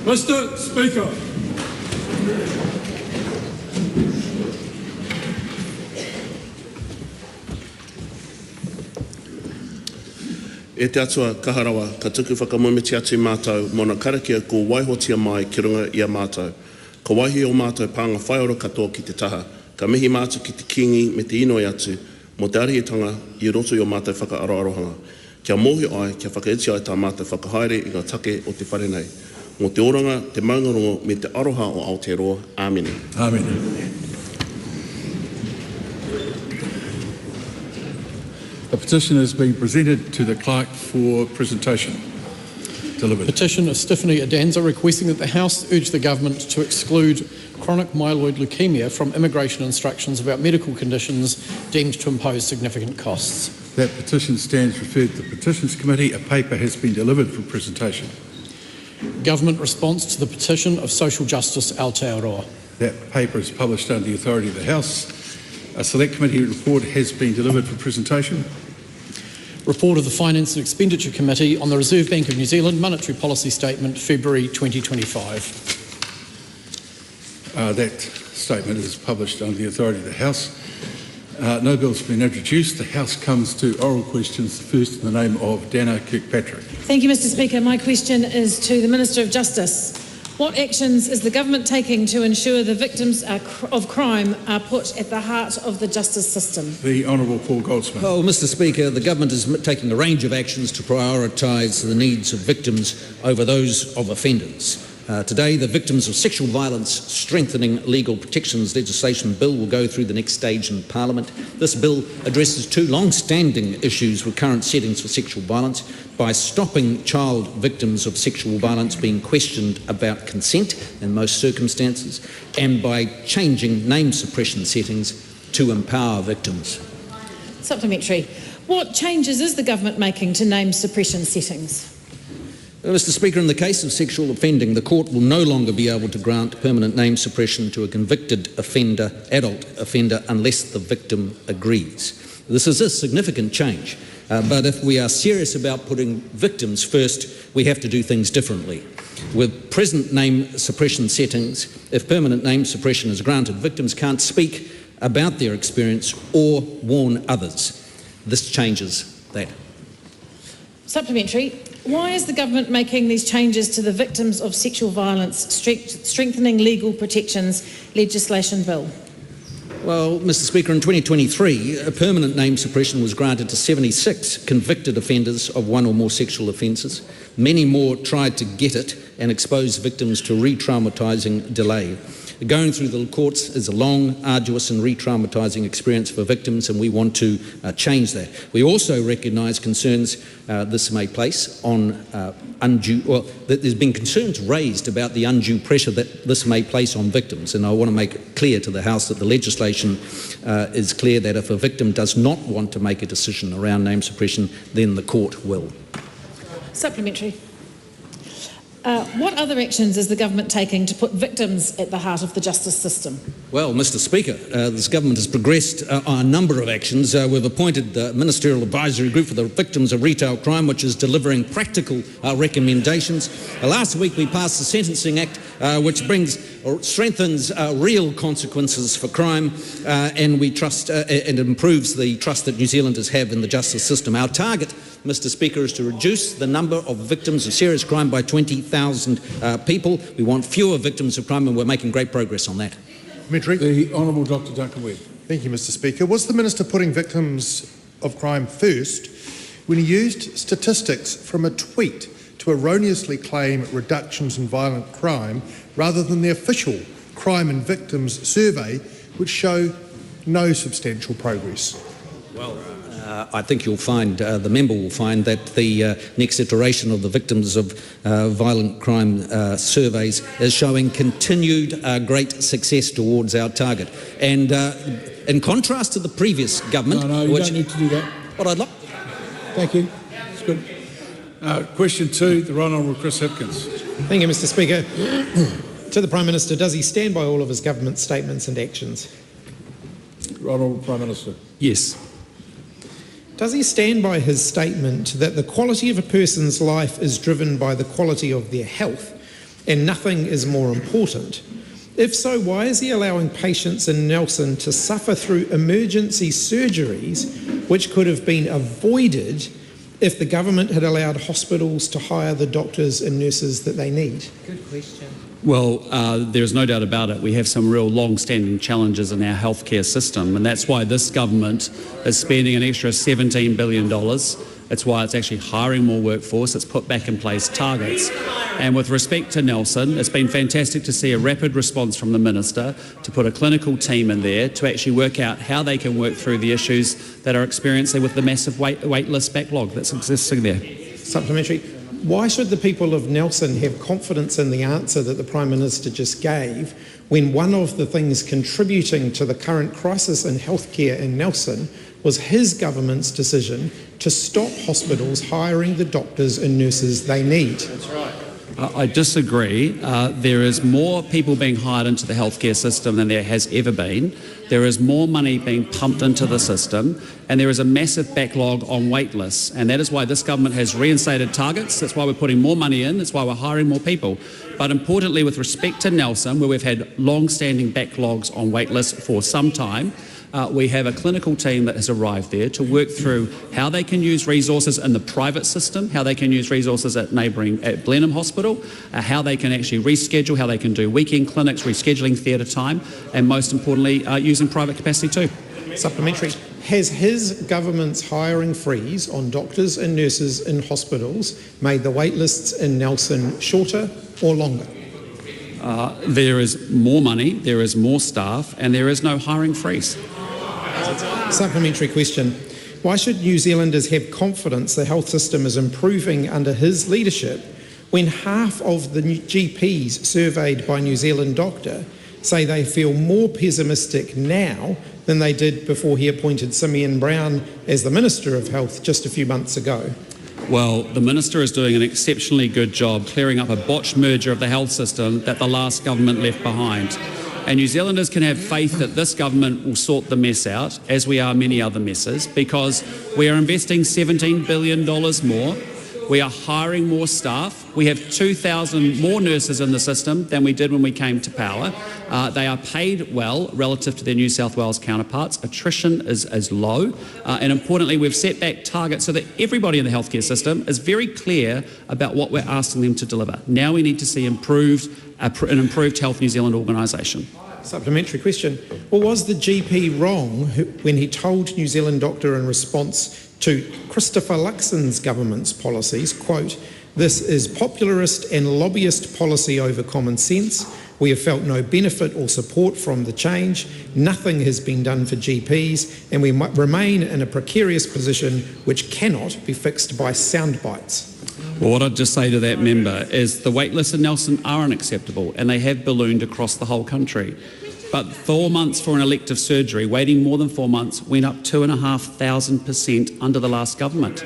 Mr. Speaker. E te atua kaharawa, ka tuku whakamomiti atu i mātou, mona karakia ko waihotia mai ki runga i a mātou. Ka waihi o mātou pānga whaioro katoa ki te taha, ka mihi mātou ki te kingi me te inoi atu, mo te arihitanga i roto i o mātou whakaaroarohanga. Kia mohi ai, kia whakaiti ai tā mātou whakahaere i ngā take o te wharenei. Mo te oranga, te maungarongo me te aroha o Aotearoa. Āmene. Amen. A petition has been presented to the clerk for presentation. Delivered. Petition of Stephanie Adanza requesting that the House urge the government to exclude chronic myeloid leukemia from immigration instructions about medical conditions deemed to impose significant costs. That petition stands referred to the Petitions Committee. A paper has been delivered for presentation. Government response to the petition of Social Justice Aotearoa. That paper is published under the authority of the House. A Select Committee report has been delivered for presentation. Report of the Finance and Expenditure Committee on the Reserve Bank of New Zealand Monetary Policy Statement, February 2025. That statement is published under the authority of the House. No bills have been introduced. The House comes to oral questions, first in the name of Dana Kirkpatrick. Thank you, Mr. Speaker. My question is to the Minister of Justice. What actions is the government taking to ensure the victims of crime are put at the heart of the justice system? The Honourable Paul Goldsmith. Well, Mr. Speaker, the government is taking a range of actions to prioritise the needs of victims over those of offenders. Today, the Victims of Sexual Violence Strengthening Legal Protections legislation bill will go through the next stage in Parliament. This bill addresses two long-standing issues with current settings for sexual violence by stopping child victims of sexual violence being questioned about consent in most circumstances, and by changing name suppression settings to empower victims. Supplementary. What changes is the government making to name suppression settings? Mr. Speaker, in the case of sexual offending, the court will no longer be able to grant permanent name suppression to a convicted offender, adult offender, unless the victim agrees. This is a significant change, but if we are serious about putting victims first, we have to do things differently. With present name suppression settings, if permanent name suppression is granted, victims can't speak about their experience or warn others. This changes that. Supplementary. Why is the government making these changes to the Victims of Sexual Violence Strengthening Legal Protections legislation bill? Well, Mr. Speaker, in 2023, a permanent name suppression was granted to 76 convicted offenders of one or more sexual offences. Many more tried to get it and expose victims to re-traumatising delay. Going through the courts is a long, arduous and re-traumatising experience for victims, and we want to change that. We also recognise concerns this may place on that there's been concerns raised about the undue pressure that this may place on victims, and I want to make it clear to the House that the legislation is clear that if a victim does not want to make a decision around name suppression, then the court will. Supplementary. What other actions is the government taking to put victims at the heart of the justice system? Well, Mr. Speaker, this government has progressed on a number of actions. We've appointed the Ministerial Advisory Group for the Victims of Retail Crime, which is delivering practical recommendations. Last week we passed the Sentencing Act, which strengthens real consequences for crime, and we trust and improves the trust that New Zealanders have in the justice system. Our target, Mr. Speaker, is to reduce the number of victims of serious crime by 20,000 people. We want fewer victims of crime, and we're making great progress on that. The Honourable Dr. Duncan Webb. Thank you, Mr. Speaker. Was the Minister putting victims of crime first when he used statistics from a tweet to erroneously claim reductions in violent crime rather than the official Crime and Victims survey, which show no substantial progress? Well, I think you'll find, the member will find that the next iteration of the Victims of Violent Crime surveys is showing continued great success towards our target. And in contrast to the previous government... No, you don't need to do that. What I'd like... Thank you. That's good. Question 2, the Right Honourable Chris Hipkins. Thank you, Mr. Speaker. To the Prime Minister, does he stand by all of his government statements and actions? Right Honourable Prime Minister. Yes. Does he stand by his statement that the quality of a person's life is driven by the quality of their health, and nothing is more important? If so, why is he allowing patients in Nelson to suffer through emergency surgeries which could have been avoided if the government had allowed hospitals to hire the doctors and nurses that they need? Good question. Well, there's no doubt about it. We have some real long-standing challenges in our healthcare system, and that's why this government is spending an extra $17 billion. It's why it's actually hiring more workforce. It's put back in place targets. And with respect to Nelson, it's been fantastic to see a rapid response from the Minister to put a clinical team in there to actually work out how they can work through the issues that are experiencing with the massive wait list backlog that's existing there. Supplementary. Why should the people of Nelson have confidence in the answer that the Prime Minister just gave when one of the things contributing to the current crisis in healthcare in Nelson was his government's decision to stop hospitals hiring the doctors and nurses they need? That's right. I disagree. There is more people being hired into the healthcare system than there has ever been. There is more money being pumped into the system, and there is a massive backlog on wait lists. And that is why this government has reinstated targets. That's why we're putting more money in. That's why we're hiring more people. But importantly, with respect to Nelson, where we've had long-standing backlogs on wait lists for some time, we have a clinical team that has arrived there to work through how they can use resources in the private system, how they can use resources at Blenheim Hospital, how they can actually reschedule, how they can do weekend clinics, rescheduling theatre time, and most importantly, using private capacity too. Supplementary. Has his government's hiring freeze on doctors and nurses in hospitals made the wait lists in Nelson shorter or longer? There is more money, there is more staff, and there is no hiring freeze. Supplementary question. Why should New Zealanders have confidence the health system is improving under his leadership when half of the GPs surveyed by New Zealand Doctor say they feel more pessimistic now than they did before he appointed Simeon Brown as the Minister of Health just a few months ago? Well, the Minister is doing an exceptionally good job clearing up a botched merger of the health system that the last government left behind. And New Zealanders can have faith that this government will sort the mess out, as we are many other messes, because we are investing $17 billion more. We are hiring more staff. We have 2,000 more nurses in the system than we did when we came to power. They are paid well relative to their New South Wales counterparts. Attrition is low. And importantly, we've set back targets so that everybody in the healthcare system is very clear about what we're asking them to deliver. Now we need to see an improved Health New Zealand organisation. Supplementary question. Well, was the GP wrong when he told New Zealand Doctor in response to Christopher Luxon's government's policies, quote, "This is popularist and lobbyist policy over common sense. We have felt no benefit or support from the change. Nothing has been done for GPs, and we might remain in a precarious position which cannot be fixed by sound bites." Well, what I'd just say to that member is the wait lists in Nelson are unacceptable, and they have ballooned across the whole country. But 4 months for an elective surgery, waiting more than 4 months, went up 2,500% under the last government.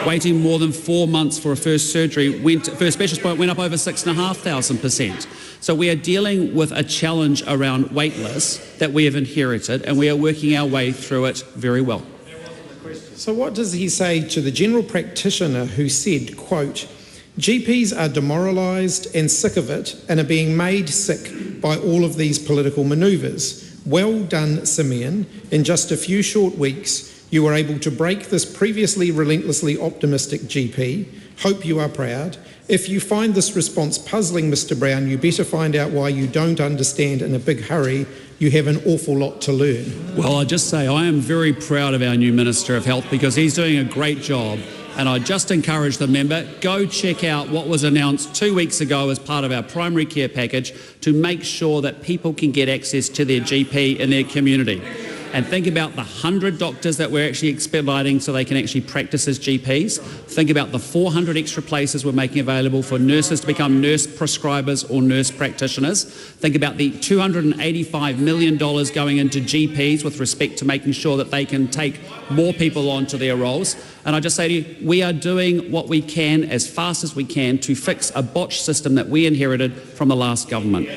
Waiting more than 4 months for a first surgery, first specialist appointment, went up over 6,500%. So we are dealing with a challenge around wait lists that we have inherited, and we are working our way through it very well. So what does he say to the general practitioner who said, quote, "GPs are demoralised and sick of it and are being made sick by all of these political manoeuvres. Well done, Simeon. In just a few short weeks, you were able to break this previously relentlessly optimistic GP. Hope you are proud. If you find this response puzzling, Mr. Brown, you better find out why you don't understand in a big hurry. You have an awful lot to learn." Well, I just say I am very proud of our new Minister of Health because he's doing a great job. And I just encourage the member, go check out what was announced 2 weeks ago as part of our primary care package to make sure that people can get access to their GP in their community. And think about the 100 doctors that we're actually expediting so they can actually practice as GPs. Think about the 400 extra places we're making available for nurses to become nurse prescribers or nurse practitioners. Think about the $285 million going into GPs with respect to making sure that they can take more people onto their roles. And I just say to you, we are doing what we can as fast as we can to fix a botched system that we inherited from the last government.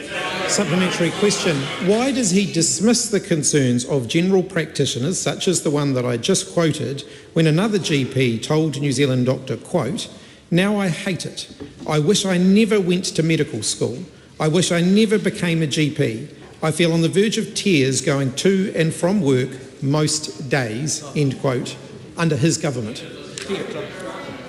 Supplementary question. Why does he dismiss the concerns of general practitioners, such as the one that I just quoted, when another GP told New Zealand Doctor, quote, Now I hate it. I wish I never went to medical school. I wish I never became a GP. I feel on the verge of tears going to and from work most days," end quote, under his government.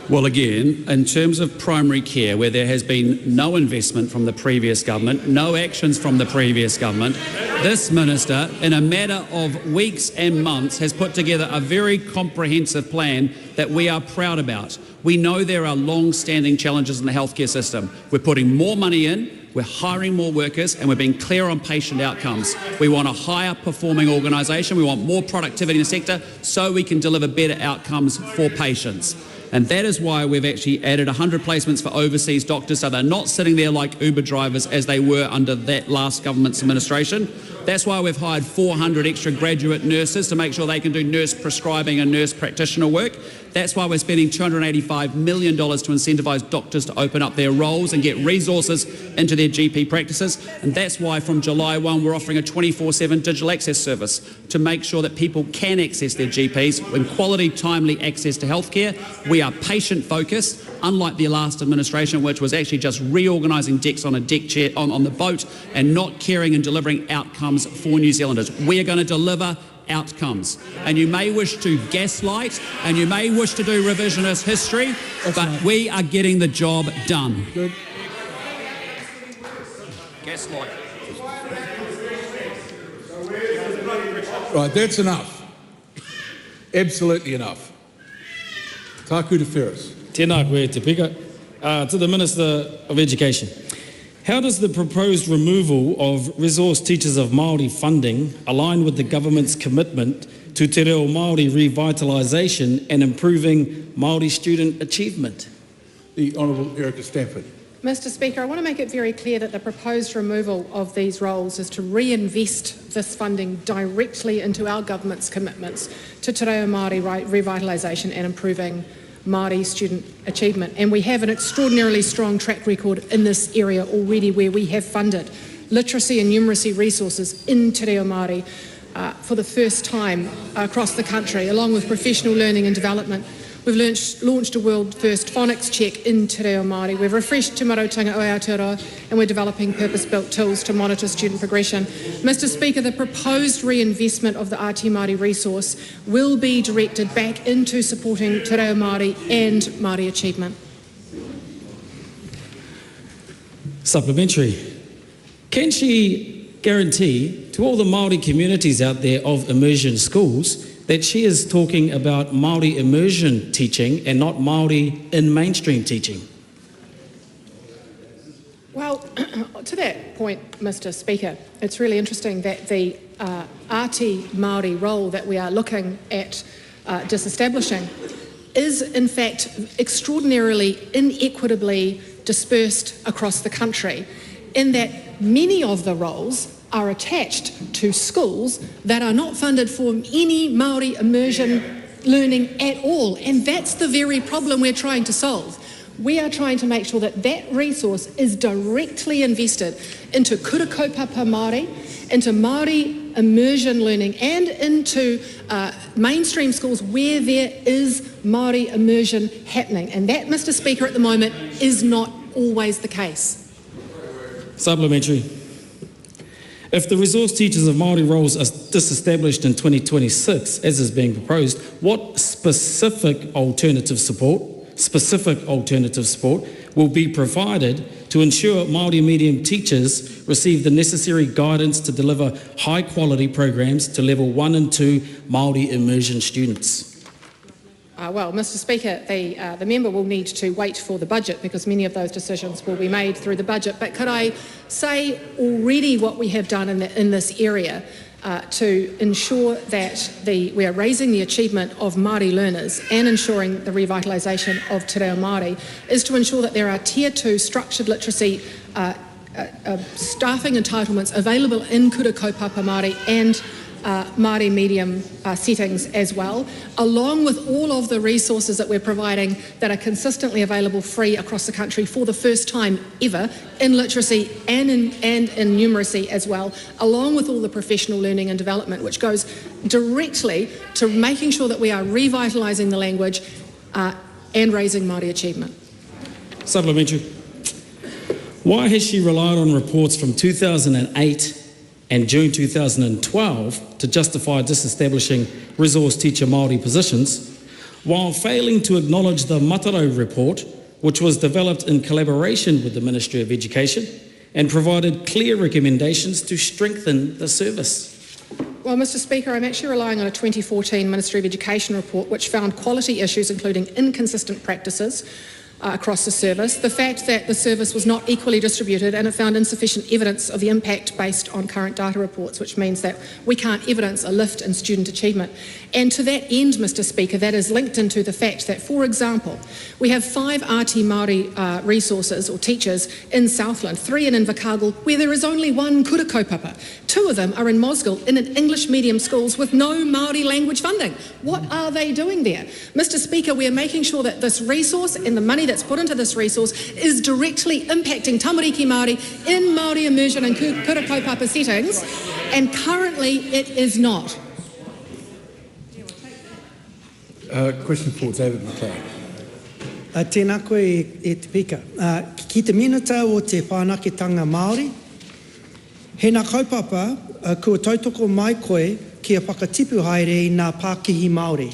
Well, again, in terms of primary care, where there has been no investment from the previous government, no actions from the previous government, this minister, in a matter of weeks and months, has put together a very comprehensive plan that we are proud about. We know there are long-standing challenges in the healthcare system. We're putting more money in, we're hiring more workers, and we're being clear on patient outcomes. We want a higher performing organisation, we want more productivity in the sector so we can deliver better outcomes for patients. And that is why we've actually added 100 placements for overseas doctors, so they're not sitting there like Uber drivers as they were under that last government's administration. That's why we've hired 400 extra graduate nurses to make sure they can do nurse prescribing and nurse practitioner work. That's why we're spending $285 million to incentivise doctors to open up their roles and get resources into their GP practices. And that's why from July 1 we're offering a 24/7 digital access service to make sure that people can access their GPs with quality, timely access to healthcare. We are patient focused, unlike the last administration, which was actually just reorganising decks on a deck chair on the boat and not caring and delivering outcomes for New Zealanders. We are going to deliver outcomes. And you may wish to gaslight and you may wish to do revisionist history, but we are getting the job done. Good. Gaslight. Right, that's enough. Absolutely enough. Taku te Ferris. Tēnā koe te pika. To the Minister of Education. How does the proposed removal of resource teachers of Māori funding align with the government's commitment to te reo Māori revitalisation and improving Māori student achievement? The Honourable Erica Stanford. Mr Speaker, I want to make it very clear that the proposed removal of these roles is to reinvest this funding directly into our government's commitments to te reo Māori revitalisation and improving Māori student achievement. And we have an extraordinarily strong track record in this area already, where we have funded literacy and numeracy resources in te reo Māori for the first time across the country, along with professional learning and development. We've launched a world-first phonics check in te reo Māori. We've refreshed Te Marutanga o Aotearoa, and we're developing purpose-built tools to monitor student progression. Mr Speaker, the proposed reinvestment of the Āti Māori resource will be directed back into supporting te reo Māori and Māori achievement. Supplementary. Can she guarantee to all the Māori communities out there of immersion schools that she is talking about Māori immersion teaching and not Māori in mainstream teaching? Well, to that point, Mr Speaker, it's really interesting that the Āti Māori role that we are looking at disestablishing is in fact extraordinarily inequitably dispersed across the country, in that many of the roles are attached to schools that are not funded for any Māori immersion learning at all. And that's the very problem we're trying to solve. We are trying to make sure that that resource is directly invested into kura kaupapa Māori, into Māori immersion learning, and into mainstream schools where there is Māori immersion happening. And that, Mr Speaker, at the moment is not always the case. Supplementary. If the resource teachers of Māori roles are disestablished in 2026, as is being proposed, what specific alternative support will be provided to ensure Māori medium teachers receive the necessary guidance to deliver high-quality programs to level 1 and 2 Māori immersion students? Well, Mr Speaker, the member will need to wait for the budget, because many of those decisions will be made through the budget. But could I say already what we have done in this area to ensure that we are raising the achievement of Māori learners and ensuring the revitalisation of te reo Māori is to ensure that there are Tier 2 structured literacy staffing entitlements available in kura kaupapa Māori and Māori medium settings as well, along with all of the resources that we're providing that are consistently available free across the country for the first time ever in literacy and in numeracy as well, along with all the professional learning and development, which goes directly to making sure that we are revitalising the language and raising Māori achievement. Supplementary. Why has she relied on reports from 2008 and June 2012 to justify disestablishing resource teacher Māori positions, while failing to acknowledge the Mataro report, which was developed in collaboration with the Ministry of Education and provided clear recommendations to strengthen the service? Well, Mr Speaker, I'm actually relying on a 2014 Ministry of Education report which found quality issues including inconsistent practices across the service, the fact that the service was not equally distributed, and it found insufficient evidence of the impact based on current data reports, which means that we can't evidence a lift in student achievement. And to that end, Mr Speaker, that is linked into the fact that, for example, we have 5 Aotearoa Māori resources or teachers in Southland, 3 in Invercargill, where there is only 1 kura kaupapa. 2 of them are in Mosgiel in an English medium schools with no Māori language funding. What are they doing there? Mr Speaker, we are making sure that this resource and the money that's put into this resource is directly impacting tamariki Māori in Māori immersion and kura kaupapa settings, and currently it is not. Question for David McLeod. Tēnā koe e te pika. Ki te minata o te whānakitanga Māori, he nā kaupapa kua tautoko mai koe kia whakatipu haere i nā Pākihi Māori.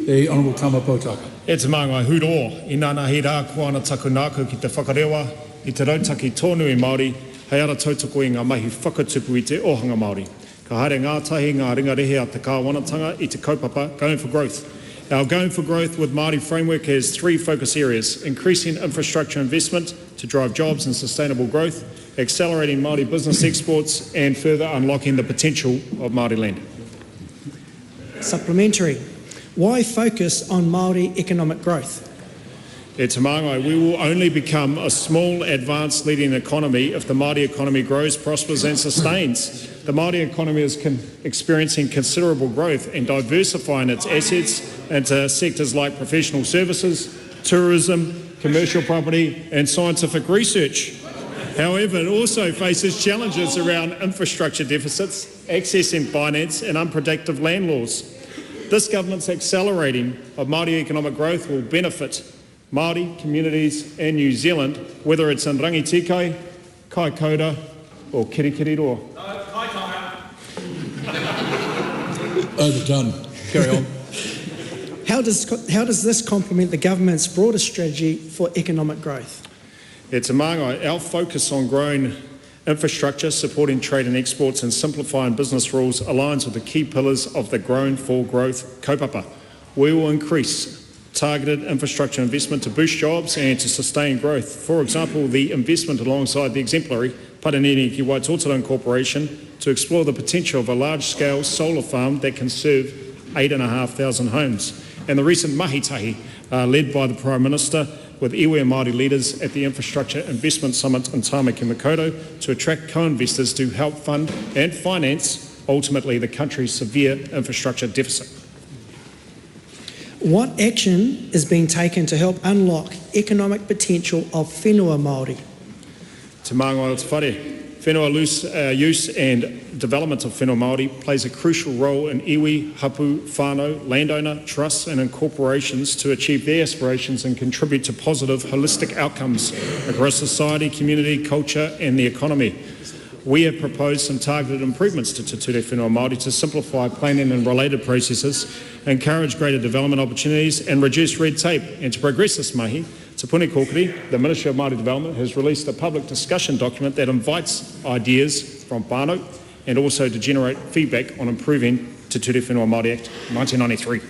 The Honourable Tama Potaka. E te māngai huroa, i nāna he rā kuana taku nāku ki te whakarewa, i te rautaki tōnu i Māori, hei ara tautoko i ngā mahi whakatupu i te ohanga Māori. Ka haere ngātahi ngā ringarehe a te kāwanatanga i te kaupapa, Going for Growth. Our Going for Growth with Māori framework has 3 focus areas: increasing infrastructure investment to drive jobs and sustainable growth, accelerating Māori business exports, and further unlocking the potential of Māori land. Supplementary. Why focus on Māori economic growth? E te māngai, we will only become a small, advanced leading economy if the Māori economy grows, prospers and sustains. The Māori economy is experiencing considerable growth and diversifying its assets into sectors like professional services, tourism, commercial property and scientific research. However, it also faces challenges around infrastructure deficits, accessing finance and unpredictable land laws. This government's accelerating of Māori economic growth will benefit Māori communities in New Zealand, whether it's in Rangitikai, Kaikoura or Kirikiriroa. Overdone. Carry on. How does this complement the government's broader strategy for economic growth? E te māngai, our focus on growing infrastructure, supporting trade and exports and simplifying business rules aligns with the key pillars of the Grown for Growth kaupapa. We will increase targeted infrastructure investment to boost jobs and to sustain growth. For example, the investment alongside the exemplary Paranini Ki Waitotara Corporation to explore the potential of a large-scale solar farm that can serve 8,500 homes. And the recent mahitahi led by the Prime Minister with iwi Māori leaders at the Infrastructure Investment Summit in Tāmaki Makaurau to attract co-investors to help fund and finance, ultimately, the country's severe infrastructure deficit. What action is being taken to help unlock economic potential of whenua Māori? Te māngai o te whare. Whenua use and development of whenua Māori plays a crucial role in iwi, hapu, whānau, landowner, trusts and incorporations to achieve their aspirations and contribute to positive, holistic outcomes across society, community, culture and the economy. We have proposed some targeted improvements to Te Ture Whenua Māori to simplify planning and related processes, encourage greater development opportunities and reduce red tape. And to progress this mahi, Te Puni Kōkiri, the Ministry of Māori Development, has released a public discussion document that invites ideas from whānau and also to generate feedback on improving Te Ture Whenua Māori Act 1993.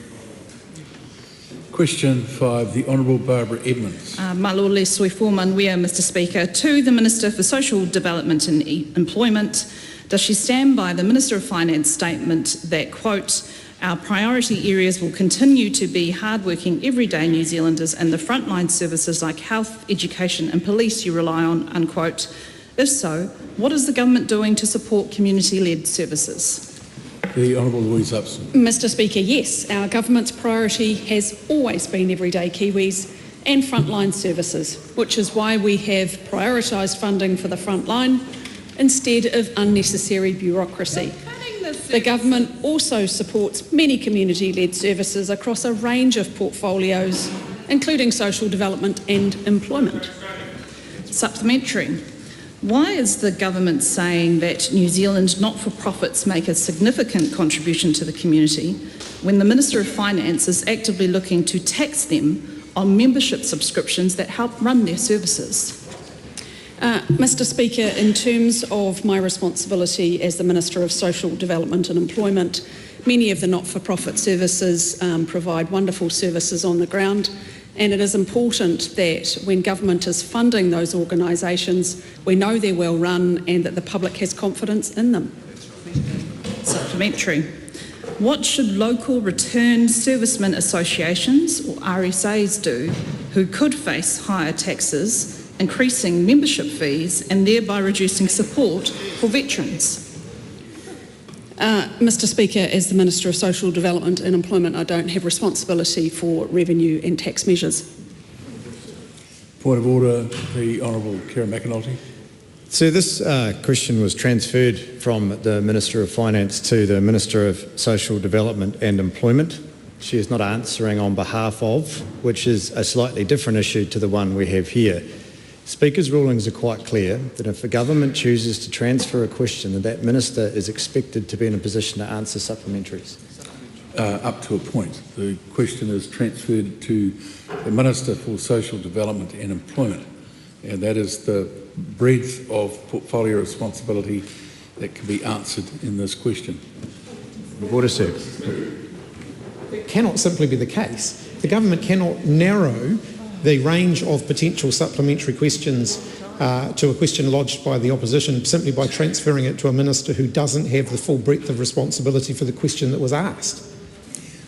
Question 5, the Honourable Barbara Edmonds. Malole Soifumanuia, Mr Speaker. To the Minister for Social Development and Employment, does she stand by the Minister of Finance statement that, quote, our priority areas will continue to be hard-working everyday New Zealanders and the frontline services like health, education and police you rely on, unquote? If so, what is the government doing to support community-led services? The Honourable Louise Upson. Mr Speaker, yes, our government's priority has always been everyday Kiwis and frontline services, which is why we have prioritised funding for the frontline instead of unnecessary bureaucracy. The government also supports many community-led services across a range of portfolios, including social development and employment. Supplementary. Why is the government saying that New Zealand not-for-profits make a significant contribution to the community when the Minister of Finance is actively looking to tax them on membership subscriptions that help run their services? Mr Speaker, in terms of my responsibility as the Minister of Social Development and Employment, many of the not-for-profit services provide wonderful services on the ground, and it is important that when government is funding those organisations, we know they're well run and that the public has confidence in them. Supplementary. What should local returned servicemen associations, or RSAs, do who could face higher taxes, increasing membership fees and thereby reducing support for veterans? Mr Speaker, as the Minister of Social Development and Employment, I don't have responsibility for revenue and tax measures. Point of order, the Honourable Kira McAnulty. So this question was transferred from the Minister of Finance to the Minister of Social Development and Employment. She is not answering on behalf of, which is a slightly different issue to the one we have here. Speaker's rulings are quite clear that if the government chooses to transfer a question, that minister is expected to be in a position to answer supplementaries. Up to a point. The question is transferred to the Minister for Social Development and Employment, and that is the breadth of portfolio responsibility that can be answered in this question. Order, sir. It cannot simply be the case. The government cannot narrow the range of potential supplementary questions to a question lodged by the opposition simply by transferring it to a minister who doesn't have the full breadth of responsibility for the question that was asked.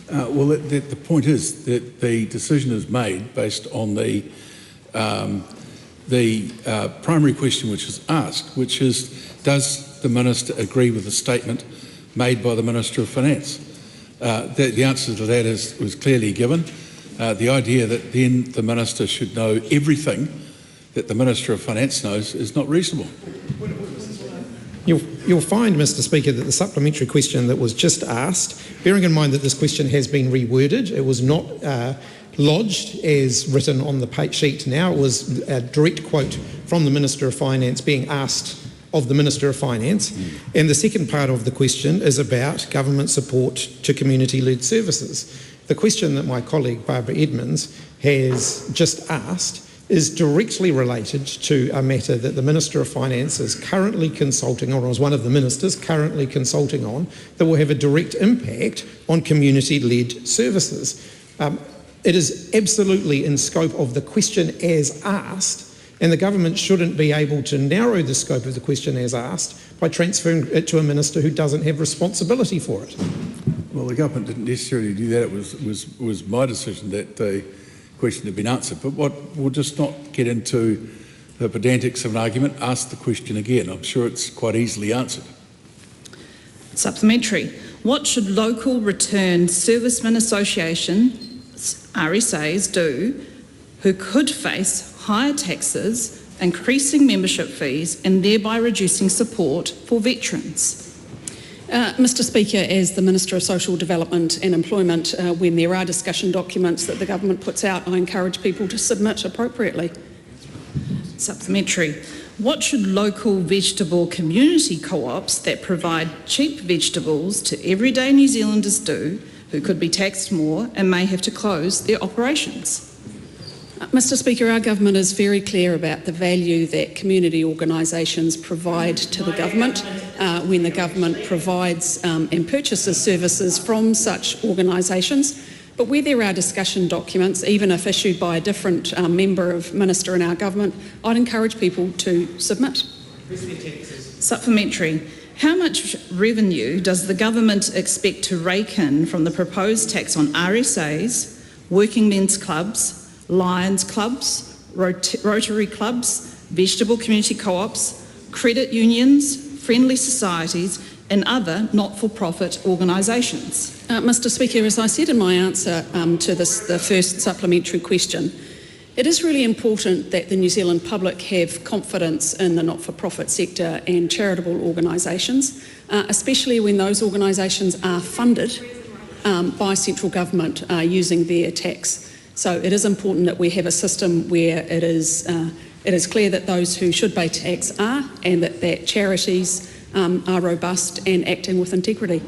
Well, the point is that the decision is made based on the primary question which is asked, which is, does the minister agree with the statement made by the Minister of Finance? The answer to that was clearly given. The idea that then the minister should know everything that the Minister of Finance knows is not reasonable. You'll find, Mr Speaker, that the supplementary question that was just asked, bearing in mind that this question has been reworded, it was not lodged as written on the sheet now, it was a direct quote from the Minister of Finance being asked of the Minister of Finance. And the second part of the question is about government support to community-led services. The question that my colleague Barbara Edmonds has just asked is directly related to a matter that the Minister of Finance is currently consulting on, or is one of the ministers currently consulting on, that will have a direct impact on community-led services. It is absolutely in scope of the question as asked, and the government shouldn't be able to narrow the scope of the question as asked by transferring it to a minister who doesn't have responsibility for it. Well, the government didn't necessarily do that. It was my decision that the question had been answered. But we'll just not get into the pedantics of an argument. Ask the question again. I'm sure it's quite easily answered. Supplementary. What should local returned servicemen associations, RSAs, do who could face higher taxes, increasing membership fees and thereby reducing support for veterans? Mr Speaker, as the Minister of Social Development and Employment, when there are discussion documents that the government puts out, I encourage people to submit appropriately. Supplementary. What should local vegetable community co-ops that provide cheap vegetables to everyday New Zealanders do, who could be taxed more and may have to close their operations? Mr Speaker, our government is very clear about the value that community organisations provide to the government when the government provides and purchases services from such organisations. But where there are discussion documents, even if issued by a different member of minister in our government, I'd encourage people to submit. Supplementary. How much revenue does the government expect to rake in from the proposed tax on RSAs, working men's clubs, Lions clubs, Rotary clubs, vegetable community co-ops, credit unions, friendly societies and other not-for-profit organisations? Mr Speaker, as I said in my answer to the first supplementary question, It is really important that the New Zealand public have confidence in the not-for-profit sector and charitable organisations, especially when those organisations are funded by central government using their tax. So it is important that we have a system where it is clear that those who should pay tax are, and that charities are robust and acting with integrity.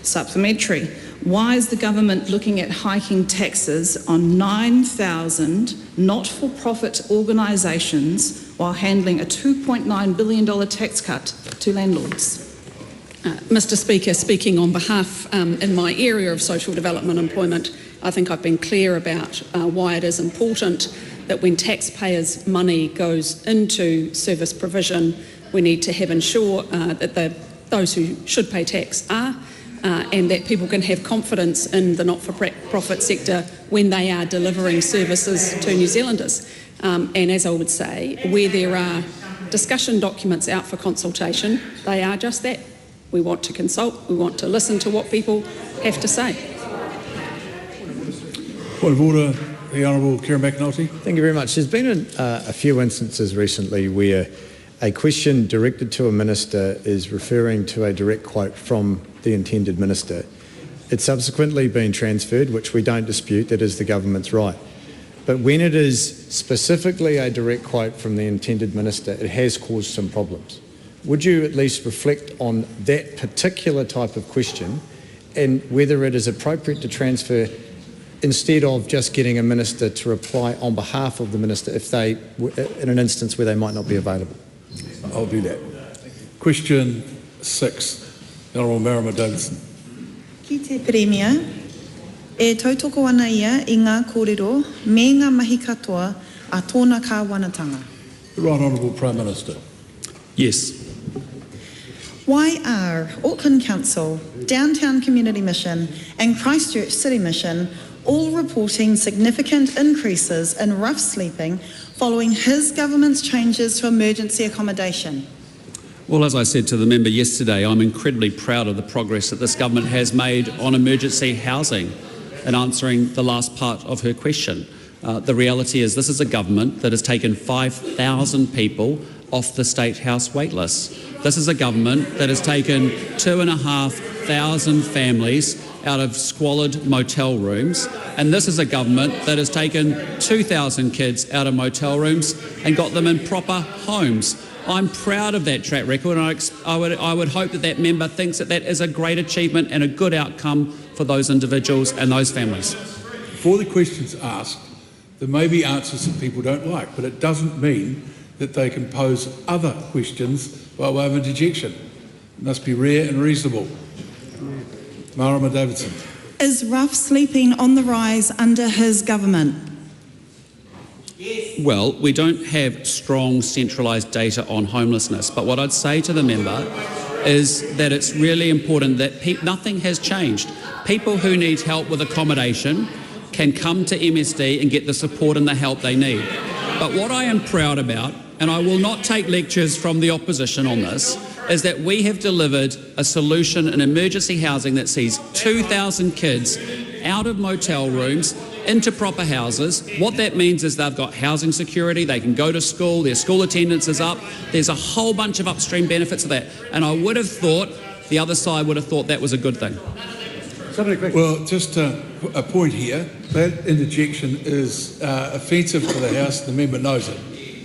Supplementary. Why is the government looking at hiking taxes on 9,000 not-for-profit organisations while handling a $2.9 billion tax cut to landlords? Mr Speaker, speaking on behalf in my area of social development and employment, I think I've been clear about why it is important that when taxpayers' money goes into service provision, we need to ensure that those who should pay tax are, and that people can have confidence in the not-for-profit sector when they are delivering services to New Zealanders. And as I would say, where there are discussion documents out for consultation, they are just that. We want to consult, we want to listen to what people have to say. Point of order, the Honourable Kieran McNulty. Thank you very much. There's been a few instances recently where a question directed to a minister is referring to a direct quote from the intended minister. It's subsequently been transferred, which we don't dispute, that is the government's right. But when it is specifically a direct quote from the intended minister, it has caused some problems. Would you at least reflect on that particular type of question and whether it is appropriate to transfer instead of just getting a minister to reply on behalf of the minister if they, in an instance where they might not be available? I'll do that. Question 6, the Honourable Marama Davidson. Ki te Premier, e tautoko ana ia I ngā kōrero me ngā mahi katoa a tōna kāwanatanga. The Right Honourable Prime Minister. Yes. Why are Auckland Council, Downtown Community Mission and Christchurch City Mission all reporting significant increases in rough sleeping following his government's changes to emergency accommodation? Well, as I said to the member yesterday, I'm incredibly proud of the progress that this government has made on emergency housing and answering the last part of her question. The reality is this is a government that has taken 5,000 people off the State House wait list. This is a government that has taken 2,500 families out of squalid motel rooms, and this is a government that has taken 2,000 kids out of motel rooms and got them in proper homes. I'm proud of that track record, and I would hope that that member thinks that that is a great achievement and a good outcome for those individuals and those families. Before the question's asked, there may be answers that people don't like, but it doesn't mean that they can pose other questions by way of interjection. It must be rare and reasonable. Marama Davidson. Is rough sleeping on the rise under his government? Well, we don't have strong centralised data on homelessness, but what I'd say to the member is that it's really important that nothing has changed. People who need help with accommodation can come to MSD and get the support and the help they need. But what I am proud about, and I will not take lectures from the opposition on this, is that we have delivered a solution in emergency housing that sees 2,000 kids out of motel rooms into proper houses. What that means is they've got housing security, they can go to school, their school attendance is up, there's a whole bunch of upstream benefits of that. And I would have thought, the other side would have thought that was a good thing. Well, just a point here. That interjection is offensive to the House. The member knows it.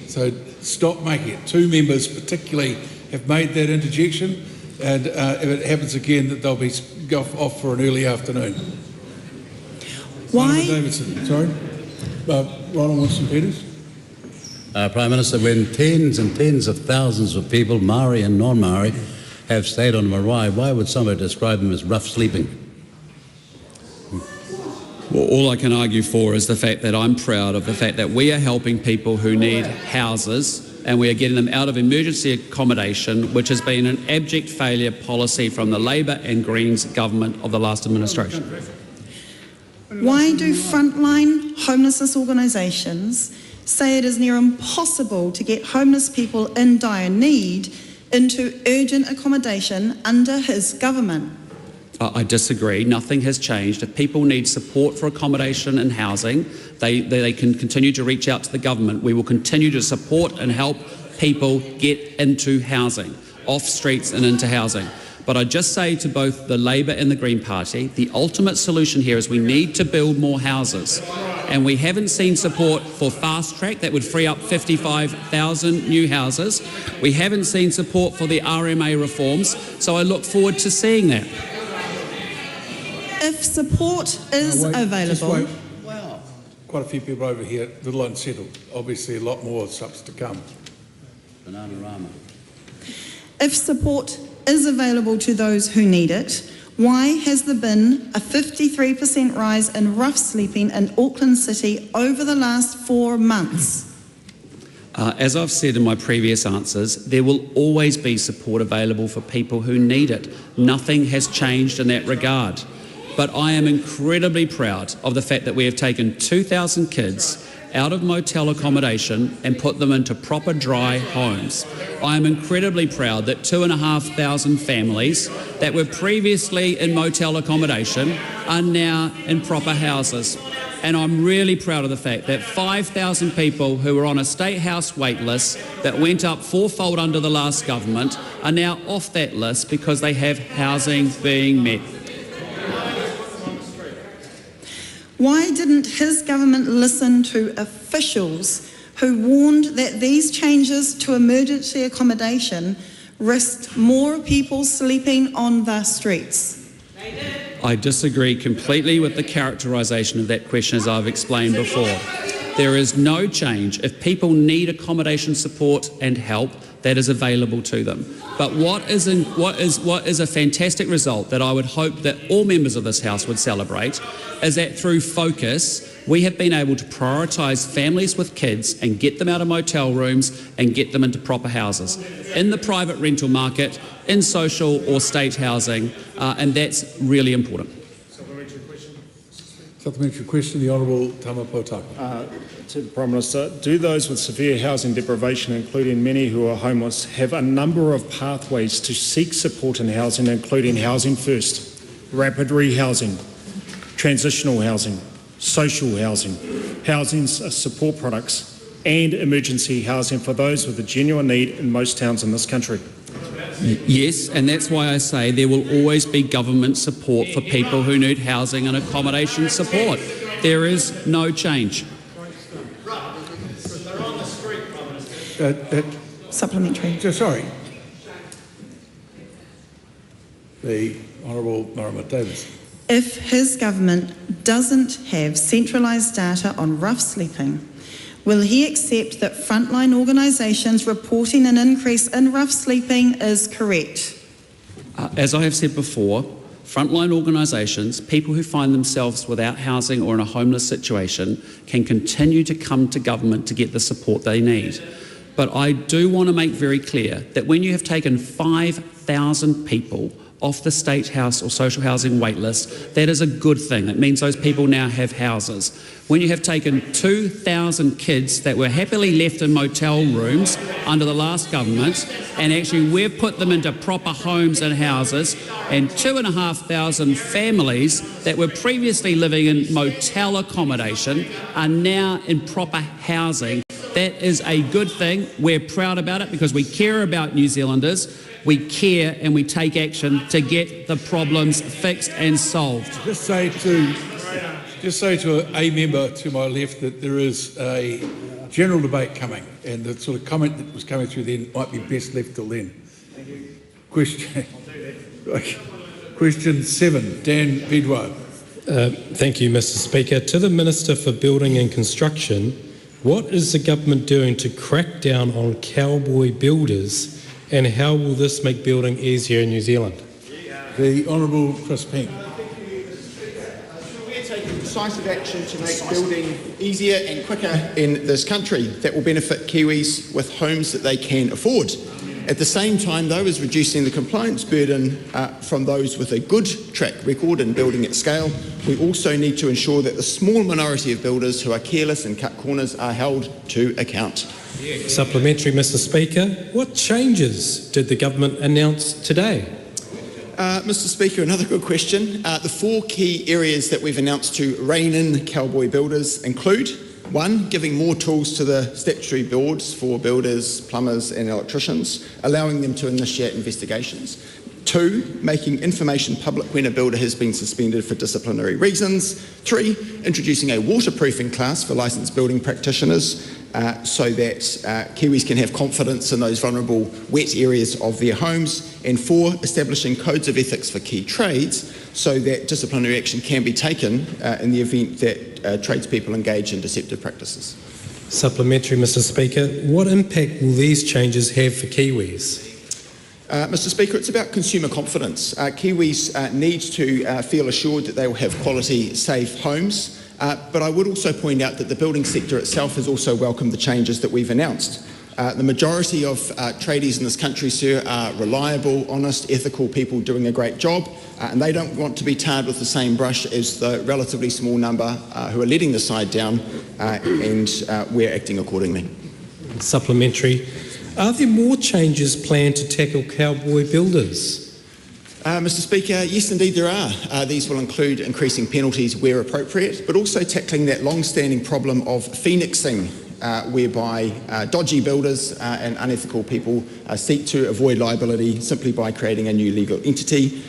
So stop making it. 2 members particularly have made that interjection, and if it happens again, that they'll be off for an early afternoon. Why? Davidson, sorry. Ronald Winston-Peters. Prime Minister, when tens and tens of thousands of people, Māori and non-Māori, have stayed on marae, why would somebody describe them as rough sleeping? Well, all I can argue for is the fact that I'm proud of the fact that we are helping people who need houses, and we are getting them out of emergency accommodation, which has been an abject failure policy from the Labor and Greens government of the last administration. Why do frontline homelessness organisations say it is near impossible to get homeless people in dire need into urgent accommodation under his government? I disagree. Nothing has changed. If people need support for accommodation and housing, they can continue to reach out to the government. We will continue to support and help people get into housing, off streets and into housing. But I just say to both the Labour and the Green Party, the ultimate solution here is we need to build more houses. And we haven't seen support for Fast Track that would free up 55,000 new houses. We haven't seen support for the RMA reforms, so I look forward to seeing that. If support is available... Quite a few people over here, a little unsettled. Obviously, a lot more stuff's to come. Banana Rama. If support is available to those who need it, why has there been a 53% rise in rough sleeping in Auckland City over the last 4 months? As I've said in my previous answers, there will always be support available for people who need it. Nothing has changed in that regard. But I am incredibly proud of the fact that we have taken 2,000 kids out of motel accommodation and put them into proper dry homes. I am incredibly proud that 2,500 families that were previously in motel accommodation are now in proper houses. And I'm really proud of the fact that 5,000 people who were on a State House wait list that went up fourfold under the last government are now off that list because they have housing being met. Why didn't his government listen to officials who warned that these changes to emergency accommodation risked more people sleeping on the streets? I disagree completely with the characterisation of that question, as I've explained before. There is no change. If people need accommodation support and help, that is available to them. But what is a fantastic result that I would hope that all members of this House would celebrate is that through focus, we have been able to prioritise families with kids and get them out of motel rooms and get them into proper houses in the private rental market, in social or state housing, and that's really important. Supplementary question, the Honourable Tama Potaka. To the Prime Minister, do those with severe housing deprivation, including many who are homeless, have a number of pathways to seek support in housing, including Housing First, rapid rehousing, transitional housing, social housing, housing support products, and emergency housing for those with a genuine need in most towns in this country? Yes, and that's why I say there will always be government support for people who need housing and accommodation support. There is no change. Supplementary. Sorry. The Honourable Marama Davis. If his government doesn't have centralised data on rough sleeping, will he accept that frontline organisations reporting an increase in rough sleeping is correct? As I have said before, frontline organisations, people who find themselves without housing or in a homeless situation, can continue to come to government to get the support they need. But I do want to make very clear that when you have taken 5,000 people off the State House or social housing wait list, that is a good thing. It means those people now have houses. When you have taken 2,000 kids that were happily left in motel rooms under the last government, and actually we've put them into proper homes and houses, and 2,500 families that were previously living in motel accommodation are now in proper housing. That is a good thing. We're proud about it because we care about New Zealanders. We care and we take action to get the problems fixed and solved. Just say to a member to my left that there is a general debate coming, and the sort of comment that was coming through then might be best left till then. Question 7, Dan Bidwell. Thank you, Mr. Speaker. To the Minister for Building and Construction, what is the government doing to crack down on cowboy builders, and how will this make building easier in New Zealand? The Honourable Chris Pink. We're taking decisive action to make building easier and quicker in this country that will benefit Kiwis with homes that they can afford. At the same time, though, is reducing the compliance burden from those with a good track record in building at scale. We also need to ensure that the small minority of builders who are careless and cut corners are held to account. Supplementary, Mr. Speaker. What changes did the government announce today? Mr Speaker, another good question. The 4 key areas that we've announced to rein in cowboy builders include: 1, giving more tools to the statutory boards for builders, plumbers and electricians, allowing them to initiate investigations. 2, making information public when a builder has been suspended for disciplinary reasons. 3, introducing a waterproofing class for licensed building practitioners so that Kiwis can have confidence in those vulnerable wet areas of their homes. And 4, establishing codes of ethics for key trades so that disciplinary action can be taken in the event that tradespeople engage in deceptive practices. Supplementary, Mr Speaker. What impact will these changes have for Kiwis? Mr Speaker, it's about consumer confidence. Kiwis need to feel assured that they will have quality, safe homes, but I would also point out that the building sector itself has also welcomed the changes that we've announced. The majority of tradies in this country, sir, are reliable, honest, ethical people doing a great job, and they don't want to be tarred with the same brush as the relatively small number who are letting the side down, and we're acting accordingly. Supplementary. Are there more changes planned to tackle cowboy builders? Mr Speaker, yes indeed there are. These will include increasing penalties where appropriate, but also tackling that long-standing problem of phoenixing, whereby dodgy builders and unethical people seek to avoid liability simply by creating a new legal entity.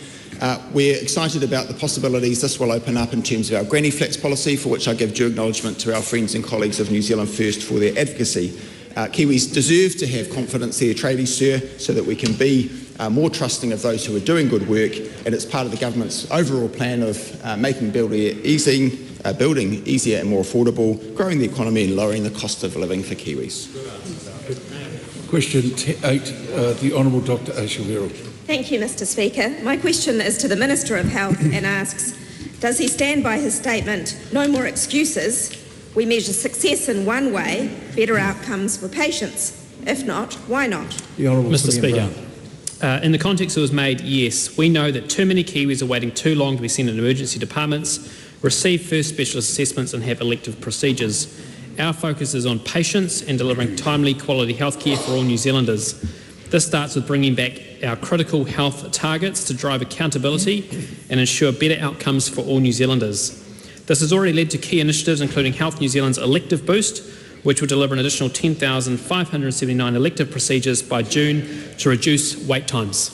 We're excited about the possibilities this will open up in terms of our granny flats policy, for which I give due acknowledgement to our friends and colleagues of New Zealand First for their advocacy. Kiwis deserve to have confidence in their tradies, sir, so that we can be more trusting of those who are doing good work, and it's part of the government's overall plan of making building easier and more affordable, growing the economy and lowering the cost of living for Kiwis. Question 8, the Honourable Dr Aotearoa. Thank you, Mr Speaker. My question is to the Minister of Health and asks, does he stand by his statement, no more excuses? We measure success in one way, better outcomes for patients. If not, why not? Mr Speaker, in the context it was made, yes, we know that too many Kiwis are waiting too long to be sent in emergency departments, receive first specialist assessments and have elective procedures. Our focus is on patients and delivering timely, quality health care for all New Zealanders. This starts with bringing back our critical health targets to drive accountability and ensure better outcomes for all New Zealanders. This has already led to key initiatives including Health New Zealand's Elective Boost, which will deliver an additional 10,579 elective procedures by June to reduce wait times.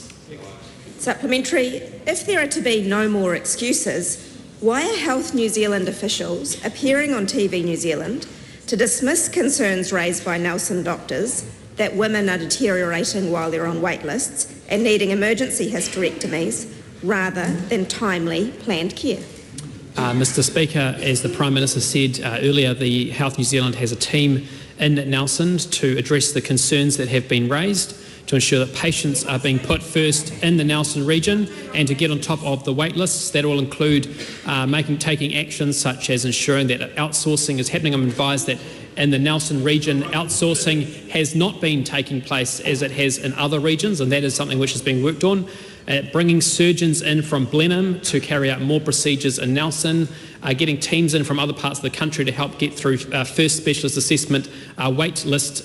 Supplementary, if there are to be no more excuses, why are Health New Zealand officials appearing on TV New Zealand to dismiss concerns raised by Nelson doctors that women are deteriorating while they're on wait lists and needing emergency hysterectomies rather than timely planned care? Mr Speaker, as the Prime Minister said earlier, the Health New Zealand has a team in Nelson to address the concerns that have been raised, to ensure that patients are being put first in the Nelson region and to get on top of the wait lists. That will include taking actions such as ensuring that outsourcing is happening. I'm advised that in the Nelson region, outsourcing has not been taking place as it has in other regions, and that is something which is being worked on. Bringing surgeons in from Blenheim to carry out more procedures in Nelson, getting teams in from other parts of the country to help get through first specialist assessment wait lists.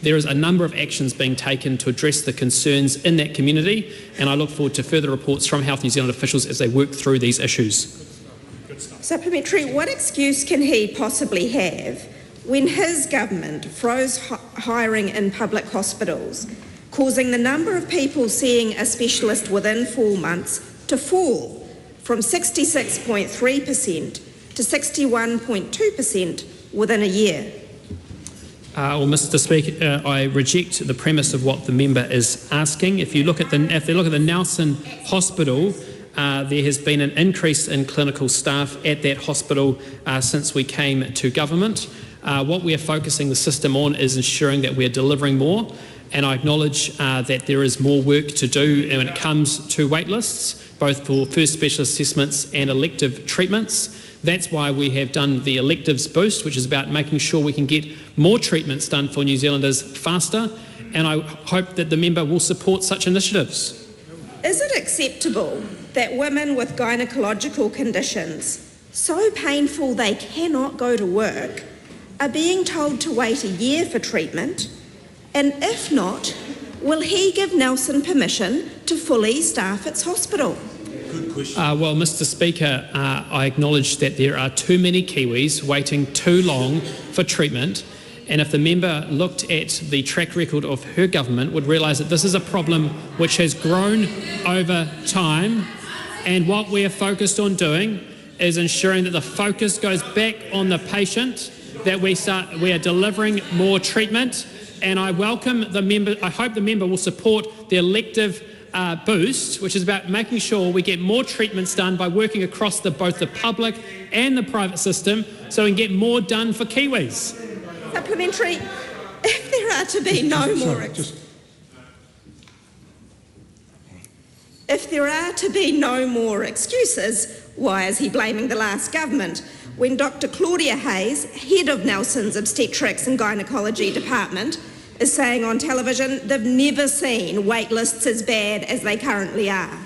There is a number of actions being taken to address the concerns in that community, and I look forward to further reports from Health New Zealand officials as they work through these issues. Supplementary, what excuse can he possibly have when his government froze hiring in public hospitals, causing the number of people seeing a specialist within 4 months to fall from 66.3% to 61.2% within a year? Well, Mr Speaker, I reject the premise of what the member is asking. If you look at the Nelson Hospital, there has been an increase in clinical staff at that hospital since we came to government. What we are focusing the system on is ensuring that we are delivering more, and I acknowledge that there is more work to do when it comes to wait lists, both for first specialist assessments and elective treatments. That's why we have done the electives boost, which is about making sure we can get more treatments done for New Zealanders faster, and I hope that the member will support such initiatives. Is it acceptable that women with gynecological conditions so painful they cannot go to work are being told to wait a year for treatment, and if not, will he give Nelson permission to fully staff its hospital? Well, Mr Speaker, I acknowledge that there are too many Kiwis waiting too long for treatment, and if the member looked at the track record of her government, would realise that this is a problem which has grown over time, and what we are focused on doing is ensuring that the focus goes back on the patient, that we are delivering more treatment, and I welcome the member. I hope the member will support the elective boost, which is about making sure we get more treatments done by working across both the public and the private system, so we can get more done for Kiwis. Supplementary. If there are to be no more, if there are to be no more excuses, why is he blaming the last government? When Dr. Claudia Hayes, head of Nelson's Obstetrics and Gynaecology Department, is saying on television they've never seen wait lists as bad as they currently are.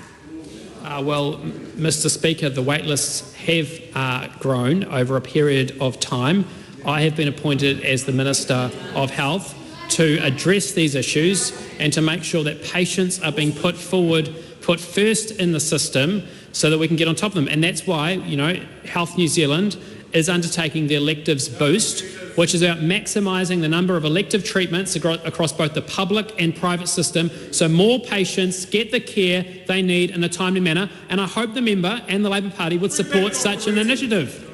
Well, Mr Speaker, the wait lists have grown over a period of time. I have been appointed as the Minister of Health to address these issues and to make sure that patients are being put first in the system so that we can get on top of them. And that's why, Health New Zealand is undertaking the electives boost, which is about maximising the number of elective treatments across both the public and private system, so more patients get the care they need in a timely manner, and I hope the member and the Labour Party would support such an initiative.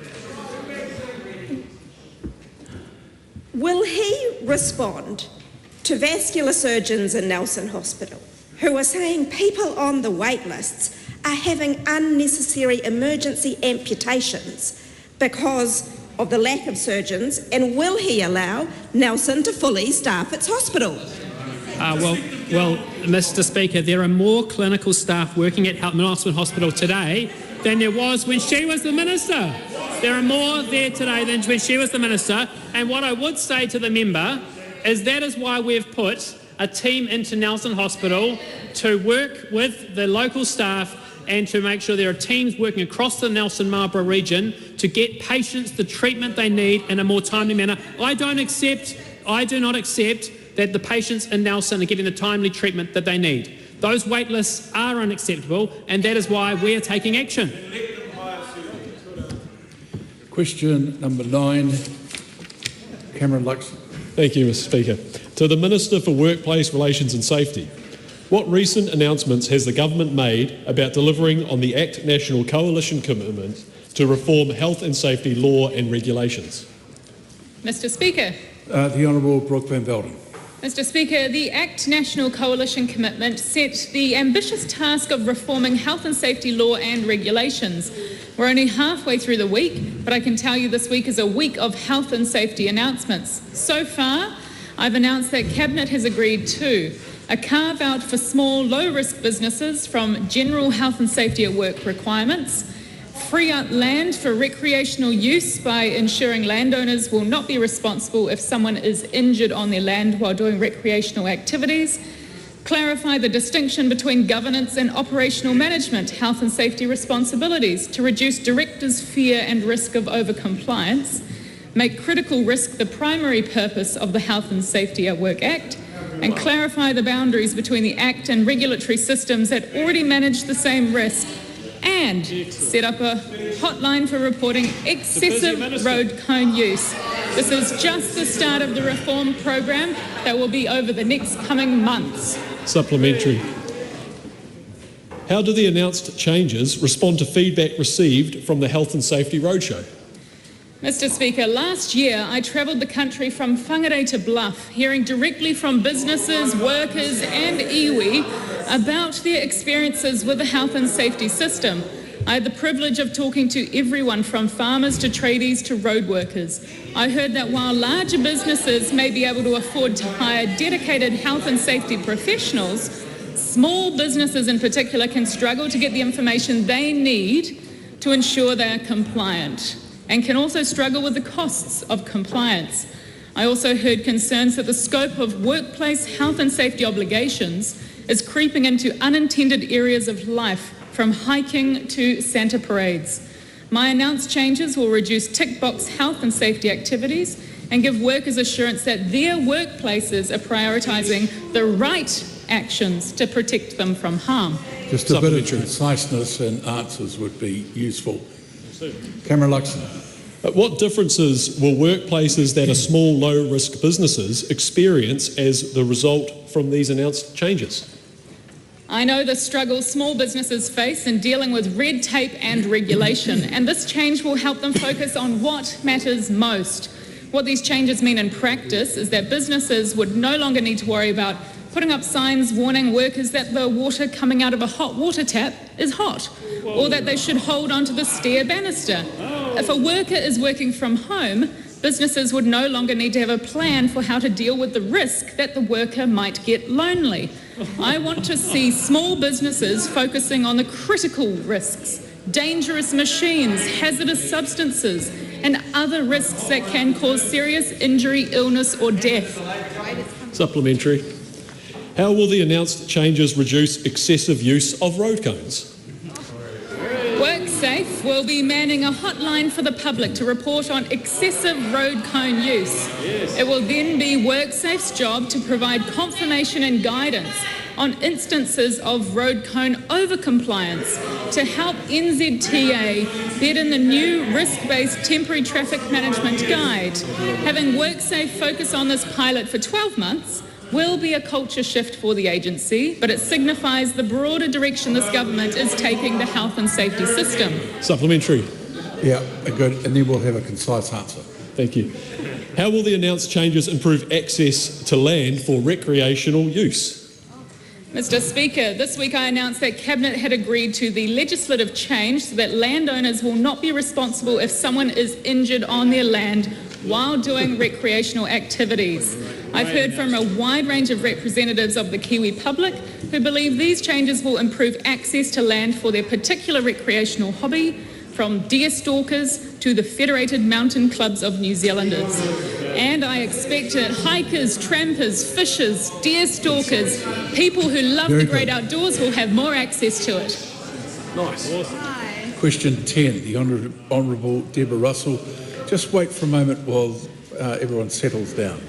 Will he respond to vascular surgeons in Nelson Hospital who are saying people on the wait lists are having unnecessary emergency amputations because of the lack of surgeons, and will he allow Nelson to fully staff its hospital? Well, Mr Speaker, there are more clinical staff working at Nelson Hospital today than there was when she was the Minister. There are more there today than when she was the Minister, and what I would say to the member is that is why we've put a team into Nelson Hospital to work with the local staff and to make sure there are teams working across the Nelson Marlborough region to get patients the treatment they need in a more timely manner. I do not accept that the patients in Nelson are getting the timely treatment that they need. Those wait lists are unacceptable, and that is why we are taking action. Question number 9, Cameron Luxon. Thank you, Mr Speaker. To the Minister for Workplace Relations and Safety, what recent announcements has the government made about delivering on the ACT National Coalition commitment to reform health and safety law and regulations? Mr Speaker. The Honourable Brooke Van Velden. Mr Speaker, the ACT National Coalition commitment set the ambitious task of reforming health and safety law and regulations. We're only halfway through the week, but I can tell you this week is a week of health and safety announcements. So far, I've announced that Cabinet has agreed to a carve-out for small, low-risk businesses from general health and safety at work requirements, free up land for recreational use by ensuring landowners will not be responsible if someone is injured on their land while doing recreational activities, clarify the distinction between governance and operational management health and safety responsibilities to reduce directors' fear and risk of over-compliance, make critical risk the primary purpose of the Health and Safety at Work Act, and clarify the boundaries between the Act and regulatory systems that already manage the same risk, and set up a hotline for reporting excessive road cone use. This is just the start of the reform program that will be over the next coming months. Supplementary. How do the announced changes respond to feedback received from the Health and Safety Roadshow? Mr Speaker, last year I travelled the country from Whangarei to Bluff, hearing directly from businesses, workers and iwi about their experiences with the health and safety system. I had the privilege of talking to everyone from farmers to tradies to road workers. I heard that while larger businesses may be able to afford to hire dedicated health and safety professionals, small businesses in particular can struggle to get the information they need to ensure they are compliant, and can also struggle with the costs of compliance. I also heard concerns that the scope of workplace health and safety obligations is creeping into unintended areas of life, from hiking to Santa parades. My announced changes will reduce tick box health and safety activities and give workers assurance that their workplaces are prioritising the right actions to protect them from harm. Just a bit of conciseness in answers would be useful. Cameron Luxon. What differences will workplaces that are small, low-risk businesses experience as the result from these announced changes? I know the struggle small businesses face in dealing with red tape and regulation, and this change will help them focus on what matters most. What these changes mean in practice is that businesses would no longer need to worry about putting up signs warning workers that the water coming out of a hot water tap is hot, or that they should hold onto the stair banister. If a worker is working from home, businesses would no longer need to have a plan for how to deal with the risk that the worker might get lonely. I want to see small businesses focusing on the critical risks, dangerous machines, hazardous substances, and other risks that can cause serious injury, illness, or death. Supplementary. How will the announced changes reduce excessive use of road cones? WorkSafe will be manning a hotline for the public to report on excessive road cone use. It will then be WorkSafe's job to provide confirmation and guidance on instances of road cone overcompliance to help NZTA bed in the new risk-based temporary traffic management guide. Having WorkSafe focus on this pilot for 12 months will be a culture shift for the agency, but it signifies the broader direction this government is taking the health and safety system. Supplementary. Yeah, good. And then we'll have a concise answer. Thank you. How will the announced changes improve access to land for recreational use? Mr. Speaker, this week I announced that Cabinet had agreed to the legislative change so that landowners will not be responsible if someone is injured on their land while doing recreational activities. I've heard from a wide range of representatives of the Kiwi public who believe these changes will improve access to land for their particular recreational hobby, from deer stalkers to the Federated Mountain Clubs of New Zealanders. And I expect that hikers, trampers, fishers, deer stalkers, people who love the great outdoors will have more access to it. Nice. Question 10, the Honourable Deborah Russell. Just wait for a moment while everyone settles down.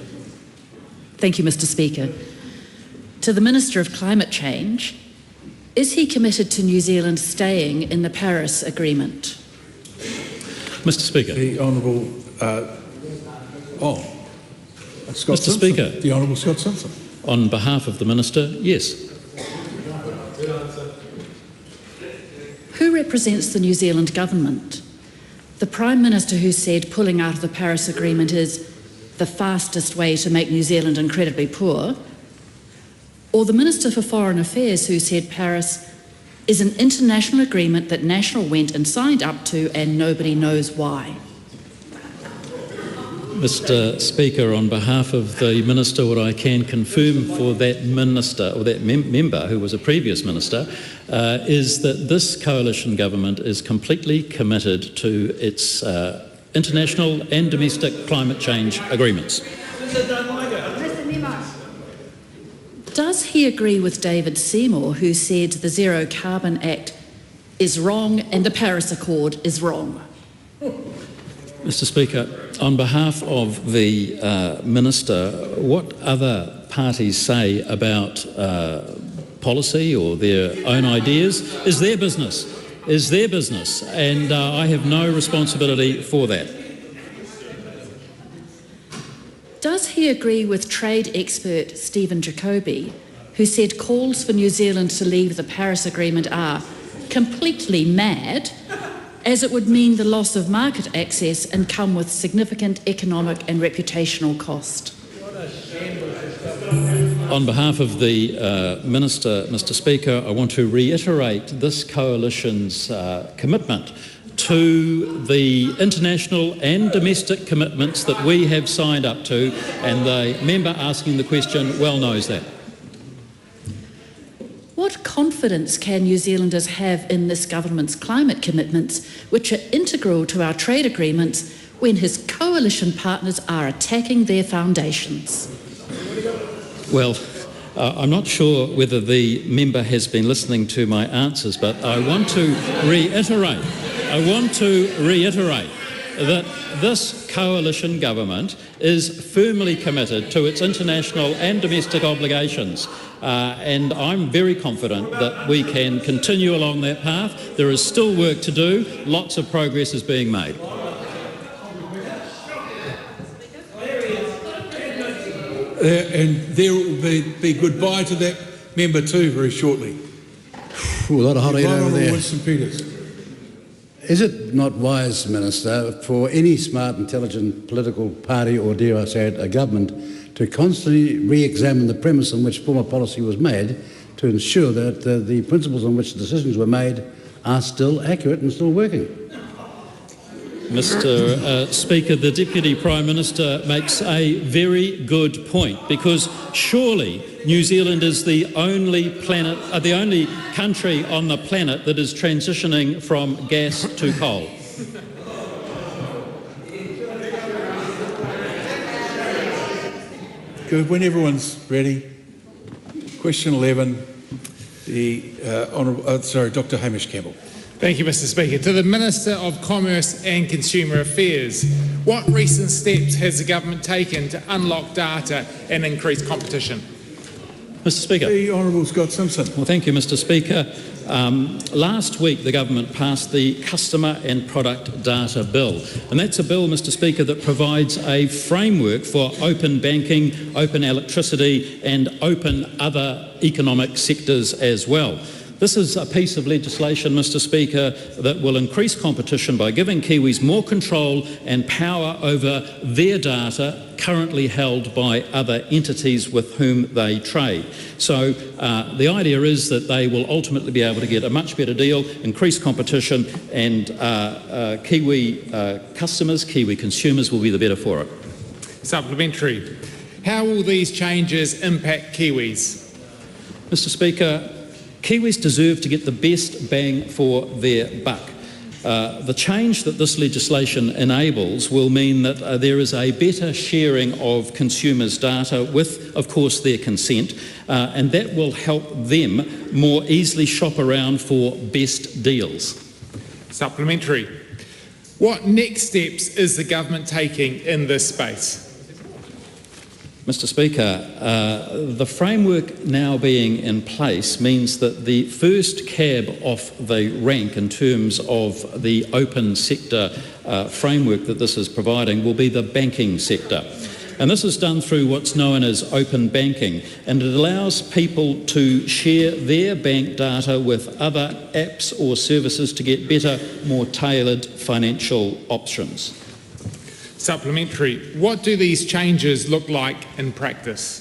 Thank you, Mr. Speaker. To the Minister of Climate Change, is he committed to New Zealand staying in the Paris Agreement? Mr. Speaker. The Honourable, Scott Mr. Simpson. Speaker. The Honourable Scott Simpson. On behalf of the Minister, yes. Who represents the New Zealand government? The Prime Minister who said pulling out of the Paris Agreement is the fastest way to make New Zealand incredibly poor? Or the Minister for Foreign Affairs who said Paris is an international agreement that National went and signed up to and nobody knows why? Mr. Speaker, on behalf of the Minister, what I can confirm for that Minister, or that member who was a previous Minister, is that this coalition government is completely committed to its international and domestic climate change agreements. Does he agree with David Seymour, who said the Zero Carbon Act is wrong and the Paris Accord is wrong? Mr. Speaker, on behalf of the Minister, what other parties say about policy or their own ideas is their business, and I have no responsibility for that. Does he agree with trade expert Stephen Jacoby, who said calls for New Zealand to leave the Paris Agreement are completely mad, as it would mean the loss of market access and come with significant economic and reputational cost? On behalf of the Minister, Mr. Speaker, I want to reiterate this coalition's commitment to the international and domestic commitments that we have signed up to, and the member asking the question well knows that. What confidence can New Zealanders have in this government's climate commitments, which are integral to our trade agreements, when his coalition partners are attacking their foundations? Well, I'm not sure whether the member has been listening to my answers, but I want to reiterate that this coalition government is firmly committed to its international and domestic obligations. And I'm very confident that we can continue along that path. There is still work to do. Lots of progress is being made. And there will be goodbye to that member too very shortly. A lot of hot air over there. Winston Peters. Is it not wise, Minister, for any smart, intelligent political party, or dare I say it, a government, to constantly re-examine the premise on which former policy was made to ensure that the principles on which decisions were made are still accurate and still working? Mr. Speaker, the Deputy Prime Minister makes a very good point, because surely New Zealand is the only country on the planet that is transitioning from gas to coal. Good. When everyone's ready, question 11, Dr. Hamish Campbell. Thank you, Mr. Speaker. To the Minister of Commerce and Consumer Affairs, what recent steps has the government taken to unlock data and increase competition? Mr. Speaker. The Honourable Scott Simpson. Well, thank you, Mr. Speaker. Last week the government passed the Customer and Product Data Bill, and that's a bill, Mr. Speaker, that provides a framework for open banking, open electricity and open other economic sectors as well. This is a piece of legislation, Mr. Speaker, that will increase competition by giving Kiwis more control and power over their data currently held by other entities with whom they trade. So the idea is that they will ultimately be able to get a much better deal, increase competition, and Kiwi customers, Kiwi consumers will be the better for it. Supplementary. How will these changes impact Kiwis? Mr. Speaker, Kiwis deserve to get the best bang for their buck. The change that this legislation enables will mean that there is a better sharing of consumers' data with, of course, their consent, and that will help them more easily shop around for best deals. Supplementary. What next steps is the government taking in this space? Mr. Speaker, the framework now being in place means that the first cab off the rank in terms of the open sector framework that this is providing will be the banking sector. And this is done through what's known as open banking, and it allows people to share their bank data with other apps or services to get better, more tailored financial options. Supplementary. What do these changes look like in practice?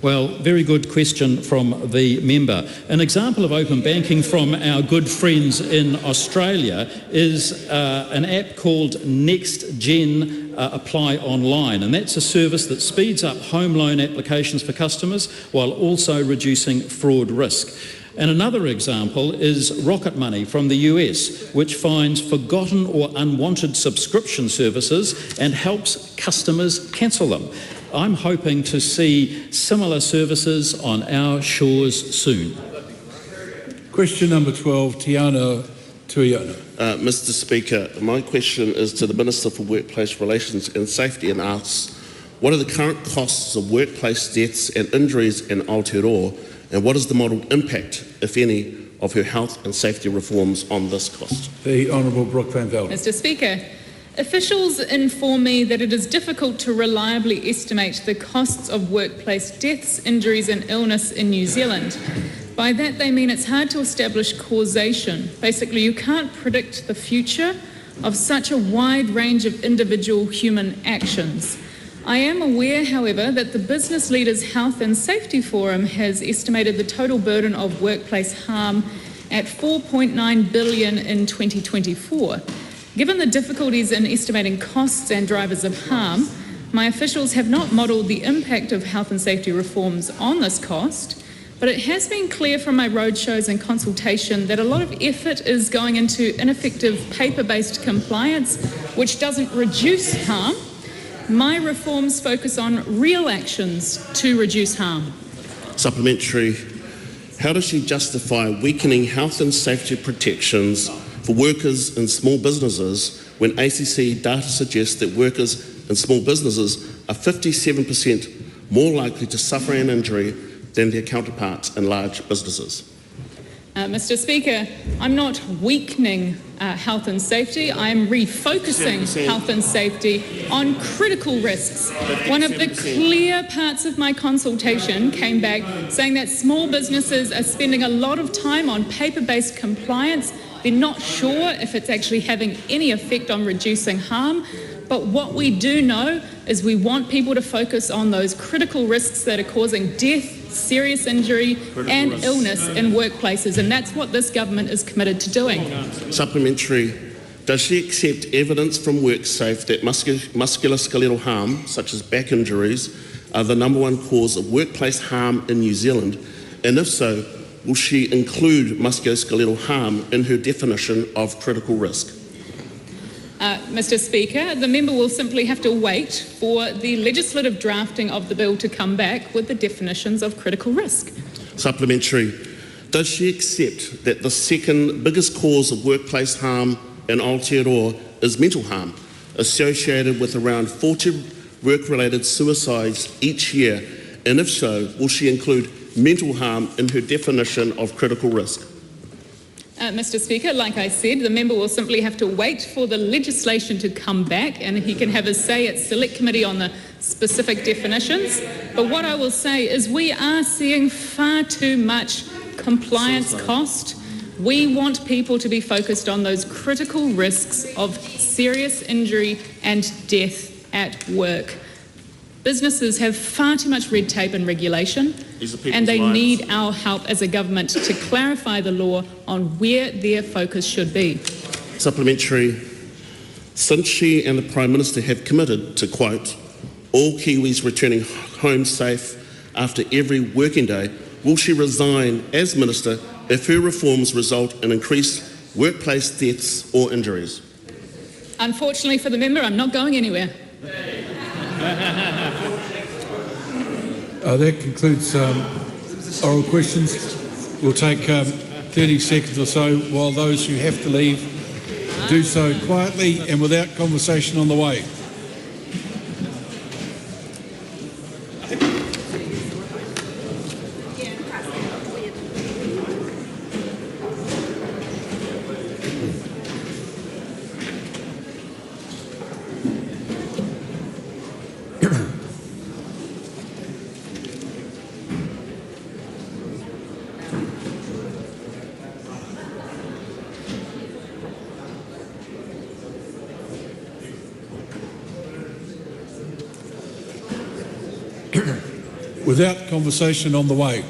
Well, very good question from the member. An example of open banking from our good friends in Australia is an app called NextGen Apply Online, and that's a service that speeds up home loan applications for customers while also reducing fraud risk. And another example is Rocket Money from the US, which finds forgotten or unwanted subscription services and helps customers cancel them. I'm hoping to see similar services on our shores soon. Question number 12, Tiana Tuiona. Mr. Speaker, my question is to the Minister for Workplace Relations and Safety, and asks, what are the current costs of workplace deaths and injuries in Aotearoa, and what is the modelled impact, if any, of her health and safety reforms on this cost? The Honourable Brooke Van Velden. Mr. Speaker, officials inform me that it is difficult to reliably estimate the costs of workplace deaths, injuries and illness in New Zealand. By that they mean it's hard to establish causation. Basically, you can't predict the future of such a wide range of individual human actions. I am aware, however, that the Business Leaders Health and Safety Forum has estimated the total burden of workplace harm at $4.9 billion in 2024. Given the difficulties in estimating costs and drivers of harm, my officials have not modelled the impact of health and safety reforms on this cost, but it has been clear from my roadshows and consultation that a lot of effort is going into ineffective paper-based compliance, which doesn't reduce harm. My reforms focus on real actions to reduce harm. Supplementary. How does she justify weakening health and safety protections for workers in small businesses when ACC data suggests that workers in small businesses are 57% more likely to suffer an injury than their counterparts in large businesses? Mr. Speaker, I'm not weakening health and safety. I'm refocusing health and safety on critical risks. One of the clear parts of my consultation came back saying that small businesses are spending a lot of time on paper-based compliance. They're not sure if it's actually having any effect on reducing harm. But what we do know is we want people to focus on those critical risks that are causing death, serious injury and illness in workplaces, and that's what this government is committed to doing. Supplementary. Does she accept evidence from WorkSafe that musculoskeletal harm, such as back injuries, are the #1 cause of workplace harm in New Zealand? And if so, will she include musculoskeletal harm in her definition of critical risk? Mr. Speaker, the member will simply have to wait for the legislative drafting of the bill to come back with the definitions of critical risk. Supplementary. Does she accept that the second biggest cause of workplace harm in Aotearoa is mental harm, associated with around 40 work-related suicides each year? And if so, will she include mental harm in her definition of critical risk? Mr. Speaker, like I said, the member will simply have to wait for the legislation to come back and he can have his say at Select Committee on the specific definitions. But what I will say is we are seeing far too much compliance cost. We want people to be focused on those critical risks of serious injury and death at work. Businesses have far too much red tape and regulation, and they need our help as a government to clarify the law on where their focus should be. Supplementary. Since she and the Prime Minister have committed to, quote, all Kiwis returning home safe after every working day, will she resign as Minister if her reforms result in increased workplace deaths or injuries? Unfortunately for the member, I'm not going anywhere. That concludes oral questions. We'll take 30 seconds or so while those who have to leave do so quietly and without conversation on the way. Without conversation on the way.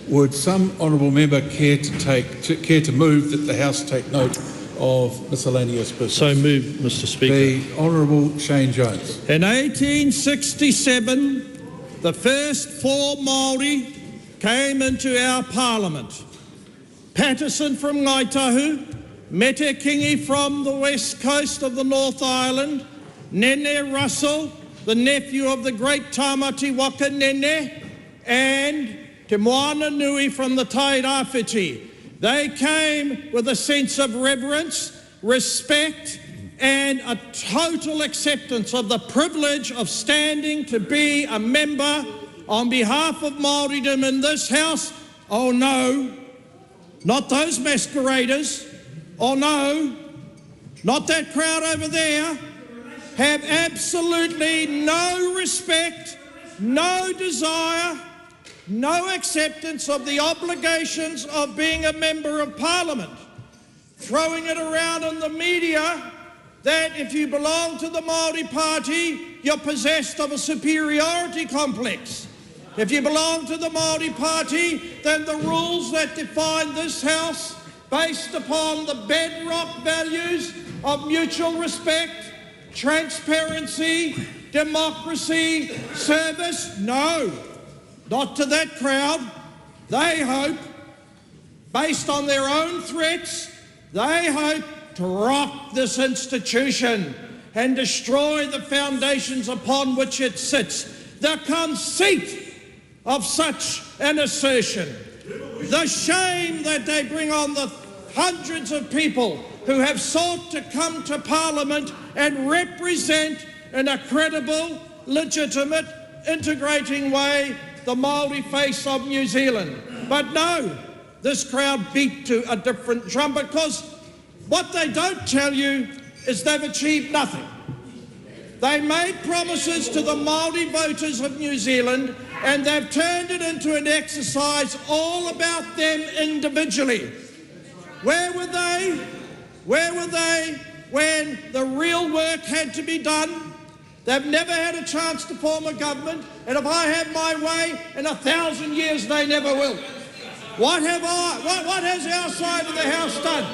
Would some honourable member care to move that the House take note of miscellaneous business? So moved, Mr. Speaker. The Honourable Shane Jones. In 1867, the first 4 Māori came into our Parliament. Patterson from Ngaitahu, Mete Kingi from the west coast of the North Island, Nene Russell, the nephew of the great Tāmati Waka Nene, and Te Moana Nui from the Tairāwhiti. They came with a sense of reverence, respect, and a total acceptance of the privilege of standing to be a member on behalf of Māoridom in this House. Oh no, not those masqueraders. Oh no, not that crowd over there. Have absolutely no respect, no desire, no acceptance of the obligations of being a member of Parliament. Throwing it around in the media that if you belong to the Māori Party, you're possessed of a superiority complex. If you belong to the Māori Party, then the rules that define this House, based upon the bedrock values of mutual respect, transparency, democracy, service, no, not to that crowd. They hope, based on their own threats, they hope to rock this institution and destroy the foundations upon which it sits. The conceit of such an assertion, the shame that they bring on the hundreds of people who have sought to come to Parliament and represent in a credible, legitimate, integrating way the Māori face of New Zealand. But no, this crowd beat to a different drum, because what they don't tell you is they've achieved nothing. They made promises to the Māori voters of New Zealand, and they've turned it into an exercise all about them individually. Where were they? Where were they when the real work had to be done? They've never had a chance to form a government, and if I have my way, in 1,000 years they never will. What has our side of the house done?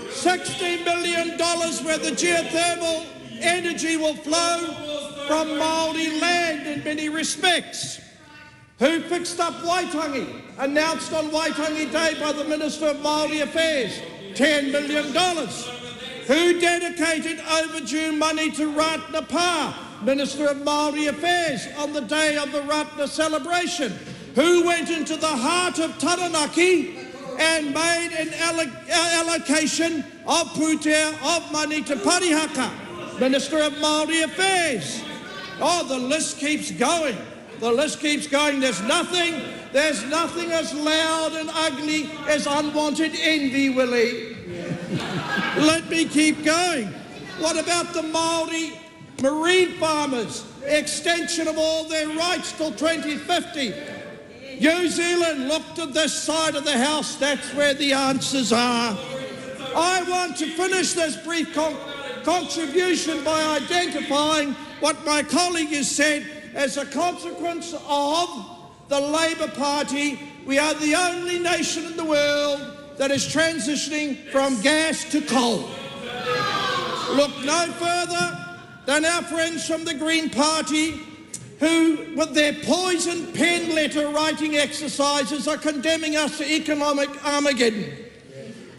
$60 million worth of geothermal energy will flow from Māori land in many respects. Who fixed up Waitangi? Announced on Waitangi Day by the Minister of Māori Affairs, $10 million. Who dedicated overdue money to Ratna Pa, Minister of Māori Affairs, on the day of the Ratna celebration? Who went into the heart of Taranaki and made an allocation of pūtea of money to Parihaka, Minister of Māori Affairs? Oh, the list keeps going. The list keeps going. There's nothing as loud and ugly as unwanted envy, Willie. Let me keep going. What about the Māori marine farmers? Extension of all their rights till 2050. New Zealand looked at this side of the house. That's where the answers are. I want to finish this brief contribution by identifying what my colleague has said. As a consequence of the Labour Party, we are the only nation in the world that is transitioning from gas to coal. Look no further than our friends from the Green Party, who, with their poison pen letter writing exercises, are condemning us to economic Armageddon.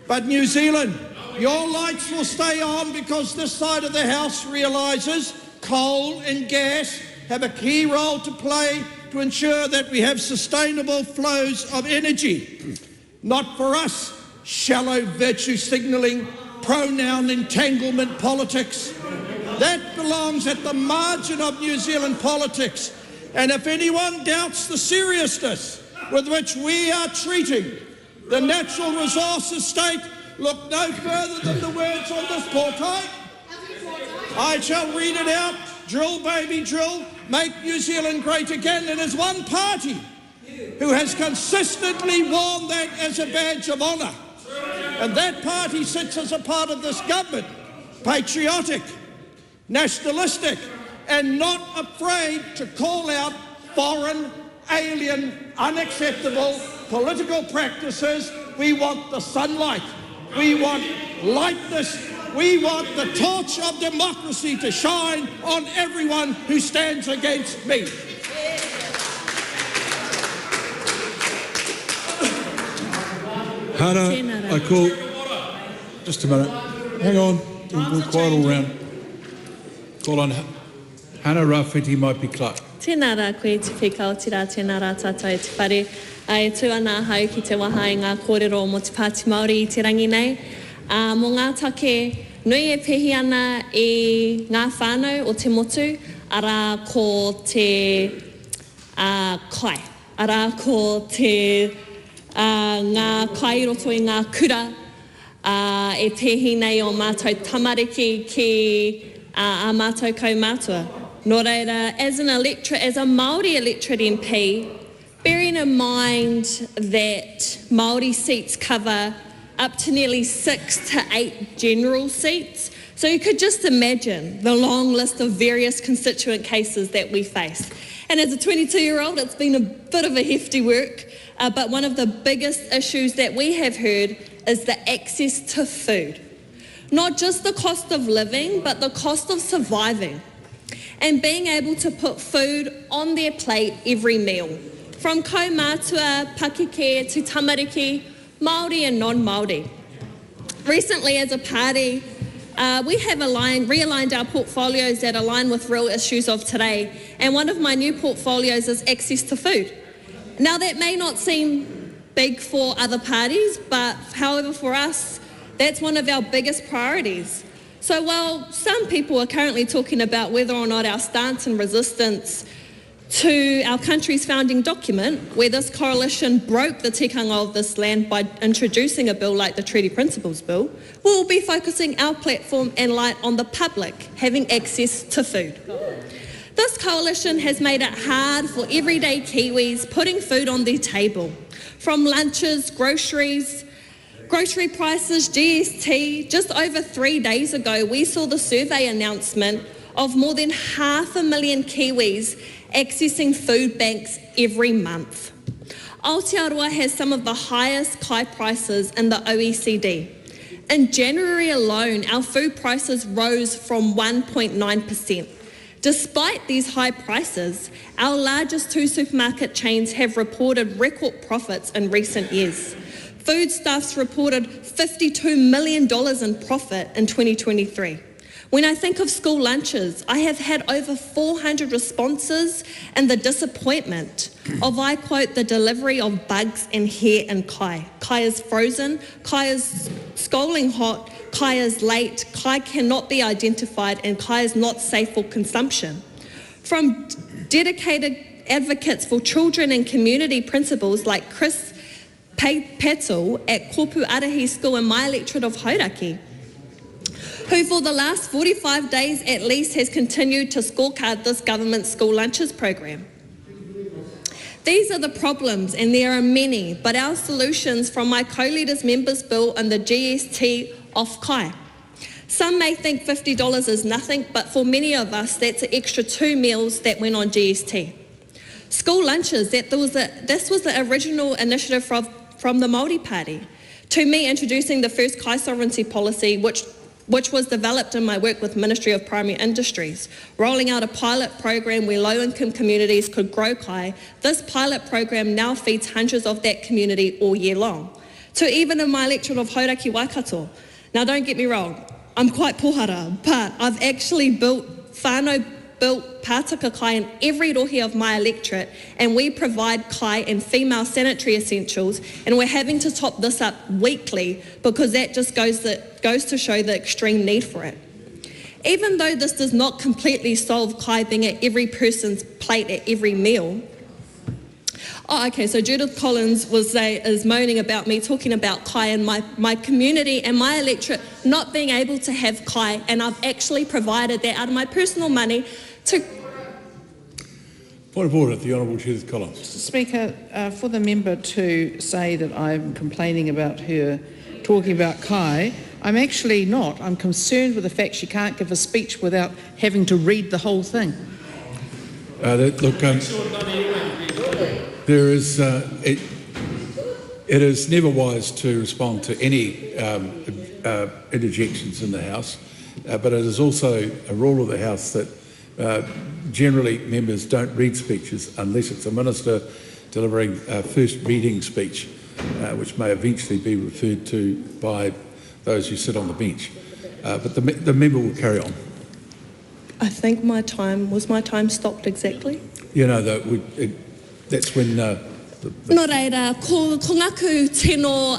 But New Zealand, your lights will stay on, because this side of the house realises coal and gas have a key role to play to ensure that we have sustainable flows of energy. Not for us, shallow virtue signalling, pronoun entanglement politics. That belongs at the margin of New Zealand politics. And if anyone doubts the seriousness with which we are treating the natural resource estate, look no further than the words on this portrait. I shall read it out. Drill, baby, drill. Make New Zealand great again. And there's one party who has consistently worn that as a badge of honour. And that party sits as a part of this government. Patriotic, nationalistic, and not afraid to call out foreign, alien, unacceptable political practices. We want the sunlight. We want lightness. We want the torch of democracy to shine on everyone who stands against me. Hana, I call... Just a minute. Hang on. We'll quiet all round. Call on Hana Rāwhiti Maipi Clark. Tēnā rā koe te whika o te rā, tēnā rā tātou e te whare. E tū ana hau ki te waha i ngā kōrero mo te Pāti Māori i te rangi nei. Mō ngā take, nui e pehi ana i ngā whānau o te motu, ara ko te kai. Ara ko te ngā kai roto i ngā kura, e pehi nei o mātou tamariki ki a mātou kaumātua. Nō reira, as a Māori electorate MP, bearing in mind that Māori seats cover up to nearly 6 to 8 general seats, so you could just imagine the long list of various constituent cases that we face. And as a 22-year-old, it's been a bit of a hefty work, but one of the biggest issues that we have heard is the access to food. Not just the cost of living, but the cost of surviving and being able to put food on their plate every meal. From kaumātua, pakeke to tamariki, Māori and non-Māori. Recently, as a party, we have realigned our portfolios that align with real issues of today, and one of my new portfolios is access to food. Now, that may not seem big for other parties, but however for us, that's one of our biggest priorities. So while some people are currently talking about whether or not our stance and resistance to our country's founding document, where this coalition broke the tikanga of this land by introducing a bill like the Treaty Principles Bill, we'll be focusing our platform and light on the public having access to food. This coalition has made it hard for everyday Kiwis putting food on their table. From lunches, grocery prices, GST. Just over 3 days ago, we saw the survey announcement of more than 500,000 Kiwis accessing food banks every month. Aotearoa has some of the highest kai prices in the OECD. In January alone, our food prices rose from 1.9%. Despite these high prices, our largest 2 supermarket chains have reported record profits in recent years. Foodstuffs reported $52 million in profit in 2023. When I think of school lunches, I have had over 400 responses and the disappointment of, I quote, the delivery of bugs and hair in kai. Kai is frozen, kai is scalding hot, kai is late, kai cannot be identified, and kai is not safe for consumption. From dedicated advocates for children and community principals like Chris Patel at Kopu Arahi School in my electorate of Hauraki, who for the last 45 days at least has continued to scorecard this government's school lunches program. These are the problems, and there are many, but our solutions from my co-leader's members' bill and the GST off kai. Some may think $50 is nothing, but for many of us, that's an extra 2 meals that went on GST. School lunches, this was the original initiative from the Māori Party. To me, introducing the first kai sovereignty policy, which was developed in my work with Ministry of Primary Industries, rolling out a pilot program where low-income communities could grow kai. This pilot program now feeds hundreds of that community all year long. To even in my electorate of Hauraki Waikato. Now don't get me wrong, I'm quite pohara, but I've actually built pātaka kai in every rohe of my electorate, and we provide kai and female sanitary essentials, and we're having to top this up weekly because that just goes to show the extreme need for it. Even though this does not completely solve kai being at every person's plate at every meal. Oh, okay, so Judith Collins is moaning about me talking about kai and my community and my electorate not being able to have kai, and I've actually provided that out of my personal money to... Point of order, the Honourable Judith Collins. Mr Speaker, for the member to say that I'm complaining about her talking about kai, I'm actually not. I'm concerned with the fact she can't give a speech without having to read the whole thing. There is, it is never wise to respond to any interjections in the House, but it is also a rule of the House that generally members don't read speeches unless it's a minister delivering a first reading speech, which may eventually be referred to by those who sit on the bench. But the member will carry on. I think my time stopped exactly? You know, that's when... Nō reira, ko ngaku tino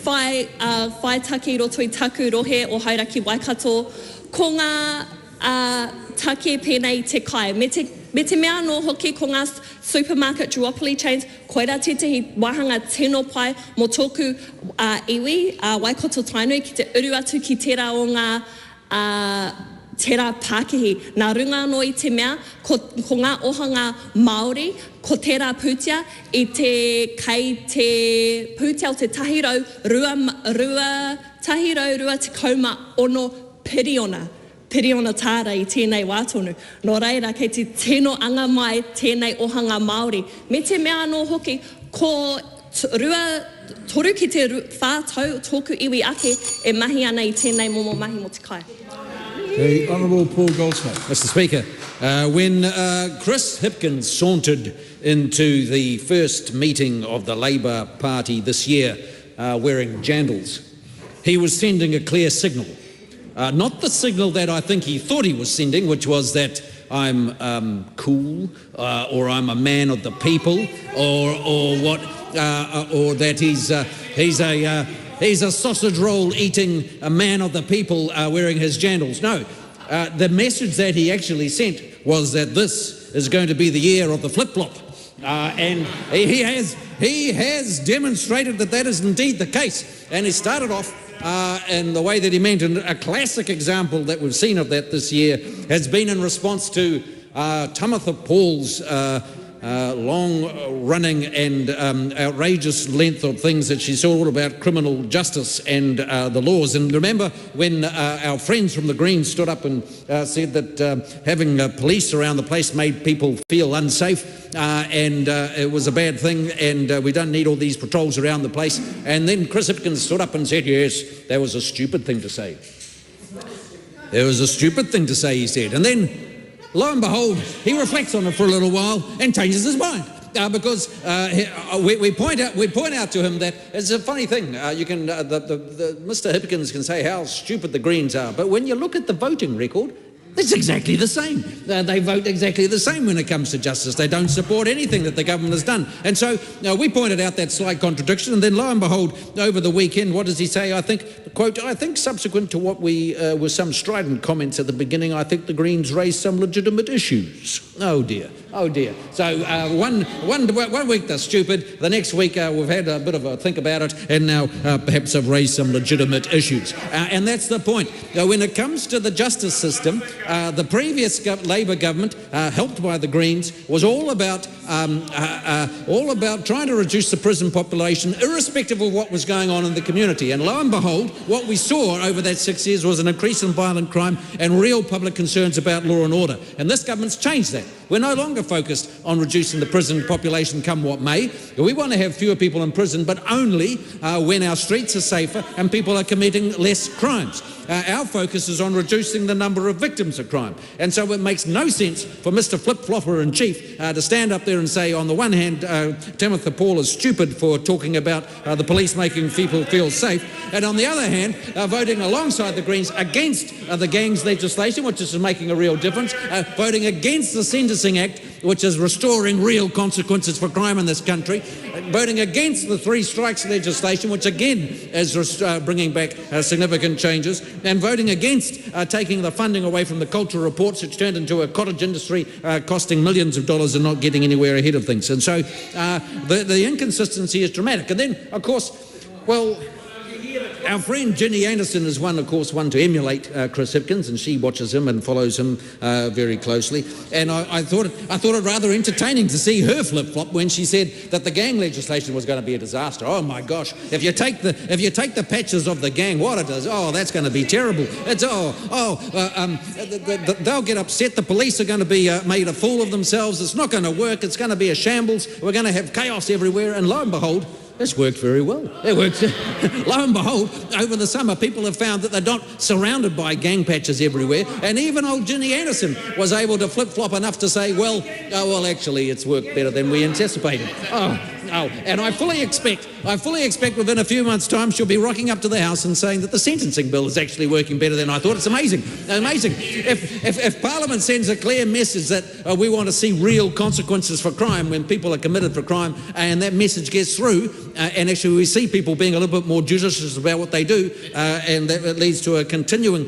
whai take roto I taku rohe o Hauraki Waikato, ko ngā take pēnei te kai. Me te mea no hoki ko ngā supermarket duopoly chains, koera tētahi wahanga tino pai mo tōku iwi, Waikato Tainui, ki te uru atu ki tērā o ngā tērā Pākehī. Nā runga no I te mea, ko ngā ohanga Māori, ko tērā pūtia, I te kei te pūtia o te tahirau, tahirau te kauma ono piriona. Piriona tāra I tēnei wātonu. Nō reira, kei te tino anga mai tēnei ohanga Māori. Me te mea no hoki, ko toru ki te whātau tōku iwi ake e mahi ana I tēnei momo mahi mo te kai. The Honourable Paul Goldsmith. Mr Speaker, when Chris Hipkins sauntered into the first meeting of the Labour Party this year wearing jandals, he was sending a clear signal. Not the signal that I think he thought he was sending, which was that I'm cool or I'm a man of the people or what or that he's a sausage roll eating a man of the people wearing his jandals. No, the message that he actually sent was that this is going to be the year of the flip-flop. And he has demonstrated that that is indeed the case. And he started off in the way that he meant. And a classic example that we've seen of that this year has been in response to Tamitha Paul's long-running and outrageous length of things that she saw all about criminal justice and the laws. And remember when our friends from the Greens stood up and said that having police around the place made people feel unsafe and it was a bad thing and we don't need all these patrols around the place. And then Chris Hipkins stood up and said, yes, that was a stupid thing to say. There was a stupid thing to say, he said. And then lo and behold, he reflects on it for a little while and changes his mind because we point out to him that it's a funny thing. Mr. Hipkins can say how stupid the Greens are, but when you look at the voting record, it's exactly the same. They vote exactly the same when it comes to justice. They don't support anything that the government has done. And so we pointed out that slight contradiction, and then lo and behold, over the weekend, what does he say? I think, quote, I think subsequent to what were some strident comments at the beginning, I think the Greens raised some legitimate issues. Oh dear, oh dear. So one week they're stupid, the next week we've had a bit of a think about it, and now perhaps have raised some legitimate issues. And that's the point. When it comes to the justice system, the previous Labor government, helped by the Greens, was all about trying to reduce the prison population, irrespective of what was going on in the community. And lo and behold, what we saw over that 6 years was an increase in violent crime and real public concerns about law and order. And this government's changed that. We're no longer focused on reducing the prison population come what may. We want to have fewer people in prison, but only when our streets are safer and people are committing less crimes. Our focus is on reducing the number of victims of crime. And so it makes no sense for Mr. Flip-Flopper-in-Chief to stand up there and say, on the one hand, Tamitha Paul is stupid for talking about the police making people feel safe, and on the other hand, voting alongside the Greens against the gangs legislation, which is making a real difference, voting against the Sentencing Act, which is restoring real consequences for crime in this country, voting against the 3 strikes legislation, which again is bringing back significant changes, and voting against taking the funding away from the cultural reports, which turned into a cottage industry costing millions of dollars and not getting anywhere ahead of things. And so the inconsistency is dramatic. And then, of course, well, our friend Ginny Anderson is one to emulate Chris Hipkins, and she watches him and follows him very closely. And I thought it rather entertaining to see her flip-flop when she said that the gang legislation was going to be a disaster. Oh my gosh! If you take the patches of the gang, what it does? Oh, that's going to be terrible. It's they'll get upset. The police are going to be made a fool of themselves. It's not going to work. It's going to be a shambles. We're going to have chaos everywhere. And lo and behold, this worked very well. It worked. Lo and behold, over the summer, people have found that they're not surrounded by gang patches everywhere. And even old Ginny Anderson was able to flip-flop enough to say, well, actually, it's worked better than we anticipated. And I fully expect within a few months' time she'll be rocking up to the House and saying that the sentencing bill is actually working better than I thought. It's amazing. If Parliament sends a clear message that we want to see real consequences for crime when people are committed for crime, and that message gets through, and actually we see people being a little bit more judicious about what they do, and that leads to a continuing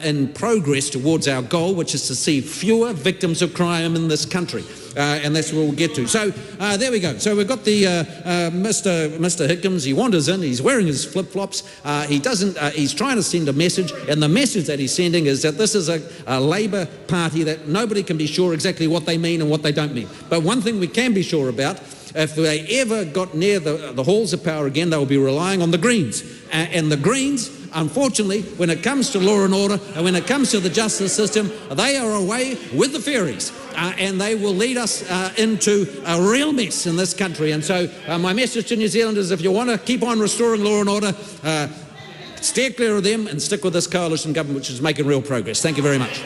in progress towards our goal, which is to see fewer victims of crime in this country. And that's where we'll get to. So there we go. So we've got the Mr. Hipkins. He wanders in. He's wearing his flip-flops. He's trying to send a message, and the message that he's sending is that this is a Labor Party that nobody can be sure exactly what they mean and what they don't mean. But one thing we can be sure about, if they ever got near the halls of power again, they will be relying on the Greens. And the Greens, unfortunately, when it comes to law and order and when it comes to the justice system, they are away with the fairies. And they will lead us into a real mess in this country. And so my message to New Zealanders, if you want to keep on restoring law and order, steer clear of them and stick with this coalition government, which is making real progress. Thank you very much.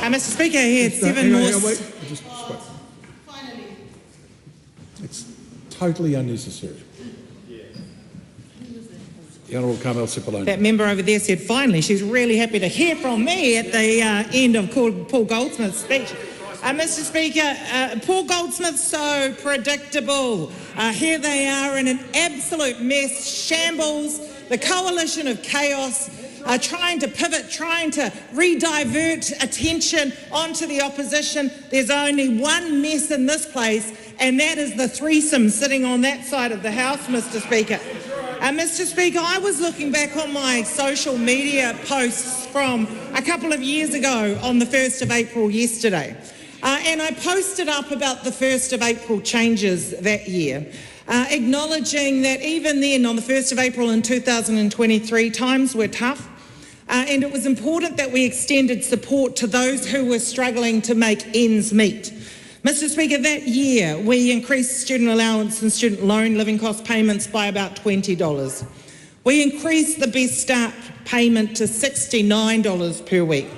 Mr. Speaker, I had 7 more... It's totally unnecessary. The Honourable Carmel Cipollone. That member over there said, finally, she's really happy to hear from me at the end of Paul Goldsmith's speech. Mr. Speaker, Paul Goldsmith's so predictable. Here they are in an absolute mess, shambles, the coalition of chaos, trying to pivot, trying to re-divert attention onto the opposition. There's only one mess in this place, and that is the threesome sitting on that side of the House, Mr. Speaker. Mr. Speaker, I was looking back on my social media posts from a couple of years ago on the 1st of April yesterday. And I posted up about the 1st of April changes that year, acknowledging that even then, on the 1st of April in 2023, times were tough, and it was important that we extended support to those who were struggling to make ends meet. Mr. Speaker, that year we increased student allowance and student loan living cost payments by about $20. We increased the Best Start payment to $69 per week.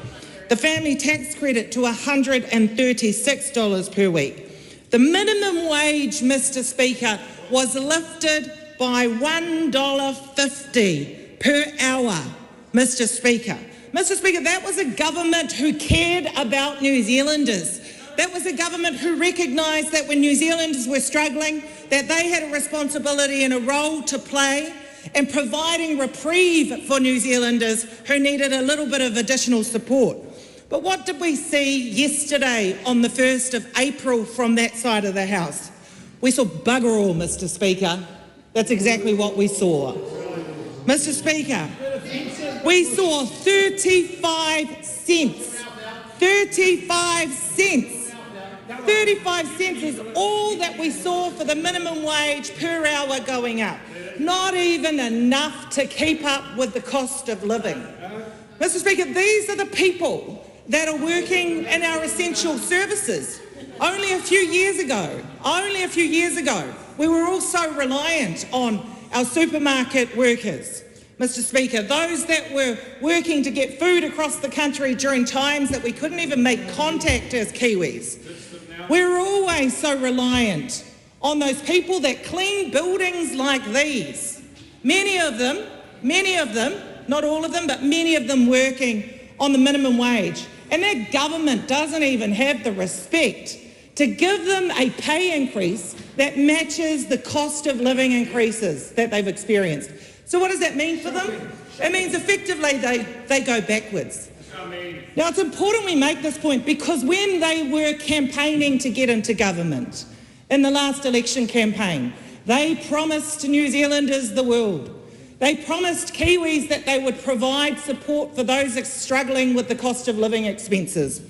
The family tax credit to $136 per week. The minimum wage, Mr. Speaker, was lifted by $1.50 per hour, Mr. Speaker. Mr. Speaker, that was a government who cared about New Zealanders. That was a government who recognised that when New Zealanders were struggling, that they had a responsibility and a role to play in providing reprieve for New Zealanders who needed a little bit of additional support. But what did we see yesterday on the 1st of April from that side of the House? We saw bugger all, Mr. Speaker. That's exactly what we saw. Mr. Speaker, we saw 35 cents. 35 cents. 35 cents is all that we saw for the minimum wage per hour going up. Not even enough to keep up with the cost of living. Mr. Speaker, these are the people that are working in our essential services. Only a few years ago, we were all so reliant on our supermarket workers. Mr. Speaker, those that were working to get food across the country during times that we couldn't even make contact as Kiwis. We were always so reliant on those people that clean buildings like these. Many of them, not all of them, but many of them working on the minimum wage. And that government doesn't even have the respect to give them a pay increase that matches the cost of living increases that they've experienced. So what does that mean for them? It means effectively they go backwards. Now it's important we make this point because when they were campaigning to get into government in the last election campaign, they promised New Zealanders the world. They promised Kiwis that they would provide support for those struggling with the cost of living expenses.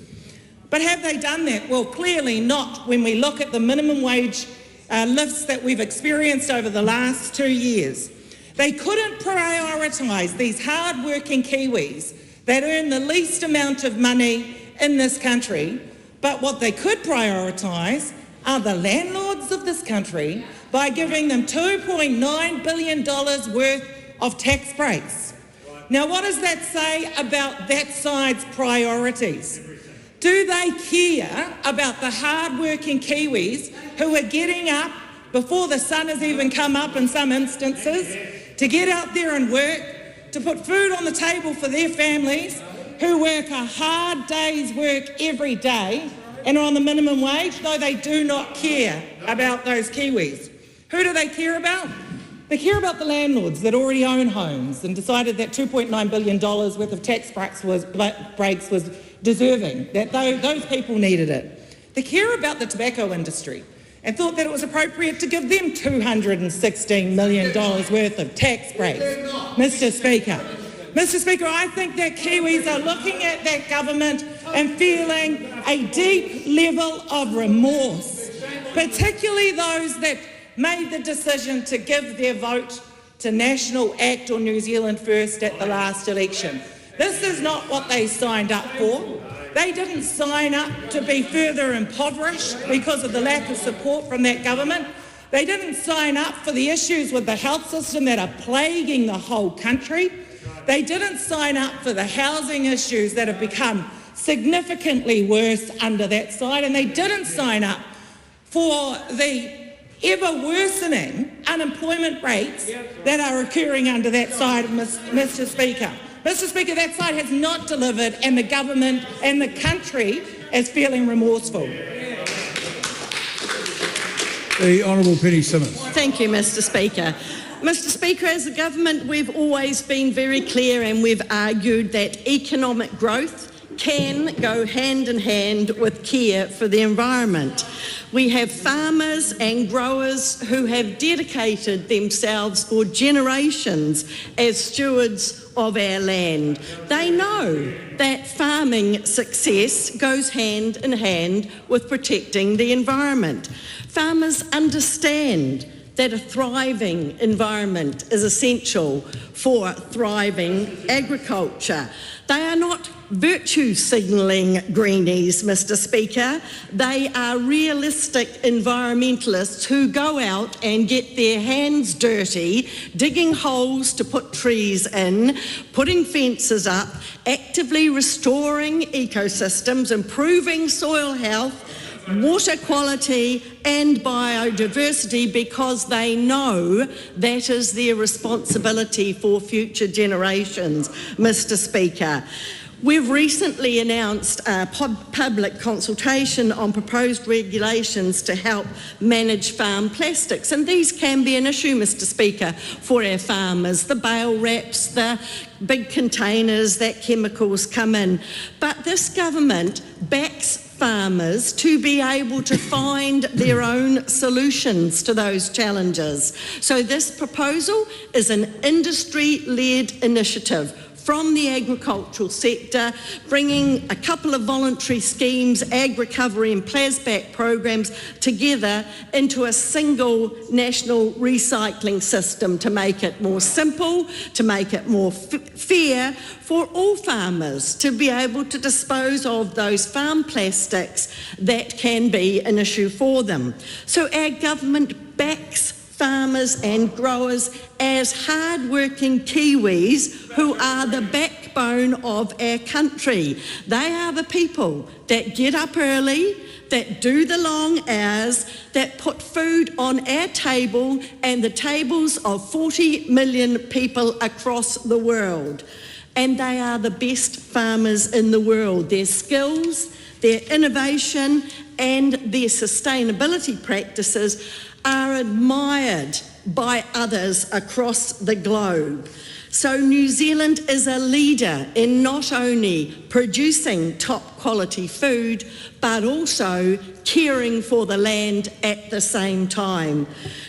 But have they done that? Well, clearly not when we look at the minimum wage lifts that we've experienced over the last 2 years. They couldn't prioritise these hard-working Kiwis that earn the least amount of money in this country, but what they could prioritise are the landlords of this country by giving them $2.9 billion worth of tax breaks. Now, what does that say about that side's priorities? Do they care about the hard-working Kiwis who are getting up before the sun has even come up in some instances to get out there and work, to put food on the table for their families, who work a hard day's work every day and are on the minimum wage? No, they do not care about those Kiwis. Who do they care about? They care about the landlords that already own homes and decided that $2.9 billion worth of tax breaks was deserving, that those people needed it. They care about the tobacco industry and thought that it was appropriate to give them $216 million worth of tax breaks. Mr. Speaker, I think that Kiwis are looking at that government and feeling a deep level of remorse, particularly those that made the decision to give their vote to National Act or New Zealand First at the last election. This is not what they signed up for. They didn't sign up to be further impoverished because of the lack of support from that government. They didn't sign up for the issues with the health system that are plaguing the whole country. They didn't sign up for the housing issues that have become significantly worse under that side, and they didn't sign up for the ever-worsening unemployment rates that are occurring under that side, Mr. Speaker. Mr. Speaker, that side has not delivered, and the government and the country as feeling remorseful. The Honourable Penny Simmons. Thank you, Mr Speaker. Mr Speaker, as a government, we've always been very clear and we've argued that economic growth can go hand in hand with care for the environment. We have farmers and growers who have dedicated themselves for generations as stewards of our land. They know that farming success goes hand in hand with protecting the environment. Farmers understand that a thriving environment is essential for thriving agriculture. They are not virtue signalling greenies, Mr Speaker. They are realistic environmentalists who go out and get their hands dirty, digging holes to put trees in, putting fences up, actively restoring ecosystems, improving soil health, water quality and biodiversity, because they know that is their responsibility for future generations, Mr Speaker. We've recently announced a public consultation on proposed regulations to help manage farm plastics, and these can be an issue, Mr Speaker, for our farmers, the bale wraps, the big containers that chemicals come in. But this government backs farmers to be able to find their own solutions to those challenges. So this proposal is an industry-led initiative from the agricultural sector, bringing a couple of voluntary schemes, ag recovery and plasback programs, together into a single national recycling system to make it more simple, to make it more fair for all farmers to be able to dispose of those farm plastics that can be an issue for them. So our government backs farmers and growers as hard-working Kiwis who are the backbone of our country. They are the people that get up early, that do the long hours, that put food on our table and the tables of 40 million people across the world. And they are the best farmers in the world. Their skills, their innovation and their sustainability practices are admired by others across the globe. So New Zealand is a leader in not only producing top quality food, but also caring for the land at the same time.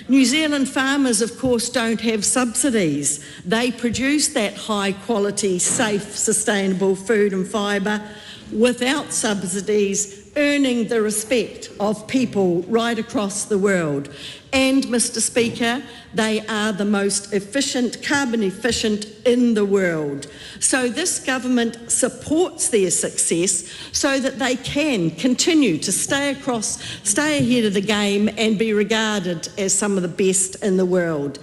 New Zealand farmers, of course, don't have subsidies. They produce that high quality, safe, sustainable food and fibre without subsidies, earning the respect of people right across the world. And, Mr Speaker, they are the most efficient, carbon efficient in the world. So this government supports their success so that they can continue to stay ahead of the game and be regarded as some of the best in the world.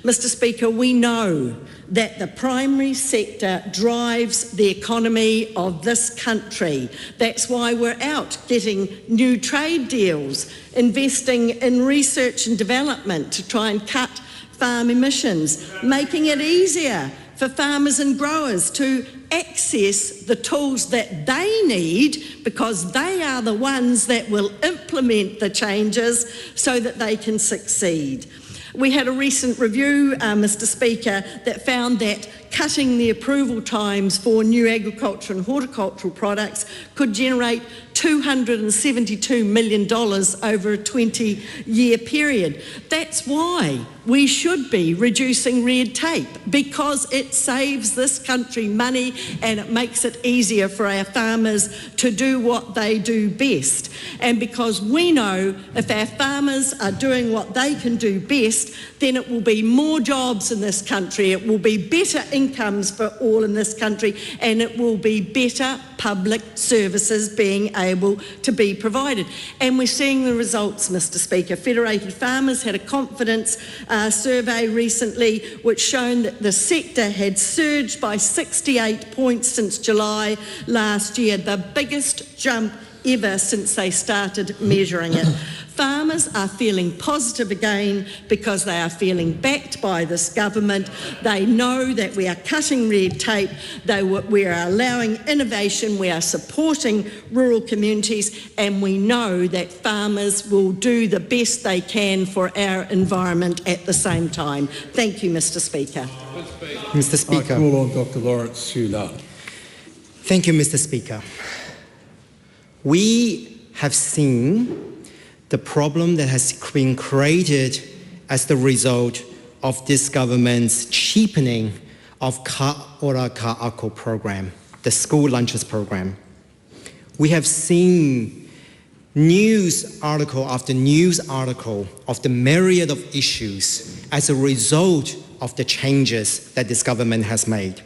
Mr Speaker, we know that the primary sector drives the economy of this country. That's why we're out getting new trade deals, investing in research and development to try and cut farm emissions, making it easier for farmers and growers to access the tools that they need, because they are the ones that will implement the changes so that they can succeed. We had a recent review, Mr Speaker, that found that cutting the approval times for new agriculture and horticultural products could generate $272 million over a 20-year period. That's why we should be reducing red tape, because it saves this country money and it makes it easier for our farmers to do what they do best. And because we know if our farmers are doing what they can do best, then it will be more jobs in this country, it will be better incomes for all in this country, and it will be better public services being able to be provided. And we're seeing the results, Mr Speaker. Federated Farmers had a confidence survey recently which shown that the sector had surged by 68 points since July last year, the biggest jump ever since they started measuring it. Farmers are feeling positive again because they are feeling backed by this government. They know that we are cutting red tape, we are allowing innovation, we are supporting rural communities, and we know that farmers will do the best they can for our environment at the same time. Thank you, Mr. Speaker. Mr. Speaker. I call on Dr. Lawrence Hugh. Thank you, Mr. Speaker. We have seen the problem that has been created as the result of this government's cheapening of Ka Ora Ka Ako program, the school lunches program. We have seen news article after news article of the myriad of issues as a result of the changes that this government has made.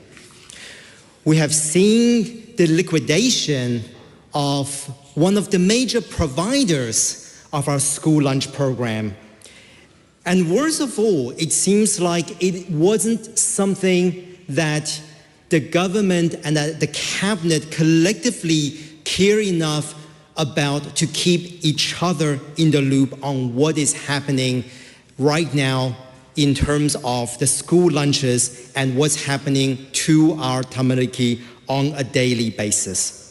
We have seen the liquidation of one of the major providers of our school lunch program. And worst of all, it seems like it wasn't something that the government and the cabinet collectively care enough about to keep each other in the loop on what is happening right now in terms of the school lunches and what's happening to our tamariki on a daily basis.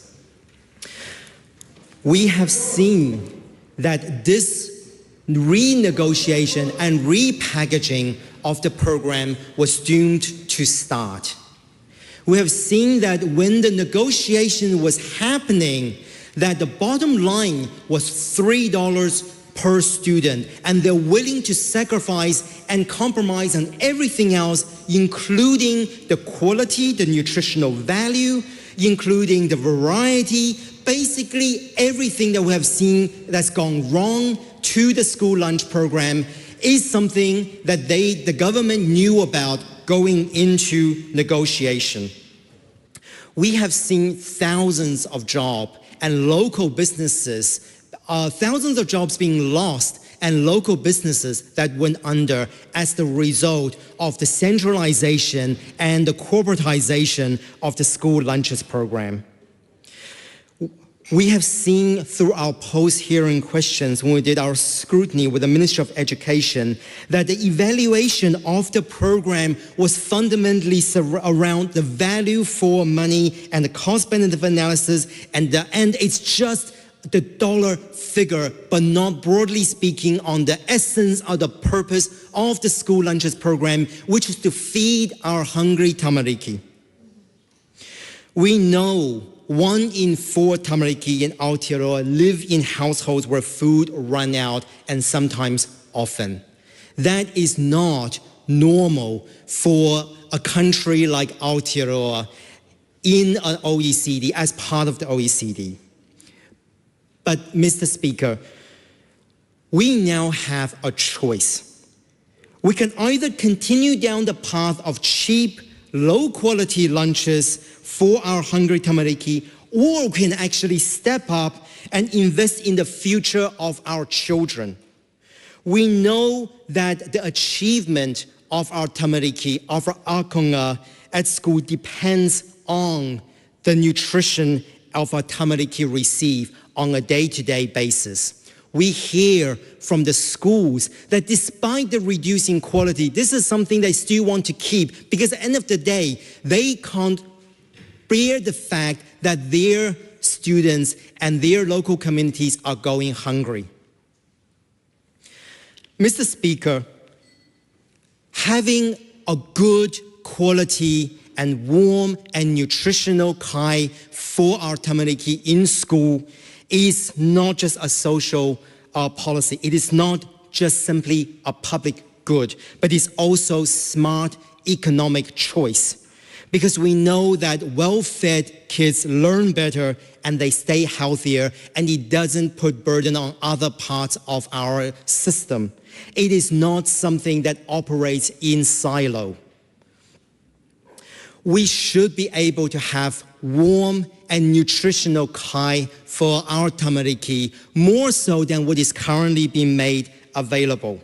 We have seen that this renegotiation and repackaging of the program was doomed to start. We have seen that when the negotiation was happening, that the bottom line was $3 per student, and they're willing to sacrifice and compromise on everything else, including the quality, the nutritional value, including the variety, basically everything that we have seen that's gone wrong to the school lunch program is something that the government knew about going into negotiation. We have seen thousands of jobs and local businesses, thousands of jobs being lost and local businesses that went under as the result of the centralization and the corporatization of the school lunches program. We have seen through our post-hearing questions when we did our scrutiny with the Ministry of Education that the evaluation of the program was fundamentally around the value for money and the cost-benefit analysis, and it's just the dollar figure, but not broadly speaking on the essence or the purpose of the school lunches program, which is to feed our hungry tamariki. We know 1 in 4 tamariki in Aotearoa live in households where food run out, and sometimes often. That is not normal for a country like Aotearoa in an OECD, as part of the OECD. But, Mr. Speaker, we now have a choice. We can either continue down the path of cheap, low-quality lunches for our hungry tamariki, or we can actually step up and invest in the future of our children. We know that the achievement of our tamariki, of our akonga at school depends on the nutrition of our tamariki receive on a day-to-day basis. We hear from the schools that despite the reducing quality, this is something they still want to keep, because at the end of the day, they can't bear the fact that their students and their local communities are going hungry. Mr. Speaker, having a good quality and warm and nutritional kai for our tamariki in school is not just a social policy. It is not just simply a public good, but it's also smart economic choice. Because we know that well-fed kids learn better and they stay healthier, and it doesn't put burden on other parts of our system. It is not something that operates in silo. We should be able to have warm and nutritional kai for our tamariki, more so than what is currently being made available.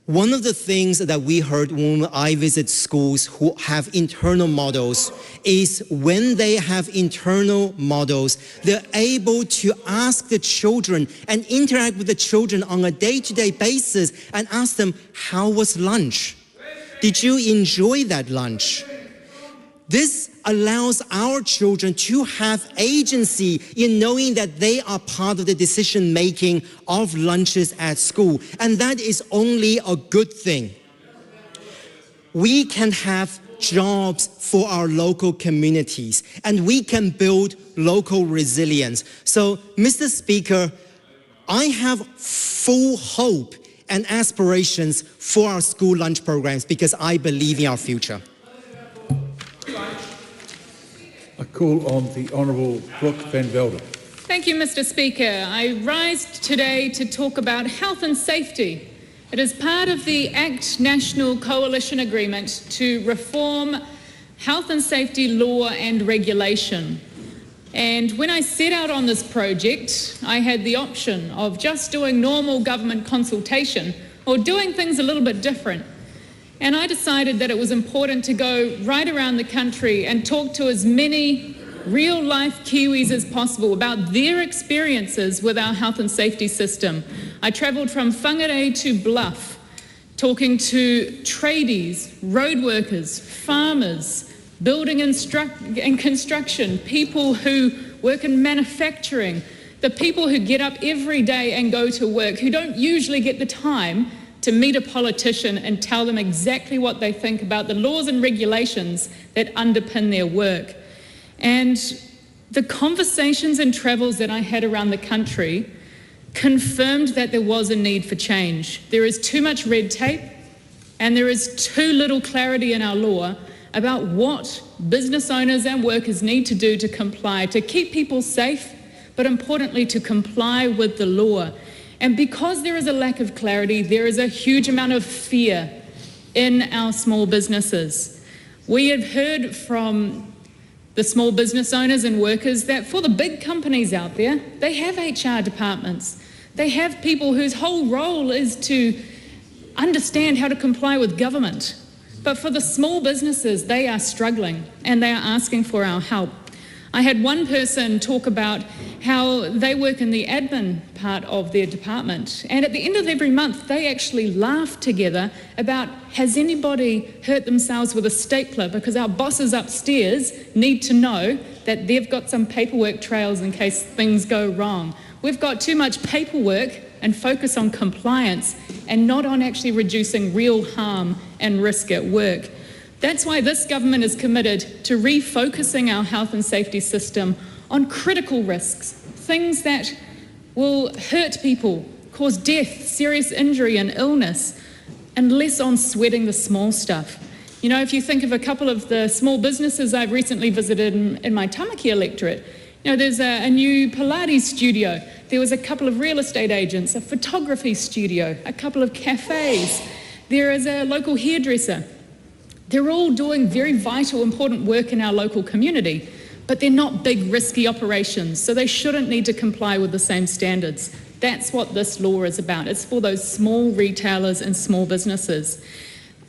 One of the things that we heard when I visit schools who have internal models is when they have internal models, they're able to ask the children and interact with the children on a day-to-day basis and ask them, how was lunch? Did you enjoy that lunch? This allows our children to have agency in knowing that they are part of the decision-making of lunches at school. And that is only a good thing. We can have jobs for our local communities, and we can build local resilience. So, Mr. Speaker, I have full hope and aspirations for our school lunch programs because I believe in our future. I call on the Honourable Brooke van Velden. Thank you, Mr. Speaker. I rise today to talk about health and safety. It is part of the ACT National Coalition Agreement to reform health and safety law and regulation. And when I set out on this project, I had the option of just doing normal government consultation or doing things a little bit different. And I decided that it was important to go right around the country and talk to as many real-life Kiwis as possible about their experiences with our health and safety system. I travelled from Whangarei to Bluff, talking to tradies, road workers, farmers, building and construction, people who work in manufacturing, the people who get up every day and go to work, who don't usually get the time to meet a politician and tell them exactly what they think about the laws and regulations that underpin their work. And the conversations and travels that I had around the country confirmed that there was a need for change. There is too much red tape and there is too little clarity in our law about what business owners and workers need to do to comply, to keep people safe, but importantly to comply with the law. And because there is a lack of clarity, there is a huge amount of fear in our small businesses. We have heard from the small business owners and workers that for the big companies out there, they have HR departments. They have people whose whole role is to understand how to comply with government. But for the small businesses, they are struggling and they are asking for our help. I had one person talk about how they work in the admin part of their department, and at the end of every month they actually laugh together about, has anybody hurt themselves with a stapler, because our bosses upstairs need to know that they've got some paperwork trails in case things go wrong. We've got too much paperwork and focus on compliance and not on actually reducing real harm and risk at work. That's why this government is committed to refocusing our health and safety system on critical risks, things that will hurt people, cause death, serious injury and illness, and less on sweating the small stuff. You know, if you think of a couple of the small businesses I've recently visited in my Tamaki electorate, you know, there's a new Pilates studio, there was a couple of real estate agents, a photography studio, a couple of cafes, there is a local hairdresser. They're all doing very vital, important work in our local community, but they're not big, risky operations, so they shouldn't need to comply with the same standards. That's what this law is about. It's for those small retailers and small businesses.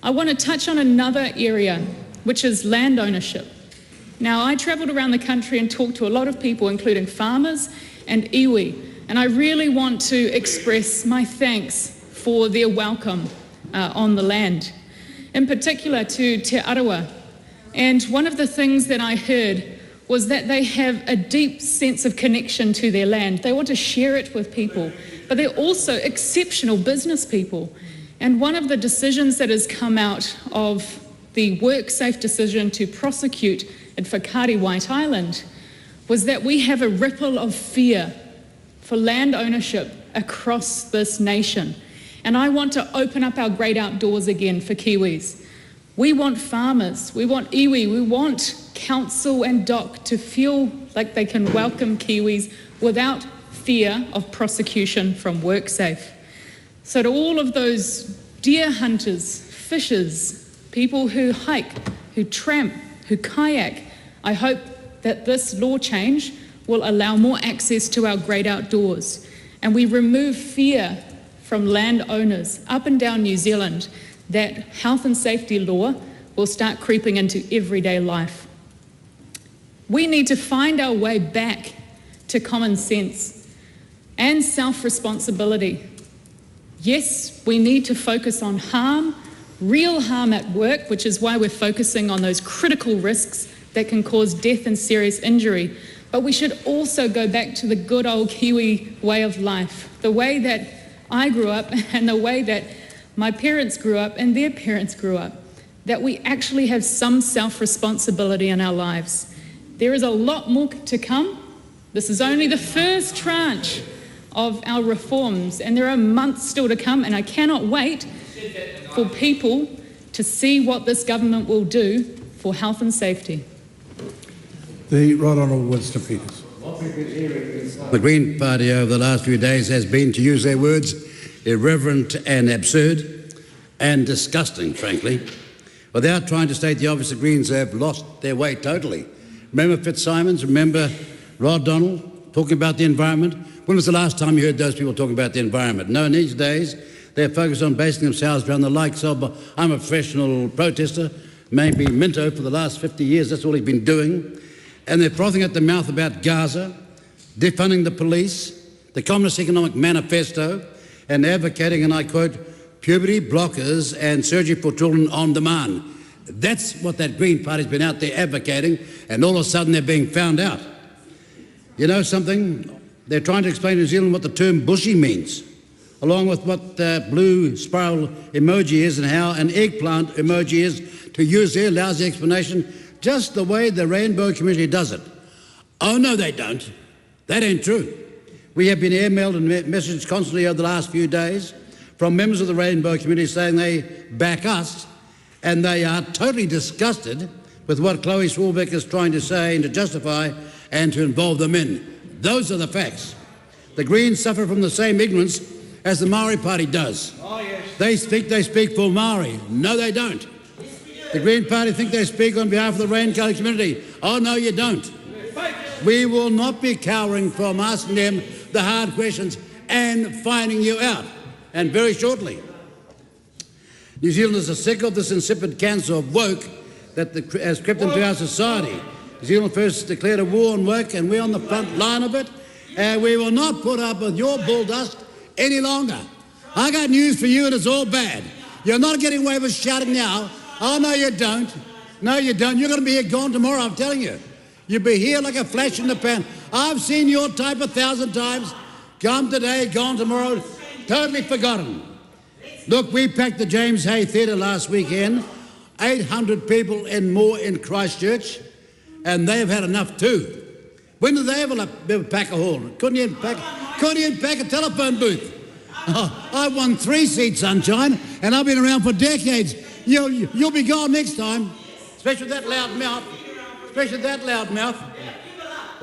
I want to touch on another area, which is land ownership. Now, I travelled around the country and talked to a lot of people, including farmers and iwi, and I really want to express my thanks for their welcome on the land, in particular to Te Arawa. And one of the things that I heard was that they have a deep sense of connection to their land. They want to share it with people, but they're also exceptional business people. And one of the decisions that has come out of the WorkSafe decision to prosecute at Whakaari White Island was that we have a ripple of fear for land ownership across this nation. And I want to open up our great outdoors again for Kiwis. We want farmers, we want iwi, we want council and DOC to feel like they can welcome Kiwis without fear of prosecution from WorkSafe. So to all of those deer hunters, fishers, people who hike, who tramp, who kayak, I hope that this law change will allow more access to our great outdoors and we remove fear from landowners up and down New Zealand that health and safety law will start creeping into everyday life. We need to find our way back to common sense and self-responsibility. Yes, we need to focus on harm, real harm at work, which is why we're focusing on those critical risks that can cause death and serious injury. But we should also go back to the good old Kiwi way of life, the way that I grew up and the way that my parents grew up and their parents grew up, that we actually have some self-responsibility in our lives. There is a lot more to come. This is only the first tranche of our reforms, and there are months still to come, and I cannot wait for people to see what this government will do for health and safety. The Right Honourable Winston Peters. The Green Party over the last few days has been, to use their words, irreverent and absurd and disgusting, frankly. Without trying to state the obvious, the Greens have lost their way totally. Remember Fitzsimons? Remember Rod Donald talking about the environment? When was the last time you heard those people talking about the environment? No, in these days, they're focused on basing themselves around the likes of, I'm a professional protester, maybe Minto for the last 50 years, that's all he's been doing. And they're frothing at the mouth about Gaza, defunding the police, the Communist Economic Manifesto, and advocating, and I quote, puberty blockers and surgery for children on demand. That's what that Green Party's been out there advocating, and all of a sudden they're being found out. You know something? They're trying to explain to New Zealand what the term bushy means, along with what the blue spiral emoji is and how an eggplant emoji is, to use their lousy explanation, just the way the rainbow community does it. Oh, no, they don't. That ain't true. We have been airmailed and messages constantly over the last few days from members of the rainbow community saying they back us, and they are totally disgusted with what Chloe Swarbeck is trying to say and to justify and to involve them in. Those are the facts. The Greens suffer from the same ignorance as the Māori Party does. Oh, yes. They speak for Māori. No, they don't. The Green Party think they speak on behalf of the rainbow community. Oh, no, you don't. We will not be cowering from asking them the hard questions and finding you out, and very shortly. New Zealanders are sick of this insipid cancer of woke that has crept into our society. New Zealand first declared a war on woke, and we're on the front line of it, and we will not put up with your bull dust any longer. I got news for you, and it's all bad. You're not getting away with shouting now. Oh, no, you don't. No, you don't. You're going to be here gone tomorrow, I'm telling you. You'll be here like a flash in the pan. I've seen your type 1,000 times. Come today, gone tomorrow, totally forgotten. Look, we packed the James Hay Theatre last weekend, 800 people and more in Christchurch, and they've had enough too. When did they ever pack a hall? Couldn't even pack a telephone booth. Oh, I won 3 seats, sunshine, and I've been around for decades. You'll be gone next time, especially that loud mouth. Especially that loud mouth.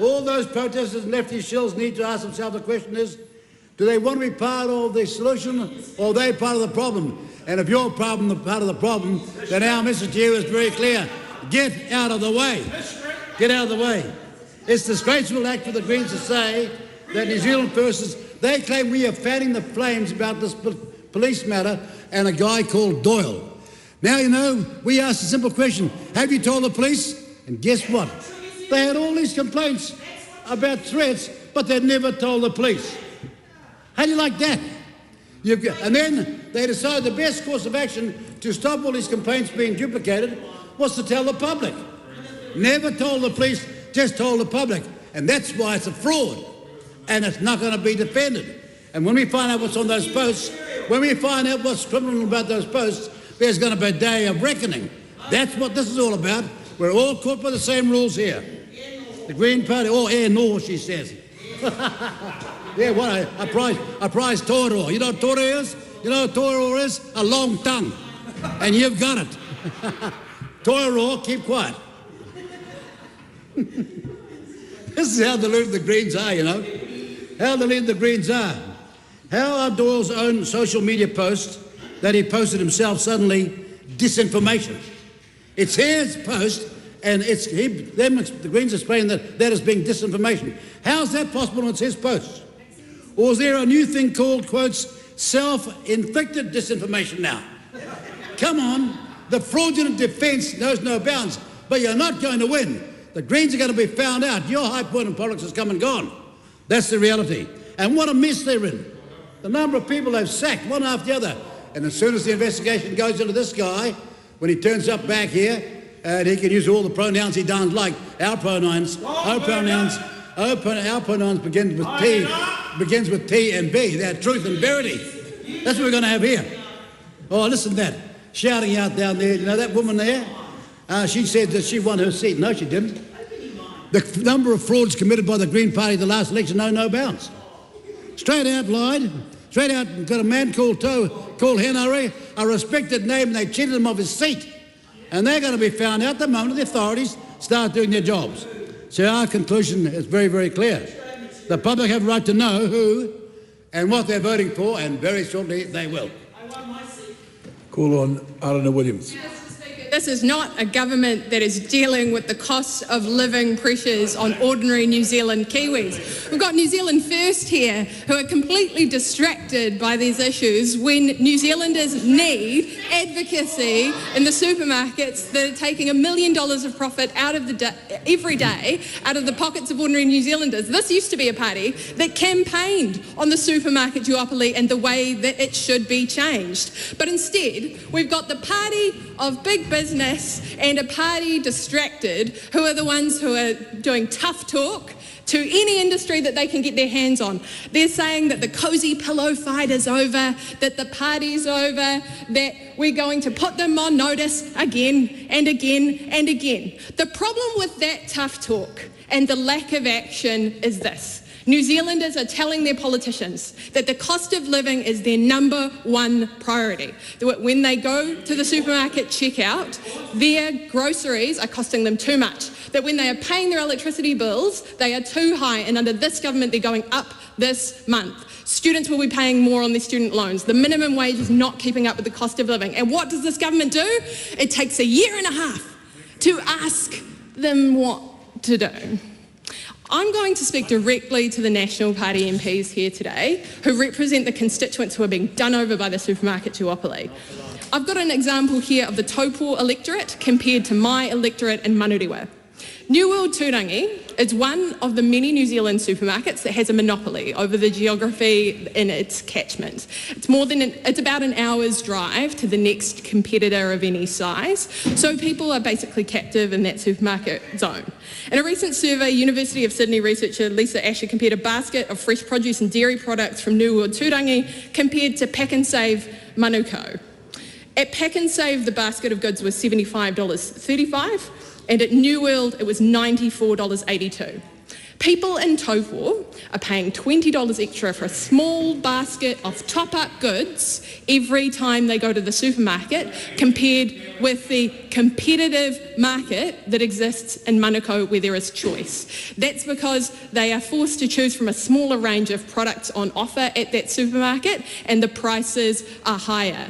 All those protesters and lefty shills need to ask themselves the question is, do they want to be part of the solution or are they part of the problem? And if you're part of the problem, then our message to you is very clear. Get out of the way. Get out of the way. It's disgraceful act for the Greens to say that New Zealand persons, they claim we are fanning the flames about this police matter and a guy called Doyle. Now, you know, we asked a simple question. Have you told the police? And guess what? They had all these complaints about threats, but they never told the police. How do you like that? And then they decided the best course of action to stop all these complaints being duplicated was to tell the public. Never told the police, just told the public. And that's why it's a fraud. And it's not going to be defended. And when we find out what's on those posts, when we find out what's criminal about those posts, there's going to be a day of reckoning. That's what this is all about. We're all caught by the same rules here. The Green Party, air nor, she says. Yeah, what a prize Tōrō. You know what Tōrō is? You know what Tōrō is? A long tongue. And you've got it. Tōrō, keep quiet. This is how deluded the Greens are, you know. How deluded the Greens are. How are Doyle's own social media posts that he posted himself suddenly disinformation? It's his post, and the Greens explain that is being disinformation. How is that possible when it's his post? Or is there a new thing called, quotes, self-inflicted disinformation now. Come on, the fraudulent defence knows no bounds, but you're not going to win. The Greens are going to be found out. Your high point in politics has come and gone. That's the reality. And what a mess they're in. The number of people they've sacked, one after the other. And as soon as the investigation goes into this guy, when he turns up back here, and he can use all the pronouns he doesn't like, our pronouns, our pronouns begins with T and B. They're truth and verity. That's what we're going to have here. Oh, listen to that. Shouting out down there, you know that woman there? She said that she won her seat. No, she didn't. The number of frauds committed by the Green Party the last election know no bounds. Straight out lied. Straight out got a man called Henry, a respected name, and they cheated him of his seat. And they're going to be found out the moment the authorities start doing their jobs. So our conclusion is very, very clear. The public have a right to know who and what they're voting for, and very shortly they will. Call on Arana Williams. This is not a government that is dealing with the cost of living pressures on ordinary New Zealand Kiwis. We've got New Zealand First here who are completely distracted by these issues when New Zealanders need advocacy in the supermarkets that are taking $1 million of profit out of every day out of the pockets of ordinary New Zealanders. This used to be a party that campaigned on the supermarket duopoly and the way that it should be changed. But instead, we've got the party of big business and a party distracted who are the ones who are doing tough talk to any industry that they can get their hands on. They're saying that the cosy pillow fight is over, that the party's over, that we're going to put them on notice again and again and again. The problem with that tough talk and the lack of action is this. New Zealanders are telling their politicians that the cost of living is their number one priority. When they go to the supermarket checkout, their groceries are costing them too much. That when they are paying their electricity bills, they are too high, and under this government they're going up this month. Students will be paying more on their student loans. The minimum wage is not keeping up with the cost of living. And what does this government do? It takes a year and a half to ask them what to do. I'm going to speak directly to the National Party MPs here today who represent the constituents who are being done over by the supermarket duopoly. I've got an example here of the Taupo electorate compared to my electorate in Manurewa. New World Turangi is one of the many New Zealand supermarkets that has a monopoly over the geography in its catchment. It's about an hour's drive to the next competitor of any size, so people are basically captive in that supermarket zone. In a recent survey, University of Sydney researcher Lisa Asher compared a basket of fresh produce and dairy products from New World Turangi compared to Pack and Save Manukau. At Pack and Save, the basket of goods was $75.35, and at New World, it was $94.82. People in Taupo are paying $20 extra for a small basket of top-up goods every time they go to the supermarket, compared with the competitive market that exists in Manukau where there is choice. That's because they are forced to choose from a smaller range of products on offer at that supermarket, and the prices are higher.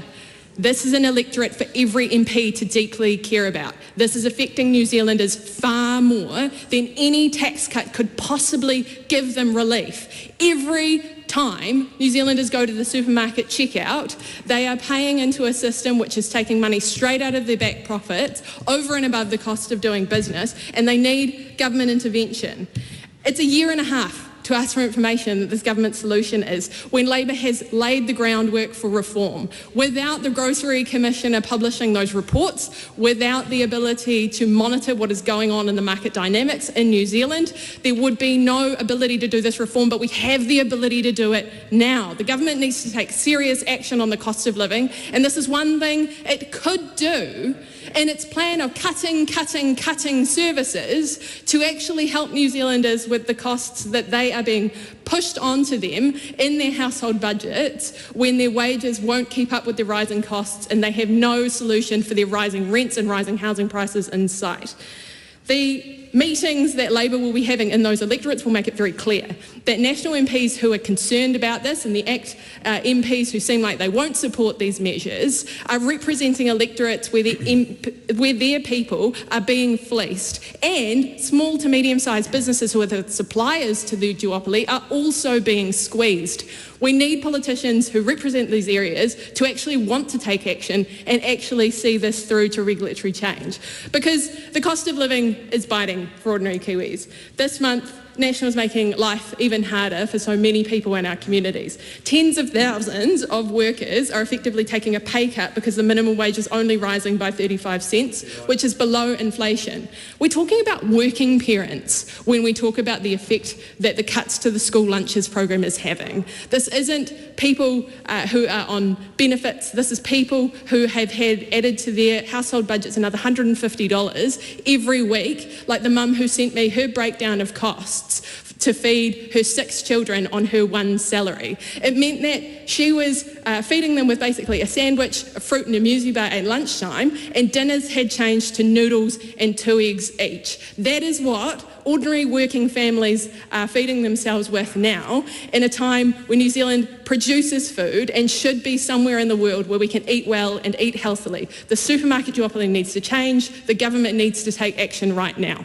This is an electorate for every MP to deeply care about. This is affecting New Zealanders far more than any tax cut could possibly give them relief. Every time New Zealanders go to the supermarket checkout, they are paying into a system which is taking money straight out of their back profits, over and above the cost of doing business, and they need government intervention. It's a year and a half to ask for information that this government solution is, when Labor has laid the groundwork for reform. Without the Grocery Commissioner publishing those reports, without the ability to monitor what is going on in the market dynamics in New Zealand, there would be no ability to do this reform, but we have the ability to do it now. The government needs to take serious action on the cost of living, and this is one thing it could do in its plan of cutting services to actually help New Zealanders with the costs that they are being pushed onto them in their household budgets when their wages won't keep up with the rising costs and they have no solution for their rising rents and rising housing prices in sight. The meetings that Labor will be having in those electorates will make it very clear that National MPs who are concerned about this and the ACT MPs who seem like they won't support these measures are representing electorates where their people are being fleeced, and small to medium-sized businesses who are the suppliers to the duopoly are also being squeezed. We need politicians who represent these areas to actually want to take action and actually see this through to regulatory change, because the cost of living is biting for ordinary Kiwis. This month, National is making life even harder for so many people in our communities. Tens of thousands of workers are effectively taking a pay cut because the minimum wage is only rising by 35 cents, which is below inflation. We're talking about working parents when we talk about the effect that the cuts to the school lunches program is having. This isn't people who are on benefits. This is people who have had added to their household budgets another $150 every week, like the mum who sent me her breakdown of costs to feed her 6 children on her 1 salary. It meant that she was feeding them with basically a sandwich, a fruit and a muesli bar at lunchtime, and dinners had changed to noodles and 2 eggs each. That is what ordinary working families are feeding themselves with now, in a time when New Zealand produces food and should be somewhere in the world where we can eat well and eat healthily. The supermarket duopoly needs to change. The government needs to take action right now.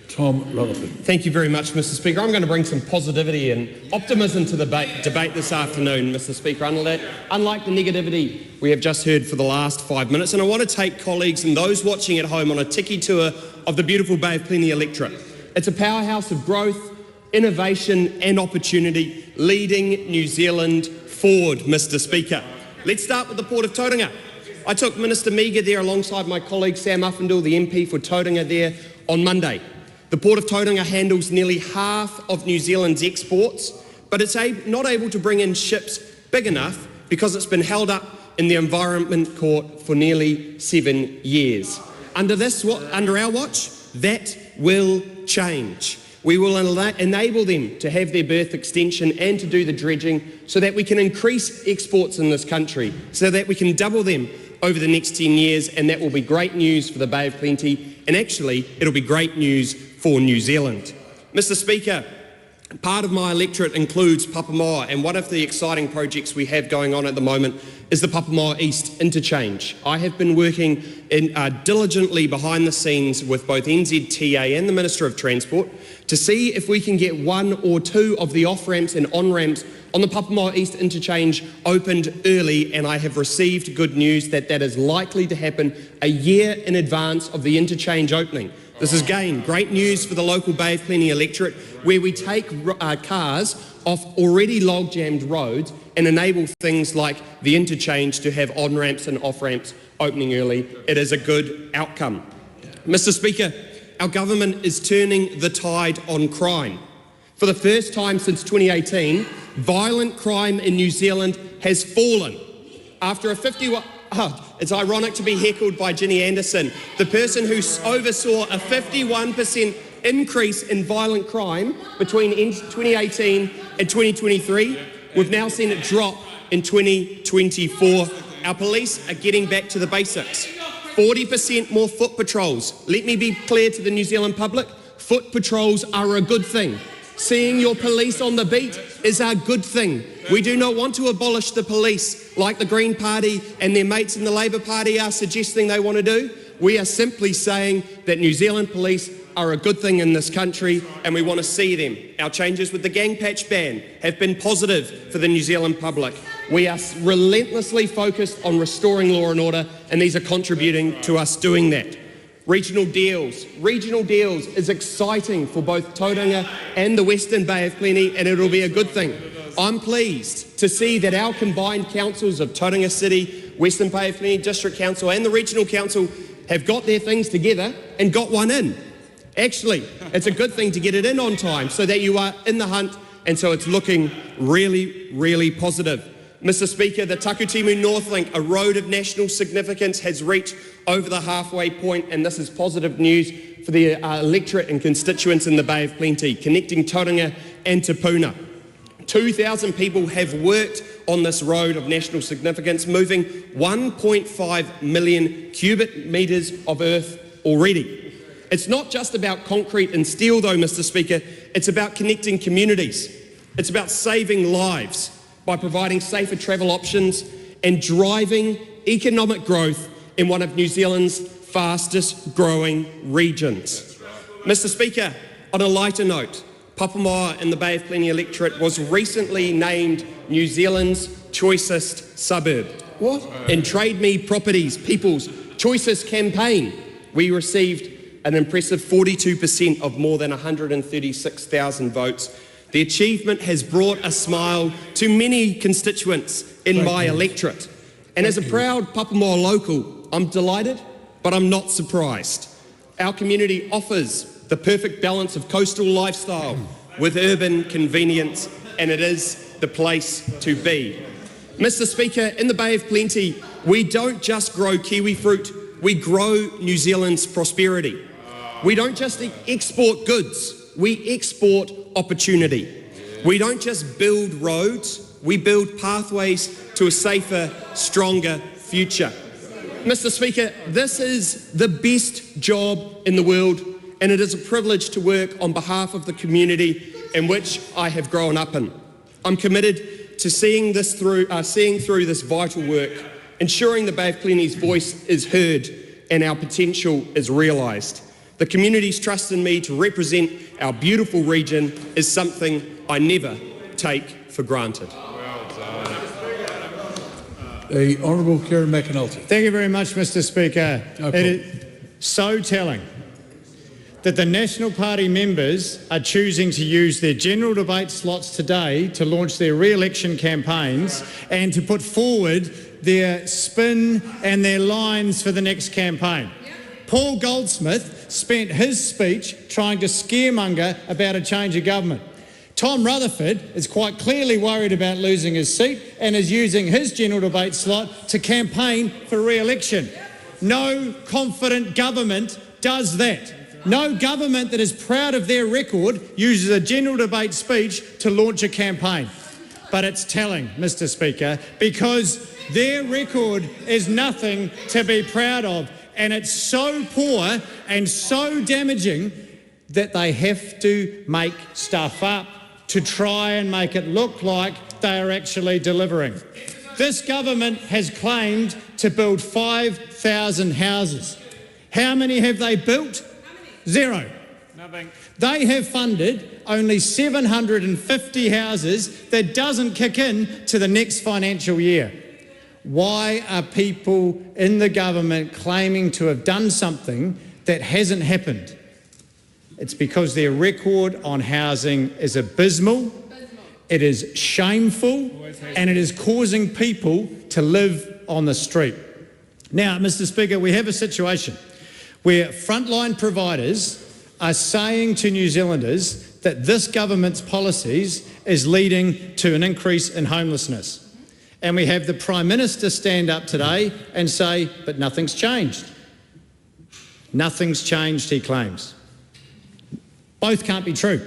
Tom Rutherford. Thank you very much, Mr. Speaker. I'm going to bring some positivity and optimism to the debate this afternoon, Mr. Speaker, unlike the negativity we have just heard for the last 5 minutes. And I want to take colleagues and those watching at home on a tiki tour of the beautiful Bay of Plenty electorate. It's a powerhouse of growth, innovation and opportunity, leading New Zealand forward, Mr. Speaker. Let's start with the Port of Tauranga. I took Minister Meager there alongside my colleague Sam Uffindell, the MP for Tauranga, there on Monday. The Port of Tauranga handles nearly half of New Zealand's exports, but it's not able to bring in ships big enough because it's been held up in the Environment Court for nearly 7 years. Under our watch, that will change. We will enable them to have their berth extension and to do the dredging so that we can increase exports in this country, so that we can double them over the next 10 years, and that will be great news for the Bay of Plenty, and actually it'll be great news for New Zealand. Mr. Speaker, part of my electorate includes Papamoa, and one of the exciting projects we have going on at the moment is the Papamoa East Interchange. I have been working diligently behind the scenes with both NZTA and the Minister of Transport to see if we can get 1 or 2 of the off-ramps and on-ramps on the Papamoa East Interchange opened early, and I have received good news that that is likely to happen a year in advance of the interchange opening. This is, again, great news for the local Bay of Plenty electorate, where we take cars off already log-jammed roads and enable things like the interchange to have on-ramps and off-ramps opening early. It is a good outcome. Mr. Speaker, our government is turning the tide on crime. For the first time since 2018, violent crime in New Zealand has fallen. After a 51... it's ironic to be heckled by Ginny Anderson, the person who oversaw a 51% increase in violent crime between 2018 and 2023. We've now seen it drop in 2024. Our police are getting back to the basics. 40% more foot patrols. Let me be clear to the New Zealand public, foot patrols are a good thing. Seeing your police on the beat is a good thing. We do not want to abolish the police like the Green Party and their mates in the Labour Party are suggesting they want to do. We are simply saying that New Zealand police are a good thing in this country and we want to see them. Our changes with the gang patch ban have been positive for the New Zealand public. We are relentlessly focused on restoring law and order, and these are contributing to us doing that. Regional deals. Regional deals is exciting for both Tauranga and the Western Bay of Plenty, and it'll be a good thing. I'm pleased to see that our combined councils of Tauranga City, Western Bay of Plenty District Council and the Regional Council have got their things together and got one in. Actually, it's a good thing to get it in on time so that you are in the hunt, and so it's looking really, really positive. Mr. Speaker, the Takutimu North Link, a road of national significance, has reached over the halfway point, and this is positive news for the electorate and constituents in the Bay of Plenty, connecting Tauranga and Te Puna. 2,000 people have worked on this road of national significance, moving 1.5 million cubic metres of earth already. It's not just about concrete and steel, though, Mr. Speaker. It's about connecting communities. It's about saving lives by providing safer travel options and driving economic growth in one of New Zealand's fastest growing regions. Mr. Speaker, on a lighter note, Papamoa in the Bay of Plenty electorate was recently named New Zealand's choicest suburb. What? In Trade Me Properties People's Choicest campaign, we received an impressive 42% of more than 136,000 votes. The achievement has brought a smile to many constituents in my electorate. And as a proud Papamoa local, I'm delighted, but I'm not surprised. Our community offers the perfect balance of coastal lifestyle with urban convenience, and it is the place to be. Mr. Speaker, in the Bay of Plenty, we don't just grow kiwi fruit, we grow New Zealand's prosperity. We don't just export goods, we export opportunity. We don't just build roads, we build pathways to a safer, stronger future. Mr. Speaker, this is the best job in the world, and it is a privilege to work on behalf of the community in which I have grown up in. I'm committed to seeing through this vital work, ensuring the Bay of Plenty's voice is heard and our potential is realised. The community's trust in me to represent our beautiful region is something I never take for granted. The Honourable Kieran McAnulty. Thank you very much, Mr. Speaker. No it is so telling that the National Party members are choosing to use their general debate slots today to launch their re-election campaigns and to put forward their spin and their lines for the next campaign. Paul Goldsmith spent his speech trying to scaremonger about a change of government. Tom Rutherford is quite clearly worried about losing his seat and is using his general debate slot to campaign for re-election. No confident government does that. No government that is proud of their record uses a general debate speech to launch a campaign. But it's telling, Mr. Speaker, because their record is nothing to be proud of, and it's so poor and so damaging that they have to make stuff up to try and make it look like they are actually delivering. This government has claimed to build 5,000 houses. How many have they built? Zero. Nothing. They have funded only 750 houses that doesn't kick in to the next financial year. Why are people in the government claiming to have done something that hasn't happened? It's because their record on housing is abysmal, it is shameful, and it is causing people to live on the street. Now, Mr. Speaker, we have a situation where frontline providers are saying to New Zealanders that this government's policies is leading to an increase in homelessness. And we have the Prime Minister stand up today and say, but nothing's changed. Nothing's changed, he claims. Both can't be true.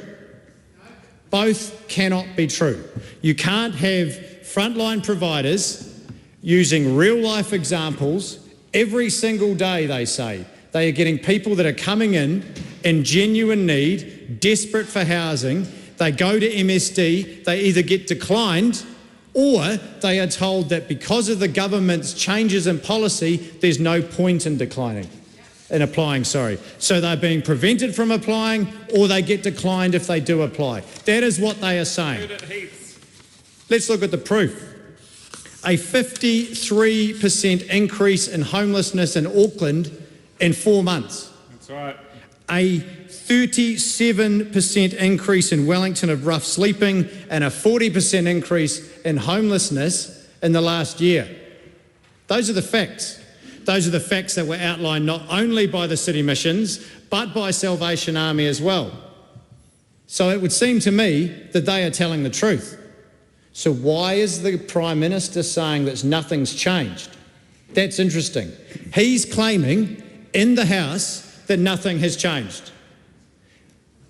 Both cannot be true. You can't have frontline providers using real-life examples every single day, they say. They are getting people that are coming in genuine need, desperate for housing. They go to MSD, they either get declined or they are told that because of the government's changes in policy, there's no point in applying. So they're being prevented from applying, or they get declined if they do apply. That is what they are saying. Let's look at the proof. A 53% increase in homelessness in Auckland in 4 months. That's right. A 37% increase in Wellington of rough sleeping and a 40% increase in homelessness in the last year. Those are the facts. Those are the facts that were outlined not only by the City Missions, but by Salvation Army as well. So it would seem to me that they are telling the truth. So why is the Prime Minister saying that nothing's changed? That's interesting. He's claiming in the House that nothing has changed.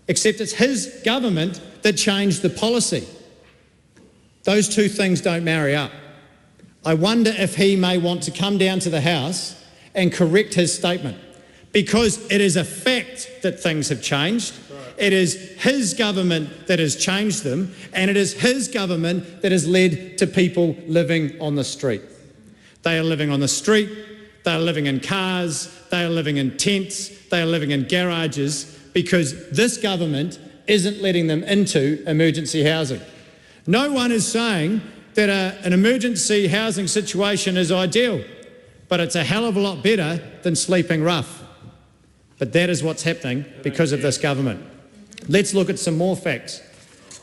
Except it's his government that changed the policy. Those two things don't marry up. I wonder if he may want to come down to the House and correct his statement, because it is a fact that things have changed. It is his government that has changed them, and it is his government that has led to people living on the street. They are living on the street, they are living in cars, they are living in tents, they are living in garages, because this government isn't letting them into emergency housing. No one is saying that an emergency housing situation is ideal, but it's a hell of a lot better than sleeping rough. But that is what's happening because of this government. Let's look at some more facts.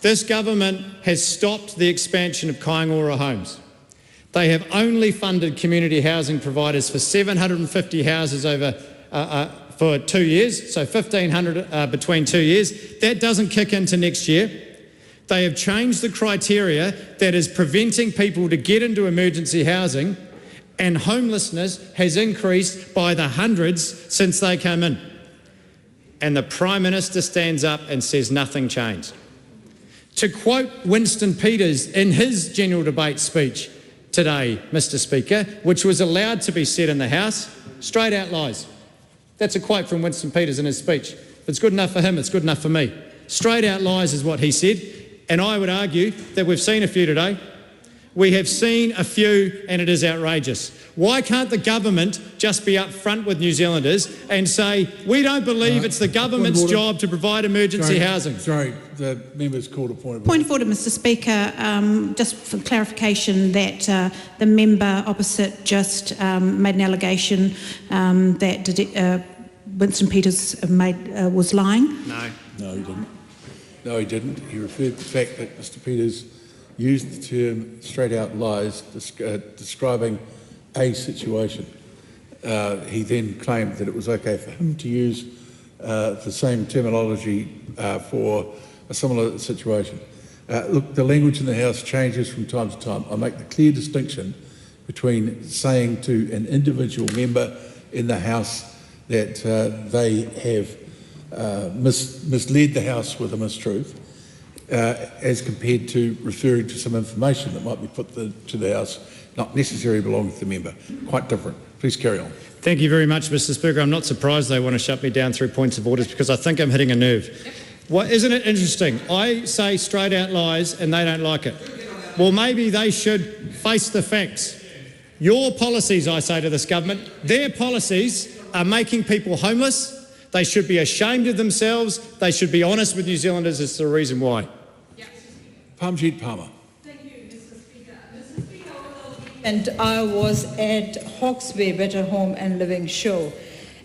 This government has stopped the expansion of Kaingaora homes. They have only funded community housing providers for 750 houses for 2 years, so 1,500 between 2 years. That doesn't kick into next year. They have changed the criteria that is preventing people to get into emergency housing, and homelessness has increased by the hundreds since they came in. And the Prime Minister stands up and says nothing changed. To quote Winston Peters in his general debate speech today, Mr. Speaker, which was allowed to be said in the House, straight out lies. That's a quote from Winston Peters in his speech. If it's good enough for him, it's good enough for me. Straight out lies is what he said, and I would argue that we've seen a few today. We have seen a few, and it is outrageous. Why can't the government just be upfront with New Zealanders and say, we don't believe it's the government's job to provide emergency housing? Sorry, the member's called a point of order. Point of order, Mr. Speaker. Just for clarification that the member opposite just made an allegation that Winston Peters was lying. No. No, he didn't. No, he didn't. He referred to the fact that Mr. Peters used the term straight out lies describing a situation. He then claimed that it was okay for him to use the same terminology for a similar situation. Look, the language in the House changes from time to time. I make the clear distinction between saying to an individual member in the House that they have misled the House with a mistruth, as compared to referring to some information that might be put to the House, not necessarily belonging to the member. Quite different. Please carry on. Thank you very much, Mr. Speaker. I'm not surprised they want to shut me down through points of orders, because I think I'm hitting a nerve. Isn't it interesting? I say straight out lies and they don't like it. Well, maybe they should face the facts. Your policies, I say to this government, their policies are making people homeless. They should be ashamed of themselves. They should be honest with New Zealanders as to the reason why. Parmjeet Palmer. Thank you, Mr. Speaker. Mr. Speaker, and I was at Hawke's Bay Better Home and Living show.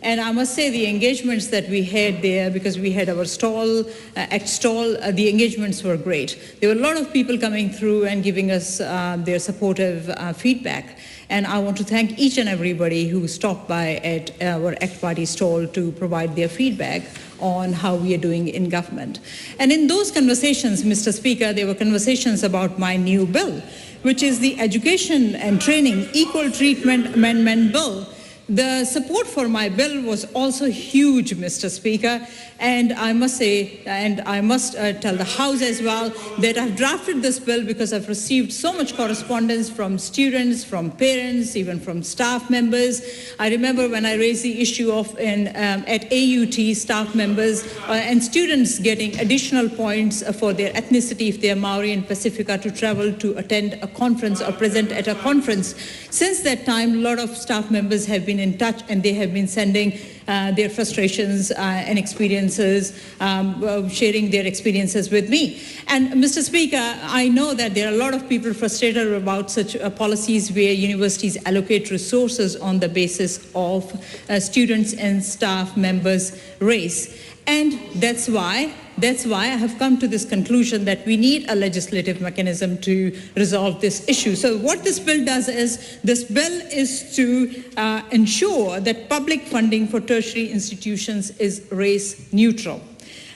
And I must say the engagements that we had there, because we had our stall, the engagements were great. There were a lot of people coming through and giving us their supportive feedback. And I want to thank each and everybody who stopped by at our ACT Party stall to provide their feedback on how we are doing in government. And in those conversations, Mr. Speaker, there were conversations about my new bill, which is the Education and Training Equal Treatment Amendment Bill. The support for my bill was also huge, Mr. Speaker, and I must say, and I must tell the House as well, that I've drafted this bill because I've received so much correspondence from students, from parents, even from staff members. I remember when I raised the issue of at AUT, staff members and students getting additional points for their ethnicity if they are Māori and Pacifica to travel to attend a conference or present at a conference. Since that time, a lot of staff members have been in touch and they have been sending their frustrations and experiences, sharing their experiences with me. And Mr. Speaker, I know that there are a lot of people frustrated about such policies where universities allocate resources on the basis of students and staff members' race. And that's why I have come to this conclusion that we need a legislative mechanism to resolve this issue. So what this bill does is, this bill is to ensure that public funding for tertiary institutions is race neutral.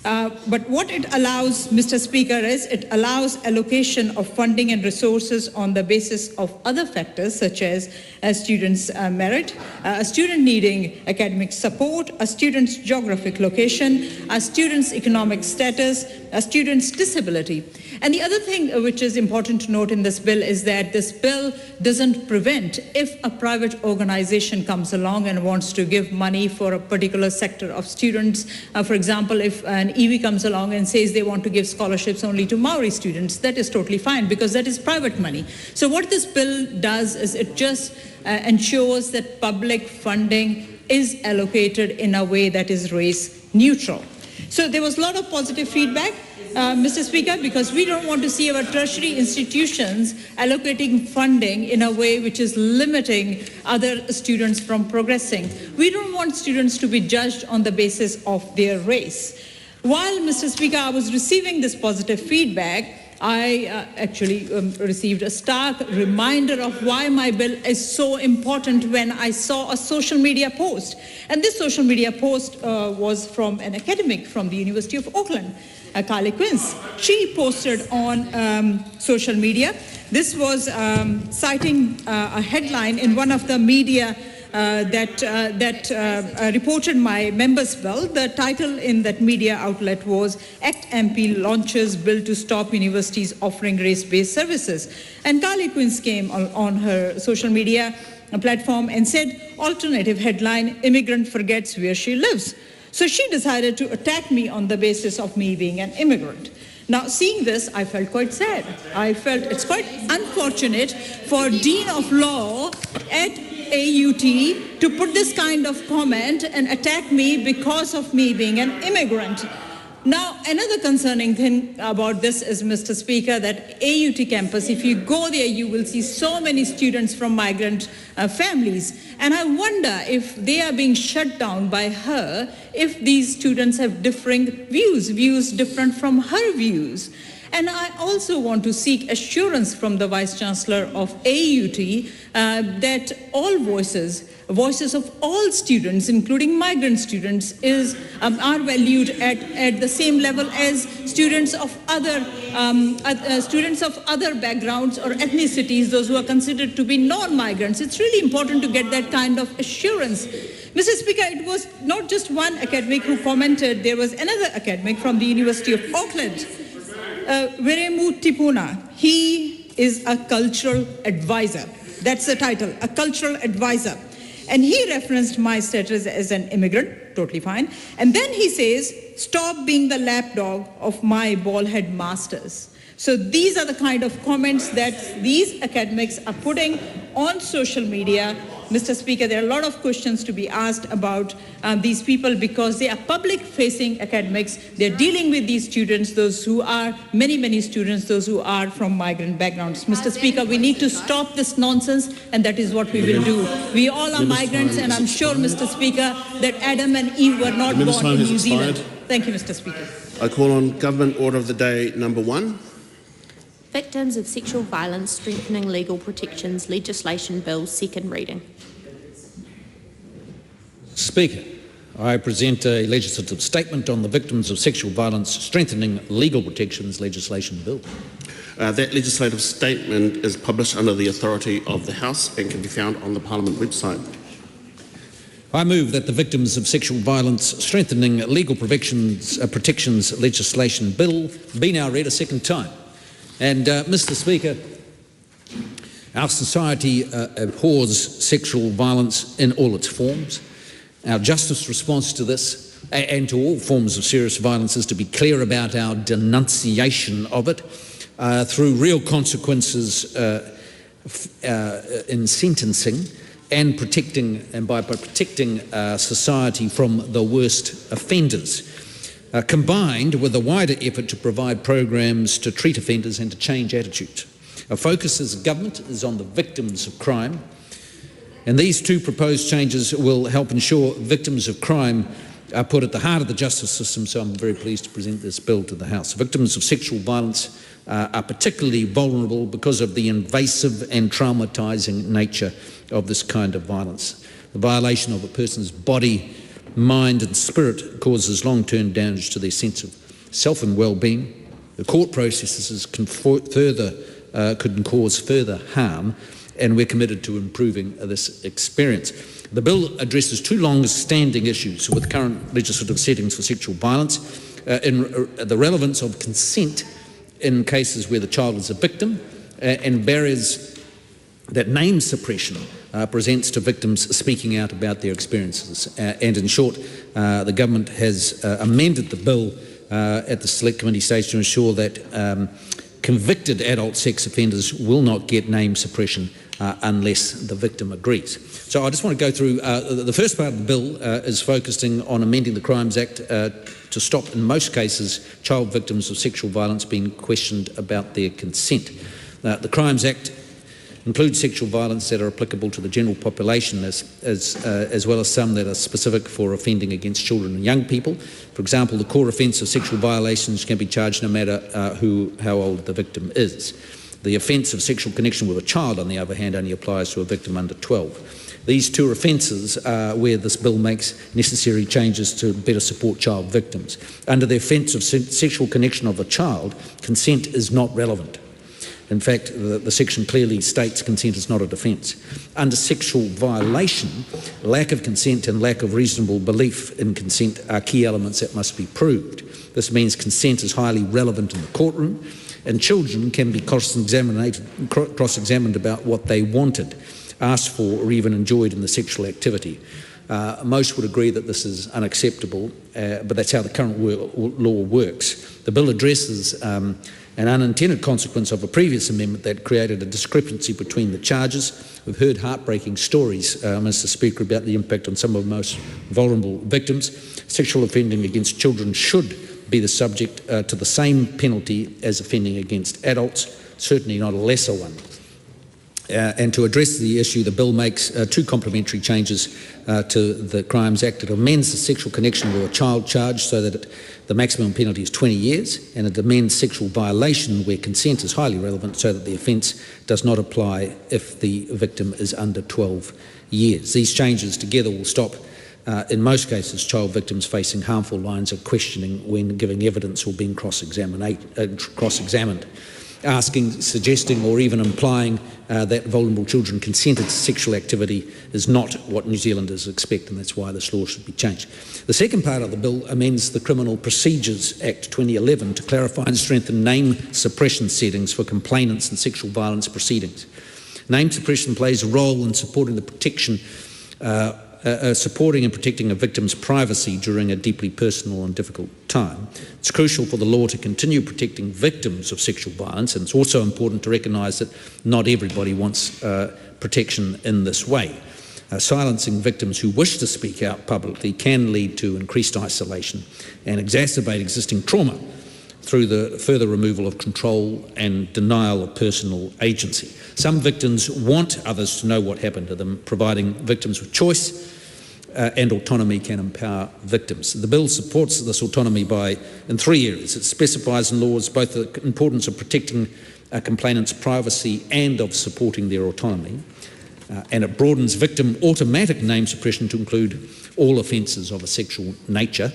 But what it allows, Mr. Speaker, is it allows allocation of funding and resources on the basis of other factors such as a student's merit, a student needing academic support, a student's geographic location, a student's economic status, a student's disability. And the other thing which is important to note in this bill is that this bill doesn't prevent if a private organization comes along and wants to give money for a particular sector of students. For example, if an EV comes along and says they want to give scholarships only to Māori students, that is totally fine because that is private money. So what this bill does is it just ensures that public funding is allocated in a way that is race neutral. So there was a lot of positive feedback, Mr. Speaker, because we don't want to see our tertiary institutions allocating funding in a way which is limiting other students from progressing. We don't want students to be judged on the basis of their race. While, Mr. Speaker, I was receiving this positive feedback, I actually received a stark reminder of why my bill is so important when I saw a social media post. And this social media post was from an academic from the University of Auckland, Carly Quince. She posted on social media. This was citing a headline in one of the media that reported my member's bill. The title in that media outlet was ACT MP launches bill to stop universities offering race-based services. And Carly Quince came on her social media platform and said, alternative headline, immigrant forgets where she lives. So she decided to attack me on the basis of me being an immigrant. Now, seeing this, I felt quite sad. I felt it's quite unfortunate for Dean of Law at AUT to put this kind of comment and attack me because of me being an immigrant. Now, another concerning thing about this is, Mr. Speaker, that AUT campus, if you go there, you will see so many students from migrant families. And I wonder if they are being shut down by her, if these students have differing views different from her views. And I also want to seek assurance from the Vice-Chancellor of AUT that all voices of all students, including migrant students, are valued at the same level as students of other backgrounds or ethnicities, those who are considered to be non-migrants. It's really important to get that kind of assurance. Mr. Speaker, it was not just one academic who commented. There was another academic from the University of Auckland, Veremu Tipuna. He is a cultural advisor. That's the title, a cultural advisor. And he referenced my status as an immigrant, totally fine. And then he says, stop being the lapdog of my bald-head masters. So these are the kind of comments that these academics are putting on social media. Mr. Speaker, there are a lot of questions to be asked about these people because they are public-facing academics. They're dealing with these students, those who are, many students, those who are from migrant backgrounds. Mr. Speaker, we need to stop this nonsense, and that is what we will do. We all are migrants, and I'm sure, Mr. Speaker, that Adam and Eve were not born in New Zealand. Thank you, Mr. Speaker. I call on Government Order of the Day number 1. Victims of Sexual Violence Strengthening Legal Protections Legislation Bill, second reading. Speaker, I present a legislative statement on the Victims of Sexual Violence Strengthening Legal Protections Legislation Bill. That legislative statement is published under the authority of the House and can be found on the Parliament website. I move that the Victims of Sexual Violence Strengthening Legal Protections Legislation Bill be now read a second time. And Mr. Speaker, our society abhors sexual violence in all its forms. Our justice response to this and to all forms of serious violence is to be clear about our denunciation of it through real consequences in sentencing and by protecting society from the worst offenders. Combined with a wider effort to provide programs to treat offenders and to change attitudes. Our focus as a government is on the victims of crime, and these two proposed changes will help ensure victims of crime are put at the heart of the justice system, so I'm very pleased to present this bill to the House. Victims of sexual violence are particularly vulnerable because of the invasive and traumatising nature of this kind of violence. The violation of a person's body mind and spirit causes long-term damage to their sense of self and well-being. The court processes could cause further harm, and we're committed to improving this experience. The bill addresses two long-standing issues with current legislative settings for sexual violence, in the relevance of consent in cases where the child is a victim, and barriers that name suppression presents to victims speaking out about their experiences. And in short, the government has amended the bill at the Select Committee stage to ensure that convicted adult sex offenders will not get name suppression unless the victim agrees. So I just want to go through, the first part of the bill is focusing on amending the Crimes Act to stop, in most cases, child victims of sexual violence being questioned about their consent. The Crimes Act includes sexual violence that are applicable to the general population as well as some that are specific for offending against children and young people. For example, the core offence of sexual violations can be charged no matter how old the victim is. The offence of sexual connection with a child, on the other hand, only applies to a victim under 12. These two offences are where this bill makes necessary changes to better support child victims. Under the offence of sexual connection of a child, consent is not relevant. In fact, the section clearly states consent is not a defence. Under sexual violation, lack of consent and lack of reasonable belief in consent are key elements that must be proved. This means consent is highly relevant in the courtroom, and children can be cross-examined about what they wanted, asked for, or even enjoyed in the sexual activity. Most would agree that this is unacceptable, but that's how the current law works. The bill addresses an unintended consequence of a previous amendment that created a discrepancy between the charges. We've heard heartbreaking stories, Mr. Speaker, about the impact on some of the most vulnerable victims. Sexual offending against children should be the subject to the same penalty as offending against adults, certainly not a lesser one. And to address the issue, the bill makes two complementary changes to the Crimes Act. It amends the sexual connection with a child charge so that the maximum penalty is 20 years, and it amends sexual violation where consent is highly relevant so that the offence does not apply if the victim is under 12 years. These changes together will stop, in most cases, child victims facing harmful lines of questioning when giving evidence or being cross-examined. Suggesting or even implying that vulnerable children consented to sexual activity is not what New Zealanders expect, and that's why this law should be changed. The second part of the bill amends the Criminal Procedures Act 2011 to clarify and strengthen name suppression settings for complainants in sexual violence proceedings. Name suppression plays a role in supporting and protecting a victim's privacy during a deeply personal and difficult time. It's crucial for the law to continue protecting victims of sexual violence, and it's also important to recognise that not everybody wants protection in this way. Silencing victims who wish to speak out publicly can lead to increased isolation and exacerbate existing trauma through the further removal of control and denial of personal agency. Some victims want others to know what happened to them. Providing victims with choice and autonomy can empower victims. The bill supports this autonomy in three areas. It specifies in laws both the importance of protecting a complainant's privacy and of supporting their autonomy. And it broadens victim automatic name suppression to include all offences of a sexual nature.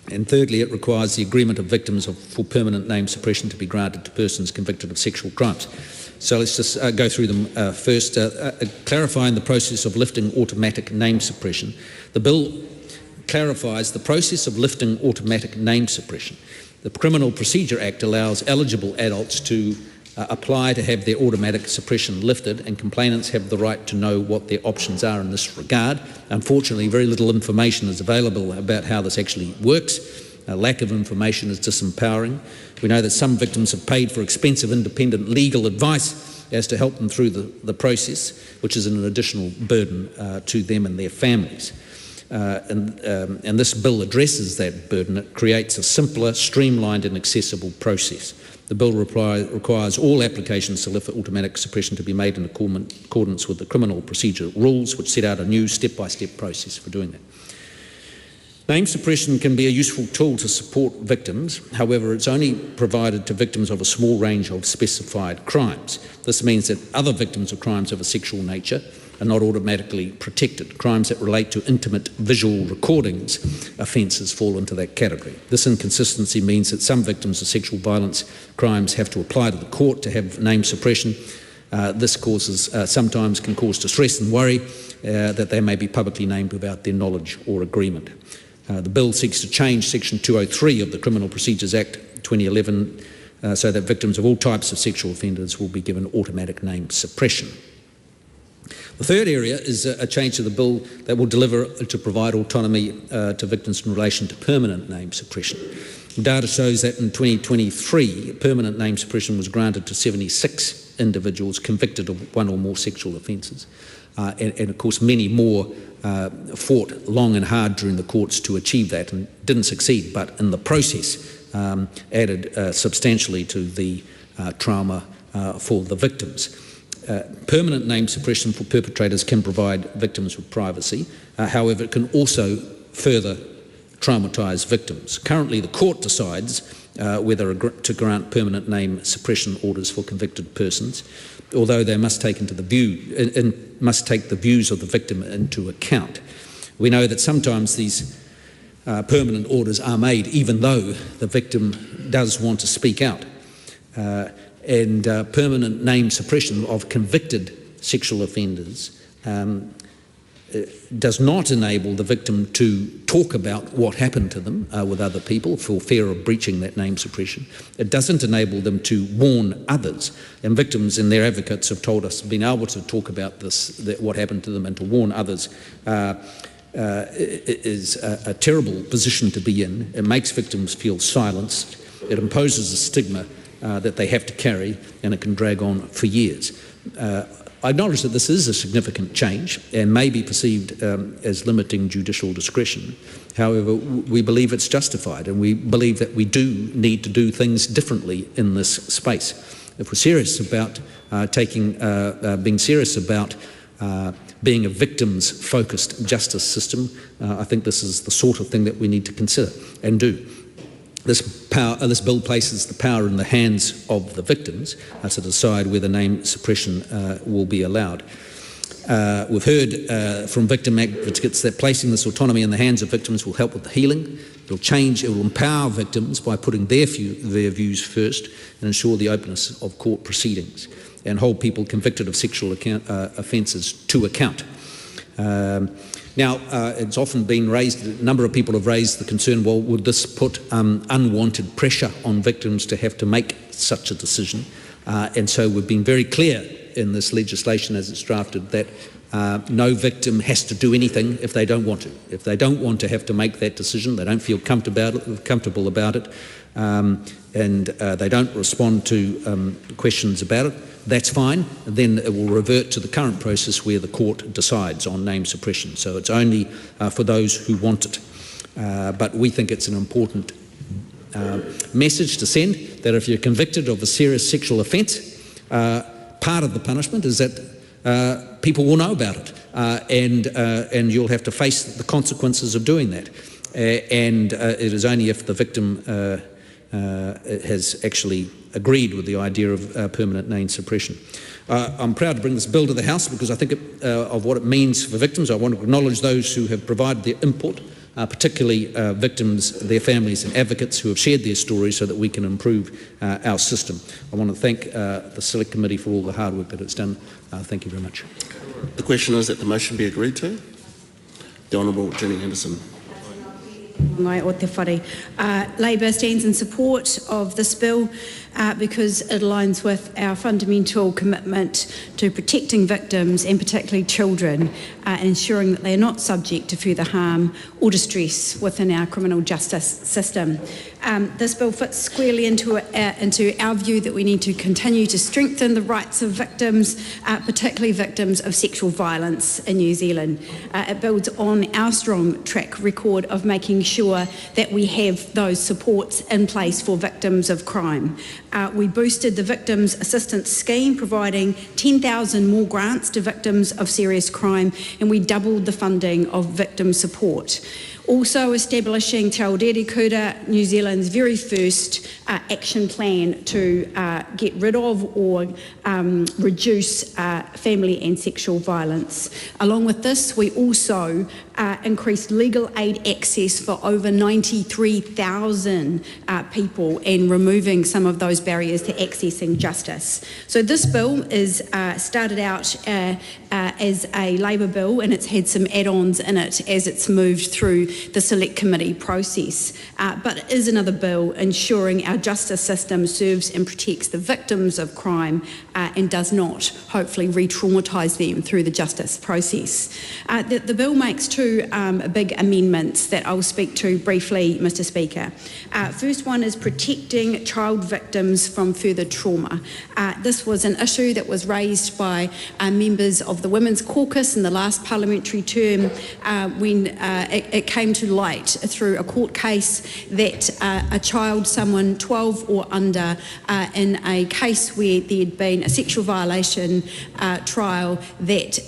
And thirdly, it requires the agreement of victims for permanent name suppression to be granted to persons convicted of sexual crimes. So let's just go through them first. Clarifying the process of lifting automatic name suppression. The bill clarifies the process of lifting automatic name suppression. The Criminal Procedure Act allows eligible adults to apply to have their automatic suppression lifted, and complainants have the right to know what their options are in this regard. Unfortunately, very little information is available about how this actually works. A lack of information is disempowering. We know that some victims have paid for expensive independent legal advice as to help them through the process, which is an additional burden to them and their families. And this bill addresses that burden. It creates a simpler, streamlined and accessible process. The bill requires all applications to lift automatic suppression to be made in accordance with the criminal procedure rules, which set out a new step-by-step process for doing that. Name suppression can be a useful tool to support victims. However, it's only provided to victims of a small range of specified crimes. This means that other victims of crimes of a sexual nature are not automatically protected. Crimes that relate to intimate visual recordings offences fall into that category. This inconsistency means that some victims of sexual violence crimes have to apply to the court to have name suppression. This sometimes can cause distress and worry that they may be publicly named without their knowledge or agreement. The bill seeks to change Section 203 of the Criminal Procedures Act 2011 so that victims of all types of sexual offenders will be given automatic name suppression. The third area is a change to the bill that will provide autonomy to victims in relation to permanent name suppression. Data shows that in 2023, permanent name suppression was granted to 76 individuals convicted of one or more sexual offences. And of course, many more fought long and hard during the courts to achieve that and didn't succeed, but in the process added substantially to the trauma for the victims. Permanent name suppression for perpetrators can provide victims with privacy. However, it can also further traumatise victims. Currently, the court decides whether to grant permanent name suppression orders for convicted persons, although they must take the views of the victim into account. We know that sometimes these permanent orders are made even though the victim does want to speak out. And permanent name suppression of convicted sexual offenders does not enable the victim to talk about what happened to them with other people for fear of breaching that name suppression. It doesn't enable them to warn others. And victims and their advocates have told us being able to talk about what happened to them and to warn others is a terrible position to be in. It makes victims feel silenced. It imposes a stigma that they have to carry, and it can drag on for years. I acknowledge that this is a significant change and may be perceived as limiting judicial discretion. However, we believe it's justified, and we believe that we do need to do things differently in this space. If we're serious about being serious about being a victims-focused justice system, I think this is the sort of thing that we need to consider and do. This bill places the power in the hands of the victims to decide whether name suppression will be allowed. We've heard from victim advocates that placing this autonomy in the hands of victims will help with the healing. It will empower victims by putting their views first and ensure the openness of court proceedings and hold people convicted of sexual offences to account. Now, it's often been raised, a number of people have raised the concern, well, would this put unwanted pressure on victims to have to make such a decision? And so we've been very clear in this legislation as it's drafted that no victim has to do anything if they don't want to. If they don't want to have to make that decision, they don't feel comfortable about it, and they don't respond to questions about it, that's fine. Then it will revert to the current process where the court decides on name suppression. So it's only for those who want it. But we think it's an important message to send that if you're convicted of a serious sexual offence, part of the punishment is that people will know about it, and you'll have to face the consequences of doing that. And it is only if the victim has actually agreed with the idea of permanent name suppression. I'm proud to bring this bill to the House because I think of what it means for victims. I want to acknowledge those who have provided their input, particularly victims, their families and advocates who have shared their stories so that we can improve our system. I want to thank the Select Committee for all the hard work that it's done. Thank you very much. The question is that the motion be agreed to. The Honourable Jenny Henderson. Ngai o te whare. Labour stands in support of this bill because it aligns with our fundamental commitment to protecting victims and particularly children and ensuring that they are not subject to further harm or distress within our criminal justice system. This bill fits squarely into our view that we need to continue to strengthen the rights of victims, particularly victims of sexual violence in New Zealand. It builds on our strong track record of making sure that we have those supports in place for victims of crime. We boosted the Victims Assistance Scheme, providing 10,000 more grants to victims of serious crime, and we doubled the funding of victim support. Also establishing Te Aotearoa, New Zealand's very first action plan to get rid of or reduce family and sexual violence. Along with this, we also increased legal aid access for over 93,000 people and removing some of those barriers to accessing justice. So this bill is started out as a Labor bill, and it's had some add-ons in it as it's moved through the Select Committee process. But it is another bill ensuring our justice system serves and protects the victims of crime and does not, hopefully, re-traumatise them through the justice process. The bill makes two big amendments that I'll speak to briefly, Mr Speaker. First one is protecting child victims from further trauma. This was an issue that was raised by members of the Women's Caucus in the last parliamentary term when it came to light through a court case that a child, someone 12 or under, in a case where there had been a sexual violation trial, that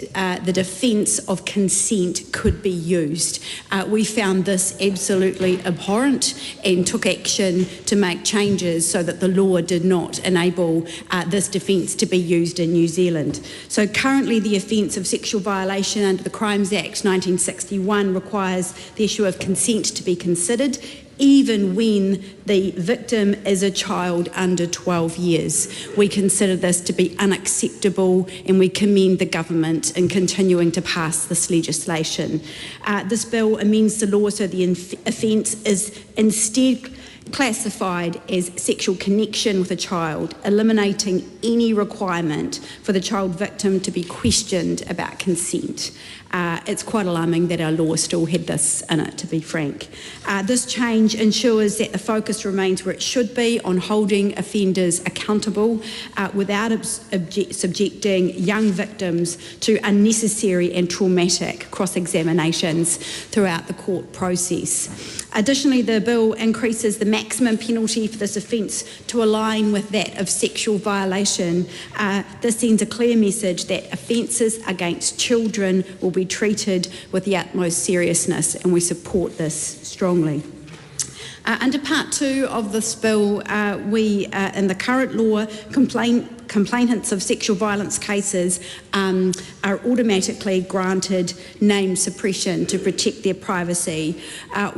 the defence of consent could be used. We found this absolutely abhorrent and took action to make changes so that the law did not enable this defence to be used in New Zealand. So currently the offence of sexual violation under the Crimes Act 1961 requires the issue of consent to be considered, even when the victim is a child under 12 years. We consider this to be unacceptable, and we commend the government in continuing to pass this legislation. This bill amends the law so the offence is instead classified as sexual connection with a child, eliminating any requirement for the child victim to be questioned about consent. It's quite alarming that our law still had this in it, to be frank. This change ensures that the focus remains where it should be, on holding offenders accountable without subjecting young victims to unnecessary and traumatic cross-examinations throughout the court process. Additionally, the bill increases the maximum penalty for this offence to align with that of sexual violation. This sends a clear message that offences against children will be treated with the utmost seriousness, and we support this strongly. Under Part 2 of this bill, we, in the current law, complainants of sexual violence cases are automatically granted name suppression to protect their privacy.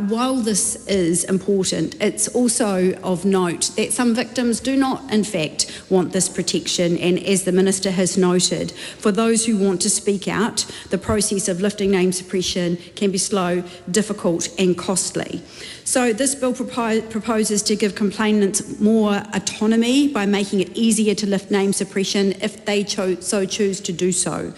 While this is important, it's also of note that some victims do not, in fact, want this protection, and as the Minister has noted, for those who want to speak out, the process of lifting name suppression can be slow, difficult and costly. So this bill proposes to give complainants more autonomy by making it easier to lift name suppression if they so choose to do so.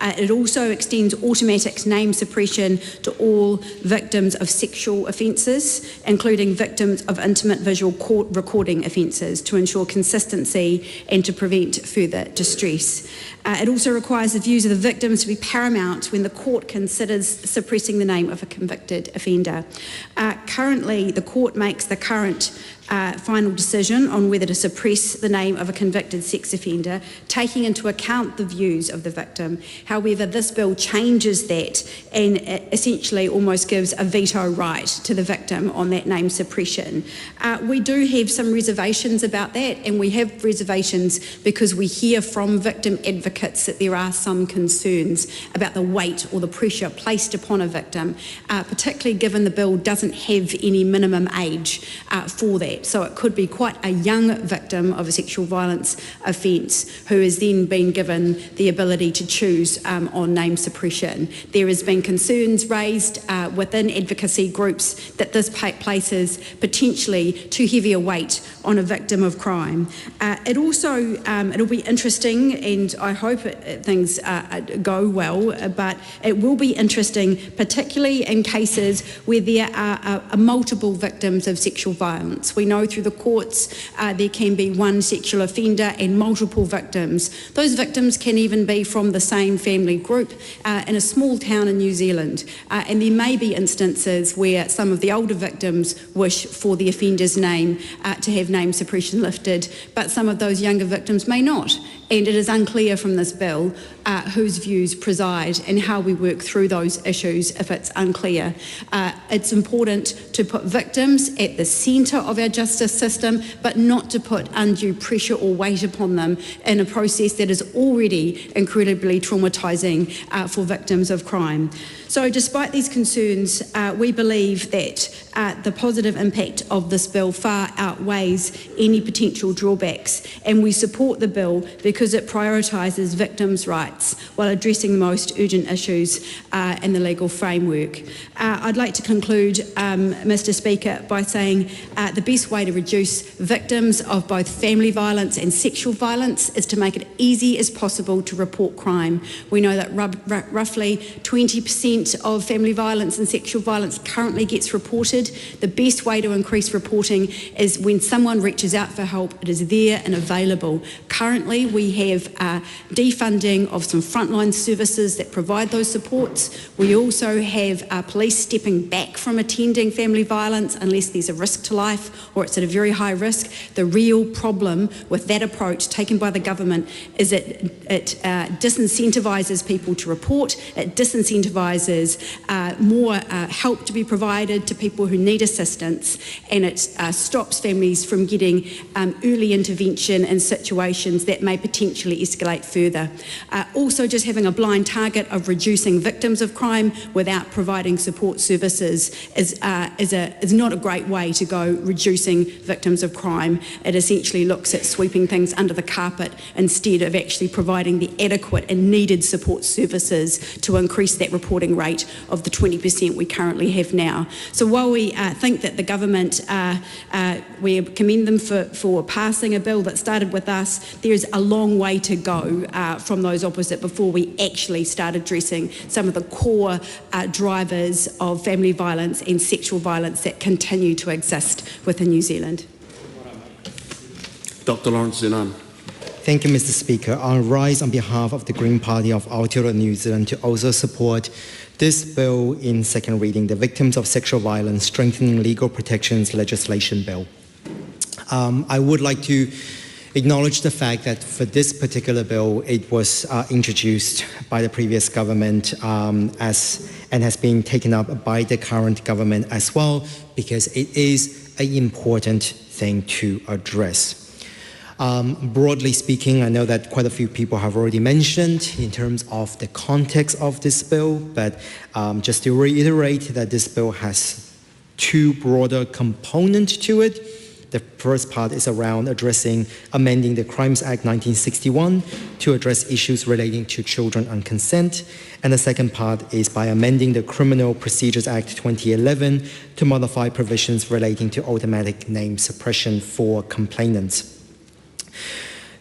It also extends automatic name suppression to all victims of sexual offences, including victims of intimate visual court recording offences, to ensure consistency and to prevent further distress. It also requires the views of the victims to be paramount when the court considers suppressing the name of a convicted offender. Currently, the court makes the current final decision on whether to suppress the name of a convicted sex offender, taking into account the views of the victim. However, this bill changes that and essentially almost gives a veto right to the victim on that name suppression. We do have some reservations about that, and we have reservations because we hear from victim advocates that there are some concerns about the weight or the pressure placed upon a victim, particularly given the bill doesn't have any minimum age for that. So it could be quite a young victim of a sexual violence offence who has then been given the ability to choose on name suppression. There has been concerns raised within advocacy groups that this places potentially too heavy a weight on a victim of crime. It'll be interesting, and I hope things go well, but it will be interesting, particularly in cases where there are multiple victims of sexual violence. We know through the courts there can be one sexual offender and multiple victims. Those victims can even be from the same family family group in a small town in New Zealand. And there may be instances where some of the older victims wish for the offender's name to have name suppression lifted, but some of those younger victims may not. And it is unclear from this bill whose views preside and how we work through those issues if it's unclear. It's important to put victims at the centre of our justice system, but not to put undue pressure or weight upon them in a process that is already incredibly traumatising for victims of crime. So despite these concerns, we believe that the positive impact of this bill far outweighs any potential drawbacks, and we support the bill because it prioritises victims' rights while addressing the most urgent issues in the legal framework. I'd like to conclude, Mr. Speaker, by saying the best way to reduce victims of both family violence and sexual violence is to make it easy as possible to report crime. We know that roughly 20% of family violence and sexual violence currently gets reported. The best way to increase reporting is when someone reaches out for help, it is there and available. Currently, we have defunding of some frontline services that provide those supports. We also have police stepping back from attending family violence unless there's a risk to life or it's at a very high risk. The real problem with that approach taken by the government is it disincentivises people to report, it disincentivises more help to be provided to people who need assistance, and it stops families from getting early intervention in situations that may potentially escalate further. Also, just having a blind target of reducing victims of crime without providing support services is not a great way to go reducing victims of crime. It essentially looks at sweeping things under the carpet instead of actually providing the adequate and needed support services to increase that reporting rate of the 20% we currently have now. So while we think that the government, we commend them for passing a bill that started with us, there's a long way to go from those opposite before we actually start addressing some of the core drivers of family violence and sexual violence that continue to exist within New Zealand. Dr. Lawrence Zenon. Thank you, Mr. Speaker. I'll rise on behalf of the Green Party of Aotearoa, New Zealand, to also support this bill in second reading, the Victims of Sexual Violence Strengthening Legal Protections Legislation Bill. I would like to acknowledge the fact that for this particular bill, it was introduced by the previous government and has been taken up by the current government as well, because it is an important thing to address. Broadly speaking, I know that quite a few people have already mentioned in terms of the context of this bill, but just to reiterate that this bill has two broader components to it. The first part is around amending the Crimes Act 1961 to address issues relating to children and consent. And the second part is by amending the Criminal Procedures Act 2011 to modify provisions relating to automatic name suppression for complainants.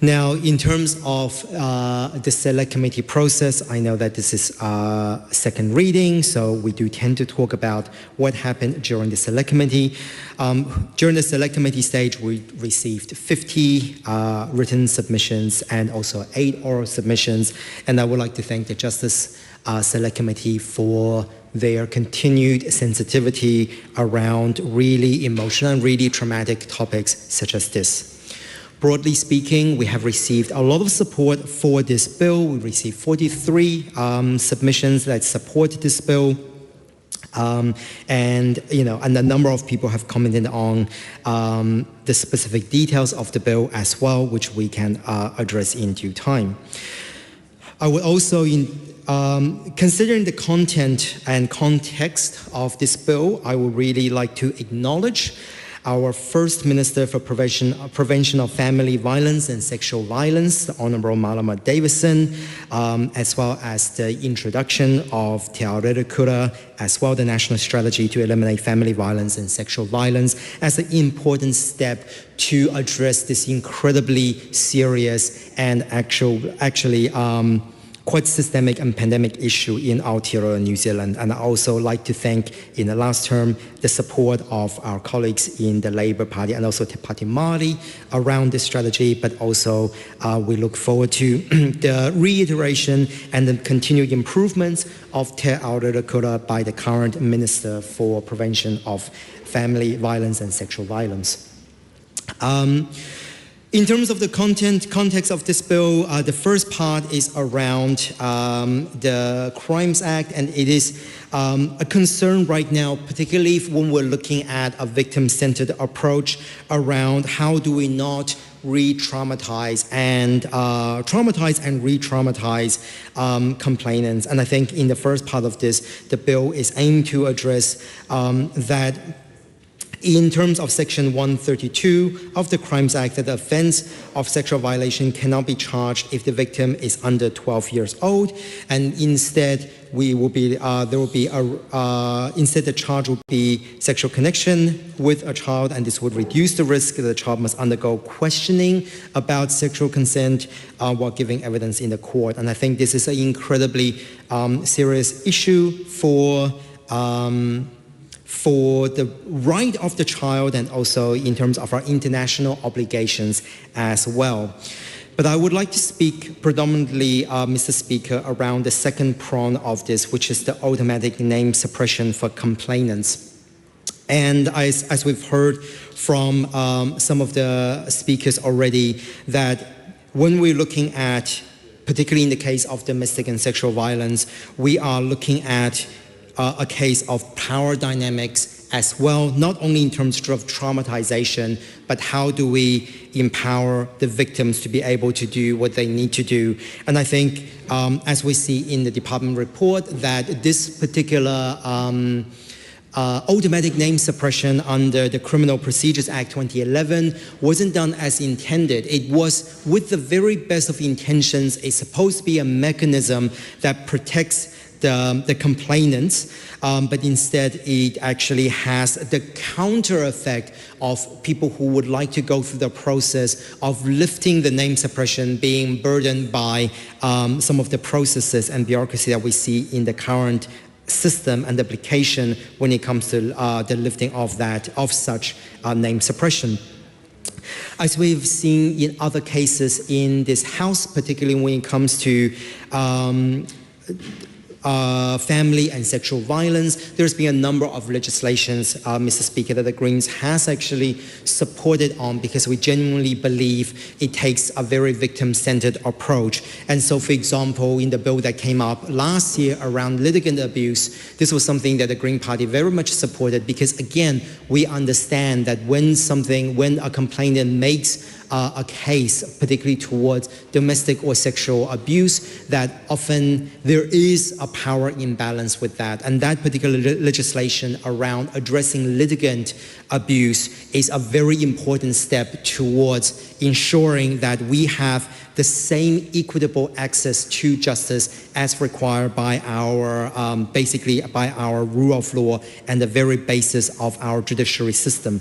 Now, in terms of the Select Committee process, I know that this is second reading, so we do tend to talk about what happened during the Select Committee. During the Select Committee stage, we received 50 written submissions and also 8 oral submissions, and I would like to thank the Justice Select Committee for their continued sensitivity around really emotional and really traumatic topics such as this. Broadly speaking, we have received a lot of support for this bill. We received 43 submissions that support this bill. And a number of people have commented on the specific details of the bill as well, which we can address in due time. I would also, considering the content and context of this bill, I would really like to acknowledge our First Minister for Prevention of Family Violence and Sexual Violence, the Honourable Malama Davison, as well as the introduction of Te Aotearoa, as well the National Strategy to Eliminate Family Violence and Sexual Violence, as an important step to address this incredibly serious and actually quite systemic and pandemic issue in Aotearoa, New Zealand. And I also like to thank, in the last term, the support of our colleagues in the Labour Party and also Te Pāti Māori around this strategy, but also we look forward to the reiteration and the continued improvements of Te Aotearoa by the current Minister for Prevention of Family Violence and Sexual Violence. In terms of the context of this bill, the first part is around the Crimes Act, and it is a concern right now, particularly when we're looking at a victim-centered approach around how do we not re-traumatize and re-traumatize complainants. And I think in the first part of this, the bill is aimed to address that. In terms of Section 132 of the Crimes Act, that the offense of sexual violation cannot be charged if the victim is under 12 years old, and instead instead the charge will be sexual connection with a child, and this would reduce the risk that the child must undergo questioning about sexual consent while giving evidence in the court. And I think this is an incredibly serious issue for the right of the child and also in terms of our international obligations as well. But I would like to speak predominantly, Mr. Speaker, around the second prong of this, which is the automatic name suppression for complainants. And as we've heard from some of the speakers already, that when we're looking at, particularly in the case of domestic and sexual violence, we are looking at a case of power dynamics as well, not only in terms of traumatization, but how do we empower the victims to be able to do what they need to do. And I think, as we see in the department report, that this particular automatic name suppression under the Criminal Procedures Act 2011 wasn't done as intended. It was, with the very best of intentions, it's supposed to be a mechanism that protects the complainants, but instead it actually has the counter effect of people who would like to go through the process of lifting the name suppression, being burdened by some of the processes and bureaucracy that we see in the current system and application when it comes to the lifting of such name suppression. As we've seen in other cases in this House, particularly when it comes to family and sexual violence, there's been a number of legislations, Mr. Speaker, that the Greens has actually supported on because we genuinely believe it takes a very victim-centered approach. And so, for example, in the bill that came up last year around litigant abuse, this was something that the Green Party very much supported because, again, we understand that when a complainant makes a case, particularly towards domestic or sexual abuse, that often there is a power imbalance with that. And that particular legislation around addressing litigant abuse is a very important step towards ensuring that we have the same equitable access to justice as required by our, basically by our rule of law and the very basis of our judiciary system.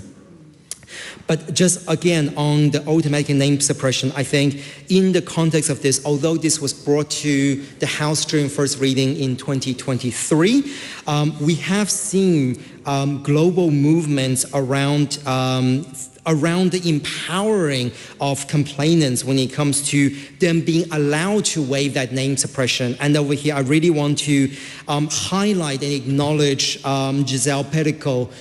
But just again, on the automatic name suppression, I think in the context of this, although this was brought to the House during first reading in 2023, we have seen global movements around the empowering of complainants when it comes to them being allowed to waive that name suppression. And over here, I really want to highlight and acknowledge Giselle Pericot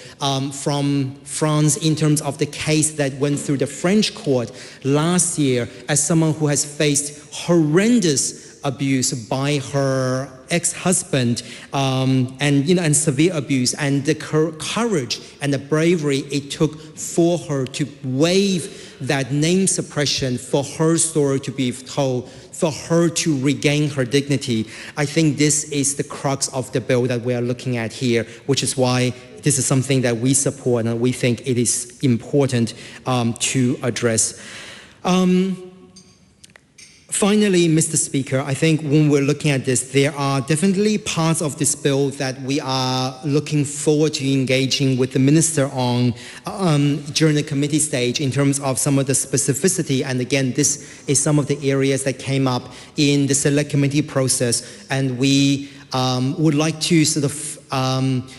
from France in terms of the case that went through the French court last year as someone who has faced horrendous abuse by her ex-husband, and severe abuse, and the courage and the bravery it took for her to waive that name suppression, for her story to be told, for her to regain her dignity. I think this is the crux of the bill that we are looking at here, which is why this is something that we support and we think it is important to address. Finally, Mr. Speaker, I think when we're looking at this, there are definitely parts of this bill that we are looking forward to engaging with the Minister on during the committee stage in terms of some of the specificity. And again, this is some of the areas that came up in the select committee process. And we would like to sort of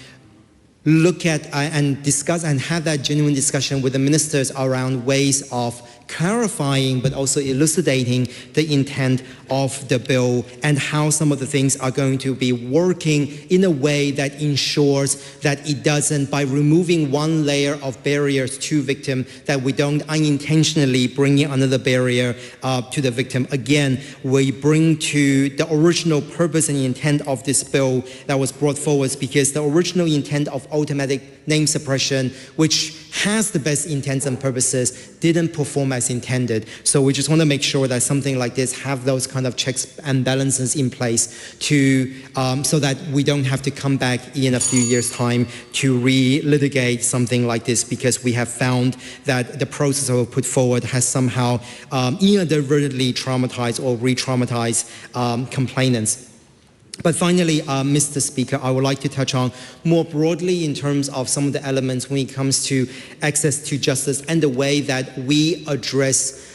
look at and discuss and have that genuine discussion with the ministers around ways of clarifying but also elucidating the intent of the bill and how some of the things are going to be working in a way that ensures that it doesn't, by removing one layer of barriers to victim, that we don't unintentionally bring in another barrier to the victim. Again, we bring to the original purpose and intent of this bill that was brought forward, because the original intent of automatic name suppression, which has the best intents and purposes, didn't perform as intended. So we just want to make sure that something like this have those kind of checks and balances in place to so that we don't have to come back in a few years' time to re-litigate something like this, because we have found that the process that we put forward has somehow inadvertently traumatized or re-traumatized complainants. But finally, Mr. Speaker, I would like to touch on more broadly in terms of some of the elements when it comes to access to justice and the way that we address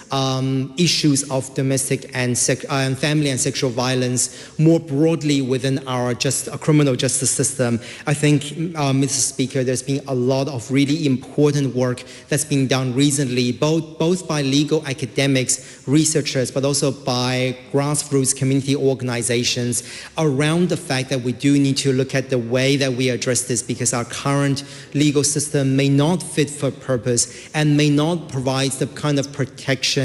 issues of domestic and family and sexual violence more broadly within our criminal justice system. I think, Mr. Speaker, there's been a lot of really important work that's been done recently, both by legal academics, researchers, but also by grassroots community organizations around the fact that we do need to look at the way that we address this, because our current legal system may not fit for purpose and may not provide the kind of protection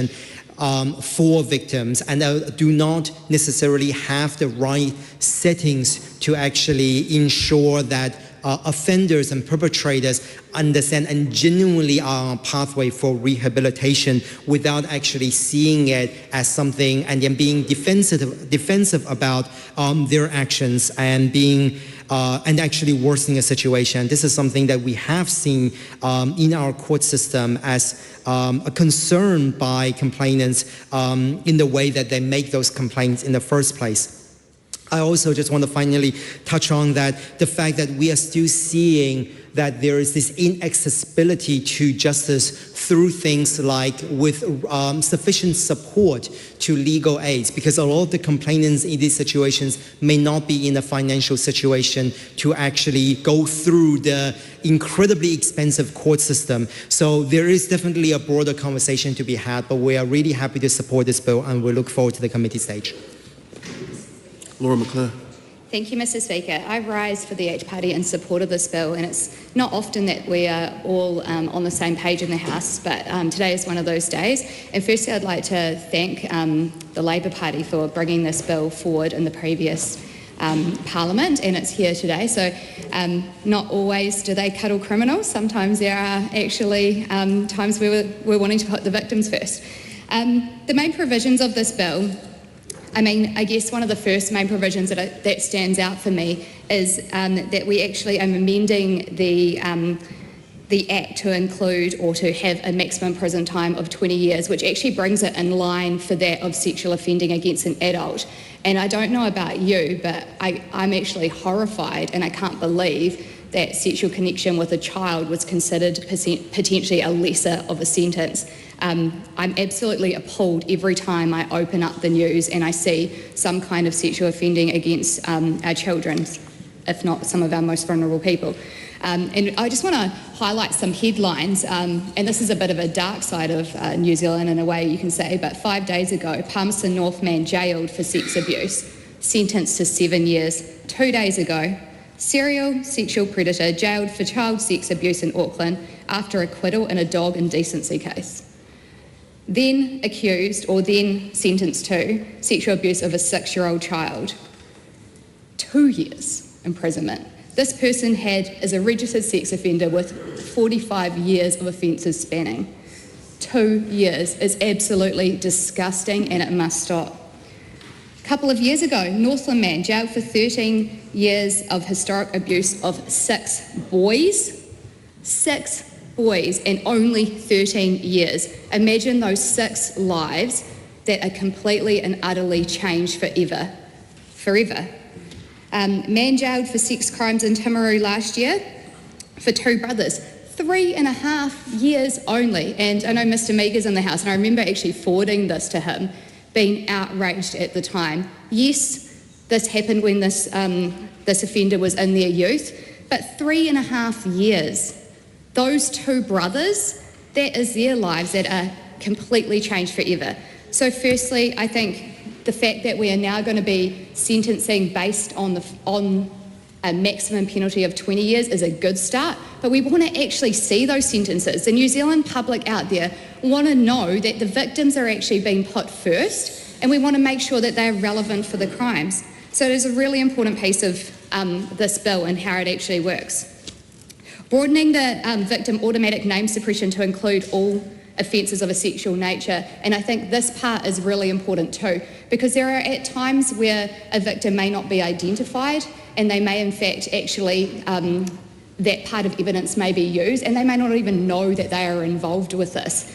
for victims, and do not necessarily have the right settings to actually ensure that offenders and perpetrators understand and genuinely are on a pathway for rehabilitation without actually seeing it as something and then being defensive about their actions and being and actually worsening a situation. This is something that we have seen in our court system as a concern by complainants in the way that they make those complaints in the first place. I also just want to finally touch on that the fact that we are still seeing that there is this inaccessibility to justice through things like with sufficient support to legal aids, because a lot of the complainants in these situations may not be in a financial situation to actually go through the incredibly expensive court system. So there is definitely a broader conversation to be had, but we are really happy to support this bill and we look forward to the committee stage. Laura McClure. Thank you, Mr. Speaker. I rise for the H Party in support of this bill, and it's not often that we are all on the same page in the House, but today is one of those days. And firstly, I'd like to thank the Labor Party for bringing this bill forward in the previous Parliament, and it's here today. So not always do they cuddle criminals. Sometimes there are actually times where we're wanting to put the victims first. The main provisions of this bill, I guess one of the first main provisions that stands out for me is that we actually are amending the Act to include or to have a maximum prison time of 20 years, which actually brings it in line for that of sexual offending against an adult. And I don't know about you, but I'm actually horrified, and I can't believe that sexual connection with a child was considered potentially a lesser of a sentence. I'm absolutely appalled every time I open up the news and I see some kind of sexual offending against our children, if not some of our most vulnerable people. And I just want to highlight some headlines, and this is a bit of a dark side of New Zealand in a way you can say, but 5 days ago, Palmerston North man jailed for sex abuse, sentenced to 7 years. 2 days ago, serial sexual predator jailed for child sex abuse in Auckland after acquittal in a dog indecency case. Then accused or then sentenced to sexual abuse of a 6-year-old child. 2 years imprisonment. This person is a registered sex offender with 45 years of offences spanning. 2 years is absolutely disgusting and it must stop. A couple of years ago, Northland man jailed for 13 years of historic abuse of 6 boys. 6 boys and only 13 years. Imagine those 6 lives that are completely and utterly changed forever. Forever. Man jailed for sex crimes in Timaru last year for 2 brothers. 3.5 years only. And I know Mr. Meagher's in the house, and I remember actually forwarding this to him, being outraged at the time. Yes, this happened when this offender was in their youth, but 3.5 years. Those 2 brothers, that is their lives that are completely changed forever. So firstly, I think the fact that we are now going to be sentencing based on a maximum penalty of 20 years is a good start, but we want to actually see those sentences. The New Zealand public out there want to know that the victims are actually being put first, and we want to make sure that they are relevant for the crimes. So it is a really important piece of this bill and how it actually works. Broadening the victim automatic name suppression to include all offences of a sexual nature, and I think this part is really important too, because there are at times where a victim may not be identified, and they may in fact actually, that part of evidence may be used, and they may not even know that they are involved with this,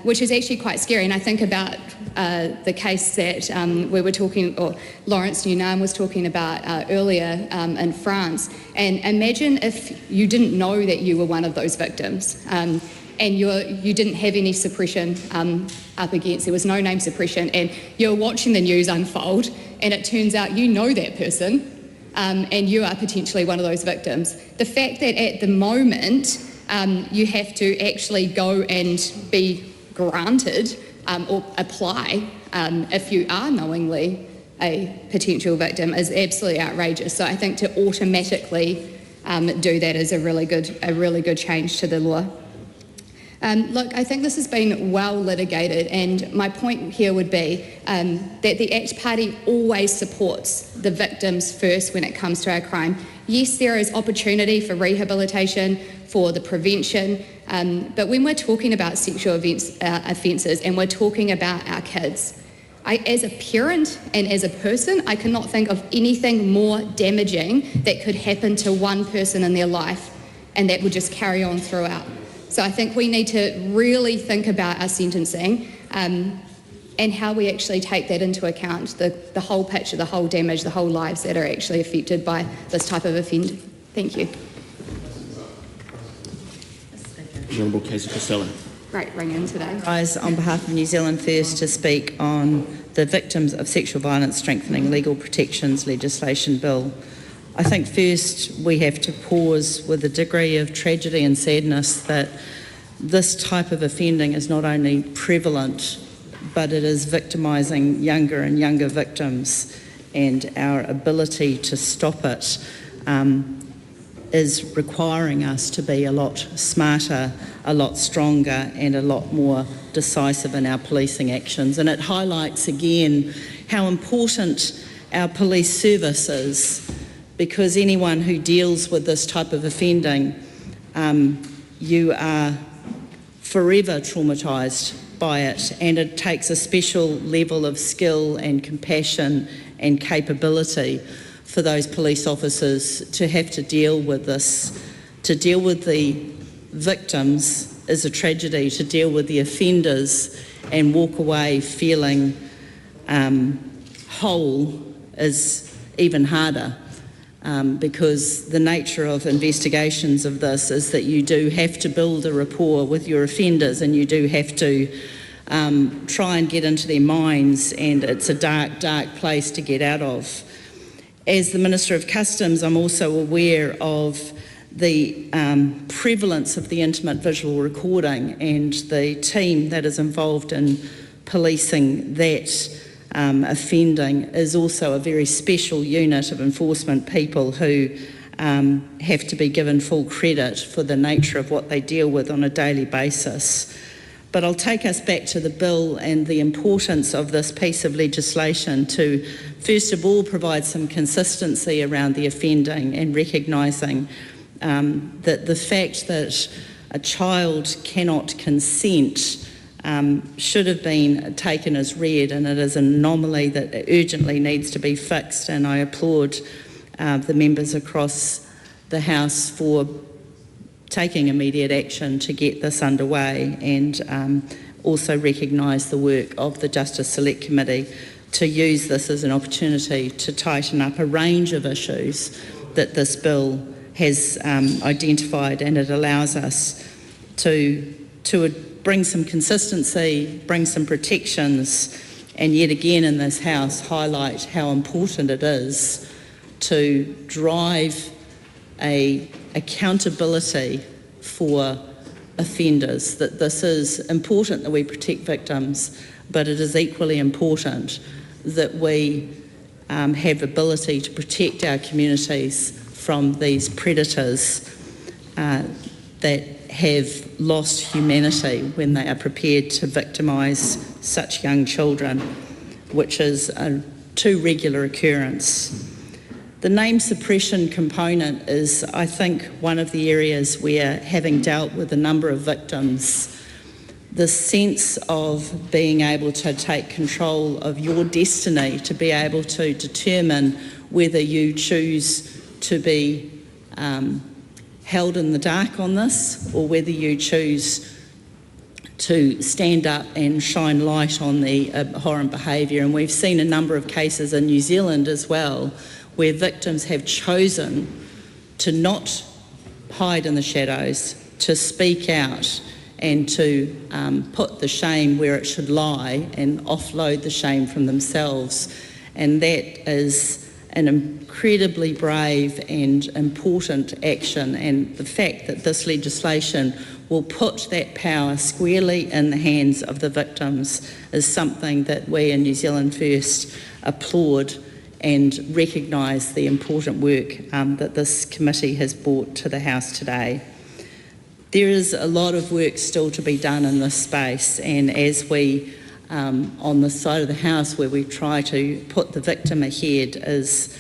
which is actually quite scary. And I think about the case that we were talking, or Lawrence Nunam was talking about earlier in France, and imagine if you didn't know that you were one of those victims. And you didn't have any suppression up against, there was no name suppression, and you're watching the news unfold, and it turns out you know that person, and you are potentially one of those victims. The fact that at the moment you have to actually go and be granted or apply if you are knowingly a potential victim is absolutely outrageous. So I think to automatically do that is a really good change to the law. Look, I think this has been well litigated, and my point here would be that the ACT Party always supports the victims first when it comes to our crime. Yes, there is opportunity for rehabilitation, for the prevention, but when we're talking about sexual offences and we're talking about our kids, as a parent and as a person, I cannot think of anything more damaging that could happen to one person in their life, and that would just carry on throughout. So I think we need to really think about our sentencing and how we actually take that into account, the whole picture, the whole damage, the whole lives that are actually affected by this type of offending. Thank you. Honourable Casey Costello. Great ring in today. I rise on behalf of New Zealand First to speak on the Victims of Sexual Violence Strengthening Legal Protections legislation bill. I think first we have to pause with a degree of tragedy and sadness that this type of offending is not only prevalent, but it is victimising younger and younger victims, and our ability to stop it is requiring us to be a lot smarter, a lot stronger, and a lot more decisive in our policing actions. And it highlights again how important our police service is, because anyone who deals with this type of offending, you are forever traumatised by it, and it takes a special level of skill and compassion and capability for those police officers to have to deal with this. To deal with the victims is a tragedy, to deal with the offenders and walk away feeling whole is even harder. Because the nature of investigations of this is that you do have to build a rapport with your offenders, and you do have to try and get into their minds, and it's a dark, dark place to get out of. As the Minister of Customs, I'm also aware of the prevalence of the intimate visual recording, and the team that is involved in policing that offending is also a very special unit of enforcement people who have to be given full credit for the nature of what they deal with on a daily basis. But I'll take us back to the bill and the importance of this piece of legislation to, first of all, provide some consistency around the offending and recognising that the fact that a child cannot consent should have been taken as read, and it is an anomaly that urgently needs to be fixed. And I applaud the members across the House for taking immediate action to get this underway, and also recognise the work of the Justice Select Committee to use this as an opportunity to tighten up a range of issues that this bill has identified, and it allows us to bring some consistency, bring some protections, and yet again in this House highlight how important it is to drive a accountability for offenders, that this is important that we protect victims, but it is equally important that we have ability to protect our communities from these predators that have lost humanity when they are prepared to victimise such young children, which is a too regular occurrence. The name suppression component is, I think, one of the areas where, having dealt with a number of victims, the sense of being able to take control of your destiny, to be able to determine whether you choose to be held in the dark on this, or whether you choose to stand up and shine light on the abhorrent behaviour. And we've seen a number of cases in New Zealand as well, where victims have chosen to not hide in the shadows, to speak out and to put the shame where it should lie and offload the shame from themselves. And that is an incredibly brave and important action, and the fact that this legislation will put that power squarely in the hands of the victims is something that we in New Zealand First applaud and recognise the important work that this committee has brought to the House today. There is a lot of work still to be done in this space, and as we on the side of the House where we try to put the victim ahead, is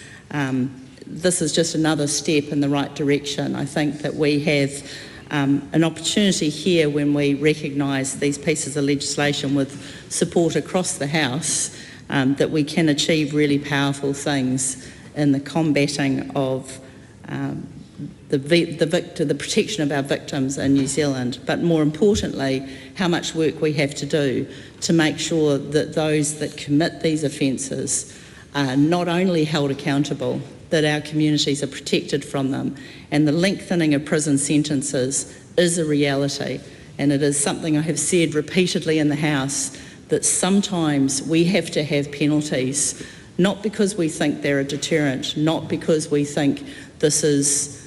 this is just another step in the right direction. I think that we have an opportunity here, when we recognise these pieces of legislation with support across the House, that we can achieve really powerful things in the combating of the protection of our victims in New Zealand, but more importantly, how much work we have to do to make sure that those that commit these offences are not only held accountable, that our communities are protected from them, and the lengthening of prison sentences is a reality. And it is something I have said repeatedly in the House, that sometimes we have to have penalties, not because we think they're a deterrent, not because we think this is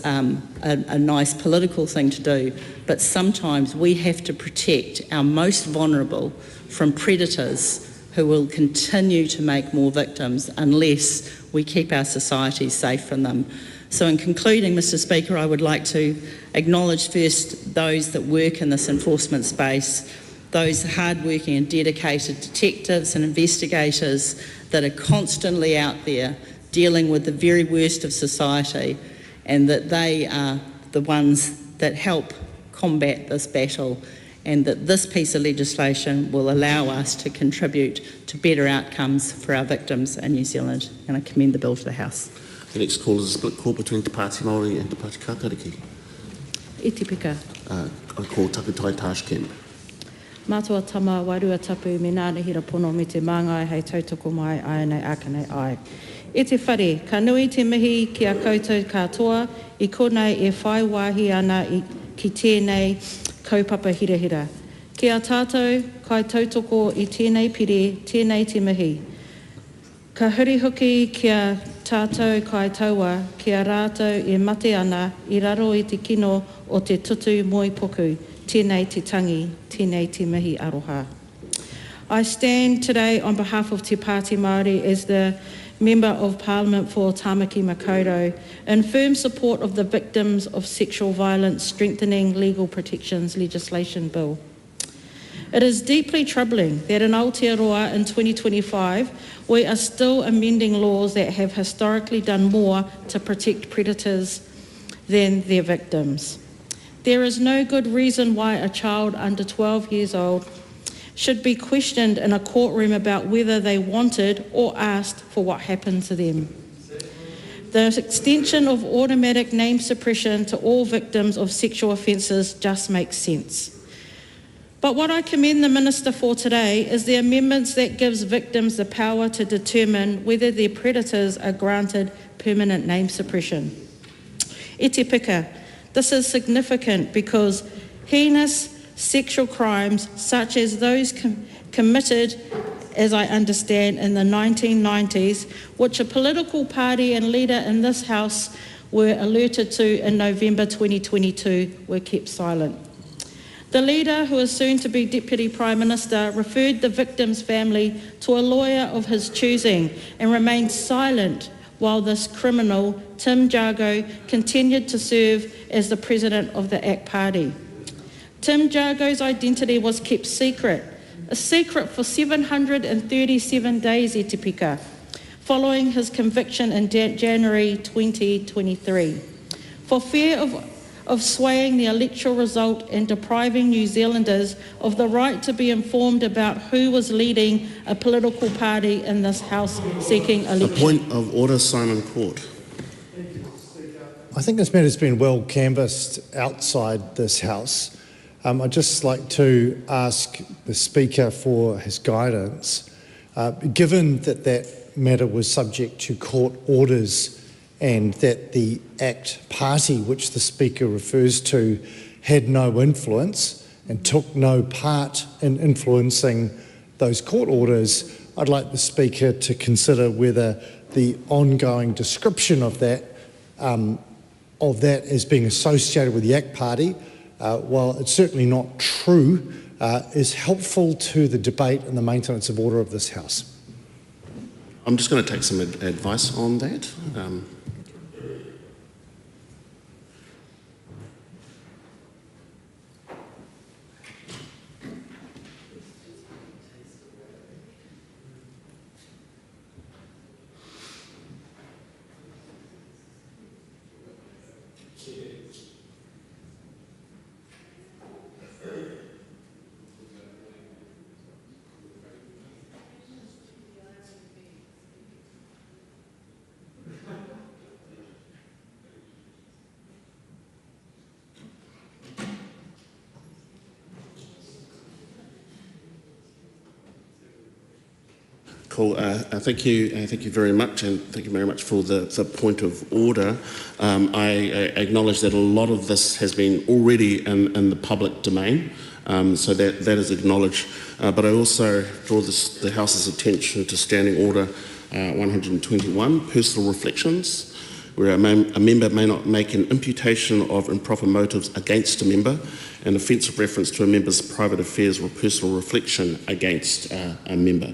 a nice political thing to do, but sometimes we have to protect our most vulnerable from predators who will continue to make more victims unless we keep our societies safe from them. So in concluding, Mr. Speaker, I would like to acknowledge first those that work in this enforcement space, those hard-working and dedicated detectives and investigators that are constantly out there dealing with the very worst of society, and that they are the ones that help combat this battle, and that this piece of legislation will allow us to contribute to better outcomes for our victims in New Zealand. And I commend the bill to the House. The next call is a split call between Te Pāti Māori and Te Pāti Kātariki. E te pika. I call Takutai Tashkent. Mātua tama warua tapu me nāna hira pono me te māngai hei tautoko mai ai nei ākanei ai. E te whare, ka nui te mihi ki a koutou katoa, I konei e whai wāhi ana ki tēnei kaupapa hirahira. Ki a tātou, kai tautoko I tēnei pire, tēnei te mihi. Ka hurihuki ki a tātou kai taua, ki a rātou e mate ana, I raro I te kino o te tutu moi poku, tēnei te tangi, tēnei te mihi aroha. I stand today on behalf of Te Pāti Māori as the Member of Parliament for Tāmaki Makaurau in firm support of the Victims of Sexual Violence Strengthening Legal Protections legislation bill. It is deeply troubling that in Aotearoa in 2025 we are still amending laws that have historically done more to protect predators than their victims. There is no good reason why a child under 12 years old should be questioned in a courtroom about whether they wanted or asked for what happened to them. The extension of automatic name suppression to all victims of sexual offences just makes sense. But what I commend the Minister for today is the amendments that gives victims the power to determine whether their predators are granted permanent name suppression. E te pika, this is significant because heinous sexual crimes such as those committed, as I understand, in the 1990s, which a political party and leader in this House were alerted to in November 2022, were kept silent. The leader, who is soon to be Deputy Prime Minister, referred the victim's family to a lawyer of his choosing and remained silent while this criminal, Tim Jago, continued to serve as the president of the ACT Party. Tim Jago's identity was kept secret, a secret for 737 days, e te pika, following his conviction in January 2023. For fear of swaying the electoral result and depriving New Zealanders of the right to be informed about who was leading a political party in this House seeking election. A point of order, Simon Court. I think this matter's been well canvassed outside this House. I'd just like to ask the Speaker for his guidance. Given that that matter was subject to court orders and that the ACT Party, which the Speaker refers to, had no influence and took no part in influencing those court orders, I'd like the Speaker to consider whether the ongoing description of that as being associated with the ACT Party, while it's certainly not true, is helpful to the debate and the maintenance of order of this House. I'm just going to take some advice on that. Cool. Thank you very much, and thank you very much for the point of order. I acknowledge that a lot of this has been already in the public domain, so that is acknowledged. But I also draw the House's attention to Standing Order 121, personal reflections, where a member may not make an imputation of improper motives against a member, an offensive reference to a member's private affairs or personal reflection against a member.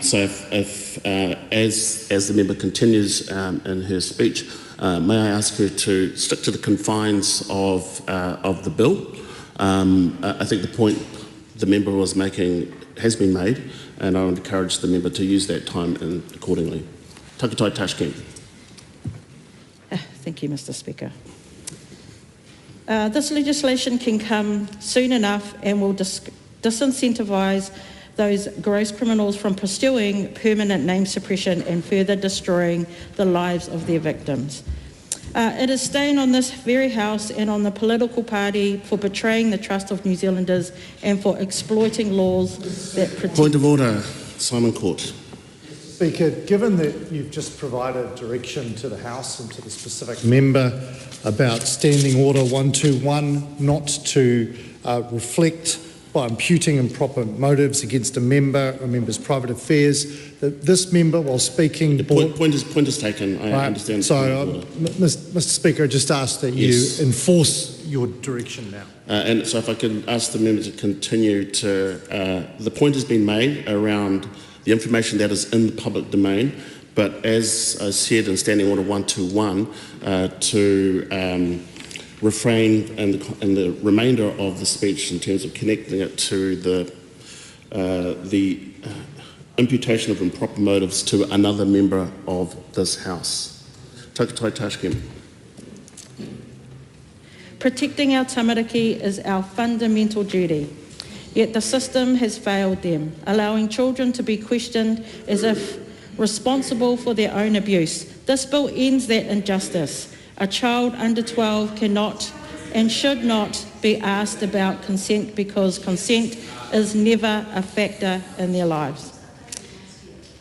So if as the member continues in her speech, may I ask her to stick to the confines of the bill? I think the point the member was making has been made, and I would encourage the member to use that time accordingly. Takutai Tashkent. Thank you, Mr. Speaker. This legislation can come soon enough and will disincentivise those gross criminals from pursuing permanent name suppression and further destroying the lives of their victims. It is staying on this very House and on the political party for betraying the trust of New Zealanders and for exploiting laws that protect... Point of order, Simon Court. Speaker, given that you've just provided direction to the House and to the specific member about Standing Order 121 not to reflect by imputing improper motives against a member's private affairs, that this member, while speaking... Point is taken, I understand. So, Mr. Speaker, I just ask that you enforce your direction now. And so if I can ask the member to continue to... the point has been made around the information that is in the public domain, but as I said in Standing Order 121, to refrain in the remainder of the speech in terms of connecting it to the imputation of improper motives to another member of this House. Takutai Tashkent. Protecting our tamariki is our fundamental duty, yet the system has failed them, allowing children to be questioned as if responsible for their own abuse. This bill ends that injustice. A child under 12 cannot and should not be asked about consent because consent is never a factor in their lives.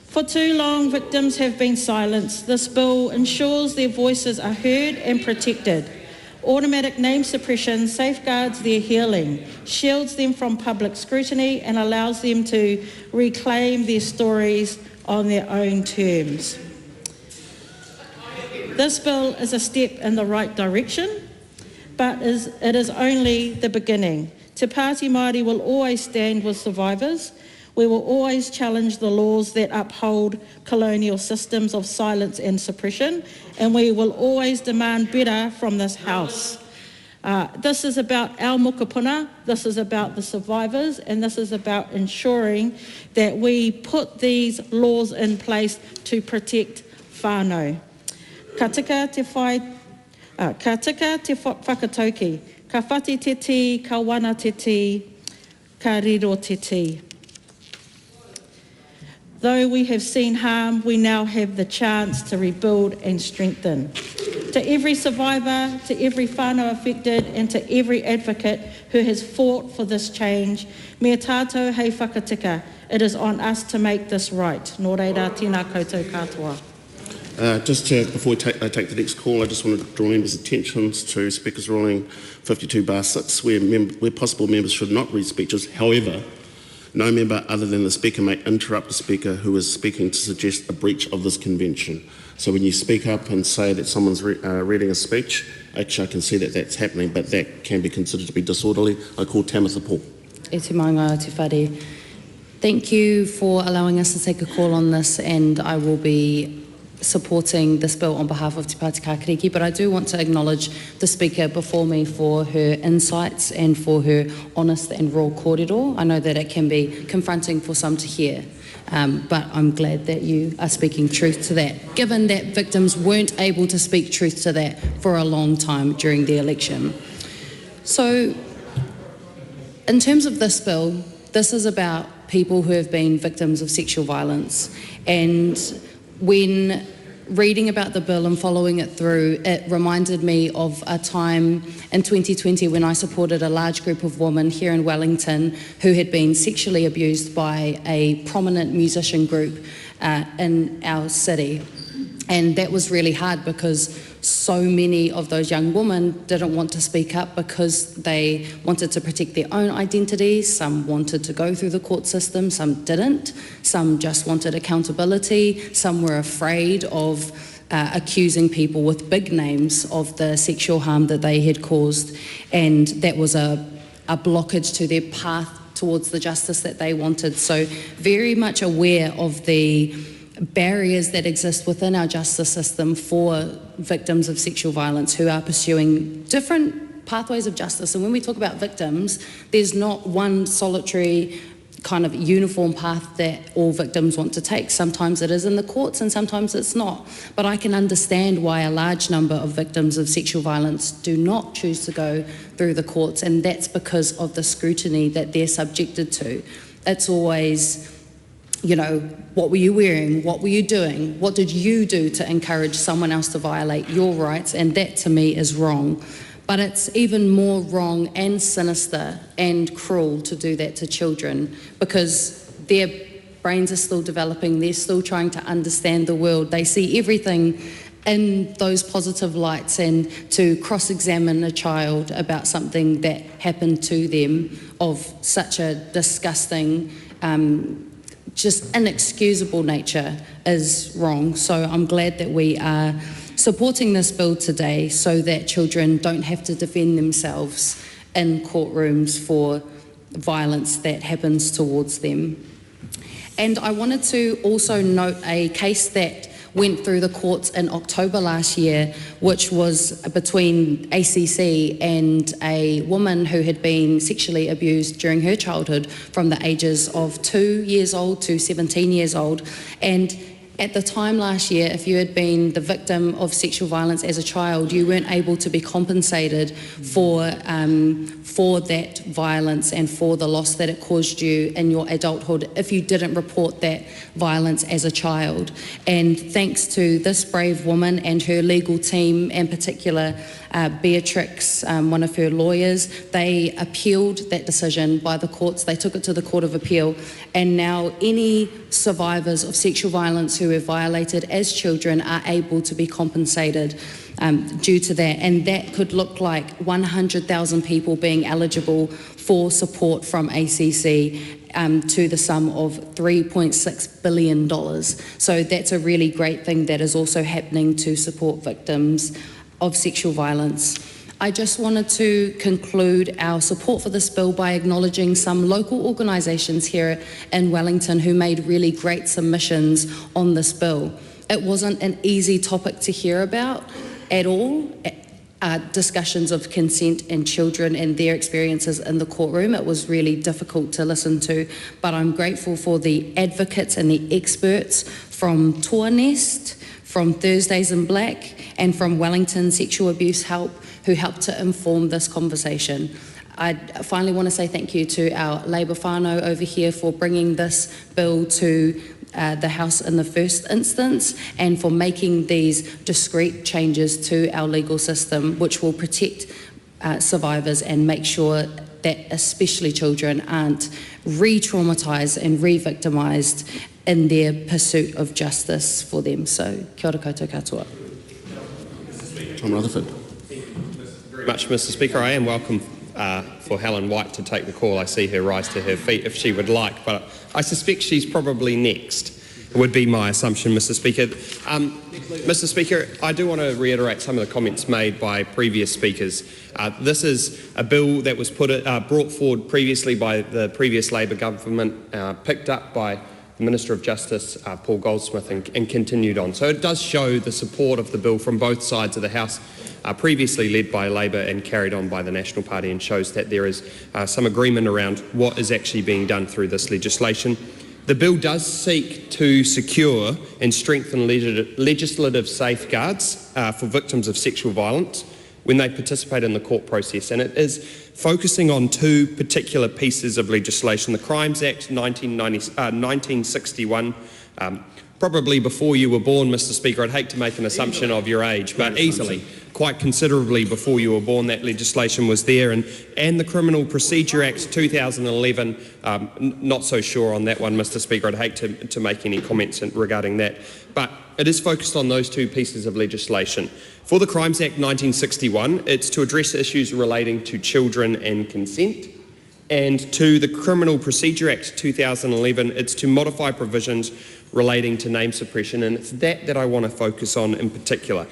For too long, victims have been silenced. This bill ensures their voices are heard and protected. Automatic name suppression safeguards their healing, shields them from public scrutiny and allows them to reclaim their stories on their own terms. This bill is a step in the right direction, but it is only the beginning. Te Pāti Māori will always stand with survivors. We will always challenge the laws that uphold colonial systems of silence and suppression, and we will always demand better from this House. This is about our mokopuna, this is about the survivors, and this is about ensuring that we put these laws in place to protect whānau. Ka tika te whakatauki, ka whati te ti, ka wana te ti, ka riro te ti. Though we have seen harm, we now have the chance to rebuild and strengthen. To every survivor, to every whānau affected, and to every advocate who has fought for this change, mea tātou hei whakatika, it is on us to make this right. Nō reira, tēnā koutou katoa. Before I take the next call, I just want to draw members' attentions to Speaker's Ruling 52/6, where possible members should not read speeches. However, no member other than the Speaker may interrupt the Speaker who is speaking to suggest a breach of this convention. So when you speak up and say that someone's reading a speech, actually I can see that that's happening, but that can be considered to be disorderly. I call Tamitha Paul. E te maunga te whare. Thank you for allowing us to take a call on this, and I will be supporting this bill on behalf of Te Pāti Kākariki, but I do want to acknowledge the Speaker before me for her insights and for her honest and raw kōrero. I know that it can be confronting for some to hear, but I'm glad that you are speaking truth to that, given that victims weren't able to speak truth to that for a long time during the election. So, in terms of this bill, this is about people who have been victims of sexual violence, and when reading about the bill and following it through, it reminded me of a time in 2020 when I supported a large group of women here in Wellington who had been sexually abused by a prominent musician group in our city. And that was really hard because so many of those young women didn't want to speak up because they wanted to protect their own identities. Some wanted to go through the court system, some didn't. Some just wanted accountability. Some were afraid of accusing people with big names of the sexual harm that they had caused. And that was a blockage to their path towards the justice that they wanted. So very much aware of the barriers that exist within our justice system for victims of sexual violence who are pursuing different pathways of justice. And when we talk about victims, there's not one solitary kind of uniform path that all victims want to take. Sometimes it is in the courts and sometimes it's not. But I can understand why a large number of victims of sexual violence do not choose to go through the courts, and that's because of the scrutiny that they're subjected to. It's always, you know, what were you wearing? What were you doing? What did you do to encourage someone else to violate your rights? And that to me is wrong. But it's even more wrong and sinister and cruel to do that to children because their brains are still developing. They're still trying to understand the world. They see everything in those positive lights, and to cross-examine a child about something that happened to them of such a disgusting, just inexcusable nature is wrong. So I'm glad that we are supporting this bill today so that children don't have to defend themselves in courtrooms for violence that happens towards them. And I wanted to also note a case that went through the courts in October last year, which was between ACC and a woman who had been sexually abused during her childhood from the ages of 2 years old to 17 years old. And at the time last year, if you had been the victim of sexual violence as a child, you weren't able to be compensated for that violence and for the loss that it caused you in your adulthood if you didn't report that violence as a child. And thanks to this brave woman and her legal team, in particular Beatrix, one of her lawyers. They appealed that decision by the courts. They took it to the Court of Appeal, and now any survivors of sexual violence who were violated as children are able to be compensated due to that. And that could look like 100,000 people being eligible for support from ACC to the sum of $3.6 billion. So that's a really great thing that is also happening to support victims of sexual violence. I just wanted to conclude our support for this bill by acknowledging some local organisations here in Wellington who made really great submissions on this bill. It wasn't an easy topic to hear about at all. Discussions of consent and children and their experiences in the courtroom. It was really difficult to listen to, but I'm grateful for the advocates and the experts from Toa Nest, from Thursdays in Black, and from Wellington Sexual Abuse Help, who helped to inform this conversation. I finally want to say thank you to our Labour whānau over here for bringing this bill to the House in the first instance, and for making these discreet changes to our legal system which will protect survivors and make sure that especially children aren't re-traumatised and re-victimised in their pursuit of justice for them. So kia ora koutou katoa. Tom Rutherford. Very much, Mr. Speaker. I am welcome for Helen White to take the call. I see her rise to her feet if she would like, but I suspect she's probably next. It would be my assumption, Mr. Speaker. Mr. Speaker, I do want to reiterate some of the comments made by previous speakers. This is a bill that was brought forward previously by the previous Labour government, picked up by the Minister of Justice, Paul Goldsmith, and continued on. So it does show the support of the bill from both sides of the House, previously led by Labour and carried on by the National Party, and shows that there is some agreement around what is actually being done through this legislation. The bill does seek to secure and strengthen legislative safeguards for victims of sexual violence when they participate in the court process, and it is focusing on two particular pieces of legislation: the Crimes Act 1961, probably before you were born, Mr. Speaker. I'd hate to make an assumption of your age, but easily, quite considerably before you were born, that legislation was there, and the Criminal Procedure Act 2011, not so sure on that one, Mr. Speaker. I'd hate to make any comments regarding that, but it is focused on those two pieces of legislation. For the Crimes Act 1961, it's to address issues relating to children and consent, and to the Criminal Procedure Act 2011, it's to modify provisions relating to name suppression, and it's that I want to focus on in particular.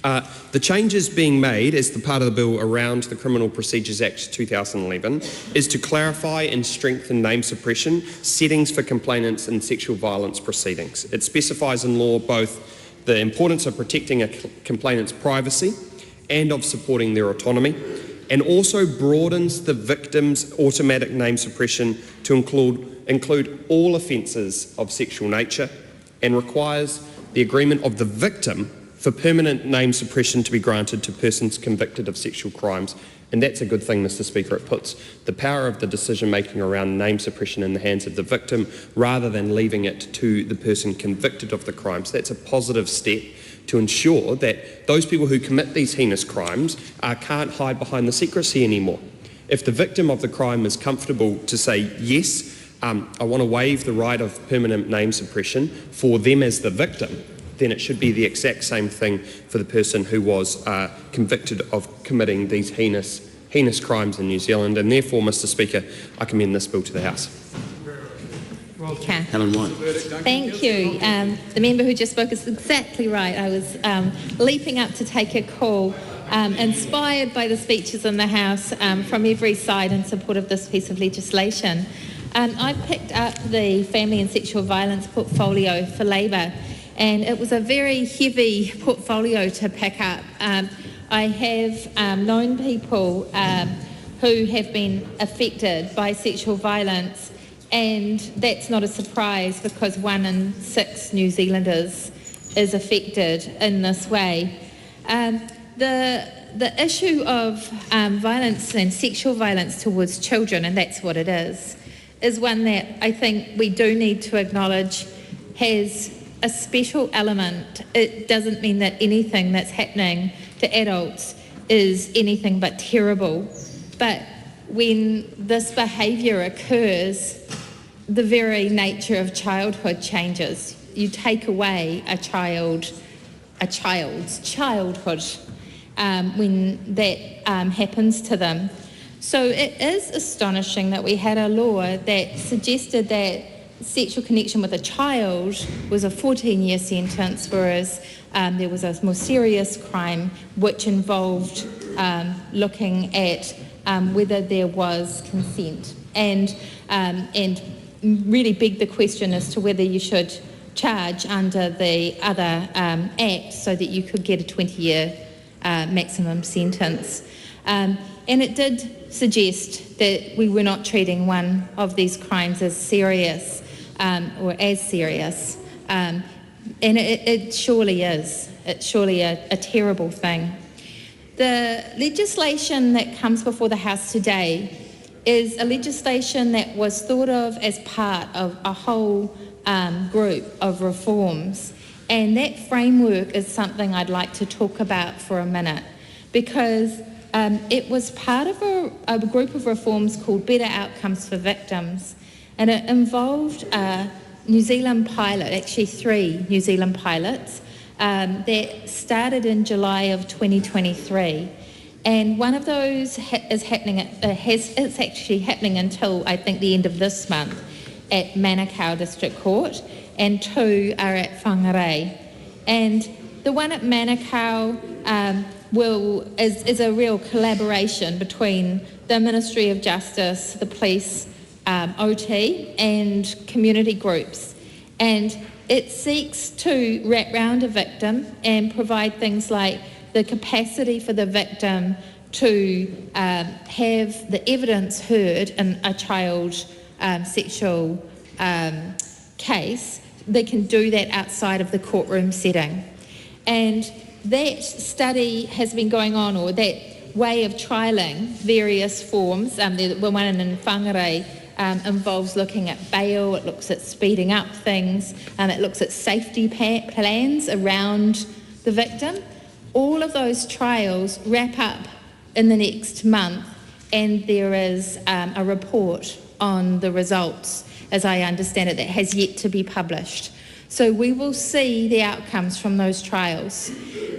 The changes being made as the part of the bill around the Criminal Procedures Act 2011 is to clarify and strengthen name suppression settings for complainants in sexual violence proceedings. It specifies in law both the importance of protecting a complainant's privacy and of supporting their autonomy, and also broadens the victim's automatic name suppression to include all offences of sexual nature, and requires the agreement of the victim for permanent name suppression to be granted to persons convicted of sexual crimes. And that's a good thing, Mr. Speaker. It puts the power of the decision-making around name suppression in the hands of the victim rather than leaving it to the person convicted of the crimes. That's a positive step to ensure that those people who commit these heinous crimes can't hide behind the secrecy anymore. If the victim of the crime is comfortable to say, yes, I want to waive the right of permanent name suppression for them as the victim, then it should be the exact same thing for the person who was convicted of committing these heinous crimes in New Zealand. And therefore, Mr. Speaker, I commend this bill to the House. Okay. Helen White. Thank you. The member who just spoke is exactly right. I was leaping up to take a call, inspired by the speeches in the House from every side in support of this piece of legislation. I picked up the family and sexual violence portfolio for Labour, and it was a very heavy portfolio to pick up. I have known people who have been affected by sexual violence, and that's not a surprise because 1 in 6 New Zealanders is affected in this way. The issue of violence and sexual violence towards children, and that's what it is one that I think we do need to acknowledge has a special element. It doesn't mean that anything that's happening to adults is anything but terrible. But when this behaviour occurs, the very nature of childhood changes. You take away a child's childhood when that happens to them. So it is astonishing that we had a law that suggested that sexual connection with a child was a 14-year sentence, whereas there was a more serious crime which involved looking at whether there was consent, and really begged the question as to whether you should charge under the other act so that you could get a 20-year maximum sentence. And it did suggest that we were not treating one of these crimes as serious or as serious. And it surely is. It's surely a terrible thing. The legislation that comes before the House today is a legislation that was thought of as part of a whole group of reforms. And that framework is something I'd like to talk about for a minute, because it was part of a group of reforms called Better Outcomes for Victims, and it involved a New Zealand pilot, actually 3 New Zealand pilots, that started in July of 2023. And one of those is happening. It's actually happening until I think the end of this month at Manukau District Court, and 2 are at Whangarei. And the one at Manukau is a real collaboration between the Ministry of Justice, the police, OT, and community groups. And it seeks to wrap round a victim and provide things like the capacity for the victim to have the evidence heard in a child sexual case. They can do that outside of the courtroom setting. And that study has been going on, or that way of trialling various forms. The one in Whangarei involves looking at bail, it looks at speeding up things, it looks at safety plans around the victim. All of those trials wrap up in the next month, and there is a report on the results, as I understand it, that has yet to be published. So we will see the outcomes from those trials,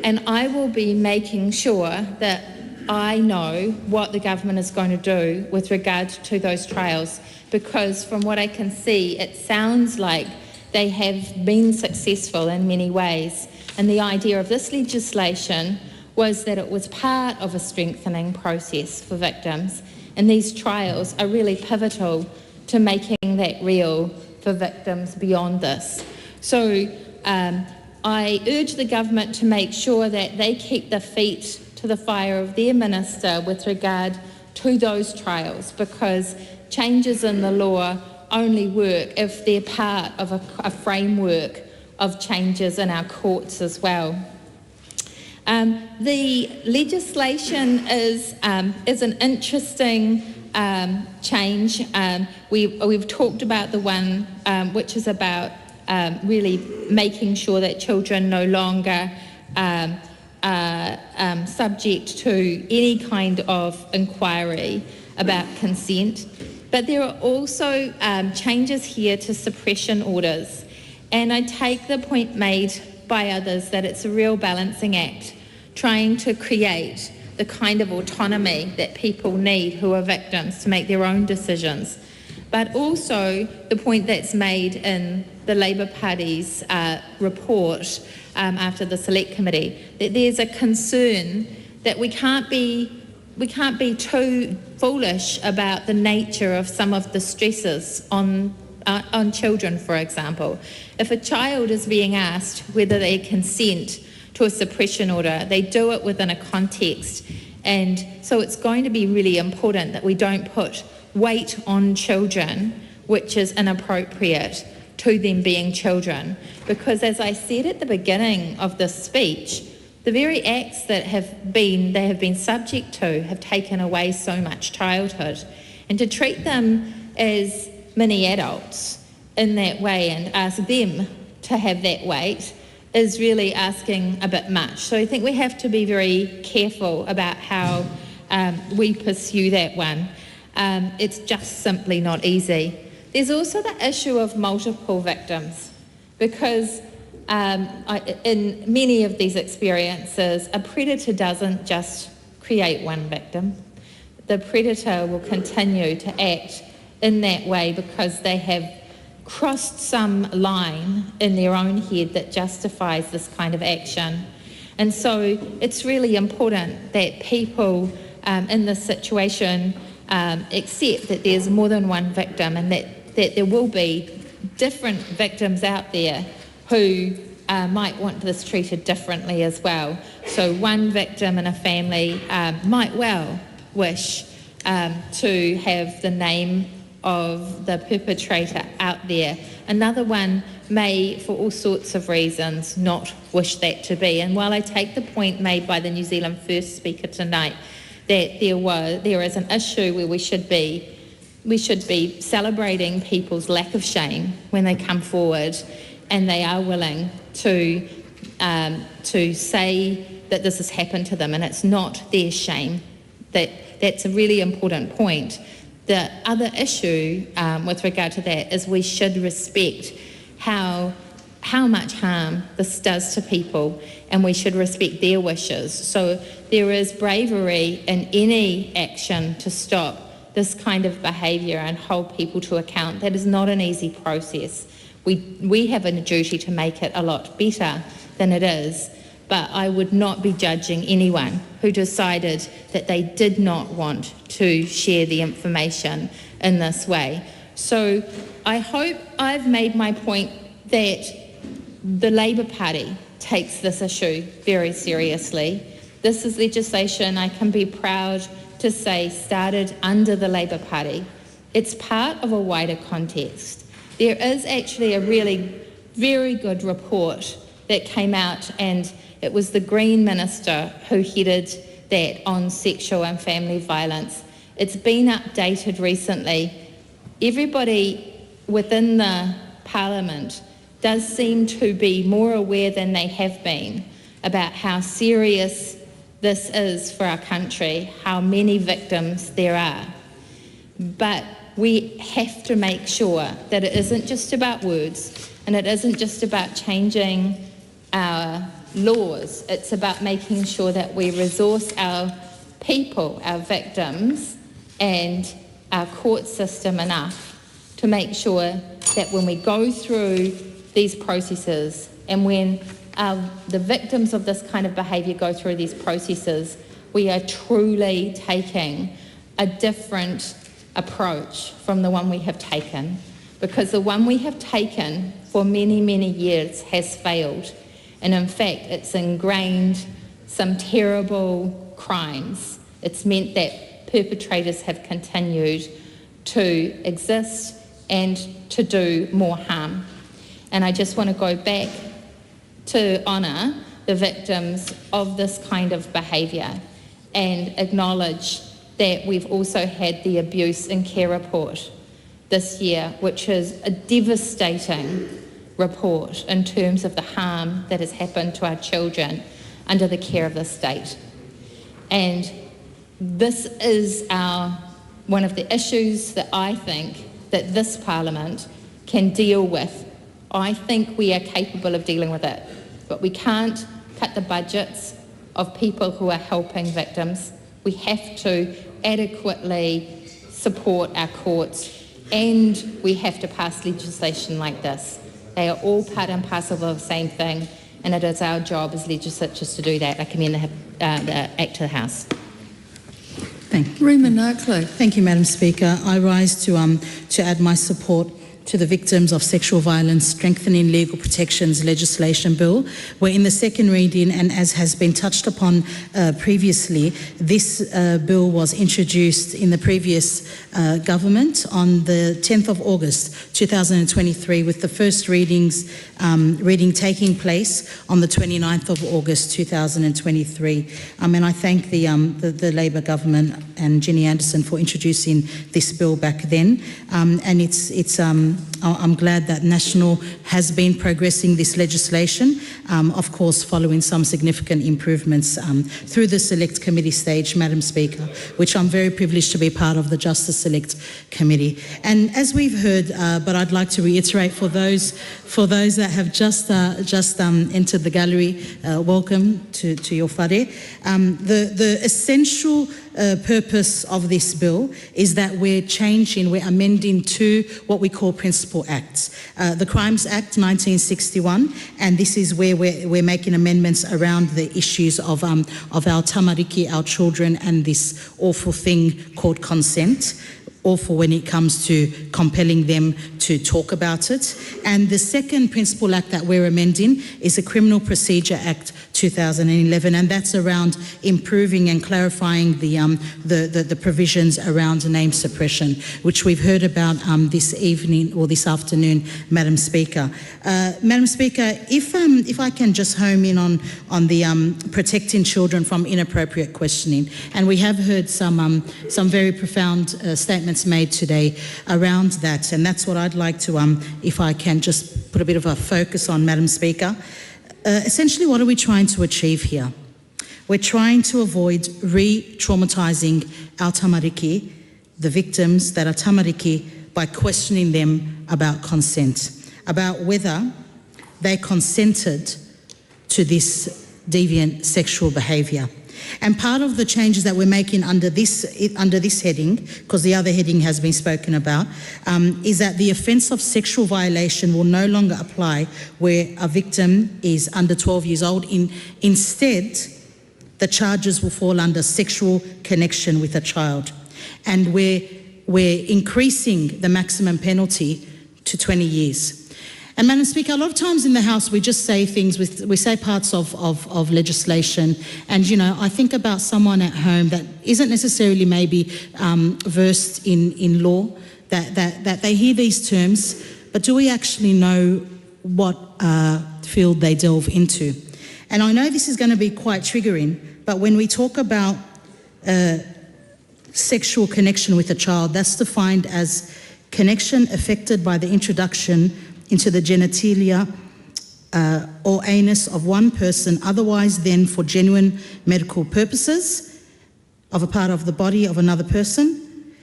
and I will be making sure that I know what the government is going to do with regard to those trials, because from what I can see, it sounds like they have been successful in many ways. And the idea of this legislation was that it was part of a strengthening process for victims, and these trials are really pivotal to making that real for victims beyond this. So I urge the government to make sure that they keep their feet to the fire of their minister with regard to those trials, because changes in the law only work if they're part of a framework of changes in our courts as well. The legislation is an interesting change. We've talked about the one which is about really making sure that children no longer subject to any kind of inquiry about consent. But there are also changes here to suppression orders. And I take the point made by others that it's a real balancing act, trying to create the kind of autonomy that people need who are victims to make their own decisions. But also the point that's made in the Labour Party's report after the Select Committee, that there's a concern that we can't be too foolish about the nature of some of the stresses on children, for example. If a child is being asked whether they consent to a suppression order, they do it within a context. And so it's going to be really important that we don't put weight on children which is inappropriate to them being children. Because as I said at the beginning of this speech, the very acts that they have been subject to have taken away so much childhood. And to treat them as mini adults in that way and ask them to have that weight is really asking a bit much. So I think we have to be very careful about how we pursue that one. It's just simply not easy. There's also the issue of multiple victims, because in many of these experiences, a predator doesn't just create one victim. The predator will continue to act in that way because they have crossed some line in their own head that justifies this kind of action. And so it's really important that people in this situation accept that there's more than one victim, and that there will be different victims out there who might want this treated differently as well. So one victim in a family might well wish to have the name of the perpetrator out there. Another one may, for all sorts of reasons, not wish that to be. And while I take the point made by the New Zealand First speaker tonight that there is an issue where we should be celebrating people's lack of shame when they come forward and they are willing to say that this has happened to them and it's not their shame. That's a really important point. The other issue with regard to that is we should respect how much harm this does to people, and we should respect their wishes. So there is bravery in any action to stop this kind of behaviour and hold people to account. That is not an easy process. We have a duty to make it a lot better than it is, but I would not be judging anyone who decided that they did not want to share the information in this way. So I hope I've made my point that the Labour Party takes this issue very seriously. This is legislation, I can be proud to say, started under the Labour Party. It's part of a wider context. There is actually a really very good report that came out, and it was the Green Minister who headed that on sexual and family violence. It's been updated recently. Everybody within the Parliament does seem to be more aware than they have been about how serious this is for our country, how many victims there are. But we have to make sure that it isn't just about words, and it isn't just about changing our laws. It's about making sure that we resource our people, our victims, and our court system enough to make sure that when we go through these processes, and when the victims of this kind of behaviour go through these processes, we are truly taking a different approach from the one we have taken, because the one we have taken for many, many years has failed. And in fact, it's ingrained some terrible crimes. It's meant that perpetrators have continued to exist and to do more harm. And I just want to go back to honour the victims of this kind of behaviour and acknowledge that we've also had the abuse in care report this year, which is a devastating report in terms of the harm that has happened to our children under the care of the state. And this is one of the issues that I think that this Parliament can deal with. I think we are capable of dealing with it, but we can't cut the budgets of people who are helping victims. We have to adequately support our courts, and we have to pass legislation like this. They are all part and parcel of the same thing, and it is our job as legislators to do that. I commend the Act to the House. Thank you, Madam Speaker. I rise to add my support to the Victims of Sexual Violence Strengthening Legal Protections legislation bill, where in the second reading, and as has been touched upon previously, this bill was introduced in the previous government on the 10th of August 2023, with the first reading taking place on the 29th of August 2023. And I thank the Labour government and Jenny Anderson for introducing this bill back then. And it's I'm glad that National has been progressing this legislation, of course following some significant improvements through the Select Committee stage, Madam Speaker, which I'm very privileged to be part of the Justice Select Committee. And as we've heard, but I'd like to reiterate for those that have just entered the gallery, welcome to your whare. The essential purpose of this bill is that we're amending two what we call principal acts. The Crimes Act 1961, and this is where we're making amendments around the issues of our tamariki, our children, and this awful thing called consent. Awful when it comes to compelling them to talk about it. And the second principal act that we're amending is the Criminal Procedure Act 2011, and that's around improving and clarifying the provisions around name suppression, which we've heard about this evening or this afternoon, Madam Speaker. Madam Speaker, if I can just home in on the protecting children from inappropriate questioning, and we have heard some very profound statements made today around that, and that's what I'd like to, if I can just put a bit of a focus on, Madam Speaker. Essentially, what are we trying to achieve here? We're trying to avoid re-traumatising our tamariki, the victims that are tamariki, by questioning them about consent, about whether they consented to this deviant sexual behaviour. And part of the changes that we're making under this heading, because the other heading has been spoken about, is that the offence of sexual violation will no longer apply where a victim is under 12 years old. Instead, the charges will fall under sexual connection with a child. And we're increasing the maximum penalty to 20 years. And Madam Speaker, a lot of times in the House we just say things, we say parts of legislation, and I think about someone at home that isn't necessarily maybe versed in law, that they hear these terms, but do we actually know what field they delve into? And I know this is going to be quite triggering, but when we talk about sexual connection with a child, that's defined as connection affected by the introduction into the genitalia or anus of one person, otherwise than for genuine medical purposes, of a part of the body of another person,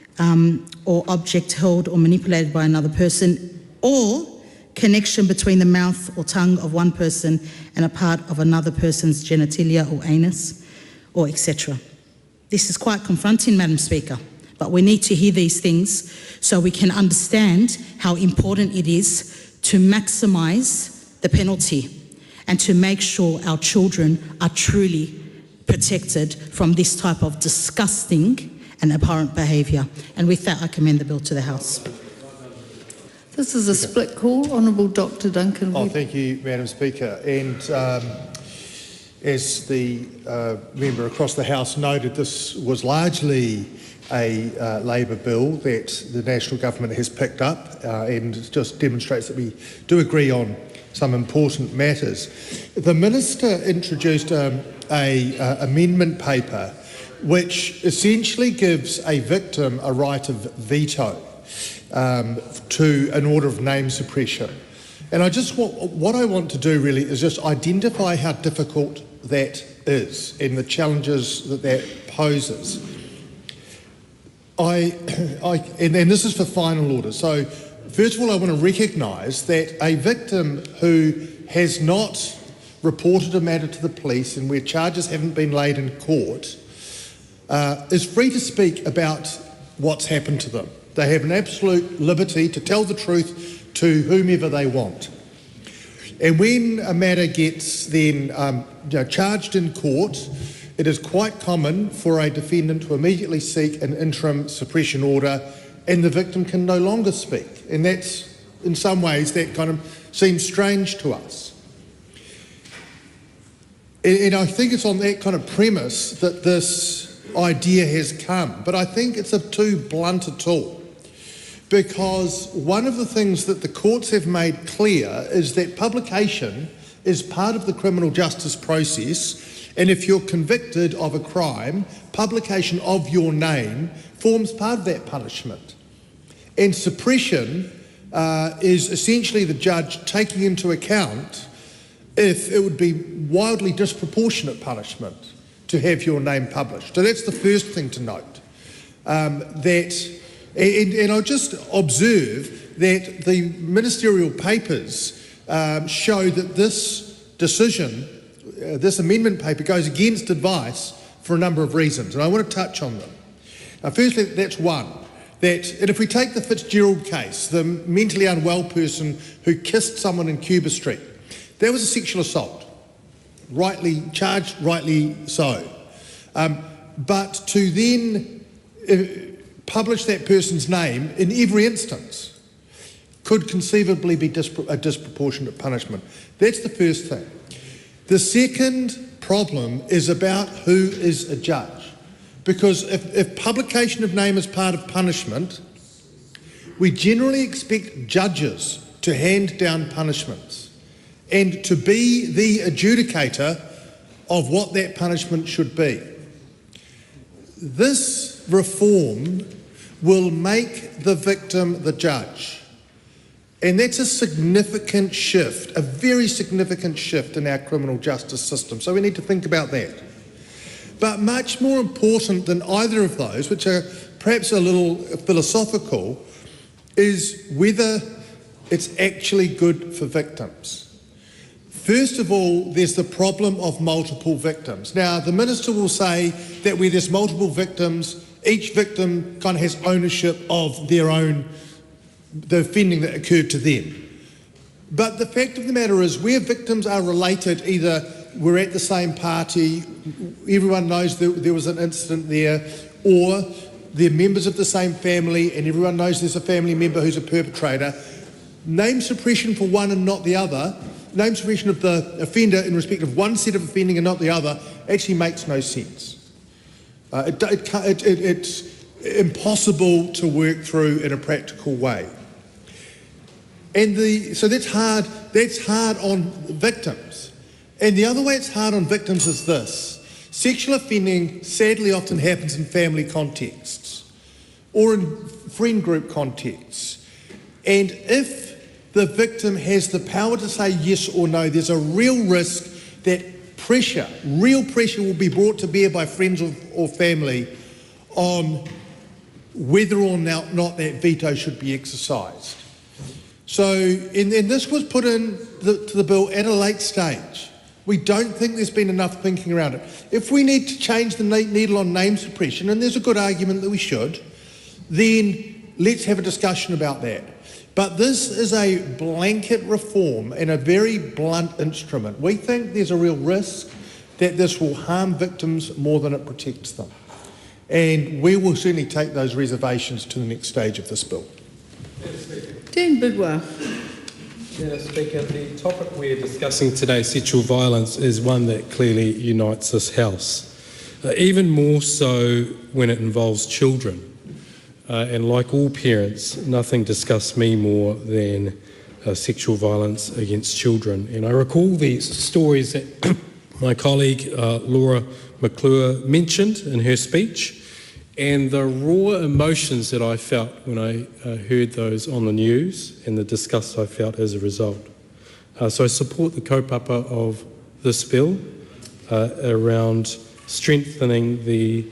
or object held or manipulated by another person, or connection between the mouth or tongue of one person and a part of another person's genitalia or anus, or etc. This is quite confronting, Madam Speaker, but we need to hear these things so we can understand how important it is to maximise the penalty and to make sure our children are truly protected from this type of disgusting and abhorrent behaviour. And with that, I commend the bill to the House. This is a split call. Honourable Dr Duncan. Thank you, Madam Speaker. And as the member across the House noted, this was largely a Labor bill that the National Government has picked up, and it just demonstrates that we do agree on some important matters. The Minister introduced an amendment paper which essentially gives a victim a right of veto to an order of name suppression. And what I want to do really is just identify how difficult that is and the challenges that poses. And this is for final order. So, first of all, I want to recognise that a victim who has not reported a matter to the police and where charges haven't been laid in court is free to speak about what's happened to them. They have an absolute liberty to tell the truth to whomever they want. And when a matter gets then charged in court, it is quite common for a defendant to immediately seek an interim suppression order, and the victim can no longer speak. And that's, in some ways, that kind of seems strange to us. And I think it's on that kind of premise that this idea has come. But I think it's too blunt a tool, because one of the things that the courts have made clear is that publication is part of the criminal justice process. And if you're convicted of a crime, publication of your name forms part of that punishment. And suppression is essentially the judge taking into account if it would be wildly disproportionate punishment to have your name published. So that's the first thing to note. And I'll just observe that the ministerial papers show that this decision, this amendment paper, goes against advice for a number of reasons, and I want to touch on them. Firstly, that's one. And if we take the Fitzgerald case, the mentally unwell person who kissed someone in Cuba Street, that was a sexual assault, rightly charged, rightly so. But to then publish that person's name in every instance could conceivably be a disproportionate punishment. That's the first thing. The second problem is about who is a judge. Because if publication of name is part of punishment, we generally expect judges to hand down punishments and to be the adjudicator of what that punishment should be. This reform will make the victim the judge. And that's a significant shift, a very significant shift in our criminal justice system. So we need to think about that. But much more important than either of those, which are perhaps a little philosophical, is whether it's actually good for victims. First of all, there's the problem of multiple victims. Now, the Minister will say that where there's multiple victims, each victim kind of has ownership of their own, the offending that occurred to them. But the fact of the matter is, where victims are related, either we're at the same party, everyone knows that there was an incident there, or they're members of the same family and everyone knows there's a family member who's a perpetrator, name suppression for one and not the other, name suppression of the offender in respect of one set of offending and not the other, actually makes no sense. It's impossible to work through in a practical way. And so that's hard on victims. And the other way it's hard on victims is this. Sexual offending sadly often happens in family contexts or in friend group contexts. And if the victim has the power to say yes or no, there's a real risk that real pressure will be brought to bear by friends or family on whether or not that veto should be exercised. So, and this was put in to the bill at a late stage. We don't think there's been enough thinking around it. If we need to change the needle on name suppression, and there's a good argument that we should, then let's have a discussion about that. But this is a blanket reform and a very blunt instrument. We think there's a real risk that this will harm victims more than it protects them. And we will certainly take those reservations to the next stage of this bill. Dean Bidwell. Madam Speaker, the topic we're discussing today, sexual violence, is one that clearly unites this House, even more so when it involves children. And like all parents, nothing disgusts me more than sexual violence against children. And I recall these stories that my colleague Laura McClure mentioned in her speech, and the raw emotions that I felt when I heard those on the news and the disgust I felt as a result. So I support the kaupapa of this bill around strengthening the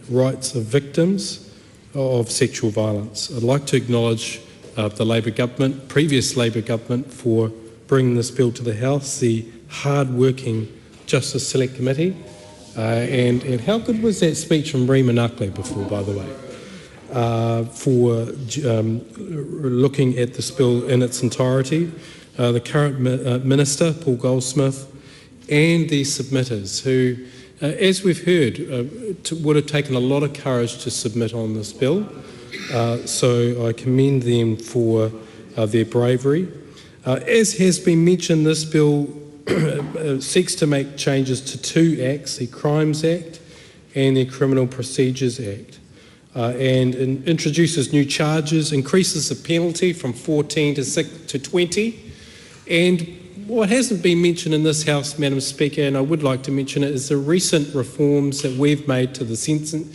rights of victims of sexual violence. I'd like to acknowledge the Labor government, previous Labor government, for bringing this bill to the House, the hard-working Justice Select Committee. And how good was that speech from Rima Nakle before, by the way, for looking at this bill in its entirety, the current Minister, Paul Goldsmith, and the submitters who, as we've heard, would have taken a lot of courage to submit on this bill. So I commend them for their bravery. As has been mentioned, this bill seeks to make changes to two acts, the Crimes Act and the Criminal Procedures Act, and introduces new charges, increases the penalty from 14 to 20. And what hasn't been mentioned in this House, Madam Speaker, and I would like to mention it, is the recent reforms that we've made to the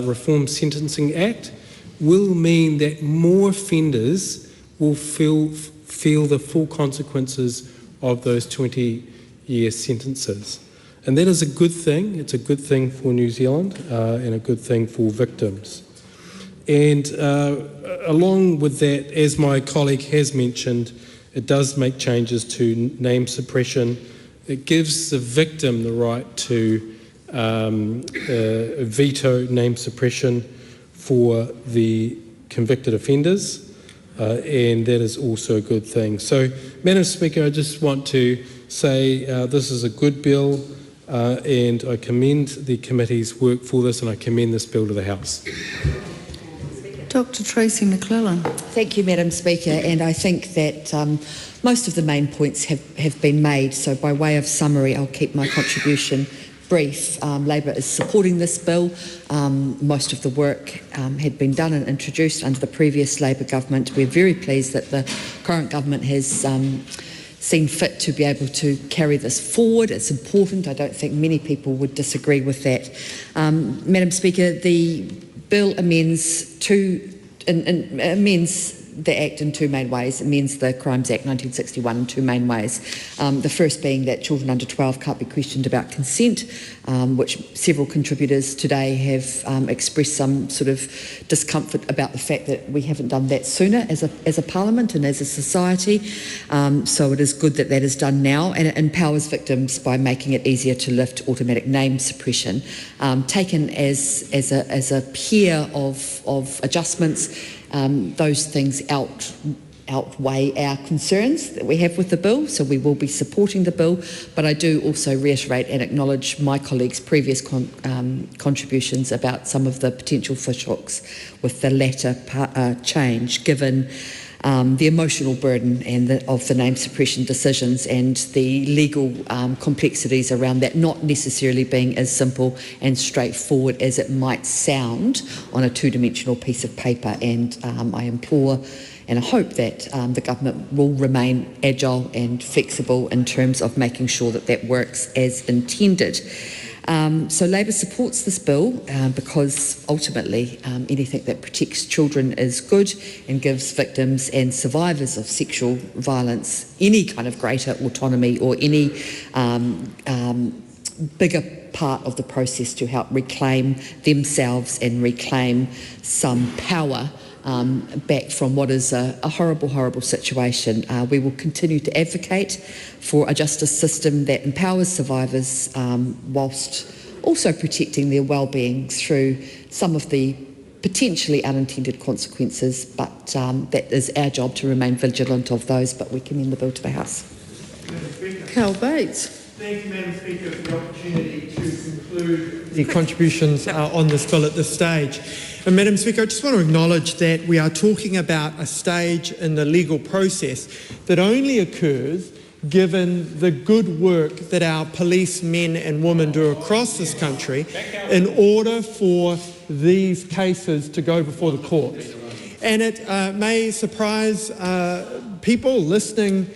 Reform Sentencing Act, will mean that more offenders will feel the full consequences of those 20-year sentences. And that is a good thing. It's a good thing for New Zealand and a good thing for victims. And along with that, as my colleague has mentioned, it does make changes to name suppression. It gives the victim the right to veto name suppression for the convicted offenders, and that is also a good thing. So, Madam Speaker, I just want to say this is a good bill, and I commend the committee's work for this, and I commend this bill to the House. Dr. Tracy McClellan. Thank you, Madam Speaker, and I think that most of the main points have been made, so by way of summary I'll keep my contribution brief. Labor is supporting this bill. Most of the work had been done and introduced under the previous Labor government. We're very pleased that the current government has seen fit to be able to carry this forward. It's important. I don't think many people would disagree with that. Madam Speaker, the bill amends the Act in two main ways. It amends the Crimes Act 1961 in two main ways. The first being that children under 12 can't be questioned about consent, which several contributors today have expressed some sort of discomfort about the fact that we haven't done that sooner as a parliament and as a society. So it is good that that is done now, and it empowers victims by making it easier to lift automatic name suppression. Taken as a pair of adjustments, those things outweigh our concerns that we have with the bill, so we will be supporting the bill, but I do also reiterate and acknowledge my colleagues' previous contributions about some of the potential fishhooks with the latter change, given the emotional burden of the name suppression decisions and the legal complexities around that not necessarily being as simple and straightforward as it might sound on a two-dimensional piece of paper. And I implore and I hope that the government will remain agile and flexible in terms of making sure that that works as intended. So Labor supports this bill because ultimately anything that protects children is good and gives victims and survivors of sexual violence any kind of greater autonomy or any bigger part of the process to help reclaim themselves and reclaim some power back from what is a horrible, horrible situation. We will continue to advocate for a justice system that empowers survivors whilst also protecting their well-being through some of the potentially unintended consequences, but that is our job to remain vigilant of those, but we commend the bill to the House. Cal Bates. Thank you, Madam Speaker, for the opportunity to conclude the contributions on this bill at this stage. And Madam Speaker, I just want to acknowledge that we are talking about a stage in the legal process that only occurs given the good work that our police men and women do across this country in order for these cases to go before the courts. And it may surprise people listening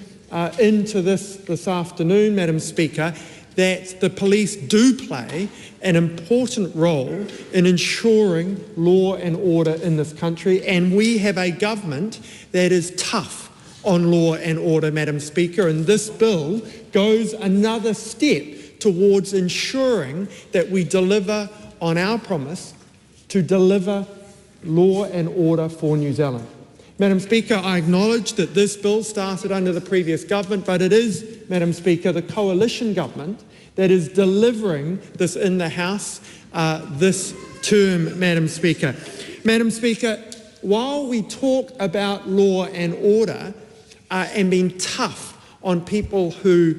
into this afternoon, Madam Speaker, that the police do play an important role in ensuring law and order in this country, and we have a government that is tough on law and order, Madam Speaker, and this bill goes another step towards ensuring that we deliver on our promise to deliver law and order for New Zealand. Madam Speaker, I acknowledge that this bill started under the previous government, but it is, Madam Speaker, the coalition government that is delivering this in the House this term, Madam Speaker. Madam Speaker, while we talk about law and order and being tough on people who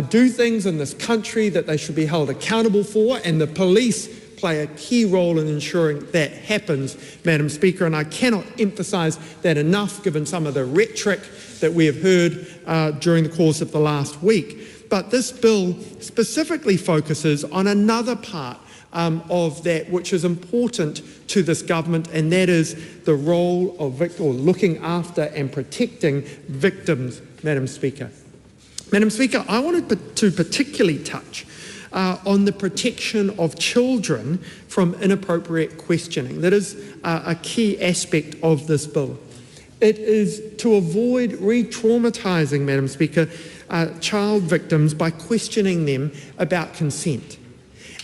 do things in this country that they should be held accountable for, and the police play a key role in ensuring that happens, Madam Speaker, and I cannot emphasise that enough given some of the rhetoric that we have heard during the course of the last week. But this bill specifically focuses on another part of that which is important to this government, and that is the role of looking after and protecting victims, Madam Speaker. Madam Speaker, I wanted to particularly touch on the protection of children from inappropriate questioning. That is a key aspect of this bill. It is to avoid re-traumatising, Madam Speaker, child victims by questioning them about consent.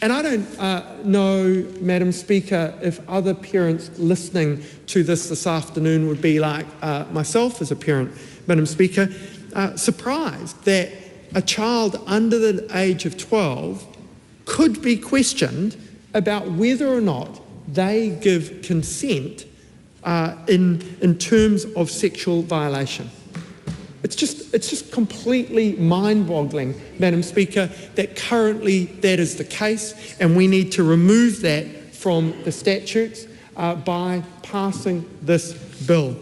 And I don't know, Madam Speaker, if other parents listening to this afternoon would be like myself as a parent, Madam Speaker, surprised that a child under the age of 12 could be questioned about whether or not they give consent in terms of sexual violation. It's just completely mind-boggling, Madam Speaker, that currently that is the case, and we need to remove that from the statutes by passing this bill.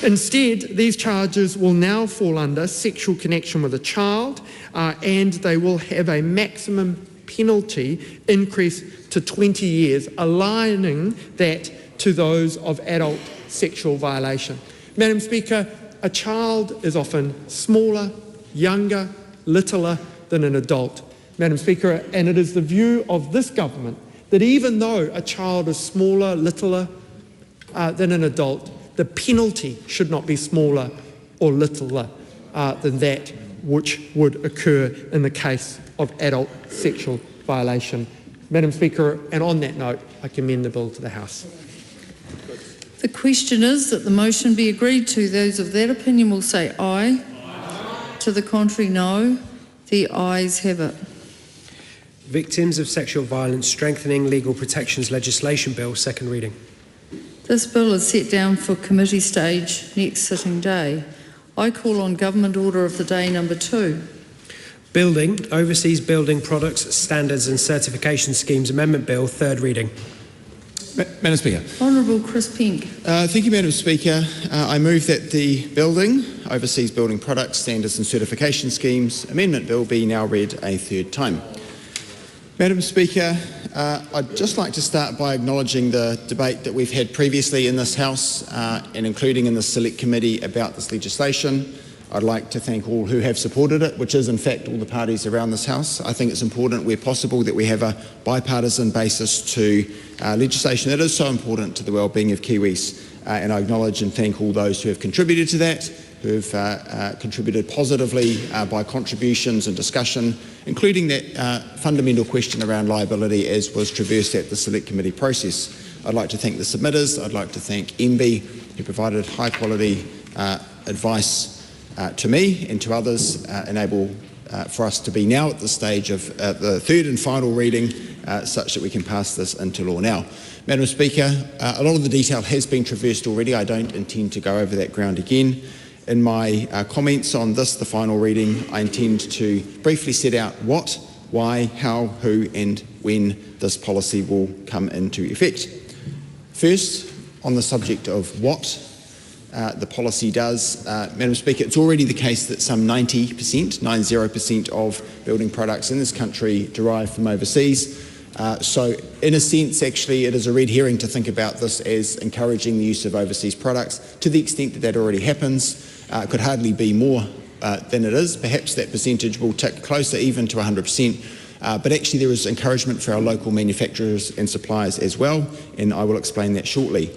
Instead, these charges will now fall under sexual connection with a child, and they will have a maximum penalty increase to 20 years, aligning that to those of adult sexual violation. Madam Speaker, a child is often smaller, younger, littler than an adult, Madam Speaker, and it is the view of this government that even though a child is smaller, littler than an adult, the penalty should not be smaller or littler than that which would occur in the case of adult sexual violation. Madam Speaker, and on that note, I commend the bill to the House. The question is that the motion be agreed to. Those of that opinion will say aye. Aye. To the contrary, no. The ayes have it. Victims of Sexual Violence Strengthening Legal Protections Legislation Bill, second reading. This bill is set down for committee stage next sitting day. I call on Government Order of the Day number 2. Building, Overseas Building Products, Standards and Certification Schemes Amendment Bill, third reading. Madam Speaker. Honourable Chris Pink. Thank you, Madam Speaker. I move that the Building, Overseas Building Products, Standards and Certification Schemes Amendment Bill be now read a third time. Madam Speaker, I'd just like to start by acknowledging the debate that we've had previously in this House and including in the Select Committee about this legislation. I'd like to thank all who have supported it, which is in fact all the parties around this House. I think it's important where possible that we have a bipartisan basis to legislation that is so important to the well-being of Kiwis. And I acknowledge and thank all those who have contributed to that, who have contributed positively by contributions and discussion, including that fundamental question around liability as was traversed at the Select Committee process. I'd like to thank the submitters. I'd like to thank MB, who provided high-quality advice to me and to others, enable for us to be now at the stage of the third and final reading such that we can pass this into law. Now, Madam Speaker, a lot of the detail has been traversed already. I don't intend to go over that ground again. In my comments on this, the final reading, I intend to briefly set out what, why, how, who and when this policy will come into effect. First, on the subject of what the policy does, Madam Speaker, it's already the case that some 90% of building products in this country derive from overseas. So in a sense, actually, it is a red herring to think about this as encouraging the use of overseas products. To the extent that that already happens, it could hardly be more than it is. Perhaps that percentage will tick closer even to 100%. But actually there is encouragement for our local manufacturers and suppliers as well, and I will explain that shortly.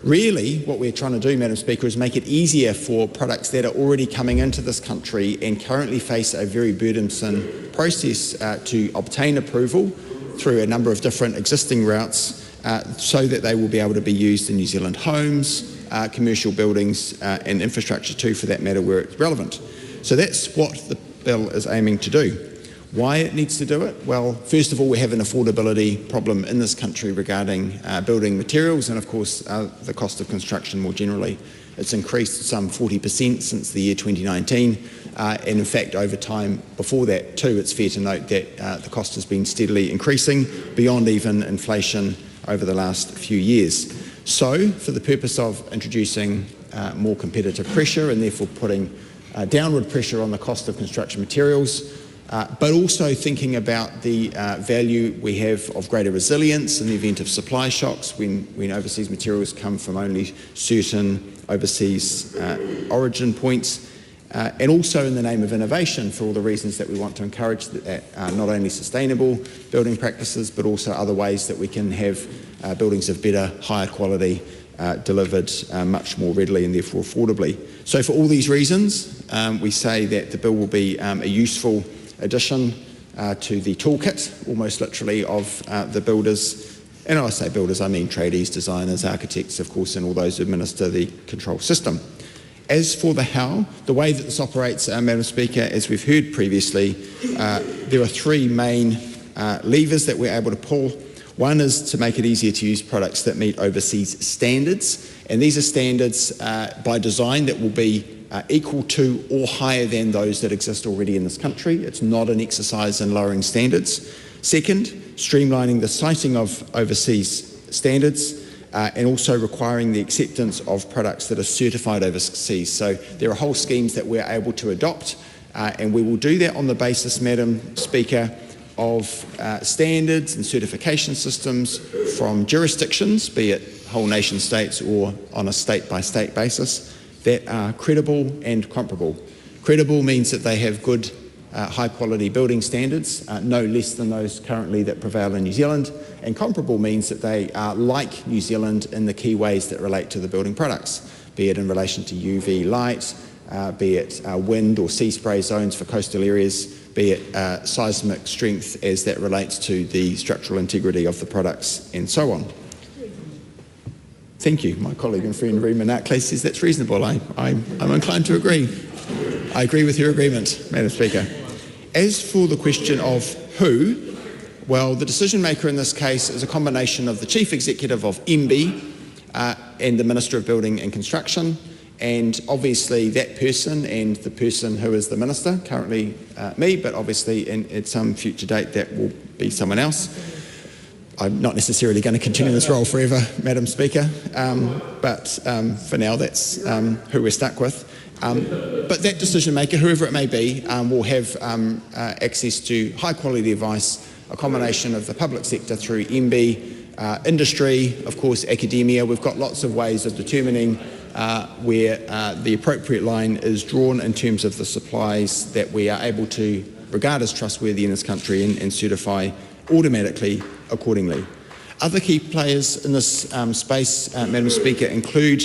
Really, what we're trying to do, Madam Speaker, is make it easier for products that are already coming into this country and currently face a very burdensome process to obtain approval through a number of different existing routes so that they will be able to be used in New Zealand homes, commercial buildings and infrastructure too, for that matter, where it's relevant. So that's what the bill is aiming to do. Why it needs to do it? Well, first of all, we have an affordability problem in this country regarding building materials and, of course, the cost of construction more generally. It's increased some 40% since the year 2019, and in fact, over time before that too, it's fair to note that the cost has been steadily increasing beyond even inflation over the last few years. So, for the purpose of introducing more competitive pressure and therefore putting downward pressure on the cost of construction materials, but also thinking about the value we have of greater resilience in the event of supply shocks when overseas materials come from only certain overseas origin points, and also in the name of innovation for all the reasons that we want to encourage that, not only sustainable building practices but also other ways that we can have buildings of better, higher quality delivered much more readily and therefore affordably. So for all these reasons, we say that the bill will be a useful addition to the toolkit, almost literally, of the builders. And when I say builders, I mean tradies, designers, architects, of course, and all those who administer the control system. As for the how, the way that this operates, Madam Speaker, as we've heard previously, there are three main levers that we're able to pull. One is to make it easier to use products that meet overseas standards, and these are standards by design that will be equal to or higher than those that exist already in this country. It's not an exercise in lowering standards. Second, streamlining the citing of overseas standards and also requiring the acceptance of products that are certified overseas. So there are whole schemes that we're able to adopt, and we will do that on the basis, Madam Speaker, of standards and certification systems from jurisdictions, be it whole nation states or on a state-by-state basis, that are credible and comparable. Credible means that they have good, high-quality building standards, no less than those currently that prevail in New Zealand, and comparable means that they are like New Zealand in the key ways that relate to the building products, be it in relation to UV light, be it wind or sea spray zones for coastal areas, be it seismic strength as that relates to the structural integrity of the products, and so on. Thank you. My colleague and friend Rima Narkley says that's reasonable. I'm inclined to agree. I agree with your agreement, Madam Speaker. As for the question of who, well, the decision maker in this case is a combination of the Chief Executive of MB and the Minister of Building and Construction, and obviously that person and the person who is the Minister, currently me, but obviously at some future date that will be someone else. I'm not necessarily going to continue this role forever, Madam Speaker, but for now that's who we're stuck with. But that decision maker, whoever it may be, will have access to high quality advice, a combination of the public sector through MB, industry, of course academia. We've got lots of ways of determining where the appropriate line is drawn in terms of the supplies that we are able to regard as trustworthy in this country and certify automatically accordingly. Other key players in this space, Madam Speaker, include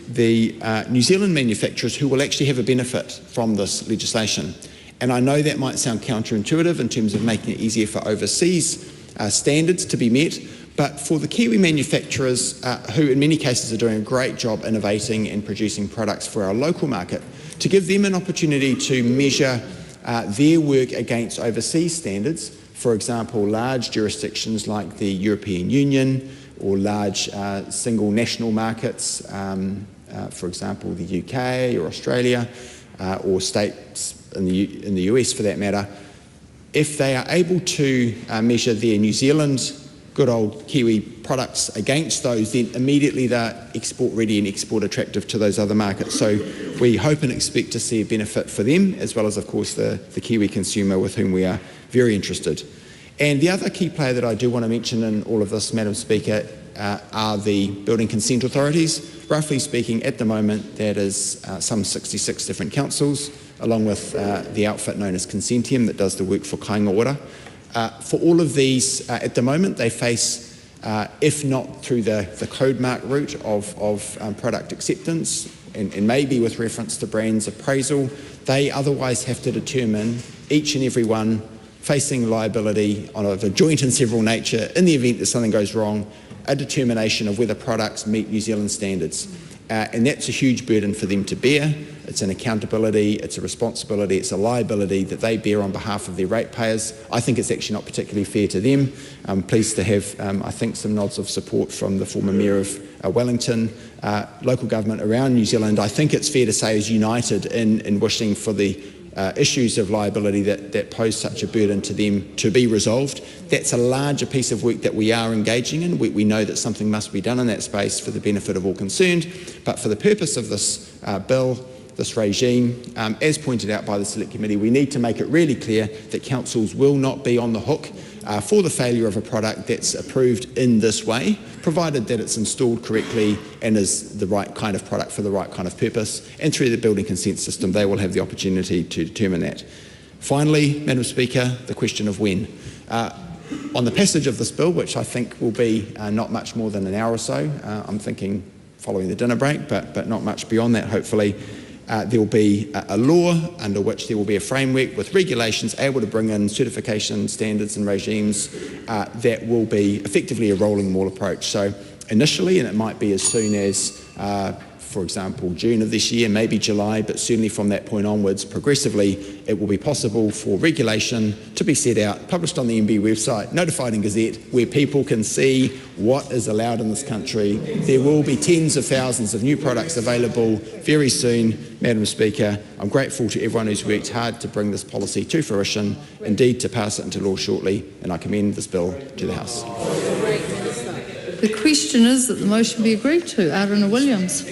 the New Zealand manufacturers who will actually have a benefit from this legislation. And I know that might sound counterintuitive in terms of making it easier for overseas standards to be met, but for the Kiwi manufacturers who in many cases are doing a great job innovating and producing products for our local market, to give them an opportunity to measure their work against overseas standards, for example, large jurisdictions like the European Union or large single national markets, for example, the UK or Australia or states in the US for that matter, if they are able to measure their New Zealand good old Kiwi products against those, then immediately they're export ready and export attractive to those other markets. So we hope and expect to see a benefit for them, as well as, of course, the Kiwi consumer with whom we are very interested. And the other key player that I do want to mention in all of this, Madam Speaker, are the building consent authorities. Roughly speaking, at the moment, that is some 66 different councils, along with the outfit known as Consentium that does the work for Kāinga Ora. For all of these, at the moment, they face, if not through the code mark route of product acceptance, and maybe with reference to brands appraisal, they otherwise have to determine each and every one facing liability of a joint and several nature in the event that something goes wrong, a determination of whether products meet New Zealand standards. And that's a huge burden for them to bear. It's an accountability, it's a responsibility, it's a liability that they bear on behalf of their ratepayers. I think it's actually not particularly fair to them. I'm pleased to have, I think, some nods of support from the former Mayor of Wellington. Local government around New Zealand, I think it's fair to say, is united in wishing for the issues of liability that pose such a burden to them to be resolved. That's a larger piece of work that we are engaging in. We know that something must be done in that space for the benefit of all concerned, but for the purpose of this bill, this regime, as pointed out by the Select Committee, we need to make it really clear that councils will not be on the hook for the failure of a product that's approved in this way, provided that it's installed correctly and is the right kind of product for the right kind of purpose. And through the building consent system, they will have the opportunity to determine that. Finally, Madam Speaker, the question of when. On the passage of this bill, which I think will be not much more than an hour or so, I'm thinking following the dinner break, but not much beyond that, hopefully, there will be a law under which there will be a framework with regulations able to bring in certification standards and regimes that will be effectively a rolling wall approach. So initially, and it might be as soon as, for example, June of this year, maybe July, but certainly from that point onwards, progressively, it will be possible for regulation to be set out, published on the MB website, notified in Gazette, where people can see what is allowed in this country. There will be tens of thousands of new products available very soon. Madam Speaker, I'm grateful to everyone who's worked hard to bring this policy to fruition, indeed to pass it into law shortly, and I commend this bill to the House. The question is that the motion be agreed to. Aruna Williams.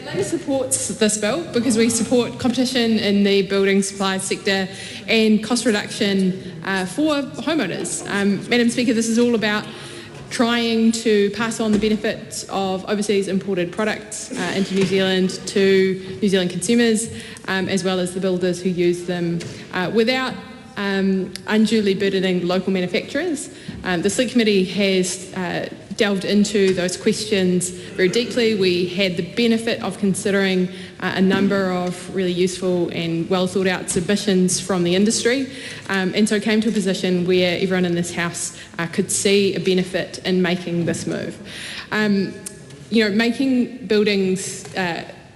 Labor supports this bill because we support competition in the building supply sector and cost reduction for homeowners. Madam Speaker, this is all about trying to pass on the benefits of overseas imported products into New Zealand to New Zealand consumers, as well as the builders who use them, without unduly burdening local manufacturers. The Select Committee has delved into those questions very deeply. We had the benefit of considering a number of really useful and well thought out submissions from the industry, and so came to a position where everyone in this House could see a benefit in making this move. Making buildings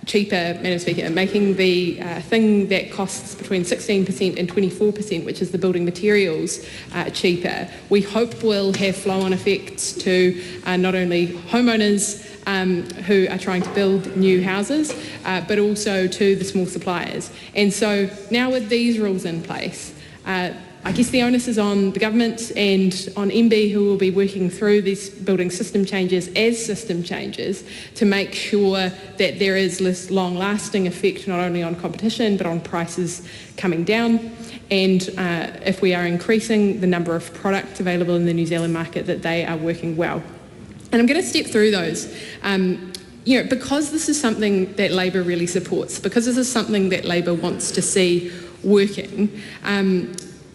cheaper, Madam Speaker, and making the thing that costs between 16% and 24%, which is the building materials, cheaper, we hope will have flow-on effects to not only homeowners who are trying to build new houses, but also to the small suppliers. And so now with these rules in place, I guess the onus is on the government and on MB, who will be working through these building system changes as system changes, to make sure that there is this long-lasting effect not only on competition but on prices coming down, and if we are increasing the number of products available in the New Zealand market, that they are working well. And I'm going to step through those. Because this is something that Labor really supports, because this is something that Labor wants to see working,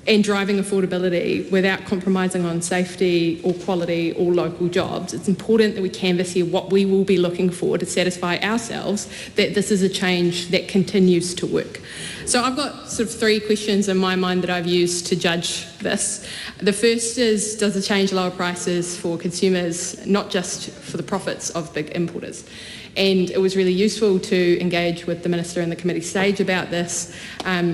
and driving affordability without compromising on safety or quality or local jobs, it's important that we canvass here what we will be looking for to satisfy ourselves that this is a change that continues to work. So I've got sort of three questions in my mind that I've used to judge this. The first is, does the change lower prices for consumers, not just for the profits of big importers? And it was really useful to engage with the Minister and the committee stage about this,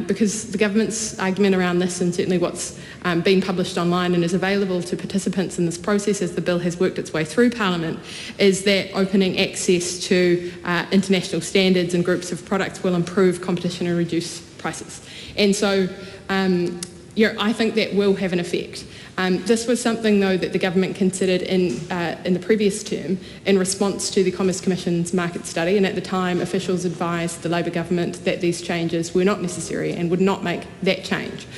because the government's argument around this, and certainly what's been published online and is available to participants in this process as the bill has worked its way through Parliament, is that opening access to international standards and groups of products will improve competition and reduce prices. And so I think that will have an effect. This was something, though, that the government considered in the previous term in response to the Commerce Commission's market study, and at the time officials advised the Labor government that these changes were not necessary and would not make that change.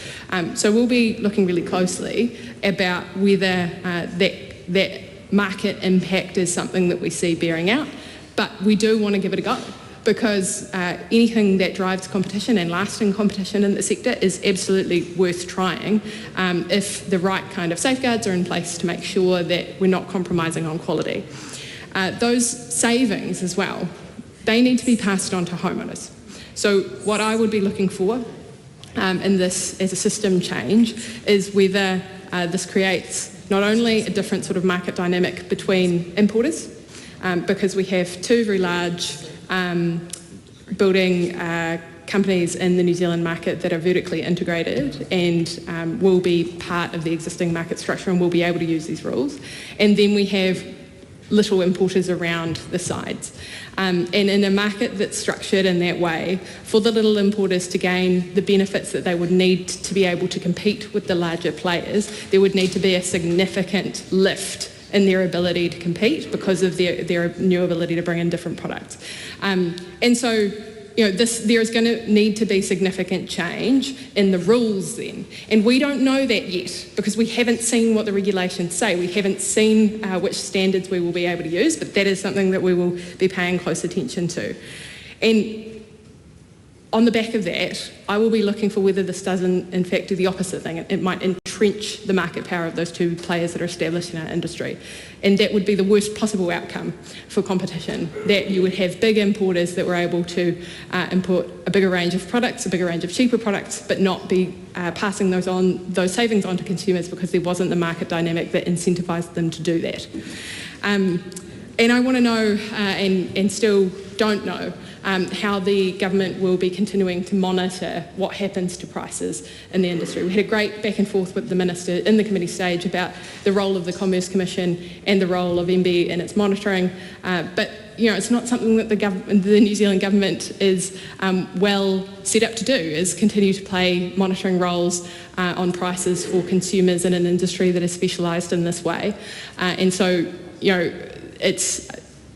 So we'll be looking really closely about whether that market impact is something that we see bearing out, but we do want to give it a go, because anything that drives competition and lasting competition in the sector is absolutely worth trying if the right kind of safeguards are in place to make sure that we're not compromising on quality. Those savings as well, they need to be passed on to homeowners. So what I would be looking for in this as a system change is whether this creates not only a different sort of market dynamic between importers, because we have two very large building companies in the New Zealand market that are vertically integrated and will be part of the existing market structure and will be able to use these rules. And then we have little importers around the sides. And in a market that's structured in that way, for the little importers to gain the benefits that they would need to be able to compete with the larger players, there would need to be a significant lift in their ability to compete because of their new ability to bring in different products. And so, there is going to need to be significant change in the rules then. And we don't know that yet because we haven't seen what the regulations say. We haven't seen which standards we will be able to use, but that is something that we will be paying close attention to. And on the back of that, I will be looking for whether this doesn't, in fact, do the opposite thing. It might entrench the market power of those two players that are established in our industry. And that would be the worst possible outcome for competition, that you would have big importers that were able to import a bigger range of products, a bigger range of cheaper products, but not be passing those savings on to consumers because there wasn't the market dynamic that incentivised them to do that. And I want to know, and still don't know, how the government will be continuing to monitor what happens to prices in the industry. We had a great back and forth with the Minister in the committee stage about the role of the Commerce Commission and the role of MB in its monitoring, but it's not something that the New Zealand government is well set up to do, is continue to play monitoring roles on prices for consumers in an industry that is specialised in this way. And so, it's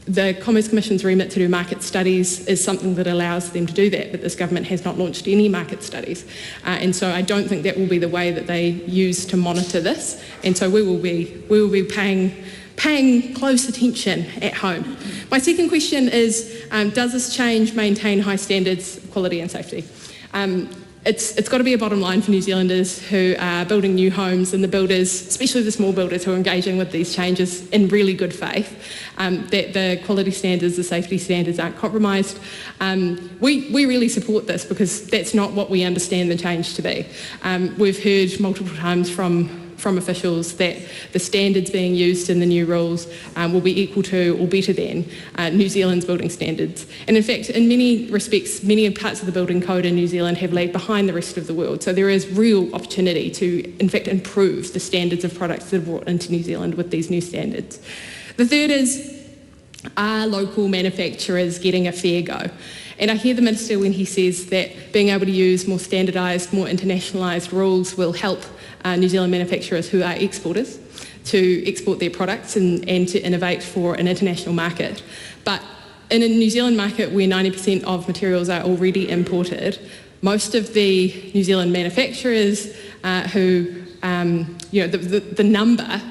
the Commerce Commission's remit to do market studies is something that allows them to do that, but this government has not launched any market studies. And so I don't think that will be the way that they use to monitor this. And so we will be paying close attention at home. My second question is, does this change maintain high standards of quality and safety? It's got to be a bottom line for New Zealanders who are building new homes, and the builders, especially the small builders who are engaging with these changes in really good faith, that the quality standards, the safety standards aren't compromised. We really support this because that's not what we understand the change to be. We've heard multiple times from officials that the standards being used in the new rules will be equal to or better than New Zealand's building standards. And in fact, in many respects, many parts of the building code in New Zealand have lagged behind the rest of the world. So there is real opportunity to, in fact, improve the standards of products that are brought into New Zealand with these new standards. The third is, are local manufacturers getting a fair go? And I hear the Minister when he says that being able to use more standardised, more internationalised rules will help New Zealand manufacturers who are exporters to export their products and to innovate for an international market. But in a New Zealand market where 90% of materials are already imported, most of the New Zealand manufacturers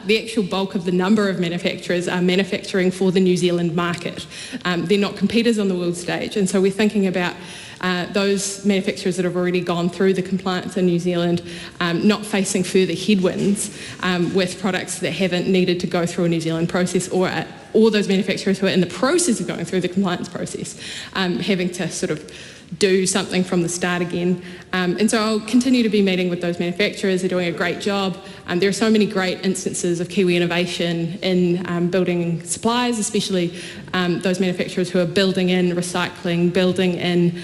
the actual bulk of the number of manufacturers are manufacturing for the New Zealand market. They're not competitors on the world stage, and so we're thinking about those manufacturers that have already gone through the compliance in New Zealand not facing further headwinds with products that haven't needed to go through a New Zealand process, or those manufacturers who are in the process of going through the compliance process having to sort of do something from the start again. And so I'll continue to be meeting with those manufacturers. They're doing a great job. There are so many great instances of Kiwi innovation in building supplies, especially those manufacturers who are building in recycling, building in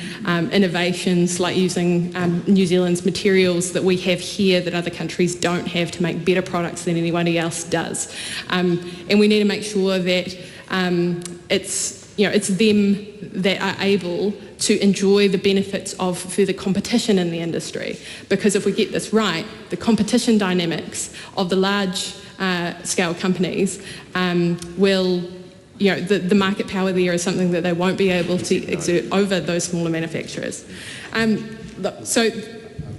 innovations like using New Zealand's materials that we have here that other countries don't have to make better products than anybody else does. And we need to make sure that it's them that are able to enjoy the benefits of further competition in the industry. Because if we get this right, the competition dynamics of the large scale companies will, the market power there is something that they won't be able to exert over those smaller manufacturers. So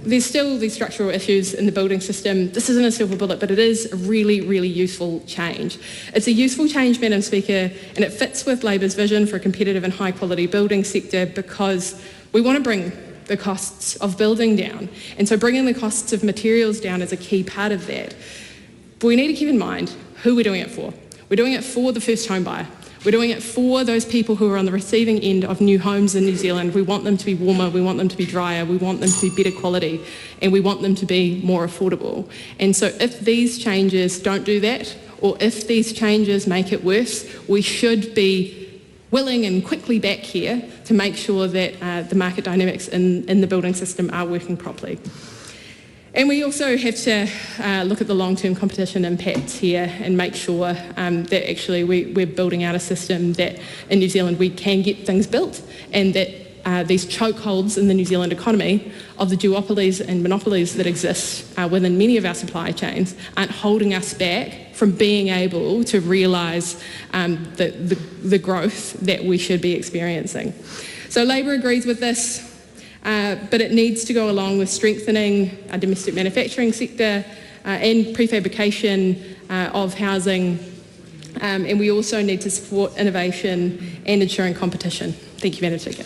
there's still these structural issues in the building system. This isn't a silver bullet, but it is a really, really useful change. It's a useful change, Madam Speaker, and it fits with Labour's vision for a competitive and high quality building sector because we want to bring the costs of building down. And so bringing the costs of materials down is a key part of that. But we need to keep in mind who we're doing it for. We're doing it for the first home buyer. We're doing it for those people who are on the receiving end of new homes in New Zealand. We want them to be warmer, we want them to be drier, we want them to be better quality, and we want them to be more affordable. And so if these changes don't do that, or if these changes make it worse, we should be willing and quickly back here to make sure that the market dynamics in the building system are working properly. And we also have to look at the long-term competition impacts here and make sure that actually we're building out a system that in New Zealand we can get things built and that these chokeholds in the New Zealand economy of the duopolies and monopolies that exist within many of our supply chains aren't holding us back from being able to realise the growth that we should be experiencing. So Labor agrees with this, but it needs to go along with strengthening our domestic manufacturing sector and prefabrication of housing, and we also need to support innovation and ensuring competition. Thank you, Madam Speaker.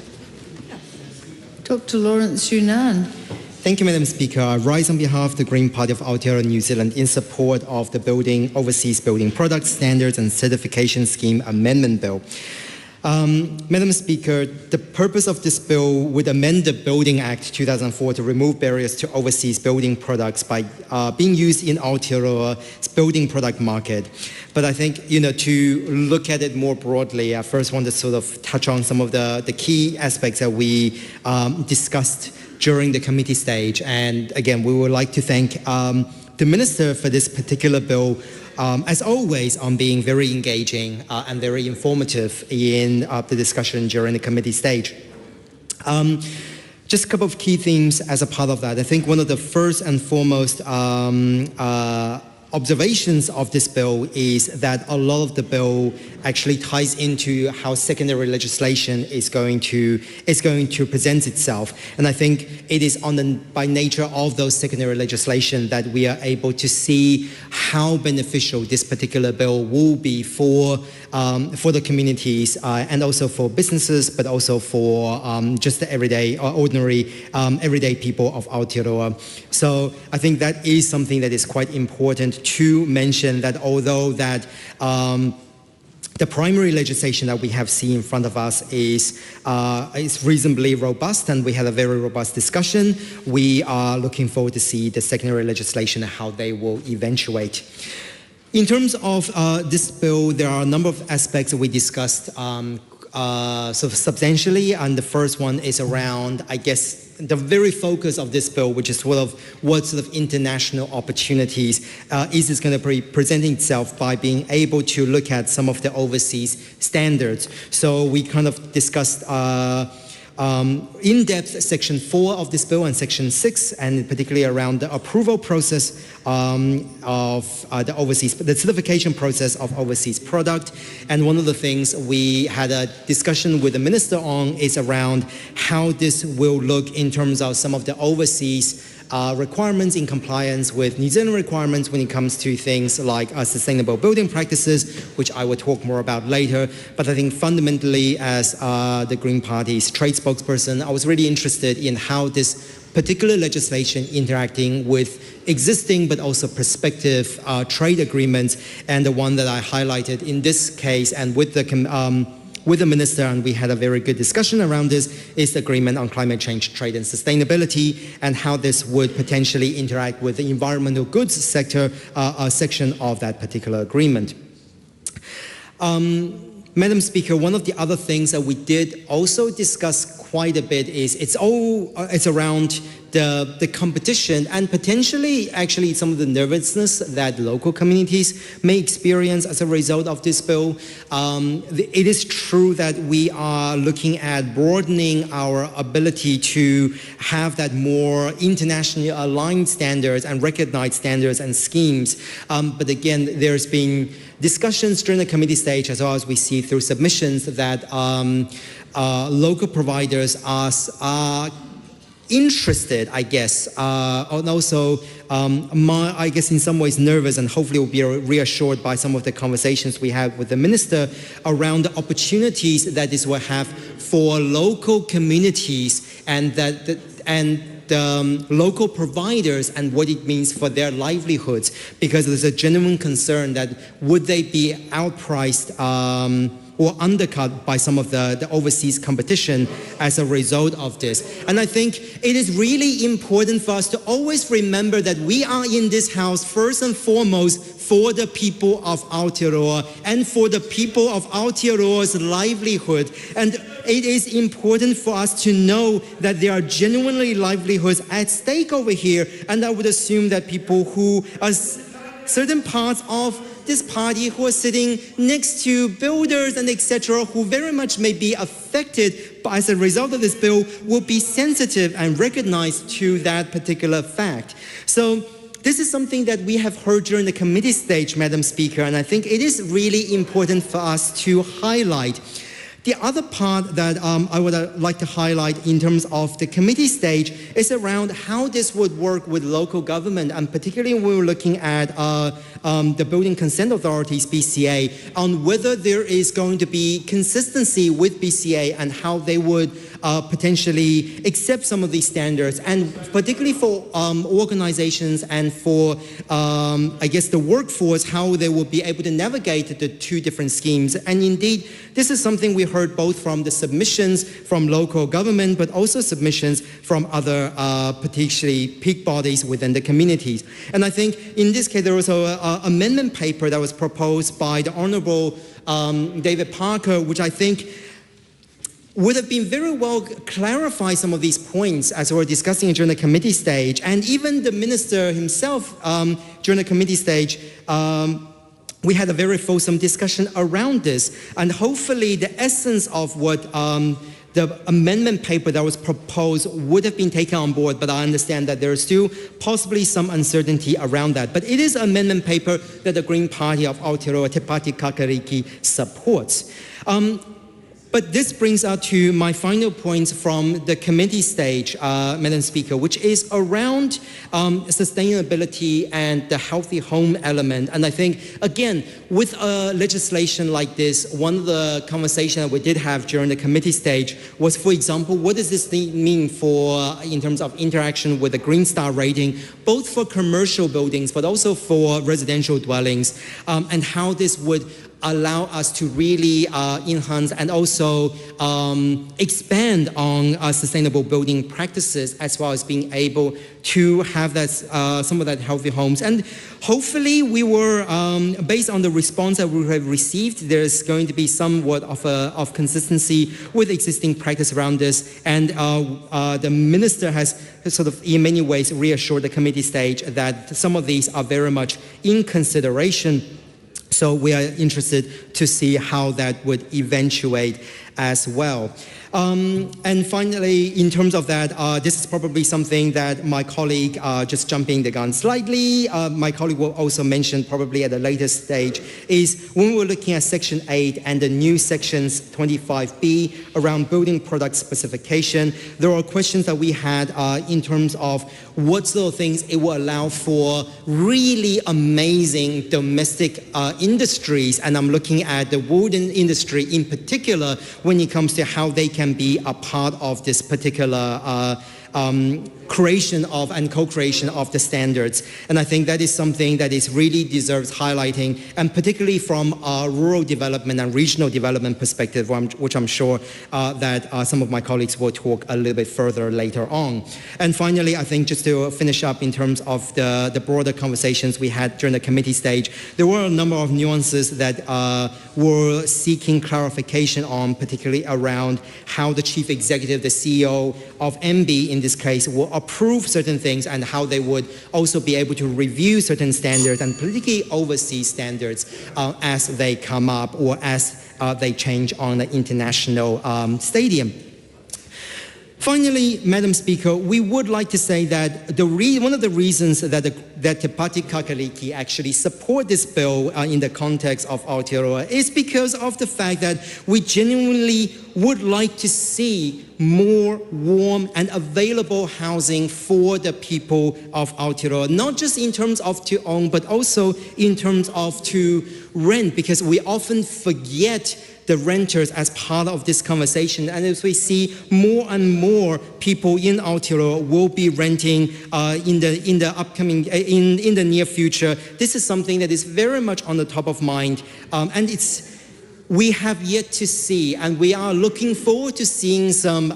Dr. Lawrence Yunnan. Thank you, Madam Speaker. I rise on behalf of the Green Party of Aotearoa, New Zealand in support of the Overseas Building Products Standards and Certification Scheme Amendment Bill. Madam Speaker, the purpose of this bill would amend the Building Act 2004 to remove barriers to overseas building products by being used in Aotearoa's building product market. But I think, to look at it more broadly, I first want to sort of touch on some of the key aspects that we discussed during the committee stage. And again, we would like to thank the Minister for this particular bill, as always, on being very engaging and very informative in the discussion during the committee stage. Just a couple of key themes as a part of that. I think one of the first and foremost observations of this bill is that a lot of the bill actually ties into how secondary legislation is going to present itself. And I think it is by nature of those secondary legislation that we are able to see how beneficial this particular bill will be for the communities and also for businesses, but also for just the everyday, ordinary, everyday people of Aotearoa. So I think that is something that is quite important to mention, that although that the primary legislation that we have seen in front of us is reasonably robust, and we had a very robust discussion, we are looking forward to see the secondary legislation and how they will eventuate. In terms of this bill, there are a number of aspects that we discussed sort of substantially, and the first one is around, I guess, the very focus of this bill, which is sort of what sort of international opportunities is this going to be presenting itself by being able to look at some of the overseas standards. So we kind of discussed in-depth Section 4 of this bill and Section 6, and particularly around the approval process of the certification process of overseas product. And one of the things we had a discussion with the Minister on is around how this will look in terms of some of the overseas requirements in compliance with New Zealand requirements when it comes to things like sustainable building practices, which I will talk more about later. But I think fundamentally, as the Green Party's trade spokesperson, I was really interested in how this particular legislation interacting with existing but also prospective trade agreements, and the one that I highlighted in this case and with the Minister, and we had a very good discussion around this, is the Agreement on Climate Change, Trade and Sustainability, and how this would potentially interact with the environmental goods sector section of that particular agreement. Madam Speaker, one of the other things that we did also discuss quite a bit is it's around the competition and potentially actually some of the nervousness that local communities may experience as a result of this bill. It is true that we are looking at broadening our ability to have that more internationally aligned standards and recognized standards and schemes. But again, there's been discussions during the committee stage, as well as we see through submissions, that local providers are interested, I guess, and also, I guess in some ways nervous, and hopefully will be reassured by some of the conversations we had with the Minister around the opportunities that this will have for local communities and local providers and what it means for their livelihoods, because there's a genuine concern that would they be outpriced or undercut by some of the overseas competition as a result of this. And I think it is really important for us to always remember that we are in this house first and foremost for the people of Aotearoa and for the people of Aotearoa's livelihood. And it is important for us to know that there are genuinely livelihoods at stake over here. And I would assume that people who are certain parts of this party who are sitting next to builders and etc. who very much may be affected by, as a result of this bill, will be sensitive and recognize to that particular fact. So this is something that we have heard during the committee stage, Madam Speaker, and I think it is really important for us to highlight. The other part that I would like to highlight in terms of the committee stage is around how this would work with local government, and particularly when we're looking at the Building Consent Authorities, BCA, on whether there is going to be consistency with BCA and how they would potentially accept some of these standards, and particularly for organizations and for, I guess, the workforce, how they will be able to navigate the two different schemes. And indeed, this is something we heard both from the submissions from local government, but also submissions from other particularly peak bodies within the communities. And I think in this case, there was an amendment paper that was proposed by the Honourable David Parker, which I think would have been very well clarify some of these points as we were discussing during the committee stage. And even the minister himself during the committee stage, we had a very fulsome discussion around this. And hopefully the essence of what the amendment paper that was proposed would have been taken on board, but I understand that there is still possibly some uncertainty around that. But it is an amendment paper that the Green Party of Aotearoa Te Pāti Kakariki supports. But this brings us to my final points from the committee stage, Madam Speaker, which is around sustainability and the healthy home element. And I think, again, with legislation like this, one of the conversations that we did have during the committee stage was, for example, what does this mean for, in terms of interaction with the Green Star rating, both for commercial buildings, but also for residential dwellings, and how this would allow us to really enhance and also expand on sustainable building practices, as well as being able to have that some of that healthy homes. And hopefully we were, based on the response that we have received, there's going to be somewhat of consistency with existing practice around this. And the minister has sort of in many ways reassured the committee stage that some of these are very much in consideration. So we are interested to see how that would eventuate as well. And finally, in terms of that, this is probably something that my colleague, just jumping the gun slightly, my colleague will also mention probably at a later stage, is when we're looking at Section 8 and the new Sections 25B around building product specification, there are questions that we had in terms of what sort of things it will allow for really amazing domestic industries. And I'm looking at the wooden industry in particular when it comes to how they can be a part of this particular creation of and co-creation of the standards. And I think that is something that is really deserves highlighting, and particularly from a rural development and regional development perspective, which I'm sure that some of my colleagues will talk a little bit further later on. And finally, I think just to finish up in terms of the broader conversations we had during the committee stage, there were a number of nuances that were seeking clarification on, particularly around how the chief executive, the CEO of MB in this case, will approve certain things and how they would also be able to review certain standards and particularly oversee standards as they come up or as they change on the international stadium. Finally, Madam Speaker, we would like to say that one of the reasons that Te Pāti Kakariki actually support this bill in the context of Aotearoa is because of the fact that we genuinely would like to see more warm and available housing for the people of Aotearoa, not just in terms of to own, but also in terms of to rent, because we often forget the renters as part of this conversation. And as we see more and more people in Aotearoa will be renting in the upcoming, in the near future, this is something that is very much on the top of mind. And it's we have yet to see, and we are looking forward to seeing some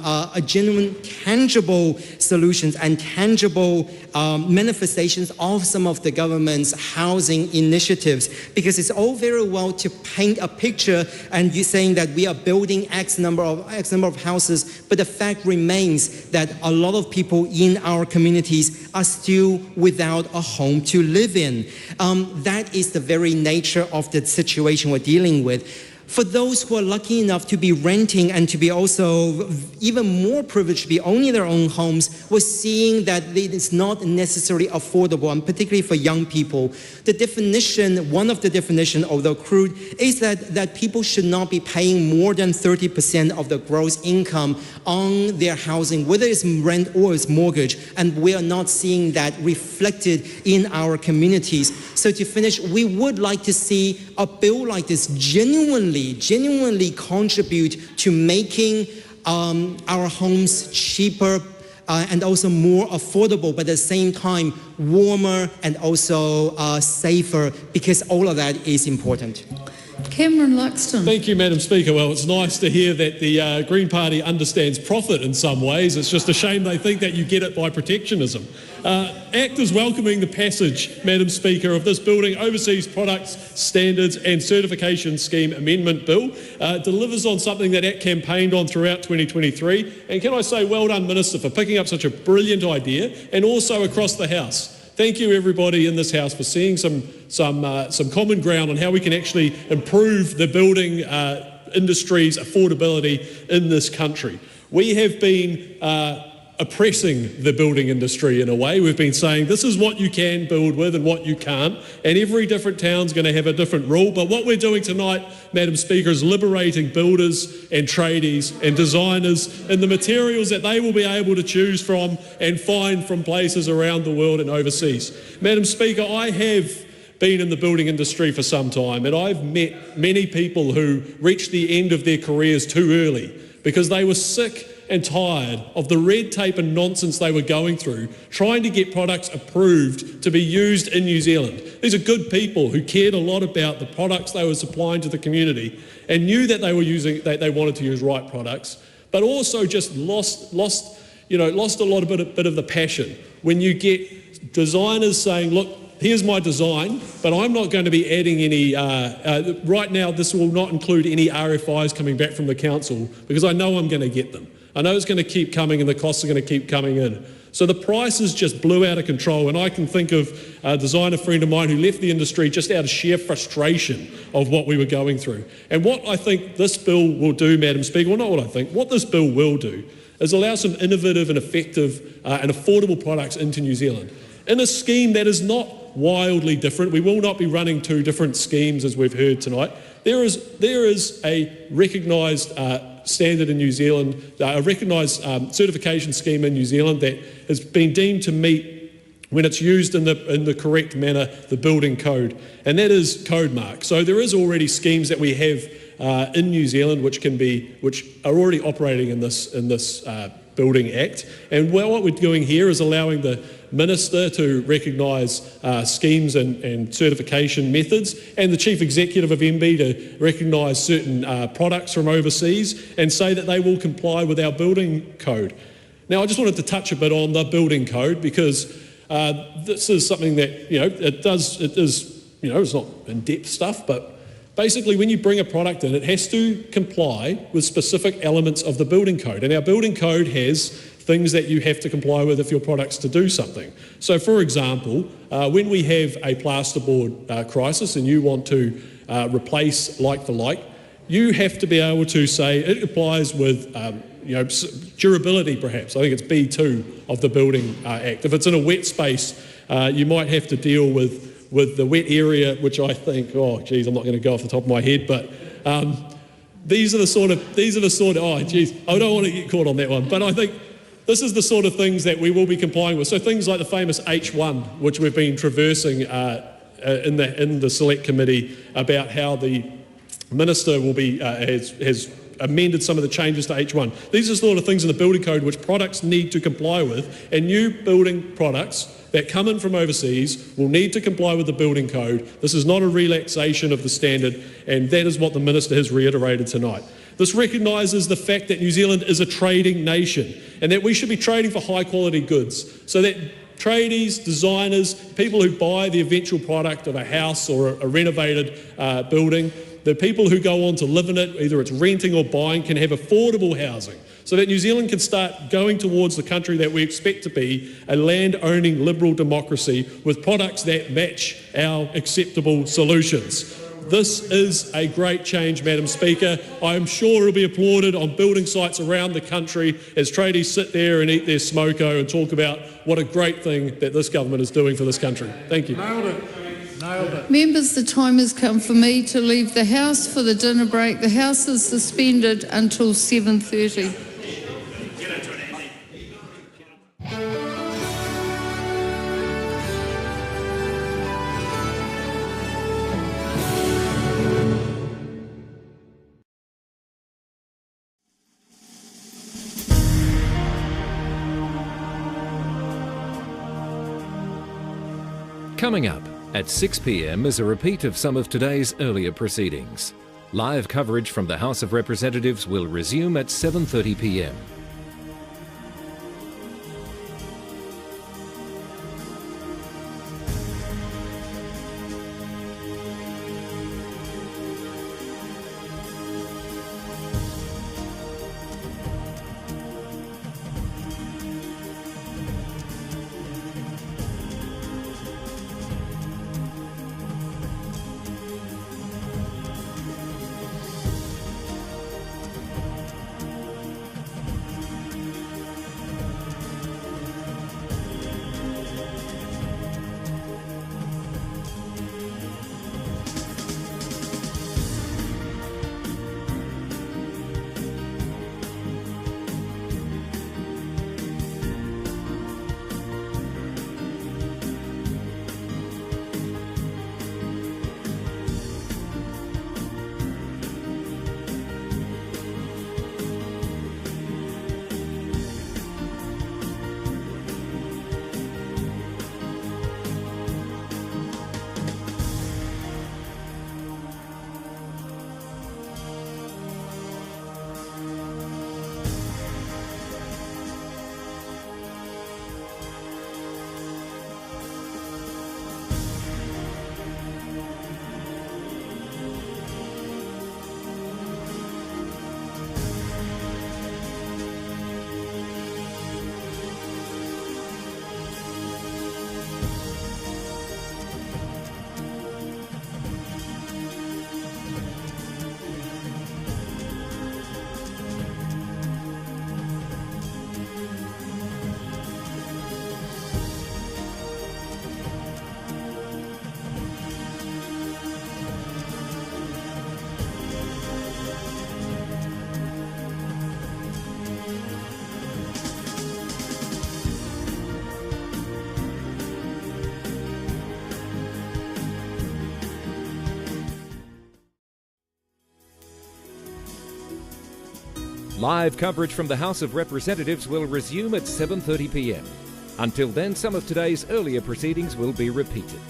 genuine, tangible solutions and tangible manifestations of some of the government's housing initiatives. Because it's all very well to paint a picture and you saying that we are building X number of houses, but the fact remains that a lot of people in our communities are still without a home to live in. That is the very nature of the situation we're dealing with. For those who are lucky enough to be renting and to be also even more privileged to be owning their own homes, we're seeing that it is not necessarily affordable, and particularly for young people. The definition, one of the definitions, although crude, is that people should not be paying more than 30% of the gross income on their housing, whether it's rent or it's mortgage, and we are not seeing that reflected in our communities. So to finish, we would like to see a bill like this genuinely contribute to making our homes cheaper and also more affordable, but at the same time warmer and also safer, because all of that is important. Cameron Luxton. Thank you, Madam Speaker. Well, it's nice to hear that the Green Party understands profit in some ways. It's just a shame they think that you get it by protectionism. ACT is welcoming the passage, Madam Speaker, of this Building Overseas Products Standards and Certification Scheme Amendment Bill. It delivers on something that ACT campaigned on throughout 2023. And can I say well done, Minister, for picking up such a brilliant idea, and also across the House. Thank you, everybody in this House, for seeing some common ground on how we can actually improve the building industry's affordability in this country. We have been oppressing the building industry in a way. We've been saying this is what you can build with and what you can't, and every different town's going to have a different rule. But what we're doing tonight, Madam Speaker, is liberating builders and tradies and designers in the materials that they will be able to choose from and find from places around the world and overseas. Madam Speaker, I have been in the building industry for some time, and I've met many people who reached the end of their careers too early because they were sick and tired of the red tape and nonsense they were going through, trying to get products approved to be used in New Zealand. These are good people who cared a lot about the products they were supplying to the community and knew that they were using, that they wanted to use right products, but also just lost a lot of bit of the passion when you get designers saying, look, here's my design, but I'm not going to be adding any, right now this will not include any RFIs coming back from the council because I know I'm going to get them. I know it's going to keep coming and the costs are going to keep coming in. So the prices just blew out of control, and I can think of a designer friend of mine who left the industry just out of sheer frustration of what we were going through. And what I think this bill will do, Madam Speaker, well not what I think, what this bill will do is allow some innovative and effective and affordable products into New Zealand in a scheme that is not wildly different. We will not be running two different schemes as we've heard tonight. There is a recognised standard in New Zealand, a recognised certification scheme in New Zealand that has been deemed to meet, when it's used in the correct manner, the building code, and that is Code Mark. So there is already schemes that we have in New Zealand which are already operating in this Building Act, and what we're doing here is allowing the Minister to recognise schemes and certification methods, and the Chief Executive of MB to recognise certain products from overseas and say that they will comply with our building code. Now, I just wanted to touch a bit on the building code because this is something that, it's not in-depth stuff, but basically when you bring a product in, it has to comply with specific elements of the building code, and our building code has things that you have to comply with if your product's to do something. So for example, when we have a plasterboard crisis and you want to replace like for like, you have to be able to say it applies with durability perhaps. I think it's B2 of the Building Act. If it's in a wet space, you might have to deal with the wet area, which I think, I'm not going to go off the top of my head, but these are the sort of, I don't want to get caught on that one, but I think this is the sort of things that we will be complying with. So things like the famous H1, which we've been traversing in the Select Committee about how the Minister will be has amended some of the changes to H1. These are the sort of things in the building code which products need to comply with, and new building products that come in from overseas will need to comply with the building code. This is not a relaxation of the standard, and that is what the Minister has reiterated tonight. This recognises the fact that New Zealand is a trading nation and that we should be trading for high quality goods so that tradies, designers, people who buy the eventual product of a house or a renovated building, the people who go on to live in it, either it's renting or buying, can have affordable housing so that New Zealand can start going towards the country that we expect to be, a land-owning liberal democracy with products that match our acceptable solutions. This is a great change, Madam Speaker. I'm sure it'll be applauded on building sites around the country as tradies sit there and eat their smoko and talk about what a great thing that this government is doing for this country. Thank you. Nailed it. Nailed it. Members, the time has come for me to leave the House for the dinner break. The House is suspended until 7:30. Coming up at 6 p.m. is a repeat of some of today's earlier proceedings. Live coverage from the House of Representatives will resume at 7:30 p.m. Live coverage from the House of Representatives will resume at 7:30 p.m. Until then, some of today's earlier proceedings will be repeated.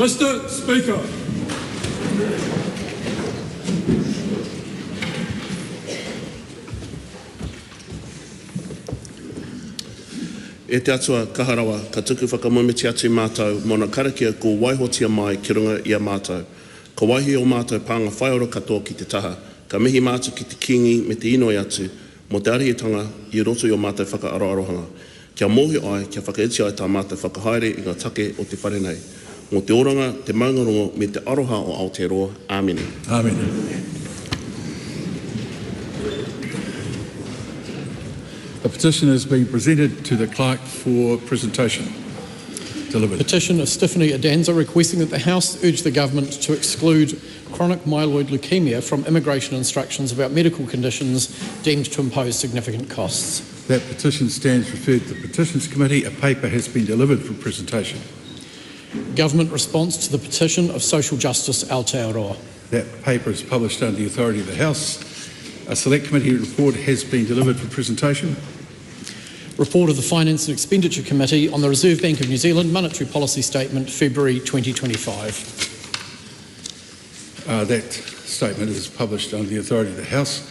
Mr. Speaker. E te atua kaharawa, ka tuku whakamomiti atu i mātou, mona karakia ko waihotia mai ki runga i a mātou. Ka waihi o mātou pānga whaioro katoa ki te taha, ka mihi mātou ki te kingi me te inoi atu, mo te arihetanga i roto i o mātou whakaaroarohanga. Kia mohi ai, kia whakaiti ai tā mātou whakahaere i ngā take o te wharenei. Mo te oranga, te maungarongo me te aroha o Aotearoa. Āmene. Amen. A petition has been presented to the clerk for presentation. Delivered. Petition of Stephanie Adanza requesting that the House urge the government to exclude chronic myeloid leukemia from immigration instructions about medical conditions deemed to impose significant costs. That petition stands referred to the Petitions Committee. A paper has been delivered for presentation. Government response to the petition of Social Justice Aotearoa. That paper is published under the authority of the House. A Select Committee report has been delivered for presentation. Report of the Finance and Expenditure Committee on the Reserve Bank of New Zealand Monetary Policy Statement, February 2025. That statement is published under the authority of the House.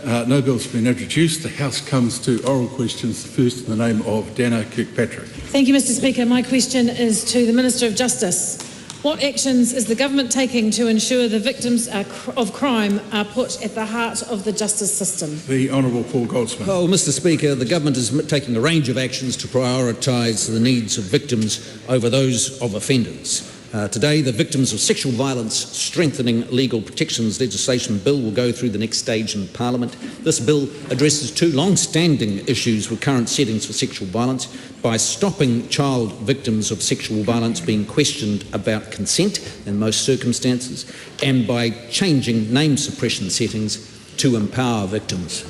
No bill's been introduced. The House comes to oral questions, the first in the name of Dana Kirkpatrick. Thank you, Mr. Speaker. My question is to the Minister of Justice. What actions is the government taking to ensure the victims of crime are put at the heart of the justice system? The Honourable Paul Goldsmith. Well, Mr. Speaker, the government is taking a range of actions to prioritise the needs of victims over those of offenders. Today, the Victims of Sexual Violence Strengthening Legal Protections legislation bill will go through the next stage in Parliament. This bill addresses two long-standing issues with current settings for sexual violence by stopping child victims of sexual violence being questioned about consent in most circumstances, and by changing name suppression settings to empower victims.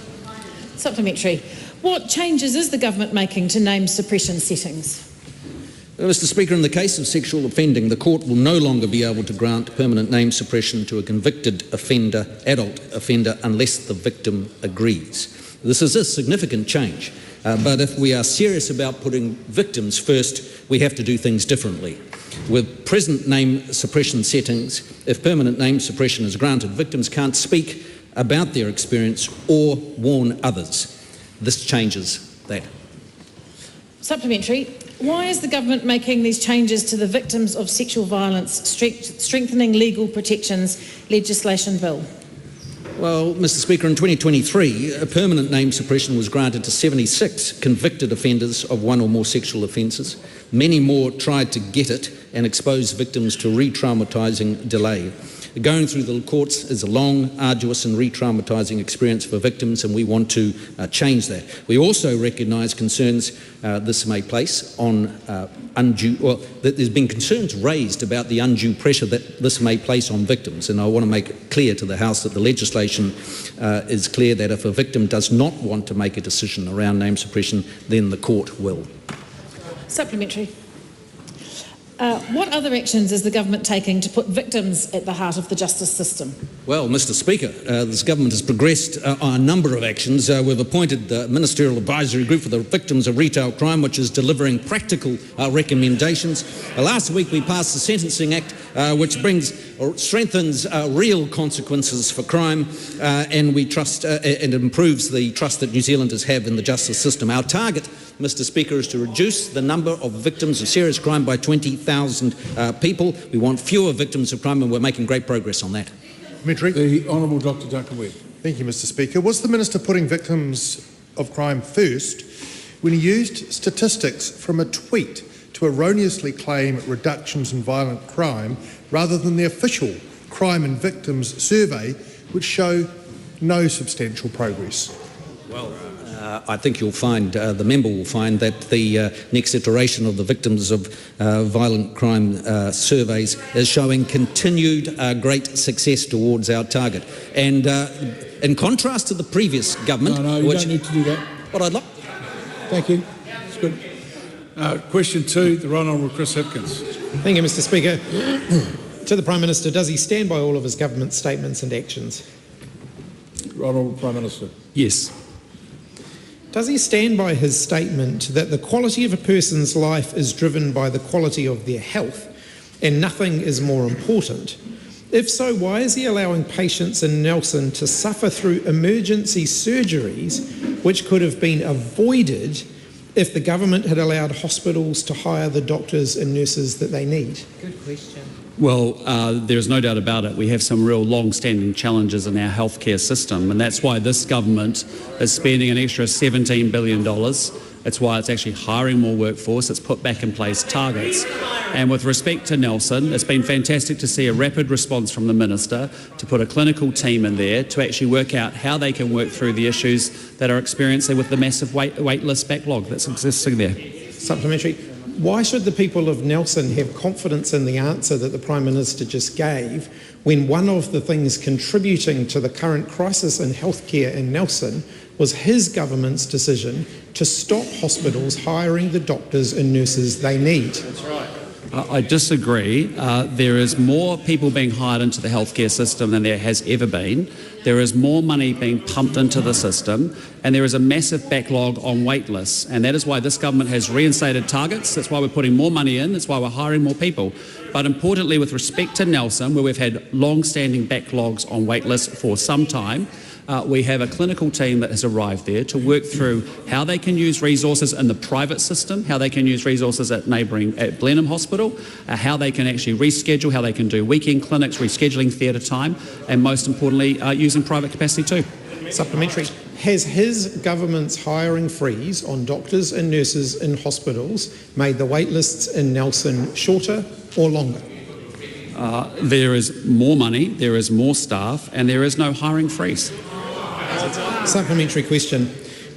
Supplementary. What changes is the government making to name suppression settings? Mr. Speaker, in the case of sexual offending, the court will no longer be able to grant permanent name suppression to a convicted offender, adult offender, unless the victim agrees. This is a significant change, but if we are serious about putting victims first, we have to do things differently. With present name suppression settings, if permanent name suppression is granted, victims can't speak about their experience or warn others. This changes that. Supplementary. Why is the government making these changes to the Victims of Sexual Violence Strengthening Legal Protections legislation bill? Well, Mr. Speaker, in 2023, a permanent name suppression was granted to 76 convicted offenders of one or more sexual offences. Many more tried to get it and exposed victims to re-traumatising delay. Going through the courts is a long, arduous and re-traumatising experience for victims, and we want to change that. We also recognise concerns this may place on that there's been concerns raised about the undue pressure that this may place on victims, and I want to make it clear to the House that the legislation is clear that if a victim does not want to make a decision around name suppression, then the court will. Supplementary. What other actions is the government taking to put victims at the heart of the justice system? Well, Mr. Speaker, this government has progressed on a number of actions. We've appointed the Ministerial Advisory Group for the Victims of Retail Crime, which is delivering practical recommendations. Last week we passed the Sentencing Act, which strengthens real consequences for crime, and we trust and improves the trust that New Zealanders have in the justice system. Our target, Mr. Speaker, is to reduce the number of victims of serious crime by 20,000 people. We want fewer victims of crime, and we're making great progress on that. The Honourable Dr. Duncan Webb. Thank you, Mr. Speaker. Was the Minister putting victims of crime first when he used statistics from a tweet to erroneously claim reductions in violent crime rather than the official Crime and Victims survey, which show no substantial progress? Well, I think you'll find, the member will find that the next iteration of the Victims of Violent Crime surveys is showing continued great success towards our target. And in contrast to the previous government... No, you don't need to do that. What I'd like... Thank you. That's good. Question 2, the Right Honourable Chris Hipkins. Thank you, Mr. Speaker. To the Prime Minister, does he stand by all of his government statements and actions? Right Honourable Prime Minister. Yes. Does he stand by his statement that the quality of a person's life is driven by the quality of their health, and nothing is more important? If so, why is he allowing patients in Nelson to suffer through emergency surgeries which could have been avoided if the government had allowed hospitals to hire the doctors and nurses that they need? Good question. Well, there's no doubt about it. We have some real long-standing challenges in our healthcare system, and that's why this government is spending an extra $17 billion. It's why it's actually hiring more workforce. It's put back in place targets. And with respect to Nelson, it's been fantastic to see a rapid response from the Minister to put a clinical team in there to actually work out how they can work through the issues that are experiencing with the massive wait list backlog that's existing there. Supplementary. Why should the people of Nelson have confidence in the answer that the Prime Minister just gave when one of the things contributing to the current crisis in healthcare in Nelson was his government's decision to stop hospitals hiring the doctors and nurses they need? That's right. I disagree. There is more people being hired into the healthcare system than there has ever been. There is more money being pumped into the system, and there is a massive backlog on wait lists. And that is why this government has reinstated targets. That's why we're putting more money in. That's why we're hiring more people. But importantly, with respect to Nelson, where we've had long-standing backlogs on wait lists for some time, we have a clinical team that has arrived there to work through how they can use resources in the private system, how they can use resources at Blenheim Hospital, how they can actually reschedule, how they can do weekend clinics, rescheduling theatre time, and most importantly, using private capacity too. Supplementary. Has his government's hiring freeze on doctors and nurses in hospitals made the wait lists in Nelson shorter or longer? There is more money, there is more staff, and there is no hiring freeze. Supplementary question.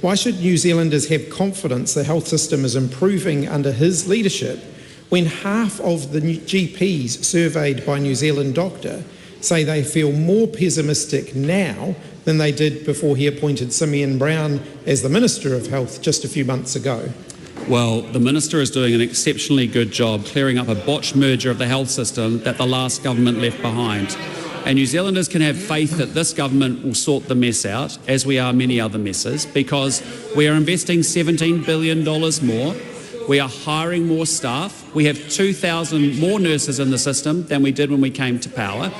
Why should New Zealanders have confidence the health system is improving under his leadership when half of the GPs surveyed by New Zealand Doctor say they feel more pessimistic now than they did before he appointed Simeon Brown as the Minister of Health just a few months ago? Well, the Minister is doing an exceptionally good job clearing up a botched merger of the health system that the last government left behind. And New Zealanders can have faith that this government will sort the mess out, as we are many other messes, because we are investing $17 billion more. We are hiring more staff. We have 2,000 more nurses in the system than we did when we came to power.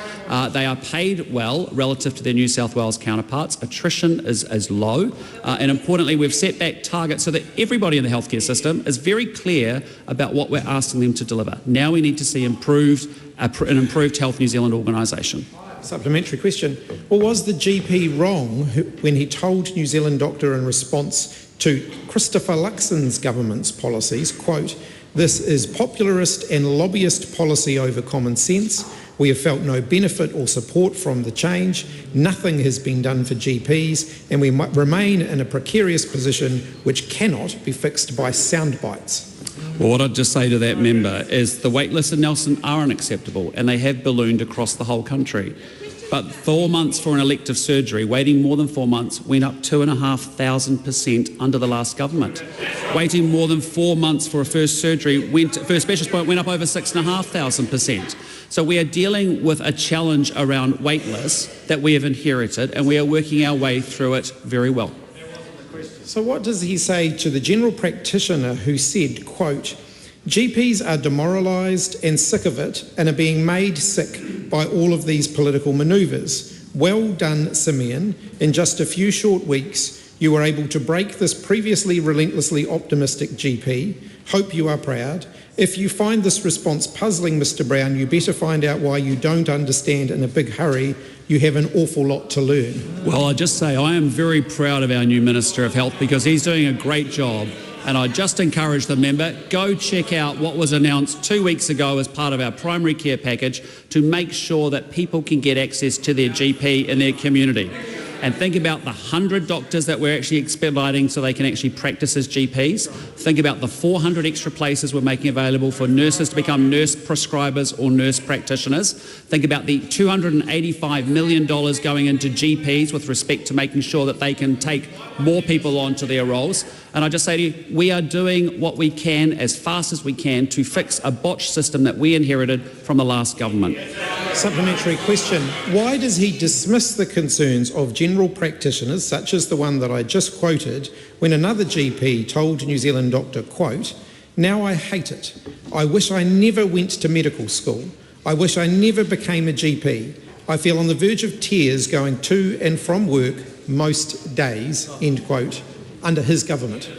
They are paid well relative to their New South Wales counterparts. Attrition is low. And importantly, we've set back targets so that everybody in the healthcare system is very clear about what we're asking them to deliver. Now we need to see an improved Health New Zealand organisation. Supplementary question. Well, was the GP wrong when he told New Zealand Doctor in response to Christopher Luxon's government's policies, quote, "This is popularist and lobbyist policy over common sense. We have felt no benefit or support from the change. Nothing has been done for GPs, and we might remain in a precarious position which cannot be fixed by sound bites." Well, what I'd just say to that member is the wait lists in Nelson are unacceptable, and they have ballooned across the whole country. But 4 months for an elective surgery, waiting more than 4 months, went up 2,500% under the last government. Waiting more than 4 months for a first surgery, first specialist appointment, went up over 6,500%. So we are dealing with a challenge around wait lists that we have inherited, and we are working our way through it very well. So what does he say to the general practitioner who said, quote, "GPs are demoralised and sick of it and are being made sick by all of these political manoeuvres. Well done, Simeon. In just a few short weeks, you were able to break this previously relentlessly optimistic GP. Hope you are proud. If you find this response puzzling, Mr. Brown, you better find out why you don't understand in a big hurry. You have an awful lot to learn." Well, I just say I am very proud of our new Minister of Health because he's doing a great job. And I just encourage the member, go check out what was announced 2 weeks ago as part of our primary care package to make sure that people can get access to their GP in their community. And think about the 100 doctors that we're actually expediting so they can actually practice as GPs. Think about the 400 extra places we're making available for nurses to become nurse prescribers or nurse practitioners. Think about the $285 million going into GPs with respect to making sure that they can take more people onto their roles. And I just say to you, we are doing what we can as fast as we can to fix a botched system that we inherited from the last government. Supplementary question. Why does he dismiss the concerns of general practitioners, such as the one that I just quoted, when another GP told New Zealand Doctor, quote, "Now I hate it. I wish I never went to medical school. I wish I never became a GP. I feel on the verge of tears going to and from work most days, end quote, under his government.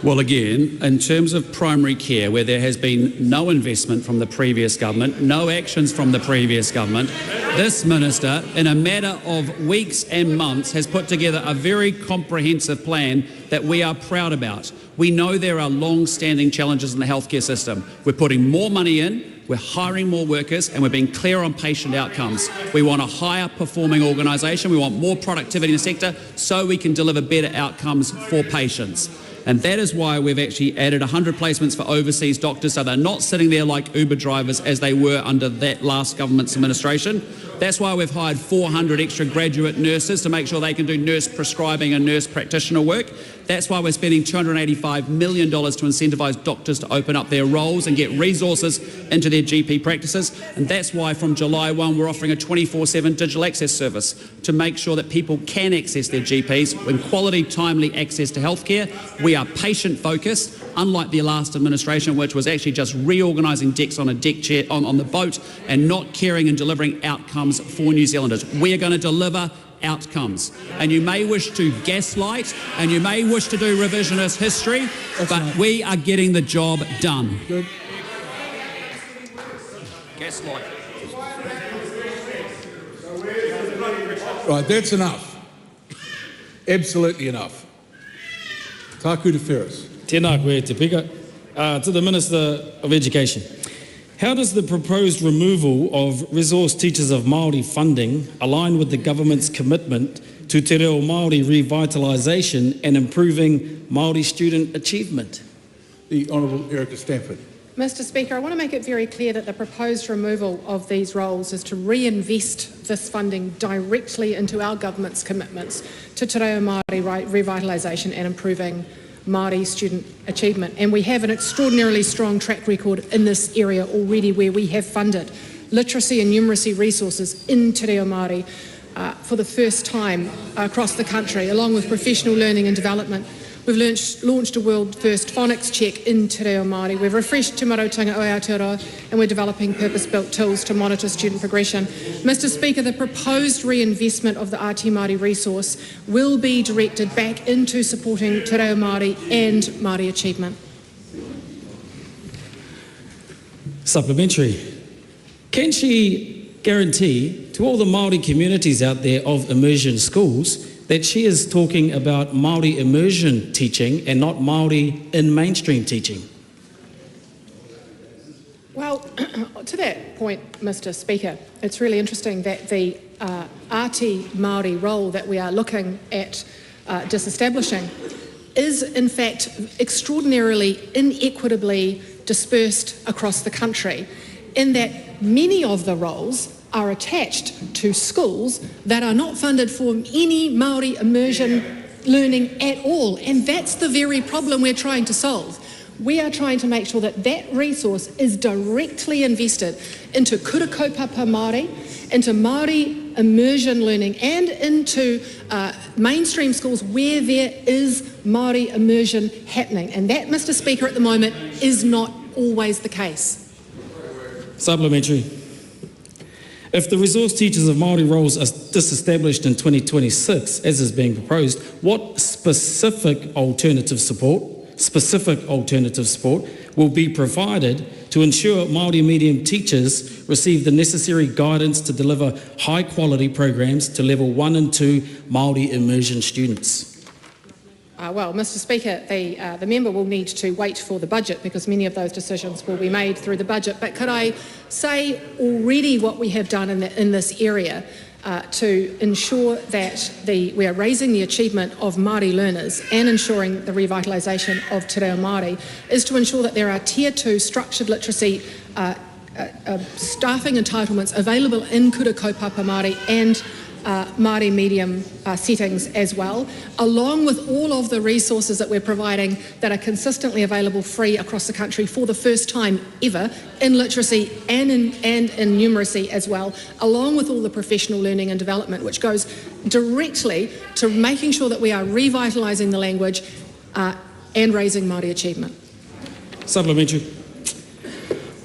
Well, again, in terms of primary care, where there has been no investment from the previous government, no actions from the previous government, this minister, in a matter of weeks and months, has put together a very comprehensive plan that we are proud about. We know there are long-standing challenges in the healthcare system. We're putting more money in, we're hiring more workers, and we're being clear on patient outcomes. We want a higher performing organisation, we want more productivity in the sector so we can deliver better outcomes for patients. And that is why we've actually added 100 placements for overseas doctors, so they're not sitting there like Uber drivers as they were under that last government's administration. That's why we've hired 400 extra graduate nurses to make sure they can do nurse prescribing and nurse practitioner work. That's why we're spending $285 million to incentivise doctors to open up their roles and get resources into their GP practices. And that's why from July 1 we're offering a 24/7 digital access service to make sure that people can access their GPs with quality, timely access to healthcare. We are patient focused, unlike the last administration, which was actually just reorganising decks on a deck chair on the boat and not caring and delivering outcomes for New Zealanders. We are going to deliver outcomes. And you may wish to gaslight and you may wish to do revisionist history, but we are getting the job done. Good. Gaslight. Right, that's enough. Absolutely enough. Taku te Ferris. Tēnā koe te pika. To the Minister of Education. How does the proposed removal of resource teachers of Māori funding align with the government's commitment to te reo Māori revitalisation and improving Māori student achievement? The Honourable Erica Stanford. Mr Speaker, I want to make it very clear that the proposed removal of these roles is to reinvest this funding directly into our government's commitments to te reo Māori revitalisation and improving Māori student achievement. And we have an extraordinarily strong track record in this area already, where we have funded literacy and numeracy resources in te reo Māori for the first time across the country, along with professional learning and development. We've launched a world-first phonics check in te reo Māori. We've refreshed tūmarotanga o Aotearoa, and we're developing purpose-built tools to monitor student progression. Mr Speaker, the proposed reinvestment of the Āti Māori resource will be directed back into supporting te reo Māori and Māori achievement. Supplementary. Can she guarantee to all the Māori communities out there of immersion schools that she is talking about Māori immersion teaching and not Māori in mainstream teaching? Well, to that point, Mr Speaker, it's really interesting that the Āti Māori role that we are looking at disestablishing is in fact extraordinarily inequitably dispersed across the country, in that many of the roles are attached to schools that are not funded for any Māori immersion learning at all. And that's the very problem we're trying to solve. We are trying to make sure that that resource is directly invested into kura kaupapa Māori, into Māori immersion learning, and into mainstream schools where there is Māori immersion happening. And that, Mr Speaker, at the moment is not always the case. Supplementary. If the resource teachers of Māori roles are disestablished in 2026, as is being proposed, what specific alternative support will be provided to ensure Māori medium teachers receive the necessary guidance to deliver high quality programs to level 1 and 2 Māori immersion students? Well, Mr Speaker, the member will need to wait for the budget, because many of those decisions will be made through the budget. But could I say already what we have done in this area to ensure that we are raising the achievement of Māori learners and ensuring the revitalisation of te reo Māori is to ensure that there are Tier 2 structured literacy staffing entitlements available in kura kaupapa Māori and Māori medium settings as well, along with all of the resources that we're providing that are consistently available free across the country for the first time ever in literacy and in numeracy as well, along with all the professional learning and development, which goes directly to making sure that we are revitalising the language and raising Māori achievement. Supplementary.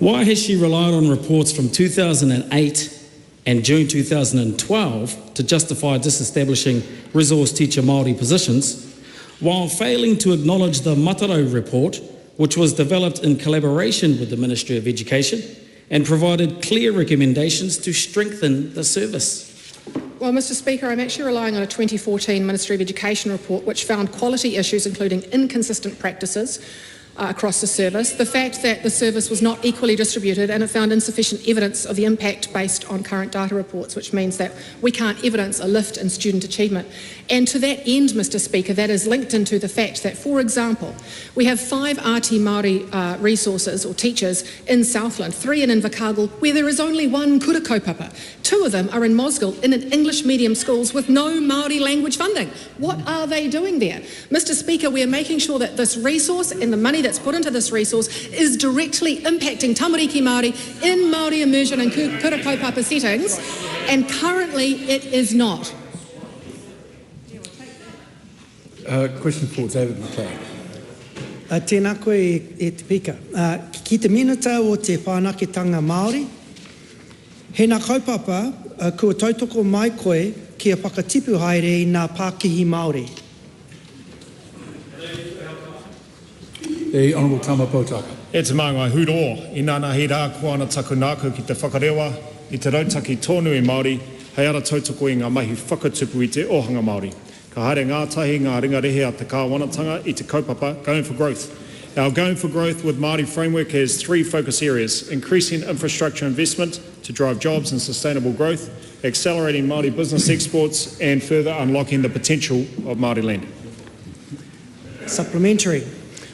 Why has she relied on reports from 2008 and June 2012 to justify disestablishing resource teacher Māori positions, while failing to acknowledge the Mataro report, which was developed in collaboration with the Ministry of Education and provided clear recommendations to strengthen the service? Well, Mr. Speaker, I'm actually relying on a 2014 Ministry of Education report which found quality issues, including inconsistent practices across the service, the fact that the service was not equally distributed, and it found insufficient evidence of the impact based on current data reports, which means that we can't evidence a lift in student achievement. And to that end, Mr. Speaker, that is linked into the fact that, for example, we have 5 Āti Māori resources or teachers in Southland, 3 in Invercargill, where there is only 1 kura kaupapa. 2 of them are in Mosgiel in an English medium schools with no Māori language funding. What are they doing there? Mr. Speaker, we are making sure that this resource and the money that's put into this resource is directly impacting tamariki Māori in Māori immersion and kura kaupapa settings, and currently it is not. Question for David McLeod. Tēnā koe e te pika. Ki te minata o te whānaketanga Māori, he nā kaupapa kua tautoko mai koe kia whakatipu haere i nā Pākihi Māori. The Honourable Tama Potaka. E te māngai huroa, I nāna he rā kua ana taku nāku ki te whakarewa, I te rautaki tōnu e Māori, hei ara tautoko i ngā mahi whakatupu I te ohanga Māori. Ka haere ngātahi ngā ringarehe a te kāwanatanga I te kaupapa, Going for Growth. Our Going for Growth with Māori framework has 3 focus areas: increasing infrastructure investment to drive jobs and sustainable growth, accelerating Māori business exports, and further unlocking the potential of Māori land. Supplementary.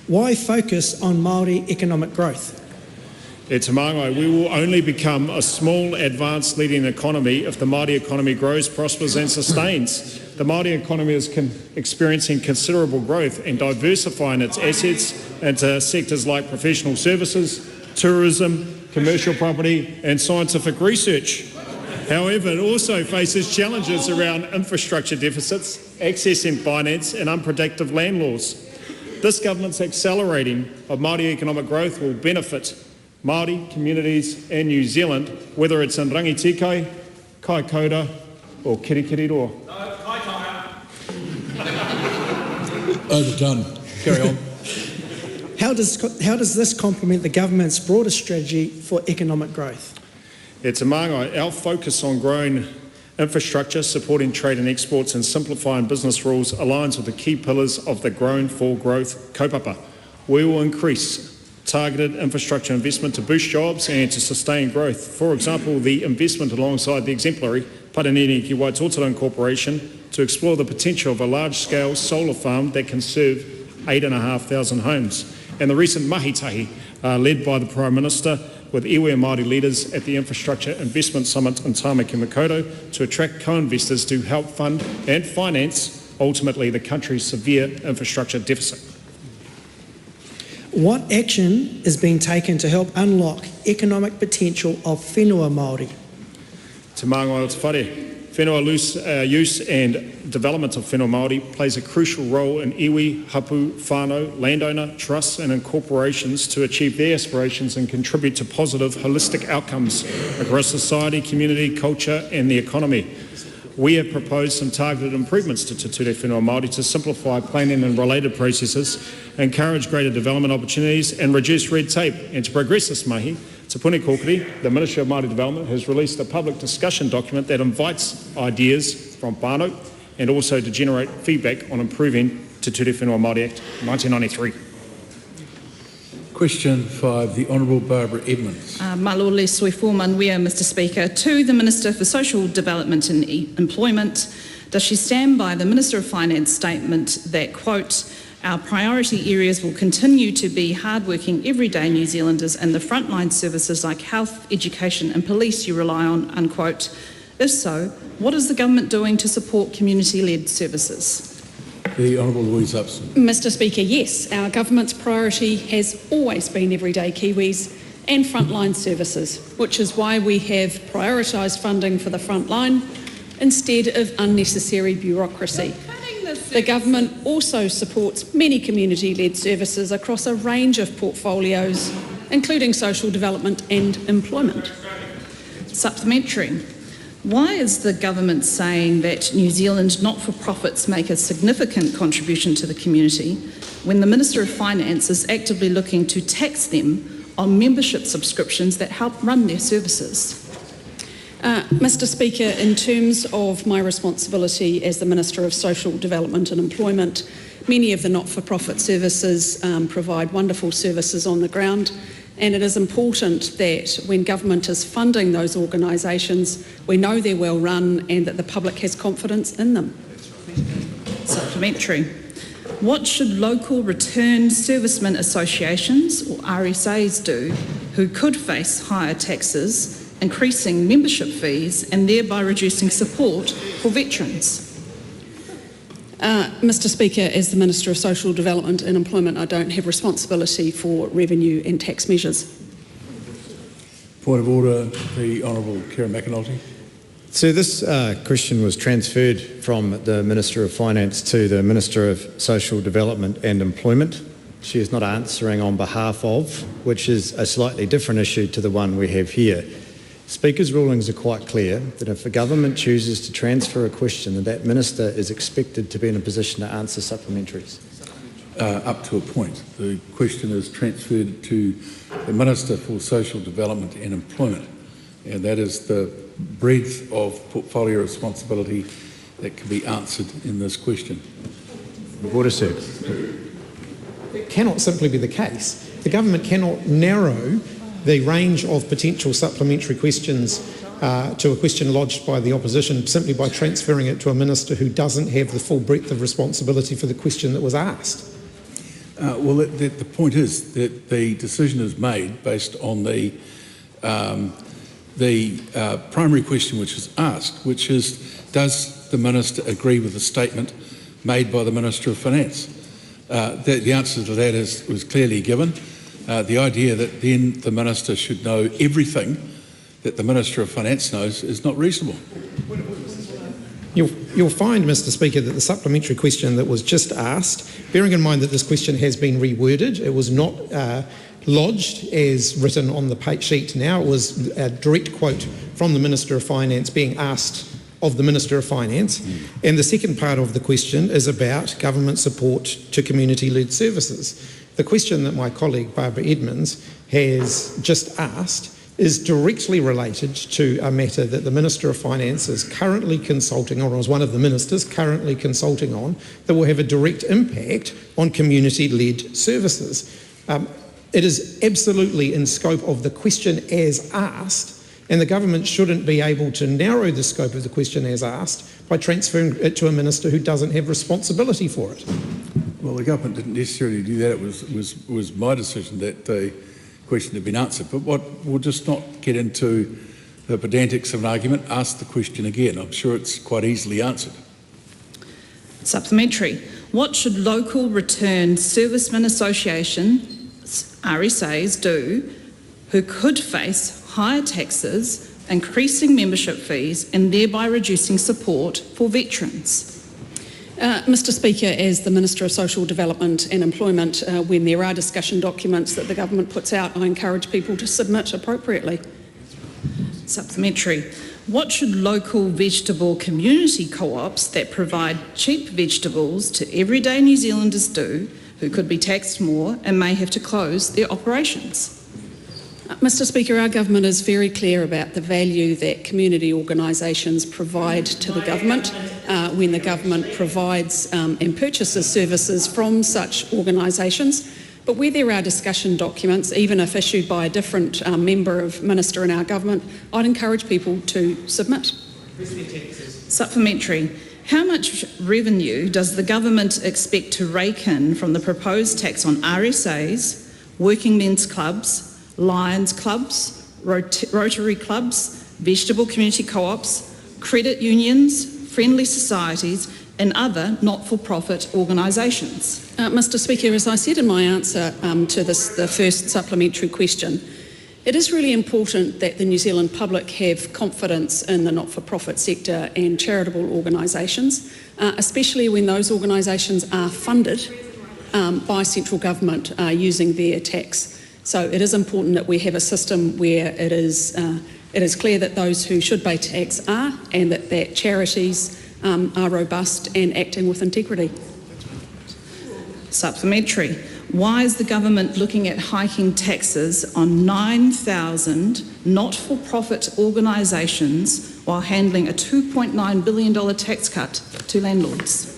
Why focus on Māori economic growth? E te māngai, we will only become a small, advanced leading economy if the Māori economy grows, prospers and sustains. The Māori economy is experiencing considerable growth and diversifying its assets into sectors like professional services, tourism, commercial property and scientific research. However, it also faces challenges around infrastructure deficits, accessing finance and unproductive land laws. This government's accelerating of Māori economic growth will benefit Māori communities and New Zealand, whether it's in Rangitikai, Kaikoura or Kirikiriroa. Overdone. Carry on. How does this complement the government's broader strategy for economic growth? E te māngai, our focus on growing infrastructure, supporting trade and exports and simplifying business rules aligns with the key pillars of the Grown for Growth kaupapa. We will increase targeted infrastructure investment to boost jobs and to sustain growth. For example, the investment alongside the exemplary Paranini ki Waitotara Incorporation to explore the potential of a large-scale solar farm that can serve 8,500 homes. And the recent mahitahi led by the Prime Minister with iwi and Māori leaders at the Infrastructure Investment Summit in Tāmaki Makaurau to attract co-investors to help fund and finance, ultimately, the country's severe infrastructure deficit. What action is being taken to help unlock economic potential of whenua Māori? Te māngai o te whare. Whenua use and development of whenua Māori plays a crucial role in iwi, hapu, whānau, landowner, trusts and incorporations to achieve their aspirations and contribute to positive, holistic outcomes across society, community, culture and the economy. We have proposed some targeted improvements to Te Ture Whenua Māori to simplify planning and related processes, encourage greater development opportunities and reduce red tape. And to progress this mahi, Te Puni Kokiri, the Ministry of Māori Development, has released a public discussion document that invites ideas from whānau and also to generate feedback on improving Te Ture Whenua Māori Act 1993. Question 5, the Honourable Barbara Edmonds. Malole Soiforman Wea, Mr Speaker. To the Minister for Social Development and Employment, does she stand by the Minister of Finance statement that, quote, our priority areas will continue to be hard-working, everyday New Zealanders and the frontline services like health, education and police you rely on, unquote? If so, what is the government doing to support community-led services? The Honourable Louise Upson. Mr Speaker, yes, our government's priority has always been everyday Kiwis and frontline services, which is why we have prioritised funding for the frontline instead of unnecessary bureaucracy. The government also supports many community-led services across a range of portfolios, including social development and employment. Supplementary. Why is the government saying that New Zealand not-for-profits make a significant contribution to the community when the Minister of Finance is actively looking to tax them on membership subscriptions that help run their services? Mr Speaker, in terms of my responsibility as the Minister of Social Development and Employment, many of the not-for-profit services provide wonderful services on the ground, and it is important that when government is funding those organisations, we know they're well run and that the public has confidence in them. Supplementary. What should local returned servicemen associations, or RSAs, do who could face higher taxes, increasing membership fees and thereby reducing support for veterans? Mr Speaker, as the Minister of Social Development and Employment, I don't have responsibility for revenue and tax measures. Point of order, the Honourable Kira McAnulty. So this question was transferred from the Minister of Finance to the Minister of Social Development and Employment. She is not answering on behalf of, which is a slightly different issue to the one we have here. Speaker's rulings are quite clear that if the government chooses to transfer a question, that minister is expected to be in a position to answer supplementaries. Up to a point. The question is transferred to the Minister for Social Development and Employment, and that is the breadth of portfolio responsibility that can be answered in this question. Order, sir. It cannot simply be the case. The government cannot narrow the range of potential supplementary questions to a question lodged by the opposition simply by transferring it to a minister who doesn't have the full breadth of responsibility for the question that was asked. Well, the point is that the decision is made based on the primary question which is asked, which is, does the minister agree with the statement made by the Minister of Finance? The answer to that was clearly given. The idea that then the minister should know everything that the Minister of Finance knows is not reasonable. You'll find, Mr Speaker, that the supplementary question that was just asked, bearing in mind that this question has been reworded, it was not lodged as written on the sheet now, it was a direct quote from the Minister of Finance being asked of the Minister of Finance, and the second part of the question is about government support to community-led services. The question that my colleague Barbara Edmonds has just asked is directly related to a matter that the Minister of Finance is currently consulting on, or is one of the ministers currently consulting on, that will have a direct impact on community-led services. It is absolutely in scope of the question as asked, and the government shouldn't be able to narrow the scope of the question as asked by transferring it to a minister who doesn't have responsibility for it. Well, the government didn't necessarily do that. It was my decision that the question had been answered. But we'll just not get into the pedantics of an argument. Ask the question again. I'm sure it's quite easily answered. Supplementary. What should local returned servicemen associations, RSAs, do who could face higher taxes, increasing membership fees and thereby reducing support for veterans? Mr Speaker, as the Minister of Social Development and Employment, when there are discussion documents that the government puts out, I encourage people to submit appropriately. Supplementary. What should local vegetable community co-ops that provide cheap vegetables to everyday New Zealanders do who could be taxed more and may have to close their operations? Mr Speaker, our government is very clear about the value that community organisations provide to the government when the government provides and purchases services from such organisations. But where there are discussion documents, even if issued by a different member of minister in our government, I'd encourage people to submit. Supplementary. How much revenue does the government expect to rake in from the proposed tax on RSAs, working men's clubs, Lions clubs, Rotary clubs, vegetable community co-ops, credit unions, friendly societies and other not-for-profit organisations? Mr Speaker, as I said in my answer to the first supplementary question, it is really important that the New Zealand public have confidence in the not-for-profit sector and charitable organisations, especially when those organisations are funded by central government using their tax. So it is important that we have a system where it is clear that those who should pay tax are, and that charities are robust and acting with integrity. Supplementary. Why is the government looking at hiking taxes on 9,000 not-for-profit organisations while handling a $2.9 billion tax cut to landlords?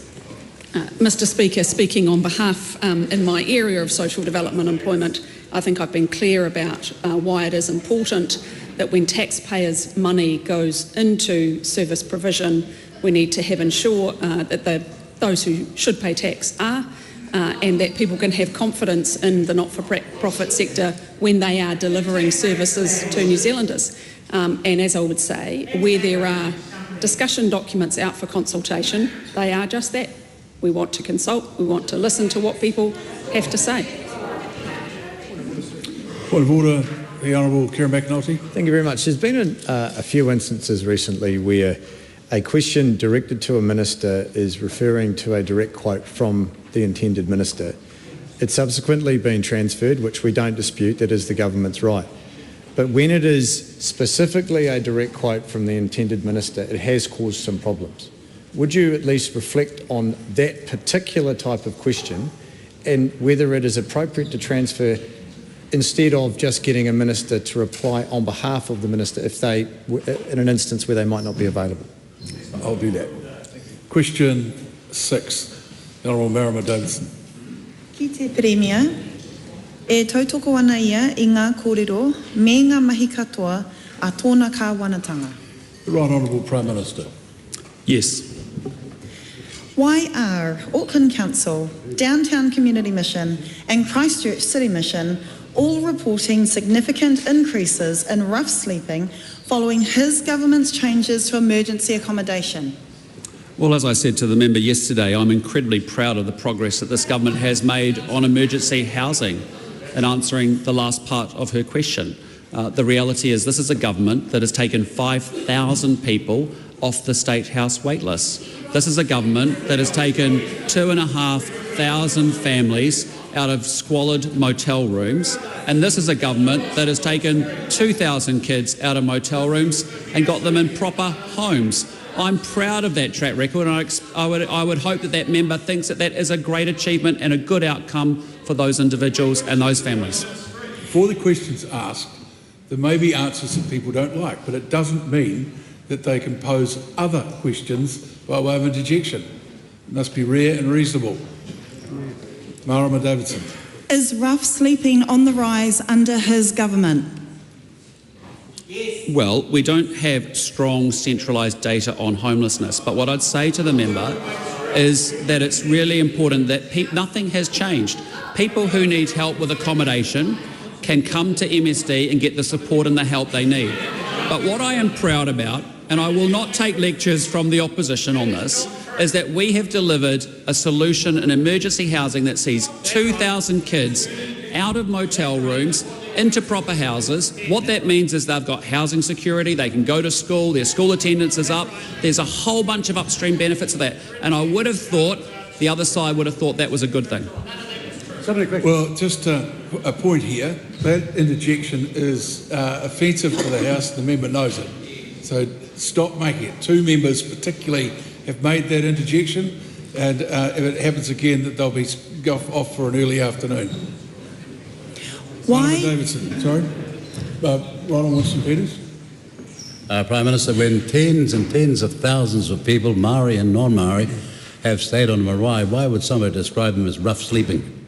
Mr Speaker, speaking on behalf in my area of social development and employment, I think I've been clear about why it is important that when taxpayers' money goes into service provision, we need to ensure that those who should pay tax are, and that people can have confidence in the not-for-profit sector when they are delivering services to New Zealanders. And as I would say, where there are discussion documents out for consultation, they are just that. We want to consult, we want to listen to what people have to say. Point of order, the Honourable Kieran McAnulty. Thank you very much. There's been a few instances recently where a question directed to a minister is referring to a direct quote from the intended minister. It's subsequently been transferred, which we don't dispute, that is the government's right. But when it is specifically a direct quote from the intended minister, it has caused some problems. Would you at least reflect on that particular type of question and whether it is appropriate to transfer instead of just getting a minister to reply on behalf of the minister if they, in an instance where they might not be available? I'll do that. Question 6, the Honourable Marama Davidson. Ki te Premier, e tautoko ana ia I ngā kōrero me ngā mahi katoa a tōna kāwanatanga. The Right Honourable Prime Minister. Yes. Why are Auckland Council, Downtown Community Mission and Christchurch City Mission all reporting significant increases in rough sleeping following his government's changes to emergency accommodation? Well, as I said to the member yesterday, I'm incredibly proud of the progress that this government has made on emergency housing in answering the last part of her question. The reality is this is a government that has taken 5,000 people off the State House wait list. This is a government that has taken 2,500 families out of squalid motel rooms, and this is a government that has taken 2,000 kids out of motel rooms and got them in proper homes. I'm proud of that track record, and I would hope that member thinks that that is a great achievement and a good outcome for those individuals and those families. Before the question's asked, there may be answers that people don't like, but it doesn't mean that they can pose other questions by way of interjection. It must be rare and reasonable. Marama Davidson. Is rough sleeping on the rise under his government? Well, we don't have strong centralised data on homelessness, but what I'd say to the member is that it's really important that nothing has changed. People who need help with accommodation can come to MSD and get the support and the help they need. But what I am proud about, and I will not take lectures from the opposition on this, is that we have delivered a solution in emergency housing that sees 2,000 kids out of motel rooms into proper houses. What that means is they've got housing security, they can go to school, their school attendance is up. There's a whole bunch of upstream benefits of that. And I would have thought, the other side would have thought that was a good thing. Well, just a point here. That interjection is offensive to the House. The member knows it. So stop making it. 2 members particularly have made that interjection, and if it happens again, that they'll be off for an early afternoon. Why? Davidson, sorry. Ronald Winston-Peters. Prime Minister, when tens and tens of thousands of people, Māori and non-Māori, have stayed on marae, why would somebody describe them as rough sleeping?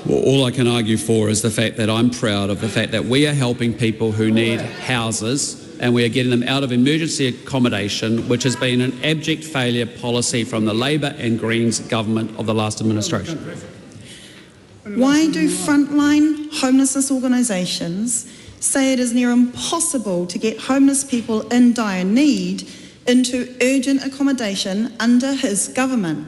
Well, all I can argue for is the fact that I'm proud of the fact that we are helping people who need houses, and we are getting them out of emergency accommodation, which has been an abject failure policy from the Labor and Greens government of the last administration. Why do frontline homelessness organisations say it is near impossible to get homeless people in dire need into urgent accommodation under his government?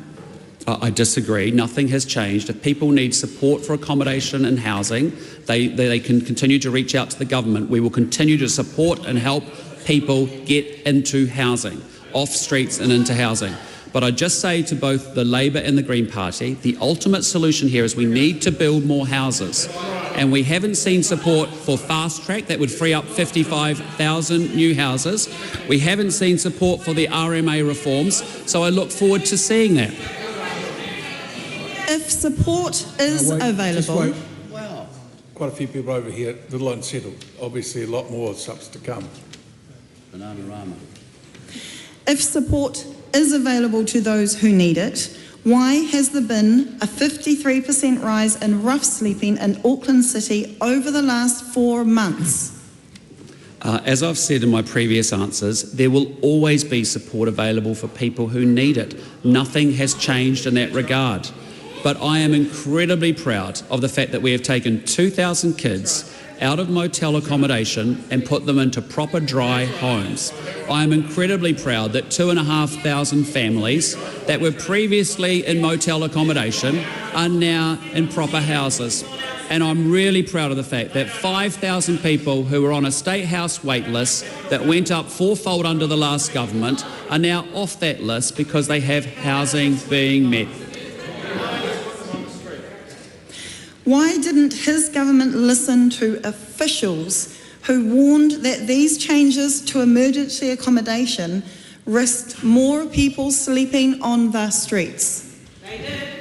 I disagree. Nothing has changed. If people need support for accommodation and housing, they can continue to reach out to the government. We will continue to support and help people get into housing, off streets and into housing. But I just say to both the Labor and the Green Party, the ultimate solution here is we need to build more houses. And we haven't seen support for Fast Track that would free up 55,000 new houses. We haven't seen support for the RMA reforms, so I look forward to seeing that. If support is available... Quite a few people over here, a little unsettled. Obviously a lot more stuff's to come. Banana Rama. If support is available to those who need it, why has there been a 53% rise in rough sleeping in Auckland City over the last 4 months? As I've said in my previous answers, there will always be support available for people who need it. Nothing has changed in that regard. But I am incredibly proud of the fact that we have taken 2,000 kids out of motel accommodation and put them into proper dry homes. I am incredibly proud that 2,500 families that were previously in motel accommodation are now in proper houses. And I'm really proud of the fact that 5,000 people who were on a State House wait list that went up fourfold under the last government are now off that list because they have housing being met. Why didn't his government listen to officials who warned that these changes to emergency accommodation risked more people sleeping on the streets?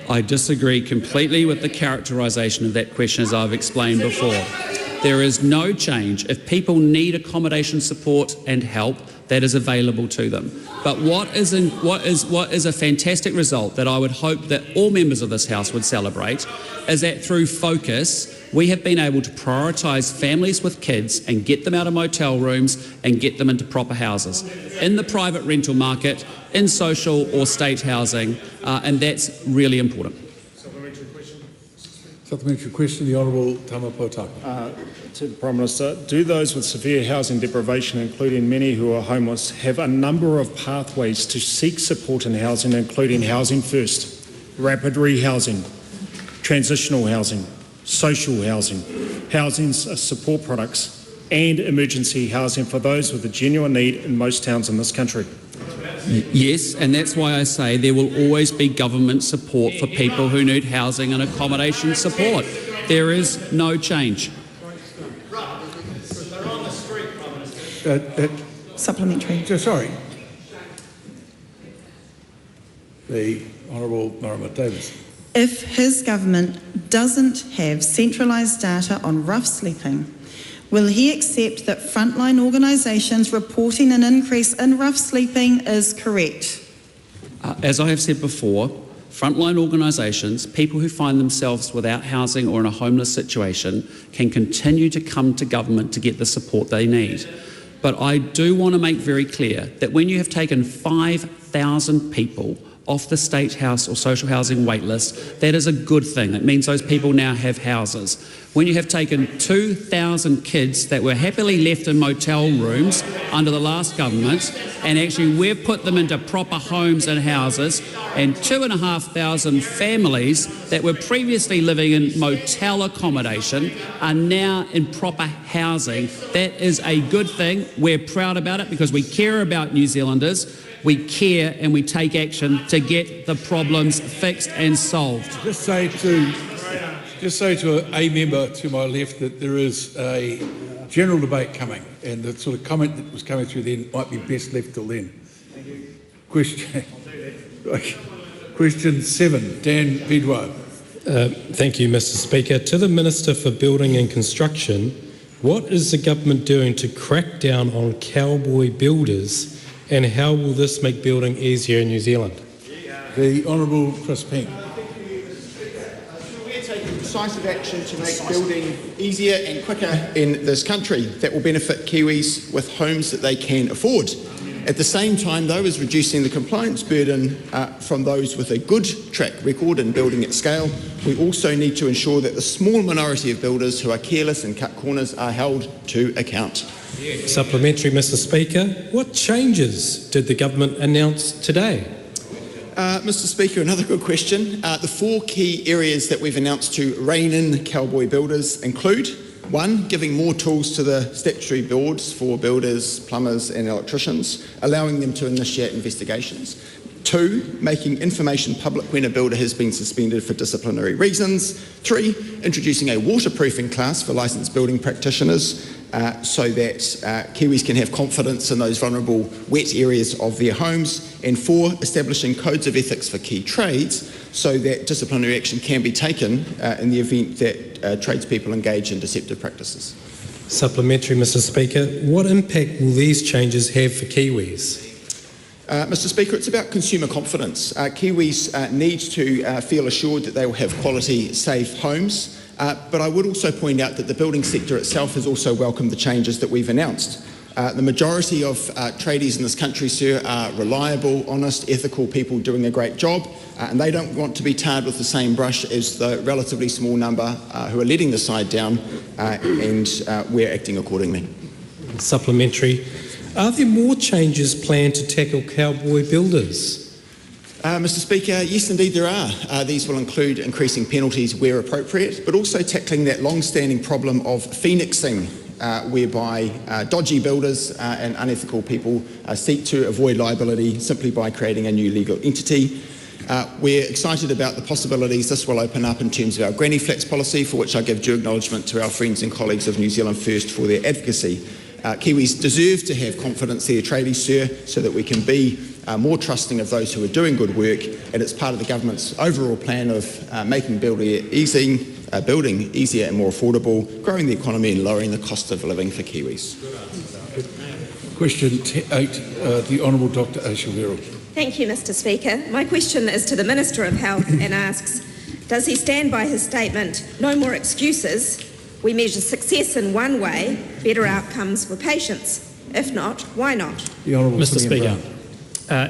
I disagree completely with the characterisation of that question, as I've explained before. There is no change. If people need accommodation support and help, that is available to them. But what is a fantastic result that I would hope that all members of this House would celebrate is that through focus, we have been able to prioritise families with kids and get them out of motel rooms and get them into proper houses in the private rental market, in social or state housing, and that's really important. Supplementary question, the Honourable Tama Potaka. To the Prime Minister, do those with severe housing deprivation, including many who are homeless, have a number of pathways to seek support in housing, including Housing First, rapid rehousing, transitional housing, social housing, housing support products, and emergency housing for those with a genuine need in most towns in this country? Yes, and that's why I say there will always be government support for people who need housing and accommodation support. There is no change. Supplementary. Sorry. The Honourable Marama Davis. If his government doesn't have centralised data on rough sleeping, will he accept that frontline organisations reporting an increase in rough sleeping is correct? As I have said before, frontline organisations, people who find themselves without housing or in a homeless situation, can continue to come to government to get the support they need. But I do want to make very clear that when you have taken 5,000 people off the State House or social housing wait list, that is a good thing. It means those people now have houses. When you have taken 2,000 kids that were happily left in motel rooms under the last government, and actually we've put them into proper homes and houses, and 2,500 families that were previously living in motel accommodation are now in proper housing. That is a good thing. We're proud about it because we care about New Zealanders. We care and we take action to get the problems fixed and solved. Just say to a member to my left that there is a general debate coming, and the sort of comment that was coming through then might be best left till then. Question 7, Dan Vidwa. Thank you, Mr. Speaker. To the Minister for Building and Construction, what is the government doing to crack down on cowboy builders, and how will this make building easier in New Zealand? The Honourable Chris Pink. We're taking decisive action to make building easier and quicker in this country that will benefit Kiwis with homes that they can afford. At the same time, though, is reducing the compliance burden from those with a good track record in building at scale. We also need to ensure that the small minority of builders who are careless and cut corners are held to account. Supplementary, Mr. Speaker. What changes did the government announce today? Mr. Speaker, another good question. The 4 key areas that we've announced to rein in cowboy builders include: 1, giving more tools to the statutory boards for builders, plumbers and electricians, allowing them to initiate investigations. 2, making information public when a builder has been suspended for disciplinary reasons. 3, introducing a waterproofing class for licensed building practitioners so that Kiwis can have confidence in those vulnerable wet areas of their homes. And 4, establishing codes of ethics for key trades so that disciplinary action can be taken in the event that tradespeople engage in deceptive practices. Supplementary, Mr Speaker. What impact will these changes have for Kiwis? Mr Speaker, it's about consumer confidence. Kiwis need to feel assured that they will have quality, safe homes, but I would also point out that the building sector itself has also welcomed the changes that we've announced. The majority of tradies in this country, sir, are reliable, honest, ethical people doing a great job, and they don't want to be tarred with the same brush as the relatively small number who are letting the side down, and we're acting accordingly. Supplementary. Are there more changes planned to tackle cowboy builders? Mr Speaker, yes indeed there are. These will include increasing penalties where appropriate, but also tackling that long-standing problem of phoenixing, whereby dodgy builders and unethical people seek to avoid liability simply by creating a new legal entity. We're excited about the possibilities this will open up in terms of our granny flats policy, for which I give due acknowledgement to our friends and colleagues of New Zealand First for their advocacy. Kiwis deserve to have confidence in their tradies, sir, so that we can be more trusting of those who are doing good work, and it's part of the government's overall plan of making building easier and more affordable, growing the economy and lowering the cost of living for Kiwis. Question 8, the Honourable Dr Aotearoa. Thank you, Mr Speaker. My question is to the Minister of Health and asks, does he stand by his statement, no more excuses? We measure success in one way, better outcomes for patients. If not, why not? Mr Speaker,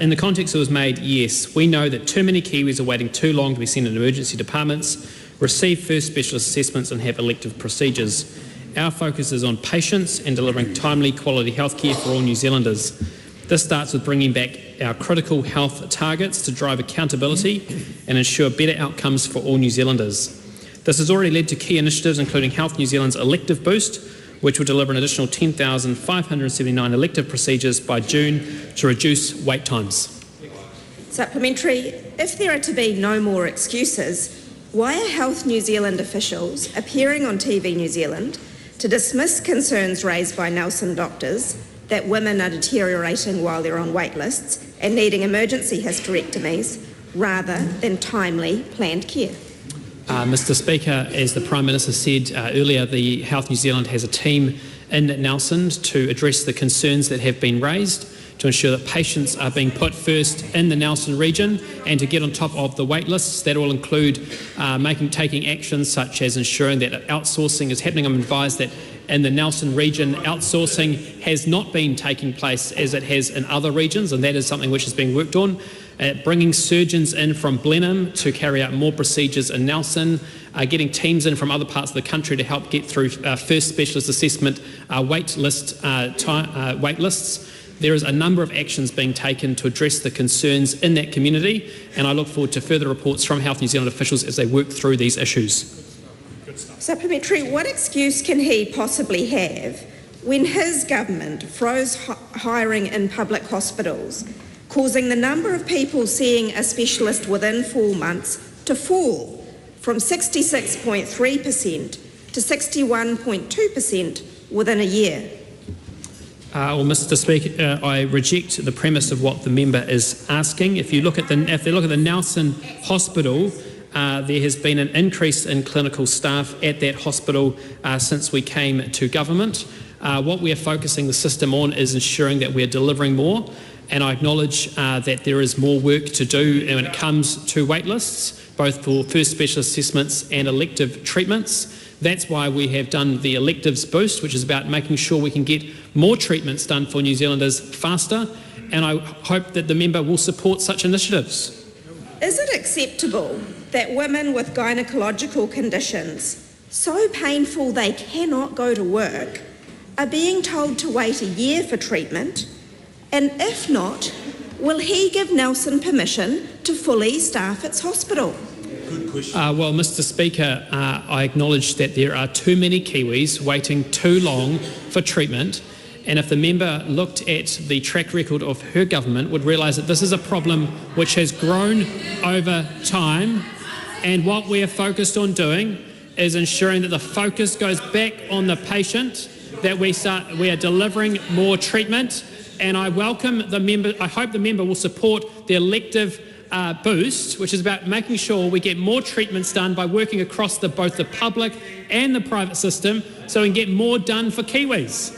in the context it was made, yes, we know that too many Kiwis are waiting too long to be sent into emergency departments, receive first specialist assessments and have elective procedures. Our focus is on patients and delivering timely, quality health care for all New Zealanders. This starts with bringing back our critical health targets to drive accountability and ensure better outcomes for all New Zealanders. This has already led to key initiatives including Health New Zealand's Elective Boost, which will deliver an additional 10,579 elective procedures by June to reduce wait times. Supplementary, if there are to be no more excuses, why are Health New Zealand officials appearing on TV New Zealand to dismiss concerns raised by Nelson doctors that women are deteriorating while they're on wait lists and needing emergency hysterectomies rather than timely planned care? Mr Speaker, as the Prime Minister said earlier, the Health New Zealand has a team in Nelson to address the concerns that have been raised, to ensure that patients are being put first in the Nelson region and to get on top of the wait lists. That will include taking actions such as ensuring that outsourcing is happening. I'm advised that in the Nelson region, outsourcing has not been taking place as it has in other regions, and that is something which is being worked on. Bringing surgeons in from Blenheim to carry out more procedures in Nelson, getting teams in from other parts of the country to help get through first specialist assessment wait lists. There is a number of actions being taken to address the concerns in that community, and I look forward to further reports from Health New Zealand officials as they work through these issues. Supplementary, what excuse can he possibly have when his government froze hiring in public hospitals, causing the number of people seeing a specialist within 4 months to fall from 66.3% to 61.2% within a year? Well, Mr Speaker, I reject the premise of what the member is asking. If you look at the Nelson Hospital, there has been an increase in clinical staff at that hospital since we came to government. What we are focusing the system on is ensuring that we are delivering more, and I acknowledge that there is more work to do when it comes to wait lists, both for first specialist assessments and elective treatments. That's why we have done the electives boost, which is about making sure we can get more treatments done for New Zealanders faster, and I hope that the member will support such initiatives. Is it acceptable that women with gynecological conditions so painful they cannot go to work are being told to wait a year for treatment? And if not, will he give Nelson permission to fully staff its hospital? Well, Mr Speaker, I acknowledge that there are too many Kiwis waiting too long for treatment, And if the member looked at the track record of her government, would realise that this is a problem which has grown over time. And what we are focused on doing is ensuring that the focus goes back on the patient, that we are delivering more treatment. And I welcome the member, I hope the member will support the elective boost, which is about making sure we get more treatments done by working across both the public and the private system so we can get more done for Kiwis.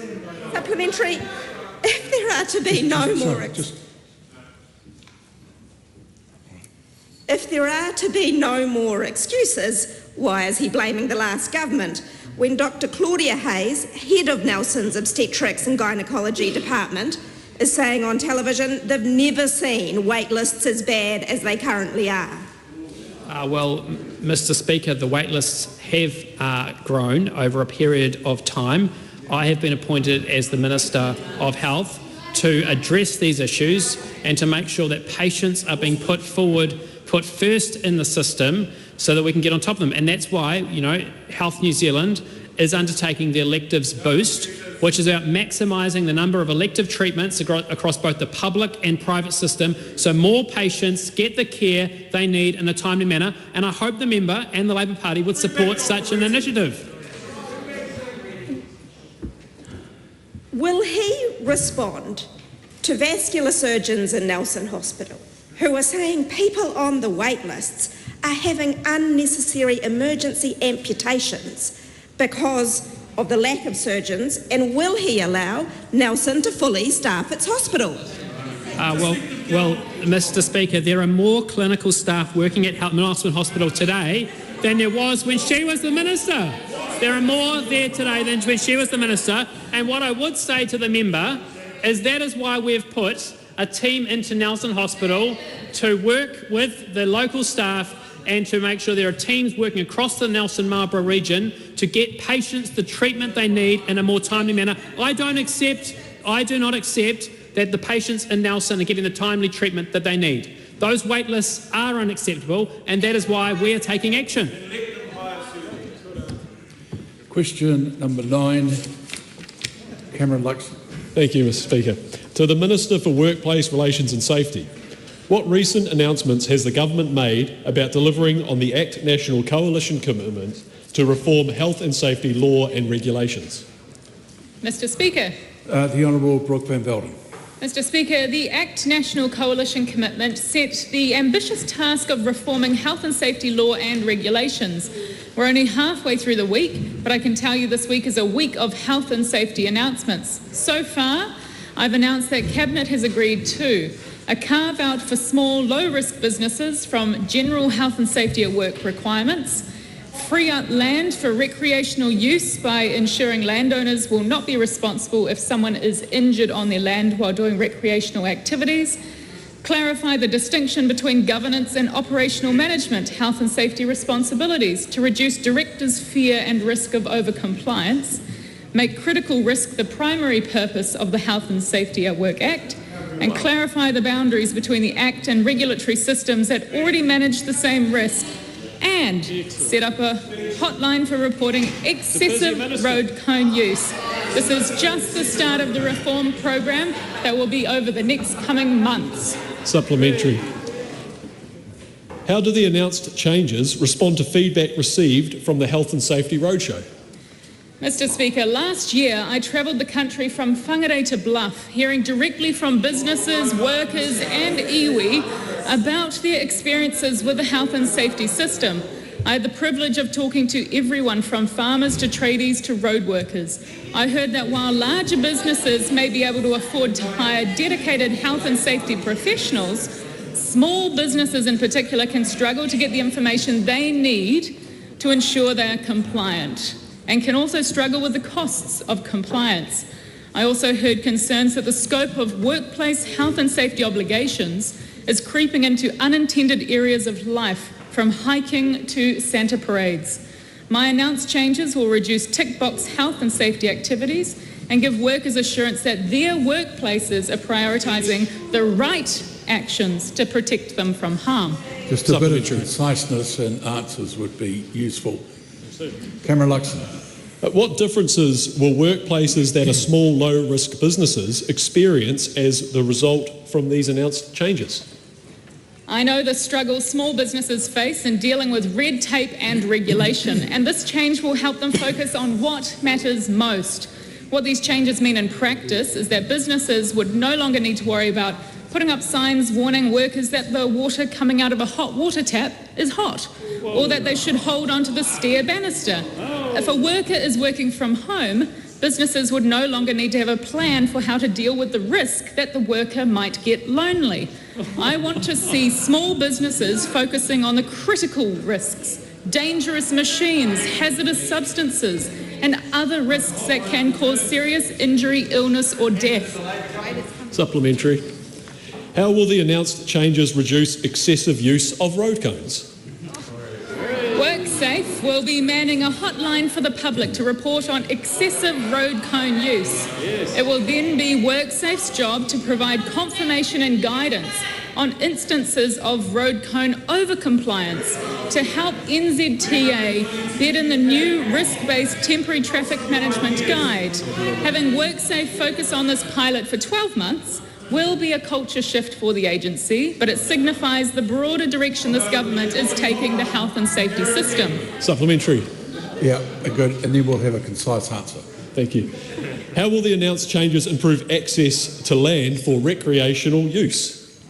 Supplementary. If there are to be no more... If there are to be no more excuses, why is he blaming the last government? When Dr Claudia Hayes, head of Nelson's Obstetrics and Gynaecology Department, is saying on television they've never seen wait lists as bad as they currently are. Well, Mr Speaker, the wait lists have grown over a period of time. I have been appointed as the Minister of Health to address these issues and to make sure that patients are being put first in the system so that we can get on top of them. And that's why, Health New Zealand is undertaking the electives boost, which is about maximising the number of elective treatments across both the public and private system so more patients get the care they need in a timely manner. And I hope the member and the Labour Party would support such an initiative. Will he respond to vascular surgeons in Nelson Hospital who are saying people on the wait lists are having unnecessary emergency amputations because of the lack of surgeons, and will he allow Nelson to fully staff its hospital? Well, Mr Speaker, there are more clinical staff working at Nelson Hospital today than there was when she was the Minister. There are more there today than when she was the Minister, and what I would say to the member is that is why we've put a team into Nelson Hospital to work with the local staff and to make sure there are teams working across the Nelson Marlborough region to get patients the treatment they need in a more timely manner. I do not accept that the patients in Nelson are getting the timely treatment that they need. Those wait lists are unacceptable, and that is why we are taking action. Question number 9, Cameron Luxon. Thank you, Mr Speaker. To the Minister for Workplace Relations and Safety, what recent announcements has the government made about delivering on the ACT National Coalition commitment to reform health and safety law and regulations? Mr Speaker. The Honourable Brooke Van Velden. Mr Speaker, the ACT National Coalition commitment set the ambitious task of reforming health and safety law and regulations. We're only halfway through the week, but I can tell you this week is a week of health and safety announcements. So far, I've announced that Cabinet has agreed to a carve-out for small, low-risk businesses from general health and safety at work requirements, free up land for recreational use by ensuring landowners will not be responsible if someone is injured on their land while doing recreational activities, clarify the distinction between governance and operational management health and safety responsibilities to reduce directors' fear and risk of over-compliance, make critical risk the primary purpose of the Health and Safety at Work Act, and clarify the boundaries between the Act and regulatory systems that already manage the same risk, and set up a hotline for reporting excessive road cone use. This is just the start of the reform program that will be over the next coming months. Supplementary. How do the announced changes respond to feedback received from the Health and Safety Roadshow? Mr Speaker, last year I travelled the country from Whangarei to Bluff, hearing directly from businesses, workers and iwi about their experiences with the health and safety system. I had the privilege of talking to everyone from farmers to tradies to road workers. I heard that while larger businesses may be able to afford to hire dedicated health and safety professionals, small businesses in particular can struggle to get the information they need to ensure they are compliant, and can also struggle with the costs of compliance. I also heard concerns that the scope of workplace health and safety obligations is creeping into unintended areas of life, from hiking to Santa parades. My announced changes will reduce tick box health and safety activities and give workers assurance that their workplaces are prioritising the right actions to protect them from harm. Just a bit of conciseness and answers would be useful. Cameron Luxon. What differences will workplaces that are small, low-risk businesses experience as the result from these announced changes? I know the struggle small businesses face in dealing with red tape and regulation, and this change will help them focus on what matters most. What these changes mean in practice is that businesses would no longer need to worry about putting up signs warning workers that the water coming out of a hot water tap is hot, or that they should hold onto the stair banister. If a worker is working from home, businesses would no longer need to have a plan for how to deal with the risk that the worker might get lonely. I want to see small businesses focusing on the critical risks, dangerous machines, hazardous substances, and other risks that can cause serious injury, illness, or death. Supplementary. How will the announced changes reduce excessive use of road cones? WorkSafe will be manning a hotline for the public to report on excessive road cone use. It will then be WorkSafe's job to provide confirmation and guidance on instances of road cone over-compliance to help NZTA bed in the new risk-based temporary traffic management guide. Having WorkSafe focus on this pilot for 12 months will be a culture shift for the agency, but it signifies the broader direction this government is taking the health and safety system. Supplementary. Yeah, good. And then we'll have a concise answer. Thank you. How will the announced changes improve access to land for recreational use?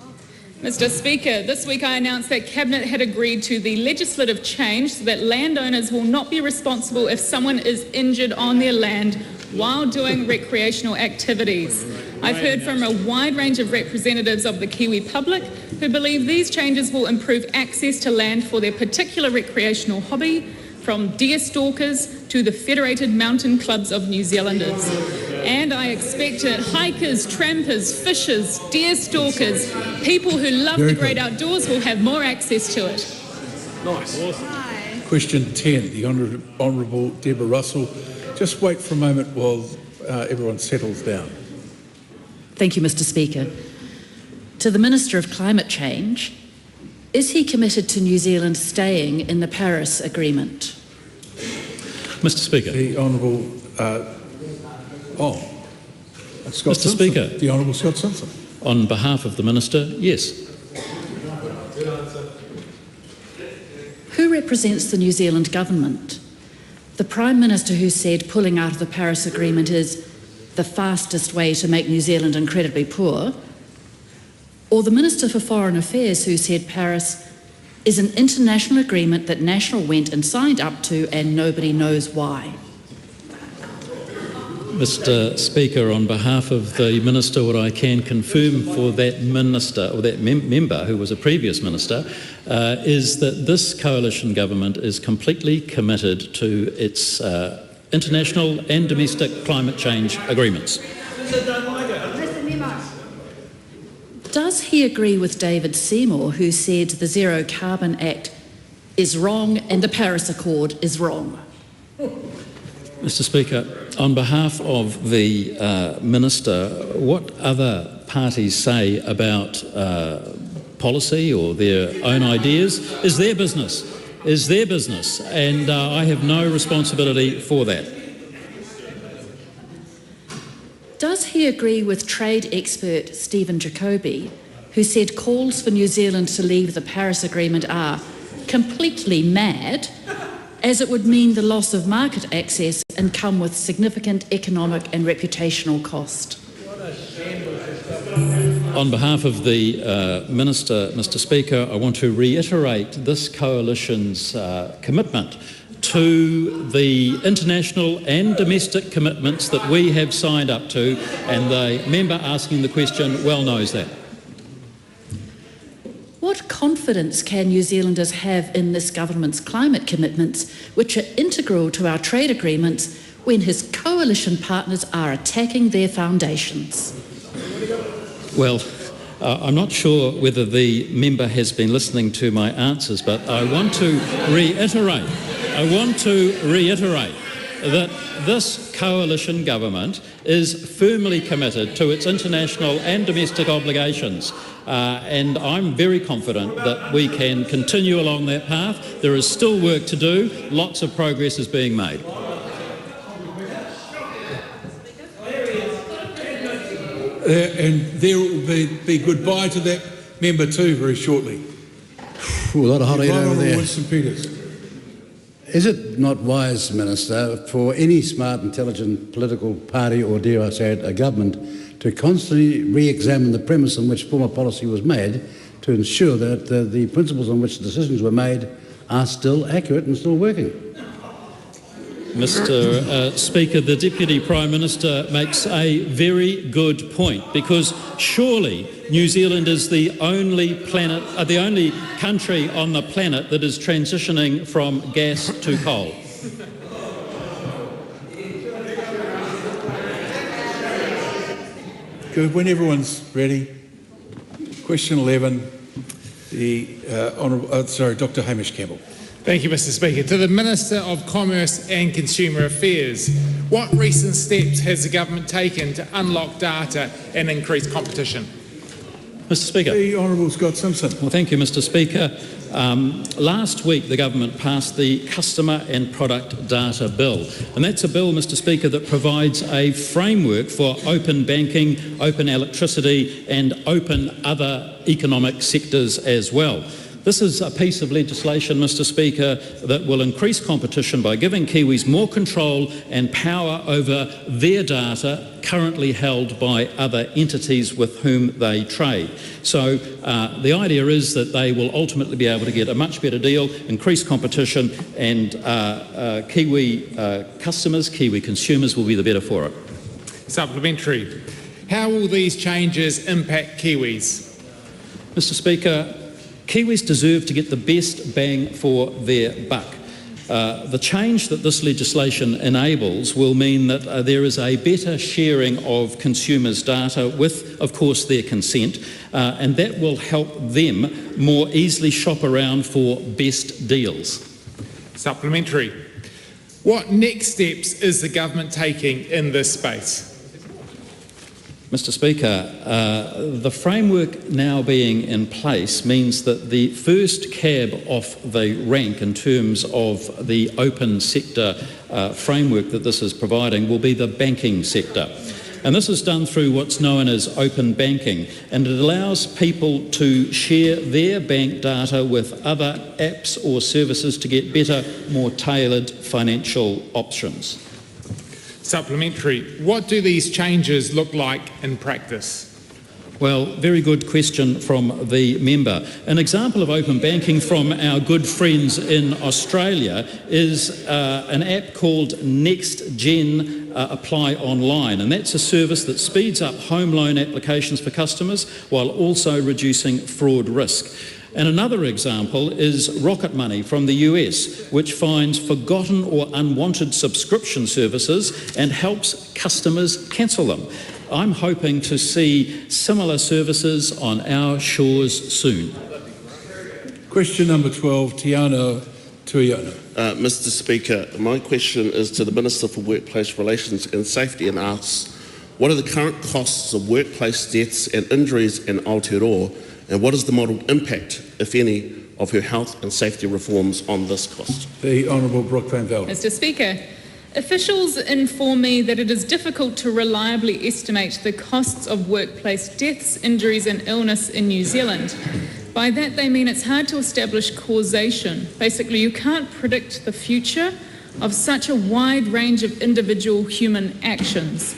Mr. Speaker, this week I announced that Cabinet had agreed to the legislative change so that landowners will not be responsible if someone is injured on their land while doing recreational activities. I've heard from a wide range of representatives of the Kiwi public who believe these changes will improve access to land for their particular recreational hobby, from deer stalkers to the Federated Mountain Clubs of New Zealanders. And I expect that hikers, trampers, fishers, deer stalkers, people who love the great outdoors will have more access to it. Nice. Awesome. Question 10, the Honourable Deborah Russell. Just wait for a moment while everyone settles down. Thank you, Mr. Speaker. To the Minister of Climate Change, is he committed to New Zealand staying in the Paris Agreement? Mr. Speaker. The Honourable Scott Mr. Speaker. The Honourable Scott Simpson. On behalf of the Minister, yes. Who represents the New Zealand government? The Prime Minister who said pulling out of the Paris Agreement is the fastest way to make New Zealand incredibly poor? Or the Minister for Foreign Affairs who said Paris is an international agreement that National went and signed up to and nobody knows why? Mr. Speaker, on behalf of the Minister, what I can confirm for that Minister, or that member who was a previous Minister, is that this coalition government is completely committed to its international and domestic climate change agreements. Does he agree with David Seymour, who said the Zero Carbon Act is wrong and the Paris Accord is wrong? Mr. Speaker, on behalf of the Minister, what other parties say about policy or their own ideas is their business, and I have no responsibility for that. Does he agree with trade expert Stephen Jacoby, who said calls for New Zealand to leave the Paris Agreement are completely mad, as it would mean the loss of market access and come with significant economic and reputational cost? On behalf of the Minister, Mr. Speaker, I want to reiterate this coalition's commitment to the international and domestic commitments that we have signed up to, and the member asking the question well knows that. What confidence can New Zealanders have in this government's climate commitments, which are integral to our trade agreements, when his coalition partners are attacking their foundations? Well, I'm not sure whether the member has been listening to my answers, but I want to reiterate that this coalition government is firmly committed to its international and domestic obligations, and I'm very confident that we can continue along that path. There is still work to do. Lots of progress is being made. And there will be goodbye to that member too very shortly. A lot of hot air over there. Winston Peters. Is it not wise, Minister, for any smart, intelligent political party, or dare I say it, a government, to constantly re-examine the premise on which former policy was made to ensure that the principles on which the decisions were made are still accurate and still working? Mr. Speaker, the Deputy Prime Minister makes a very good point, because surely New Zealand is the only country on the planet that is transitioning from gas to coal. Good. When everyone's ready, question 11, Dr. Hamish Campbell. Thank you, Mr. Speaker. To the Minister of Commerce and Consumer Affairs, what recent steps has the government taken to unlock data and increase competition? Mr. Speaker. The Honourable Scott Simpson. Well, thank you, Mr. Speaker. Last week, the government passed the Customer and Product Data Bill, and that's a bill, Mr. Speaker, that provides a framework for open banking, open electricity, and open other economic sectors as well. This is a piece of legislation, Mr. Speaker, that will increase competition by giving Kiwis more control and power over their data currently held by other entities with whom they trade. So the idea is that they will ultimately be able to get a much better deal, increase competition, and Kiwi customers, Kiwi consumers will be the better for it. Supplementary. How will these changes impact Kiwis? Mr. Speaker, Kiwis deserve to get the best bang for their buck. The change that this legislation enables will mean that there is a better sharing of consumers' data with, of course, their consent, and that will help them more easily shop around for best deals. Supplementary. What next steps is the government taking in this space? Mr. Speaker, the framework now being in place means that the first cab off the rank in terms of the open sector framework that this is providing will be the banking sector. And this is done through what's known as open banking, and it allows people to share their bank data with other apps or services to get better, more tailored financial options. Supplementary. What do these changes look like in practice? Well, very good question from the member. An example of open banking from our good friends in Australia is an app called NextGen Apply Online, and that's a service that speeds up home loan applications for customers while also reducing fraud risk. And another example is Rocket Money from the US, which finds forgotten or unwanted subscription services and helps customers cancel them. I'm hoping to see similar services on our shores soon. Question number 12, Tiana Tuiona. Mr. Speaker, my question is to the Minister for Workplace Relations and Safety and asks, what are the current costs of workplace deaths and injuries in Aotearoa, and what is the modelled impact, if any, of her health and safety reforms on this cost? The Honourable Brooke Van Velden. Mr. Speaker, officials inform me that it is difficult to reliably estimate the costs of workplace deaths, injuries and illness in New Zealand. By that they mean it's hard to establish causation. Basically, you can't predict the future of such a wide range of individual human actions.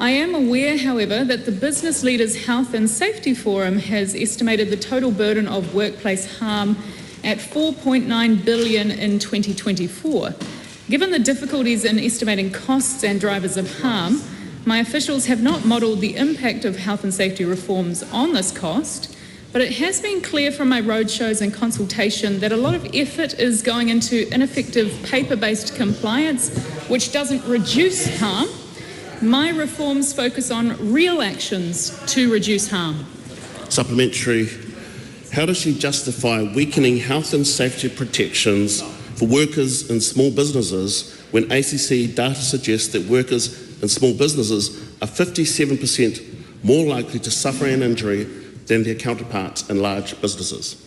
I am aware, however, that the Business Leaders Health and Safety Forum has estimated the total burden of workplace harm at $4.9 billion in 2024. Given the difficulties in estimating costs and drivers of harm, my officials have not modelled the impact of health and safety reforms on this cost, but it has been clear from my roadshows and consultation that a lot of effort is going into ineffective paper-based compliance, which doesn't reduce harm. My reforms focus on real actions to reduce harm. Supplementary. How does she justify weakening health and safety protections for workers in small businesses when ACC data suggests that workers in small businesses are 57% more likely to suffer an injury than their counterparts in large businesses?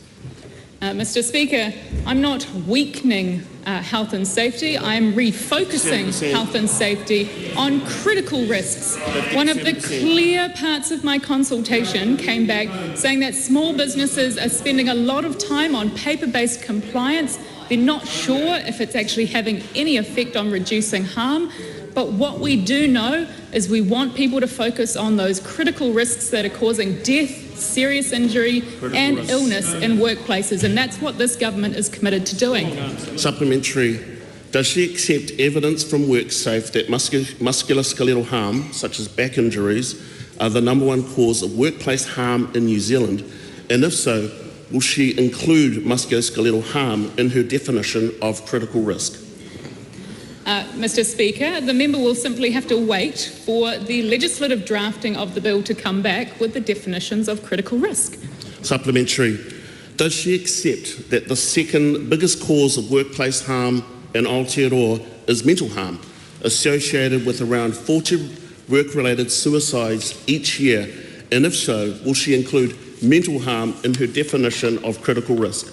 Mr. Speaker, I'm not weakening health and safety. I'm refocusing health and safety on critical risks. One of the clear parts of my consultation came back saying that small businesses are spending a lot of time on paper-based compliance. They're not sure if it's actually having any effect on reducing harm. But what we do know is we want people to focus on those critical risks that are causing death, serious injury and illness in workplaces, and that's what this government is committed to doing. Supplementary. Does she accept evidence from WorkSafe that musculoskeletal harm, such as back injuries, are the #1 cause of workplace harm in New Zealand? And if so, will she include musculoskeletal harm in her definition of critical risk? Mr. Speaker, the member will simply have to wait for the legislative drafting of the bill to come back with the definitions of critical risk. Supplementary. Does she accept that the second biggest cause of workplace harm in Aotearoa is mental harm, associated with around 40 work-related suicides each year? And if so, will she include mental harm in her definition of critical risk?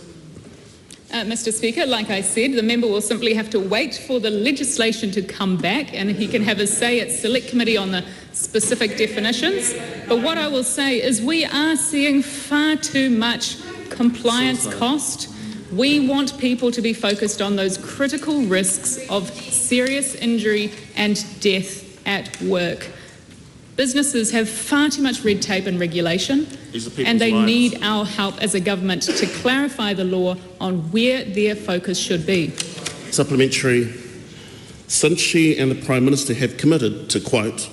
Mr. Speaker, like I said, the member will simply have to wait for the legislation to come back and he can have his say at Select Committee on the specific definitions. But what I will say is we are seeing far too much compliance cost. We want people to be focused on those critical risks of serious injury and death at work. Businesses have far too much red tape and regulation, and they need our help as a government to clarify the law on where their focus should be. Supplementary. Since she and the Prime Minister have committed to, quote,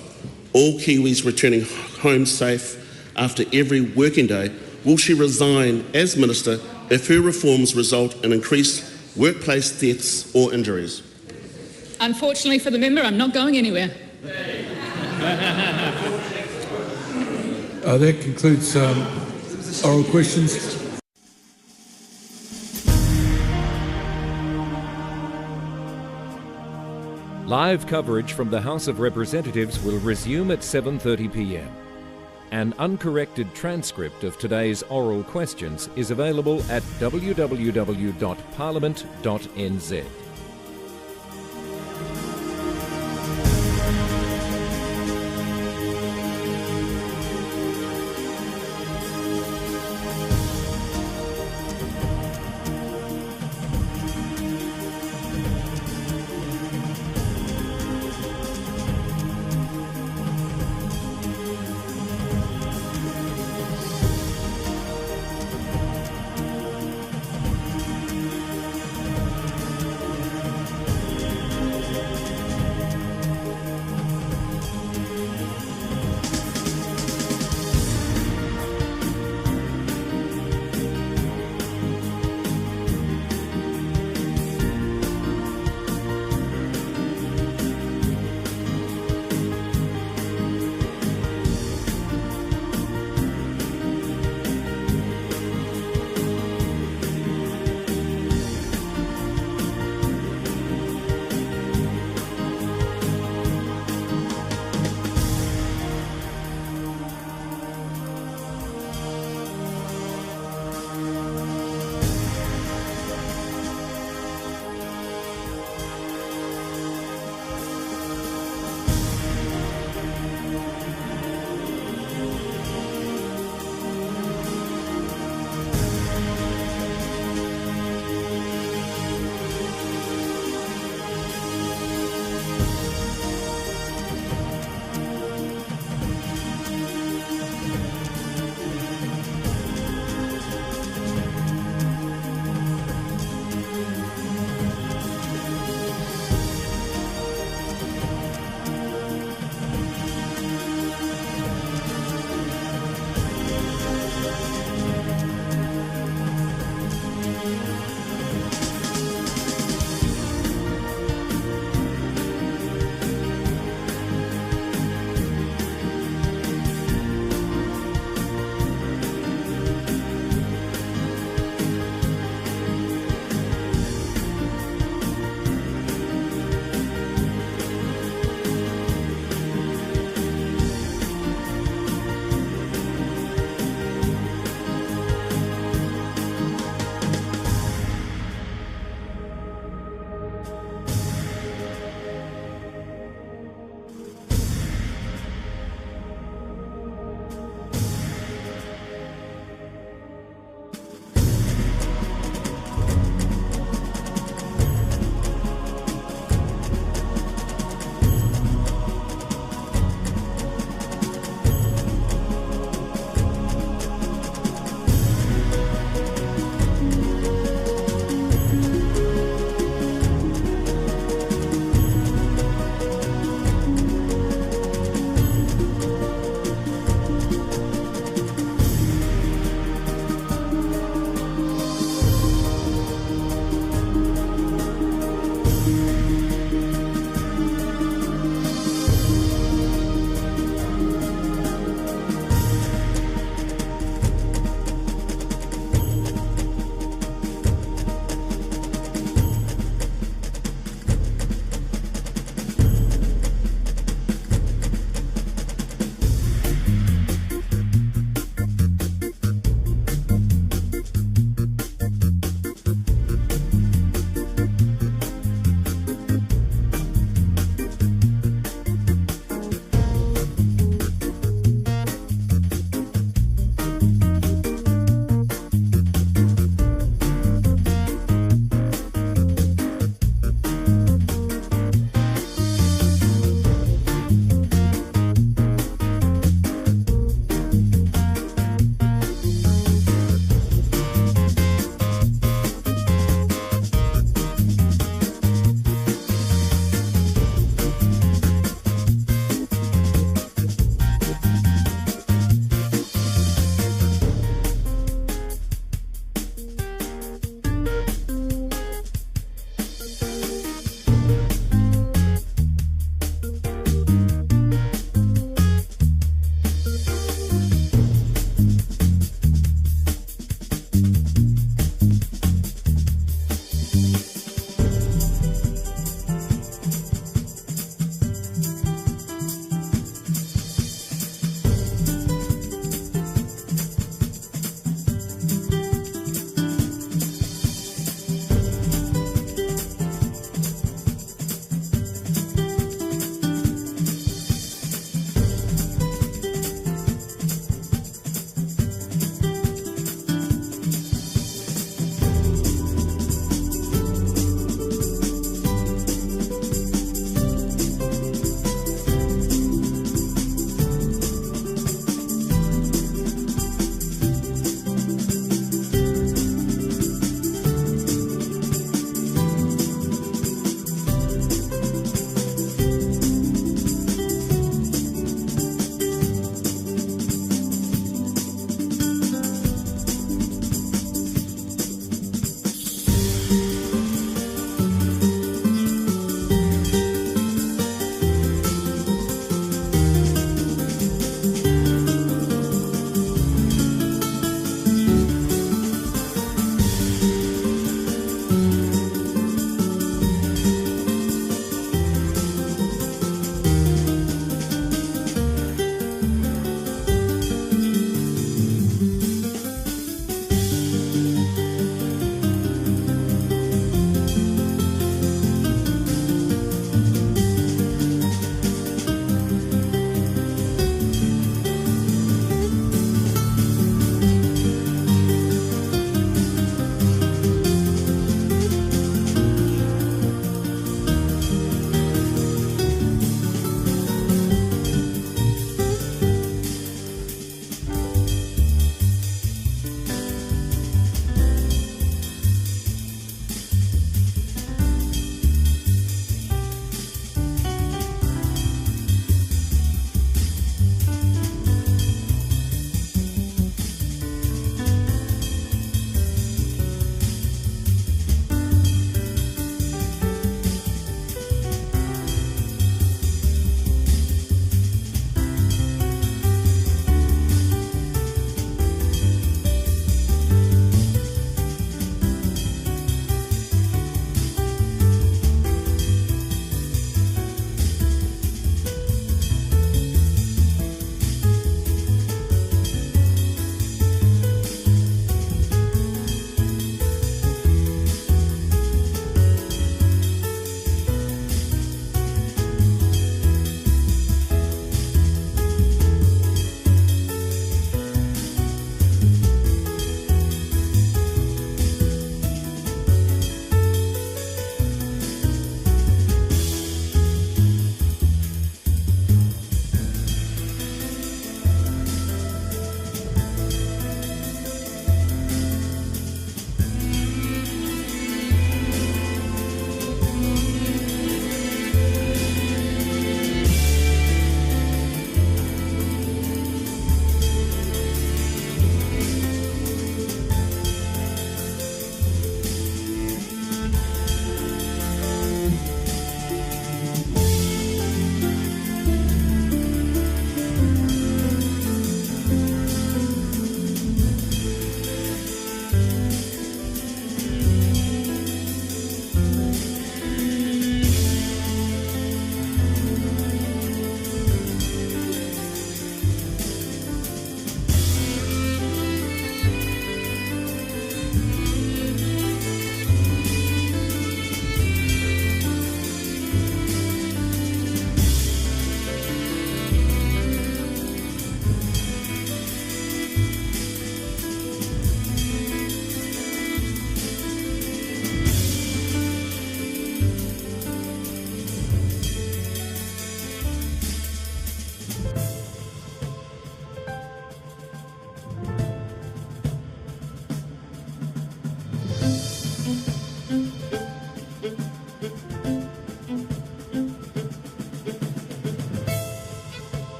all Kiwis returning home safe after every working day, will she resign as Minister if her reforms result in increased workplace deaths or injuries? Unfortunately for the member, I'm not going anywhere. That concludes oral questions. Live coverage from the House of Representatives will resume at 7:30 p.m. An uncorrected transcript of today's oral questions is available at www.parliament.nz.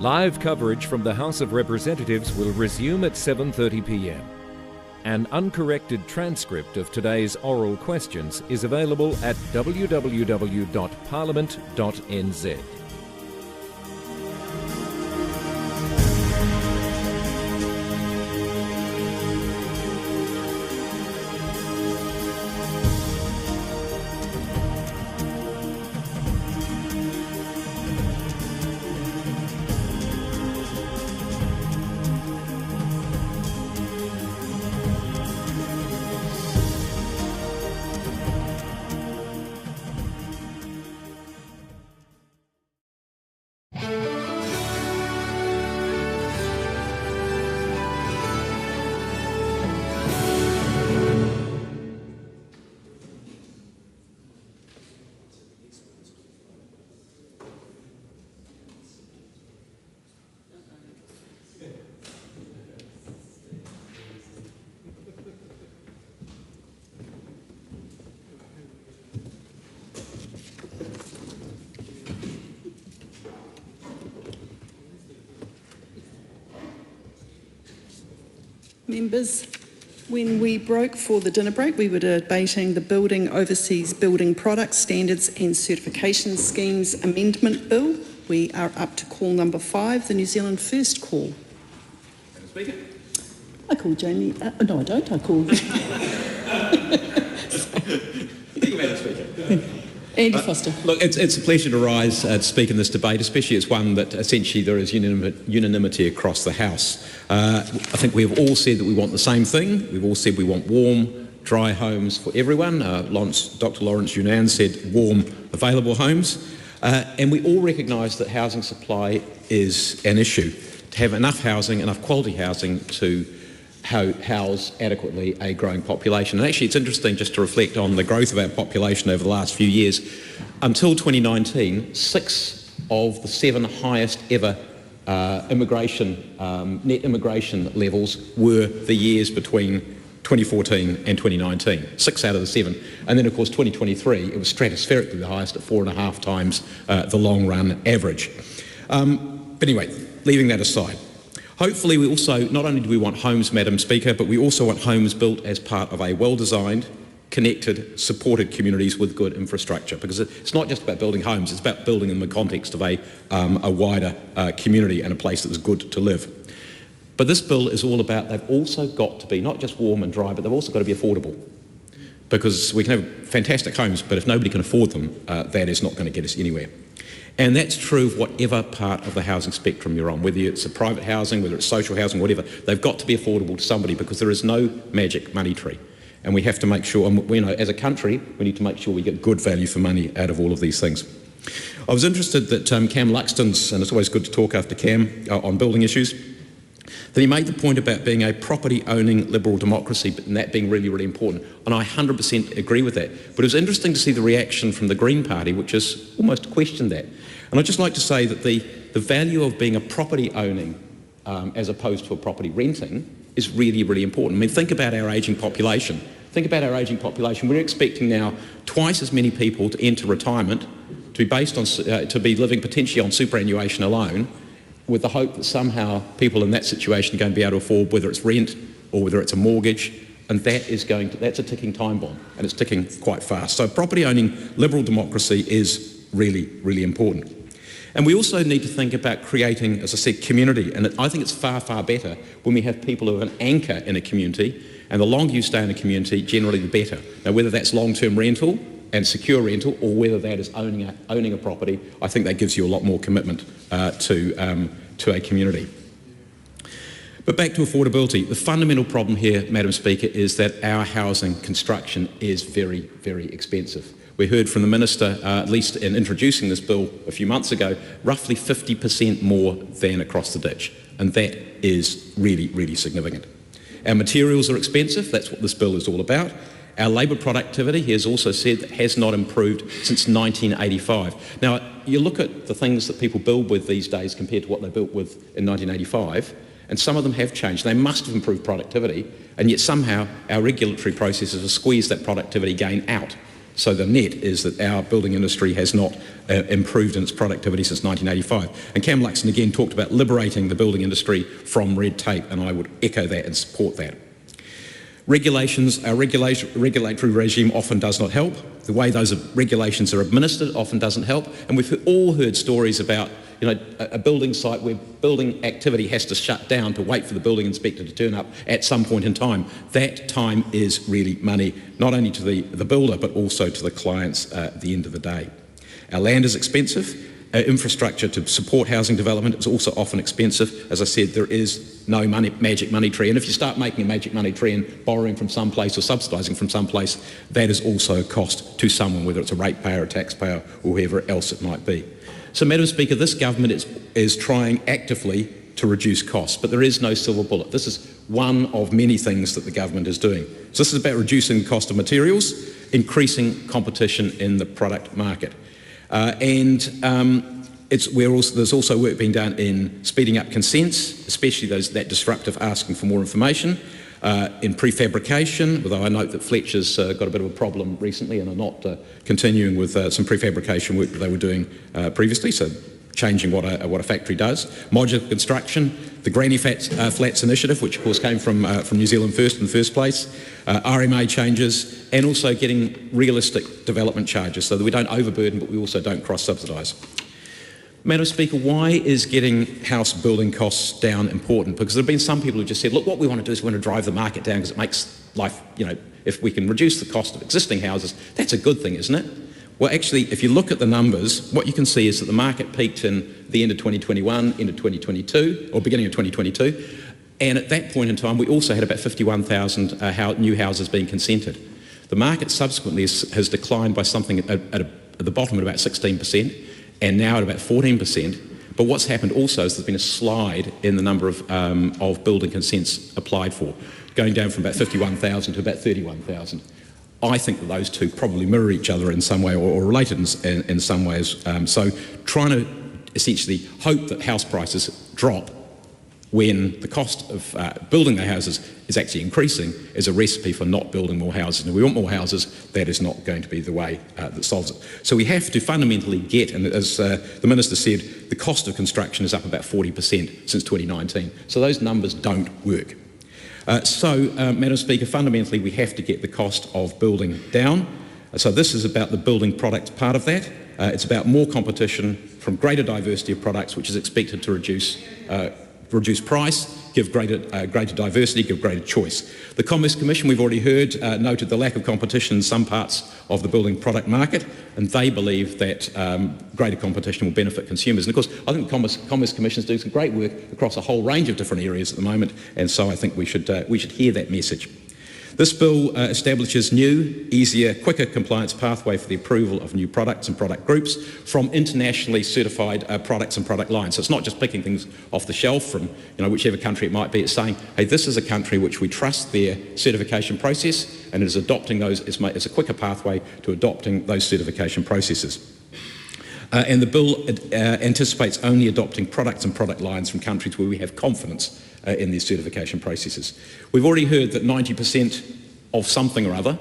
Live coverage from the House of Representatives will resume at 7:30 p.m. An uncorrected transcript of today's oral questions is available at www.parliament.nz. Members, when we broke for the dinner break, we were debating the Building Overseas Building Products Standards and Certification Schemes Amendment Bill. We are up to call number 5, the New Zealand First call. Madam Speaker. I call Jamie. No, I don't. I call. Thank you, Madam Speaker. Andy Foster. Look, it's a pleasure to rise to speak in this debate, especially it's one that essentially there is unanimity across the House. I think we have all said that we want the same thing. We've all said we want warm, dry homes for everyone. Dr. Lawrence Yunnan said warm, available homes. And we all recognise that housing supply is an issue. To have enough housing, enough quality housing to house adequately a growing population. And actually it's interesting just to reflect on the growth of our population over the last few years. Until 2019, 6 of the 7 highest ever net immigration levels were the years between 2014 and 2019, 6 out of the 7. And then of course 2023, it was stratospherically the highest at 4.5 times the long run average. But anyway, leaving that aside, hopefully we also, not only do we want homes, Madam Speaker, but we also want homes built as part of a well-designed, connected, supported communities with good infrastructure, because it's not just about building homes, it's about building in the context of a wider community and a place that was good to live. But this bill is all about, they've also got to be not just warm and dry, but they've also got to be affordable. Because we can have fantastic homes, but if nobody can afford them, that is not going to get us anywhere. And that's true of whatever part of the housing spectrum you're on, whether it's a private housing, whether it's social housing, whatever. They've got to be affordable to somebody because there is no magic money tree. And we have to make sure, and we, as a country, we need to make sure we get good value for money out of all of these things. I was interested that Cam Luxton's, and it's always good to talk after Cam on building issues, that he made the point about being a property-owning liberal democracy and that being really, really important. And I 100% agree with that. But it was interesting to see the reaction from the Green Party, which has almost questioned that. And I'd just like to say that the value of being a property-owning as opposed to a property renting is really, really important. I mean, think about our ageing population. Think about our ageing population. We're expecting now twice as many people to enter retirement to be based on, to be living potentially on superannuation alone, with the hope that somehow people in that situation are going to be able to afford whether it's rent or whether it's a mortgage, and that's a ticking time bomb, and it's ticking quite fast. So property owning liberal democracy is really, really important. And we also need to think about creating, as I said, community, and I think it's far, far better when we have people who are an anchor in a community, and the longer you stay in a community, generally the better. Now whether that's long-term rental and secure rental, or whether that is owning a property, I think that gives you a lot more commitment to a community. But back to affordability, the fundamental problem here, Madam Speaker, is that our housing construction is very, very expensive. We heard from the Minister, at least in introducing this bill a few months ago, roughly 50% more than across the ditch, and that is really, really significant. Our materials are expensive, that's what this bill is all about. Our labour productivity, he has also said, has not improved since 1985. Now, you look at the things that people build with these days compared to what they built with in 1985, and some of them have changed. They must have improved productivity, and yet somehow our regulatory processes have squeezed that productivity gain out. So the net is that our building industry has not improved in its productivity since 1985. And Cam Luxon again talked about liberating the building industry from red tape, and I would echo that and support that. Regulations, our regulatory regime often does not help. The way those regulations are administered often doesn't help. And we've all heard stories about, a building site where building activity has to shut down to wait for the building inspector to turn up at some point in time. That time is really money, not only to the builder, but also to the clients at the end of the day. Our land is expensive. Infrastructure to support housing development is also often expensive. As I said, there is no magic money tree, and if you start making a magic money tree and borrowing from some place or subsidising from some place, that is also a cost to someone, whether it's a ratepayer, a taxpayer, or whoever else it might be. So, Madam Speaker, this government is trying actively to reduce costs, but there is no silver bullet. This is one of many things that the government is doing. So this is about reducing the cost of materials, increasing competition in the product market. There's also work being done in speeding up consents, especially that disruptive asking for more information, in prefabrication, although I note that Fletcher's got a bit of a problem recently and are not continuing with some prefabrication work that they were doing previously, so changing what a factory does. Modular construction, the Granny Flats initiative, which of course came from New Zealand First in the first place, RMA changes, and also getting realistic development charges so that we don't overburden but we also don't cross-subsidise. Madam Speaker, why is getting house building costs down important? Because there have been some people who just said, look, what we want to do is we want to drive the market down because it makes life, if we can reduce the cost of existing houses, that's a good thing, isn't it? Well, actually, if you look at the numbers, what you can see is that the market peaked in the end of 2021, end of 2022, or beginning of 2022, and at that point in time, we also had about 51,000 new houses being consented. The market subsequently has declined by something at the bottom at about 16%, and now at about 14%. But what's happened also is there's been a slide in the number of building consents applied for, going down from about 51,000 to about 31,000. I think that those two probably mirror each other in some way or related in some ways. So trying to essentially hope that house prices drop when the cost of building the houses is actually increasing is a recipe for not building more houses. And if we want more houses, that is not going to be the way that solves it. So we have to fundamentally get, and as the Minister said, the cost of construction is up about 40% since 2019. So those numbers don't work. Madam Speaker, fundamentally we have to get the cost of building down. So this is about the building product part of that. It's about more competition from greater diversity of products, which is expected to reduce price, give greater diversity, give greater choice. The Commerce Commission, we've already heard, noted the lack of competition in some parts of the building product market, and they believe that greater competition will benefit consumers. And of course, I think the Commerce Commission is doing some great work across a whole range of different areas at the moment, and so I think we should hear that message. This bill establishes new, easier, quicker compliance pathway for the approval of new products and product groups from internationally certified products and product lines. So it's not just picking things off the shelf from whichever country it might be. It's saying, hey, this is a country which we trust their certification process, and it is adopting those. It's a quicker pathway to adopting those certification processes. And the bill anticipates only adopting products and product lines from countries where we have confidence in these certification processes. We've already heard that 90% of something or other,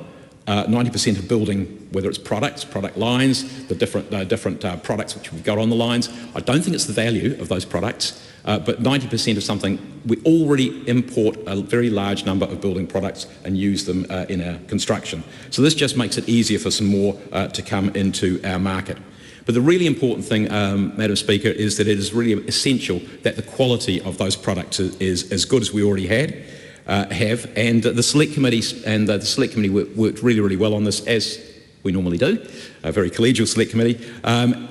90% of building, whether it's products, product lines, the different products which we've got on the lines, I don't think it's the value of those products, but 90% of something, we already import a very large number of building products and use them in our construction. So this just makes it easier for some more to come into our market. But the really important thing, Madam Speaker, is that it is really essential that the quality of those products is as good as we already have. And the Select Committee worked really, really well on this, as we normally do, a very collegial Select Committee,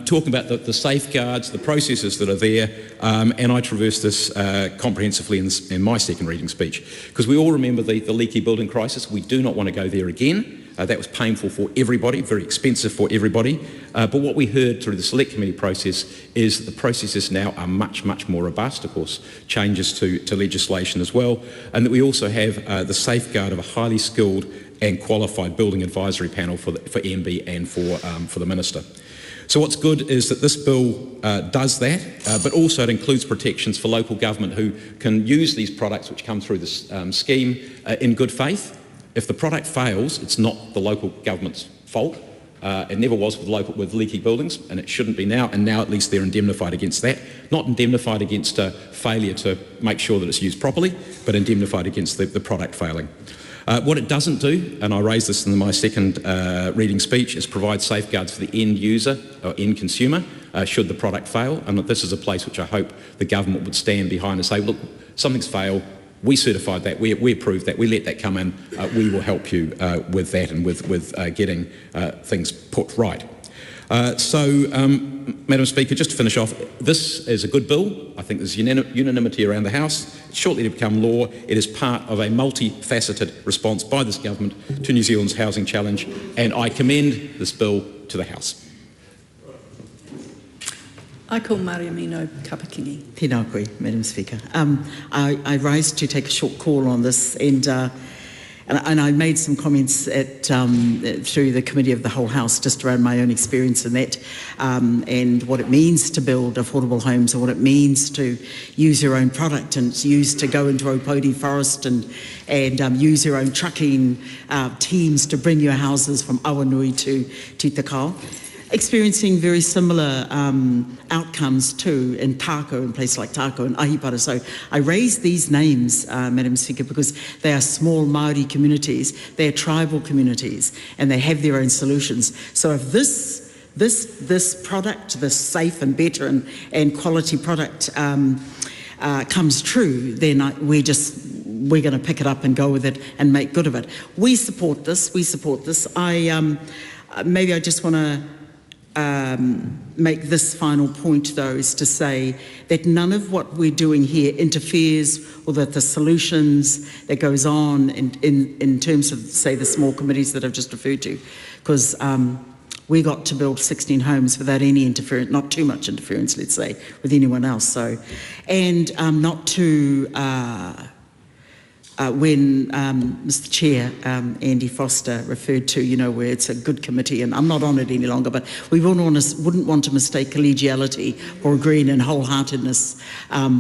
talking about the safeguards, the processes that are there, and I traversed this comprehensively in my second reading speech. Because we all remember the leaky building crisis. We do not want to go there again. That was painful for everybody, very expensive for everybody. But what we heard through the Select Committee process is that the processes now are much, much more robust, of course, changes to legislation as well, and that we also have the safeguard of a highly skilled and qualified building advisory panel for MB and for the Minister. So what's good is that this bill does that, but also it includes protections for local government who can use these products which come through this scheme in good faith. If the product fails, it's not the local government's fault. It never was with leaky buildings, and it shouldn't be now, and now at least they're indemnified against that. Not indemnified against failure to make sure that it's used properly, but indemnified against the product failing. What it doesn't do, and I raised this in my second reading speech, is provide safeguards for the end user or end consumer should the product fail. And this is a place which I hope the government would stand behind and say, look, something's failed, we certified that, we approved that, we let that come in, we will help you with that and with getting things put right. Madam Speaker, just to finish off, this is a good bill. I think there's unanimity around the House. It's shortly to become law. It is part of a multifaceted response by this government to New Zealand's housing challenge, and I commend this bill to the House. I call Mariamino Kapakingi. Tēnā koe, Madam Speaker. I rise to take a short call on this, and I made some comments through the Committee of the Whole House just around my own experience in that, and what it means to build affordable homes, and what it means to use your own product, and it's used to go into Opodi Forest and use your own trucking teams to bring your houses from Awanui to Tikau. Experiencing very similar outcomes too in Tako, in places like Tako and Ahipara. So I raise these names, Madam Speaker, because they are small Māori communities, they are tribal communities, and they have their own solutions. So if this product, this safe and better and quality product comes true, then we're going to pick it up and go with it and make good of it. We support this. Maybe I just want to make this final point, though, is to say that none of what we're doing here interferes, or that the solutions that goes on in terms of, say, the small committees that I've just referred to, because we got to build 16 homes without any interference, not too much interference, let's say, with anyone else. So, and not to when Mr. Chair, Andy Foster, referred to, where it's a good committee, and I'm not on it any longer, but we wouldn't want to mistake collegiality for agreeing and wholeheartedness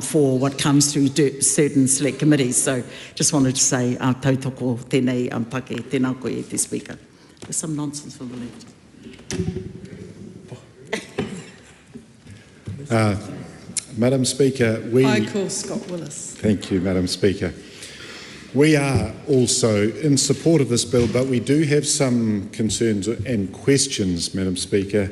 for what comes through certain select committees. So just wanted to say, tautoko tēnei ampake, tēnā koe te Speaker. There's some nonsense from the left. Madam Speaker, I call Scott Willis. Thank you, Madam Speaker. We are also in support of this bill, but we do have some concerns and questions, Madam Speaker.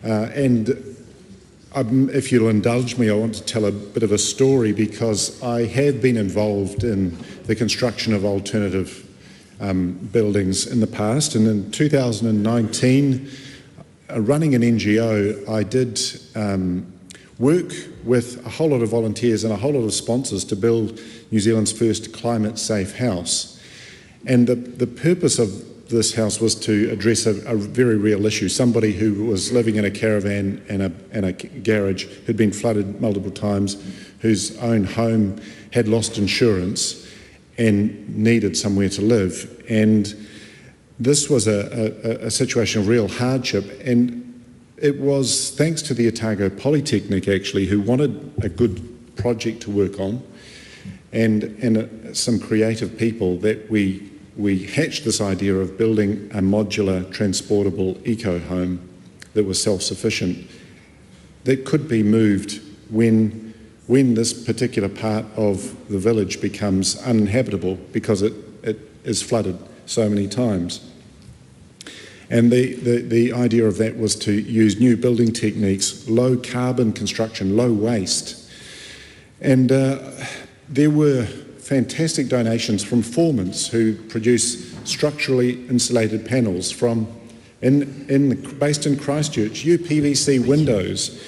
If you'll indulge me, I want to tell a bit of a story, because I have been involved in the construction of alternative buildings in the past. And in 2019, running an NGO, I did work with a whole lot of volunteers and a whole lot of sponsors to build New Zealand's first climate-safe house. And the purpose of this house was to address a very real issue. Somebody who was living in a caravan and a garage, who'd been flooded multiple times, whose own home had lost insurance and needed somewhere to live. And this was a situation of real hardship. And it was thanks to the Otago Polytechnic, actually, who wanted a good project to work on, and some creative people, that we hatched this idea of building a modular, transportable eco-home that was self-sufficient, that could be moved when this particular part of the village becomes uninhabitable, because it is flooded so many times. And the idea of that was to use new building techniques, low carbon construction, low waste. And there were fantastic donations from Formans, who produce structurally insulated panels based in Christchurch, UPVC windows,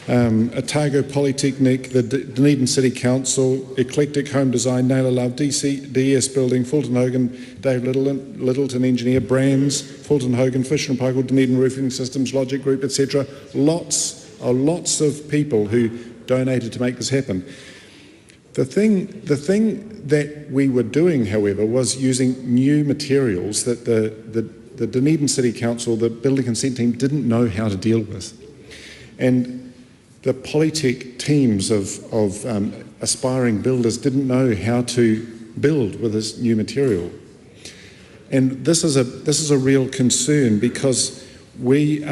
Otago Polytechnic, the Dunedin City Council, Eclectic Home Design, Naylor Love, DS Building, Fulton Hogan, Dave Littleton Engineer, Brands, Fulton Hogan, Fisher and Paykel, Dunedin Roofing Systems, Logic Group, etc. Lots of people who donated to make this happen. The thing that we were doing, however, was using new materials that the Dunedin City Council, the building consent team, didn't know how to deal with. And the Polytech teams of aspiring builders didn't know how to build with this new material. And this is a real concern, because we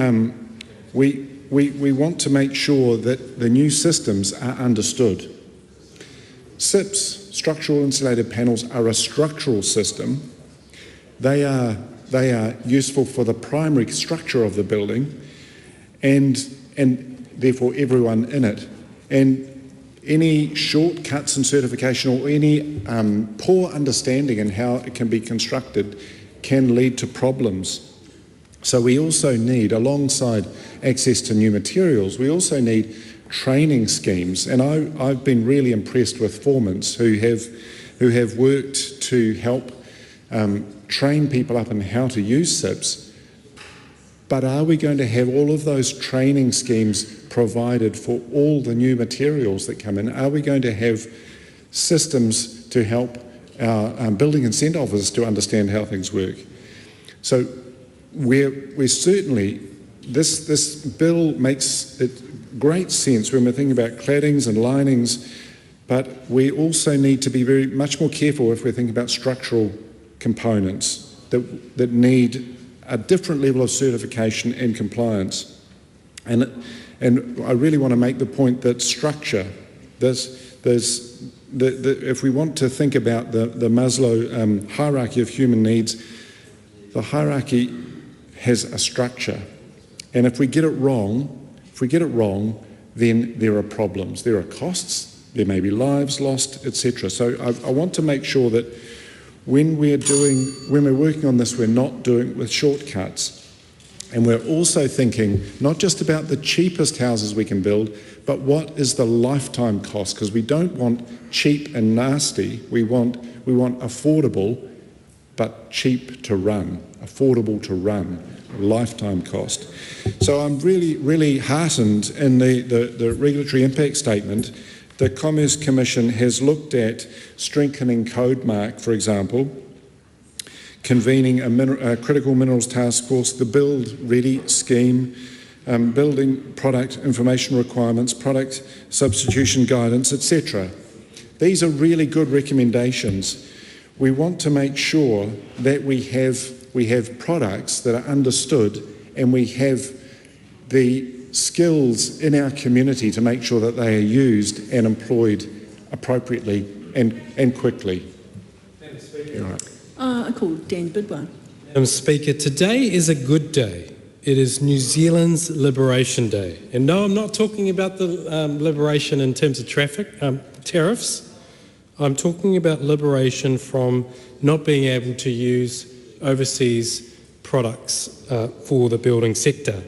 want to make sure that the new systems are understood. SIPs, structural insulated panels, are a structural system. They are useful for the primary structure of the building and therefore everyone in it. And any shortcuts in certification or any poor understanding in how it can be constructed can lead to problems. So we also need, alongside access to new materials, we also need training schemes. And I've been really impressed with foremans who have worked to help train people up in how to use SIPs. But are we going to have all of those training schemes provided for all the new materials that come in? Are we going to have systems to help our building consent officers to understand how things work? So we're certainly, this bill makes it great sense when we're thinking about claddings and linings, but we also need to be much more careful if we're thinking about structural components that need a different level of certification and compliance. And I really want to make the point that structure, if we want to think about the Maslow hierarchy of human needs, the hierarchy has a structure. And if we get it wrong, then there are problems. There are costs, there may be lives lost, etc. So I want to make sure that when we're working on this, we're not doing it with shortcuts. And we're also thinking not just about the cheapest houses we can build, but what is the lifetime cost? Because we don't want cheap and nasty. We want affordable, but cheap to run, affordable to run, lifetime cost. So I'm really, really heartened in the regulatory impact statement. The Commerce Commission has looked at strengthening code mark, for example, convening a critical minerals task force, the Build Ready scheme, building product information requirements, product substitution guidance, etc. These are really good recommendations. We want to make sure that we have products that are understood, and we have the skills in our community to make sure that they are used and employed appropriately and quickly. I call Dan Bidwell. Madam Speaker, today is a good day. It is New Zealand's Liberation Day. And no, I'm not talking about the liberation in terms of tariffs. I'm talking about liberation from not being able to use overseas products for the building sector.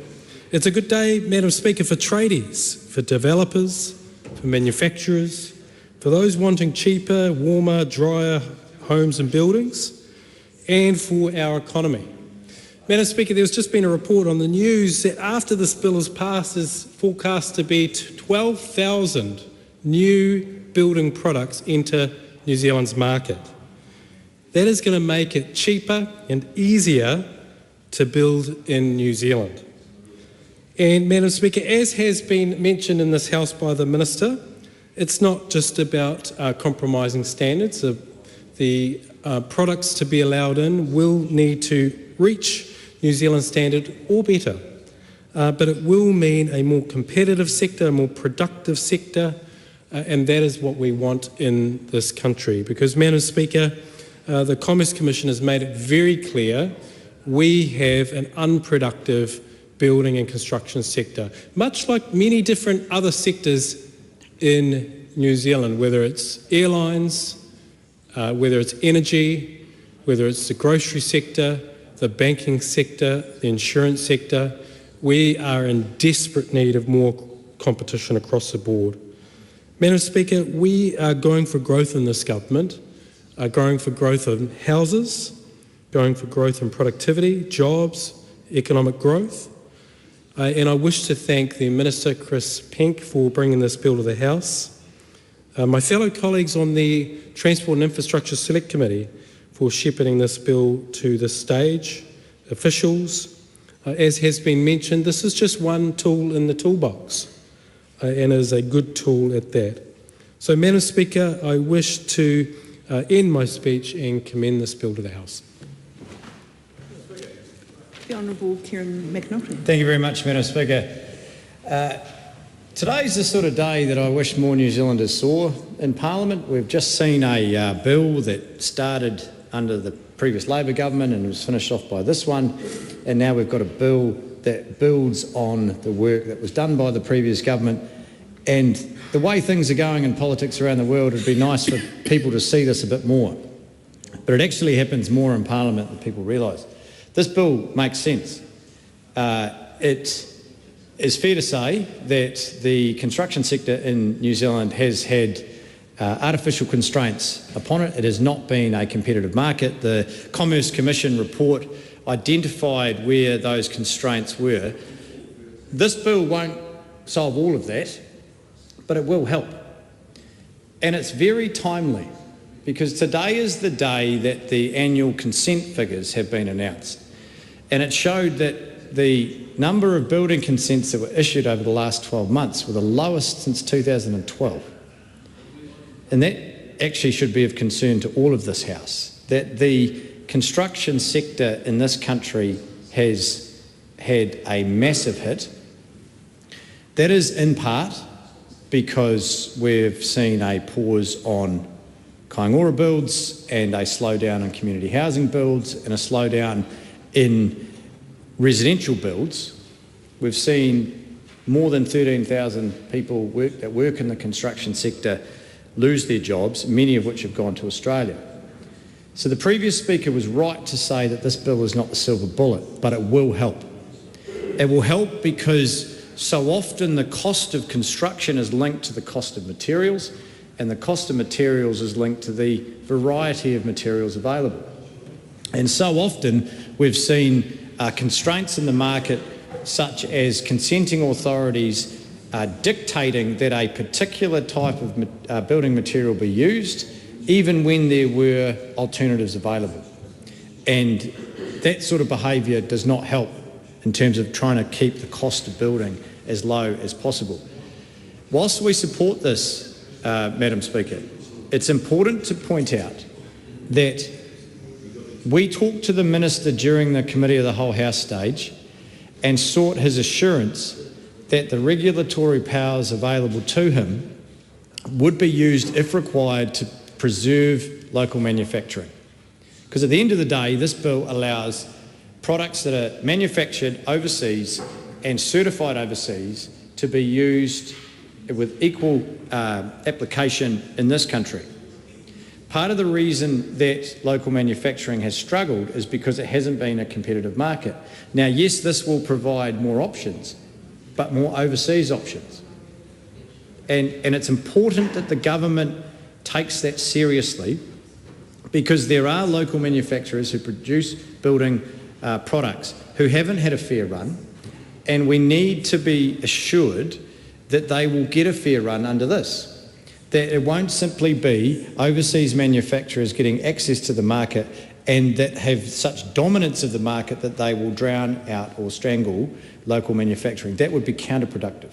It's a good day, Madam Speaker, for tradies, for developers, for manufacturers, for those wanting cheaper, warmer, drier homes and buildings, and for our economy. Madam Speaker, there's just been a report on the news that after this bill is passed is forecast to be 12,000 new building products enter New Zealand's market. That is going to make it cheaper and easier to build in New Zealand. And Madam Speaker, as has been mentioned in this House by the Minister, it's not just about compromising standards. The products to be allowed in will need to reach New Zealand standard or better, but it will mean a more competitive sector, a more productive sector, and that is what we want in this country. Because, Madam Speaker, the Commerce Commission has made it very clear we have an unproductive building and construction sector, much like many different other sectors in New Zealand, whether it's airlines, whether it's energy, whether it's the grocery sector, the banking sector, the insurance sector. We are in desperate need of more competition across the board. Madam Speaker, we are going for growth in this government, going for growth in houses, going for growth in productivity, jobs, economic growth. And I wish to thank the Minister, Chris Pink, for bringing this bill to the House. My fellow colleagues on the Transport and Infrastructure Select Committee for shepherding this bill to the stage, officials. As has been mentioned, this is just one tool in the toolbox, and is a good tool at that. So, Madam Speaker, I wish to end my speech and commend this bill to the House. The Honourable Kieran McNulty. Thank you very much, Madam Speaker. Today's the sort of day that I wish more New Zealanders saw in Parliament. We've just seen a bill that started under the previous Labor government and was finished off by this one, and now we've got a bill that builds on the work that was done by the previous government. And the way things are going in politics around the world, it'd be nice for people to see this a bit more. But it actually happens more in Parliament than people realise. This bill makes sense. It is fair to say that the construction sector in New Zealand has had artificial constraints upon it. It has not been a competitive market. The Commerce Commission report identified where those constraints were. This bill won't solve all of that, but it will help. And it's very timely, because today is the day that the annual consent figures have been announced. And it showed that the number of building consents that were issued over the last 12 months were the lowest since 2012. And that actually should be of concern to all of this House, that the construction sector in this country has had a massive hit. That is in part because we've seen a pause on Kaingora builds and a slowdown in community housing builds and a slowdown in residential builds. We've seen more than 13,000 people that work in the construction sector lose their jobs, many of which have gone to Australia. So the previous speaker was right to say that this bill is not the silver bullet, but it will help. It will help because so often the cost of construction is linked to the cost of materials, and the cost of materials is linked to the variety of materials available. And so often we've seen constraints in the market, such as consenting authorities dictating that a particular type of building material be used, even when there were alternatives available. And that sort of behaviour does not help in terms of trying to keep the cost of building as low as possible. Whilst we support this, Madam Speaker, it's important to point out that we talked to the Minister during the Committee of the Whole House stage and sought his assurance that the regulatory powers available to him would be used, if required, to preserve local manufacturing. Because at the end of the day, this bill allows products that are manufactured overseas and certified overseas to be used with equal application in this country. Part of the reason that local manufacturing has struggled is because it hasn't been a competitive market. Now, yes, this will provide more options, but more overseas options. And it's important that the government takes that seriously, because there are local manufacturers who produce building products who haven't had a fair run, and we need to be assured that they will get a fair run under this. That it won't simply be overseas manufacturers getting access to the market and that have such dominance of the market that they will drown out or strangle local manufacturing. That would be counterproductive.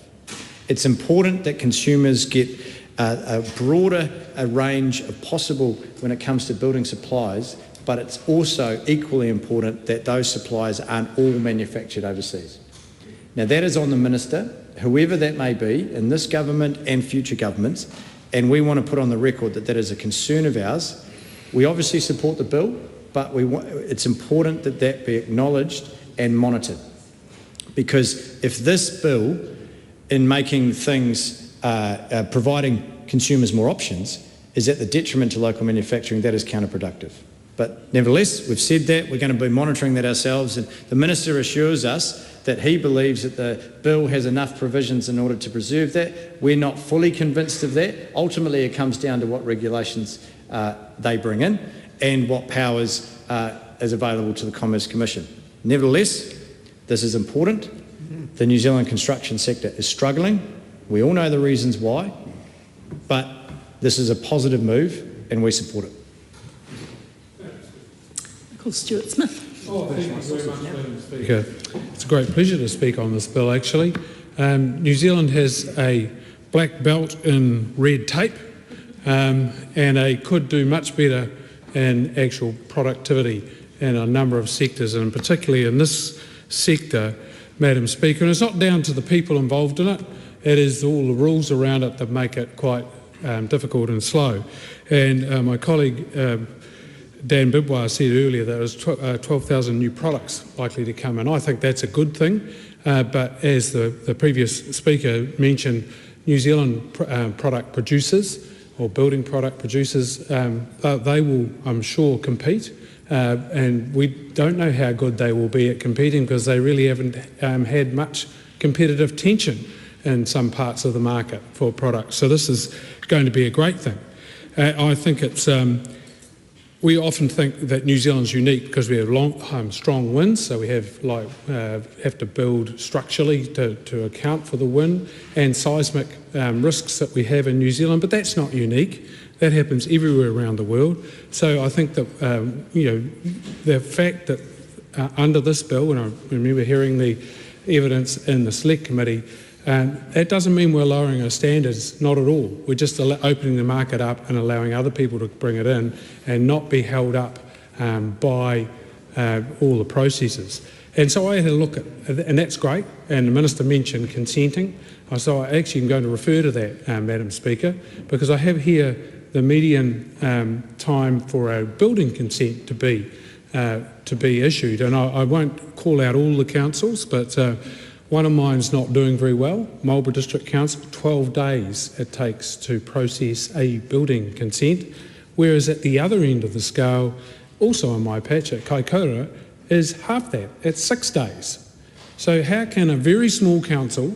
It's important that consumers get a broader range of possible when it comes to building supplies, but it's also equally important that those supplies aren't all manufactured overseas. Now, that is on the Minister, whoever that may be, in this government and future governments, and we want to put on the record that that is a concern of ours. We obviously support the bill, but it's important that that be acknowledged and monitored. Because if this bill, in making things, providing consumers more options, is at the detriment to local manufacturing, that is counterproductive. But nevertheless, we've said that, we're going to be monitoring that ourselves, and the Minister assures us that he believes that the bill has enough provisions in order to preserve that. We're not fully convinced of that. Ultimately, it comes down to what regulations they bring in and what powers is available to the Commerce Commission. Nevertheless, this is important. The New Zealand construction sector is struggling. We all know the reasons why, but this is a positive move and we support it. Stuart Smith. Thank you very much, Madam Speaker. It's a great pleasure to speak on this bill, actually. New Zealand has a black belt in red tape and could do much better in actual productivity in a number of sectors, and particularly in this sector, Madam Speaker. And it's not down to the people involved in it, it is all the rules around it that make it quite difficult and slow. And my colleague Dan Bidwar said earlier that there's 12,000 new products likely to come in. I think that's a good thing, but as the previous speaker mentioned, New Zealand product producers or building product producers, they will, I'm sure, compete. And we don't know how good they will be at competing because they really haven't had much competitive tension in some parts of the market for products. So this is going to be a great thing. I think it's, we often think that New Zealand's unique because we have strong winds, so we have to build structurally to account for the wind and seismic risks that we have in New Zealand, but that's not unique. That happens everywhere around the world. So I think that the fact that under this bill, and I remember hearing the evidence in the Select Committee, that doesn't mean we're lowering our standards, not at all. We're just opening the market up and allowing other people to bring it in and not be held up by all the processes. And so I had a look at, and that's great, and the Minister mentioned consenting. So I actually am going to refer to that, Madam Speaker, because I have here the median time for a building consent to be issued. And I won't call out all the councils, but one of mine's not doing very well, Marlborough District Council, 12 days it takes to process a building consent, whereas at the other end of the scale, also on my patch at Kaikoura, is half that, it's 6 days. So how can a very small council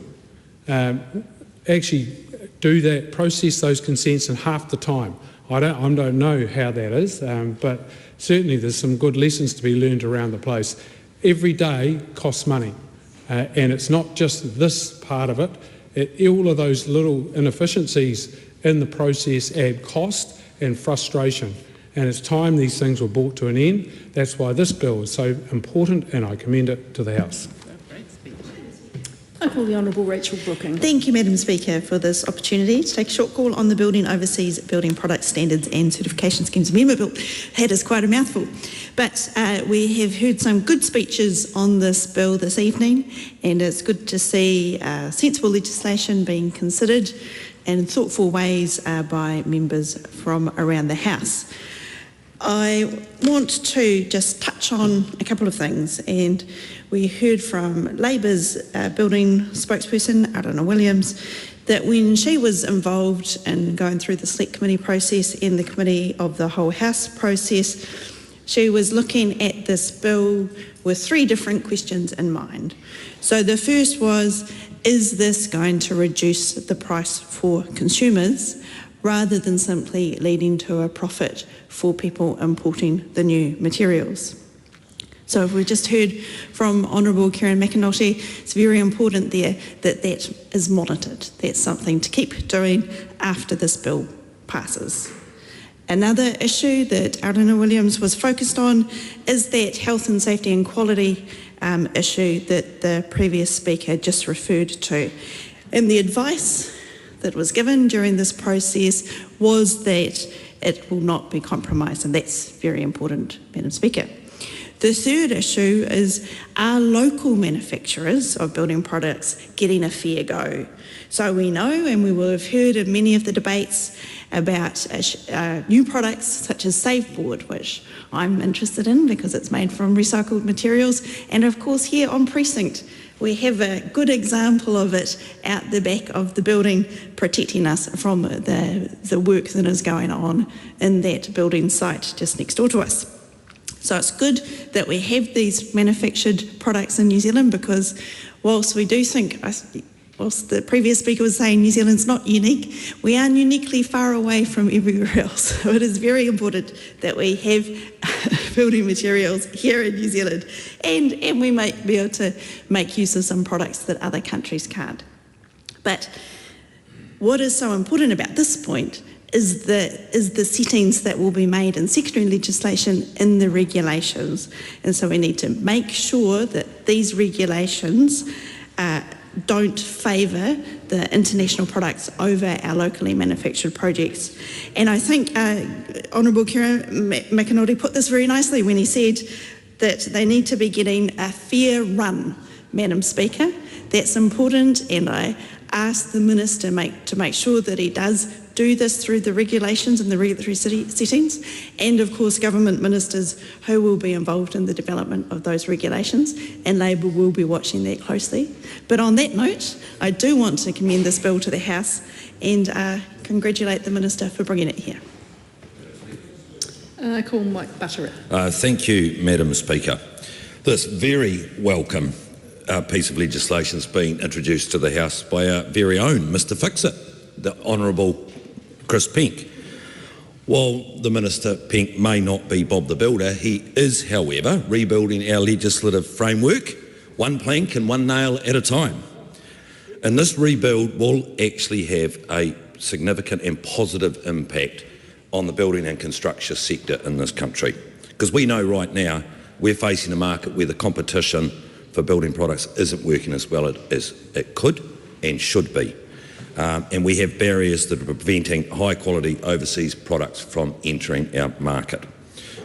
actually do that, process those consents in half the time? I don't know how that is, but certainly there's some good lessons to be learned around the place. Every day costs money. And it's not just this part of it, all of those little inefficiencies in the process add cost and frustration. And it's time these things were brought to an end. That's why this bill is so important, and I commend it to the House. I call the Honourable Rachel Brooking. Thank you, Madam Speaker, for this opportunity to take a short call on the Building Overseas Building Product Standards and Certification Schemes Amendment Bill. That is quite a mouthful. But we have heard some good speeches on this bill this evening, and it's good to see sensible legislation being considered in thoughtful ways by members from around the House. I want to just touch on a couple of things, and we heard from Labour's building spokesperson, Aotearoa Williams, that when she was involved in going through the Select Committee process and the Committee of the Whole House process, she was looking at this bill with 3 different questions in mind. So the first was, is this going to reduce the price for consumers rather than simply leading to a profit for people importing the new materials? So we've just heard from Honourable Karen McAnulty, it's very important there that that is monitored. That's something to keep doing after this bill passes. Another issue that Aotearoa Williams was focused on is that health and safety and quality issue that the previous speaker just referred to. And the advice that was given during this process was that it will not be compromised, and that's very important, Madam Speaker. The third issue is, are local manufacturers of building products getting a fair go? So we know, and we will have heard in many of the debates about new products such as Saveboard, which I'm interested in because it's made from recycled materials, and of course here on Precinct we have a good example of it out the back of the building, protecting us from the work that is going on in that building site just next door to us. So it's good that we have these manufactured products in New Zealand, because whilst we do think, whilst the previous speaker was saying New Zealand's not unique, we are uniquely far away from everywhere else. So it is very important that we have building materials here in New Zealand, and we might be able to make use of some products that other countries can't. But what is so important about this point is the settings that will be made in secondary legislation in the regulations. And so we need to make sure that these regulations don't favour the international products over our locally manufactured projects. And I think Honourable Kieran McAnulty put this very nicely when he said that they need to be getting a fair run, Madam Speaker. That's important, and I ask the Minister to make sure that he does do this through the regulations and the regulatory settings, and of course government ministers who will be involved in the development of those regulations, and Labor will be watching that closely. But on that note, I do want to commend this bill to the House and congratulate the Minister for bringing it here. I call Mike Butter. Thank you, Madam Speaker. This very welcome piece of legislation is being introduced to the House by our very own Mr Fix-It, the Honourable Chris Penk. While the Minister Penk may not be Bob the Builder, he is, however, rebuilding our legislative framework, one plank and one nail at a time. And this rebuild will actually have a significant and positive impact on the building and construction sector in this country. Because we know right now we're facing a market where the competition for building products isn't working as well as it could and should be. And we have barriers that are preventing high quality overseas products from entering our market.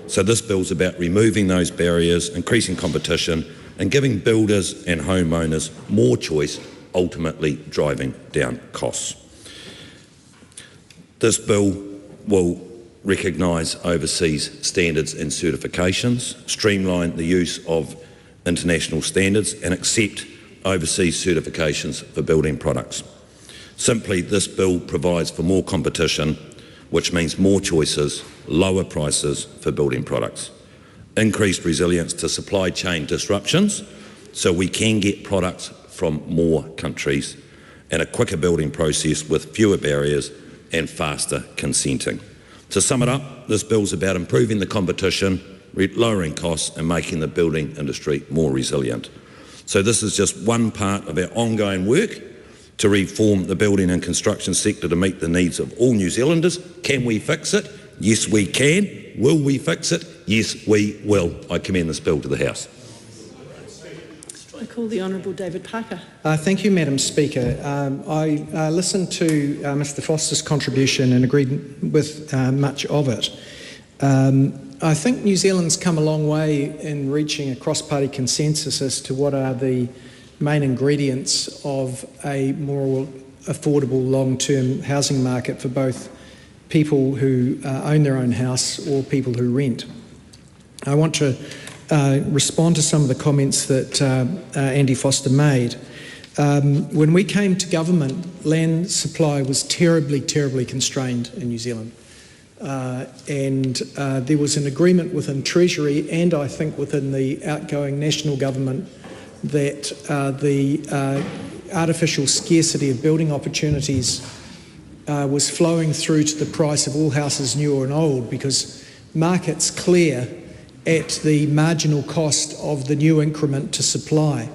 So this bill's about removing those barriers, increasing competition and giving builders and homeowners more choice, ultimately driving down costs. This bill will recognise overseas standards and certifications, streamline the use of international standards and accept overseas certifications for building products. Simply, this bill provides for more competition, which means more choices, lower prices for building products, increased resilience to supply chain disruptions so we can get products from more countries, and a quicker building process with fewer barriers and faster consenting. To sum it up, this bill's about improving the competition, lowering costs and making the building industry more resilient. So this is just one part of our ongoing work to reform the building and construction sector to meet the needs of all New Zealanders. Can we fix it? Yes, we can. Will we fix it? Yes, we will. I commend this bill to the House. I call the Honourable David Parker. Thank you, Madam Speaker. I listened to Mr Foster's contribution and agreed with much of it. I think New Zealand's come a long way in reaching a cross-party consensus as to what are the main ingredients of a more affordable long-term housing market for both people who own their own house or people who rent. I want to respond to some of the comments that Andy Foster made. When we came to government, land supply was terribly constrained in New Zealand. And there was an agreement within Treasury and I think within the outgoing national government that the artificial scarcity of building opportunities was flowing through to the price of all houses new and old, because markets clear at the marginal cost of the new increment to supply.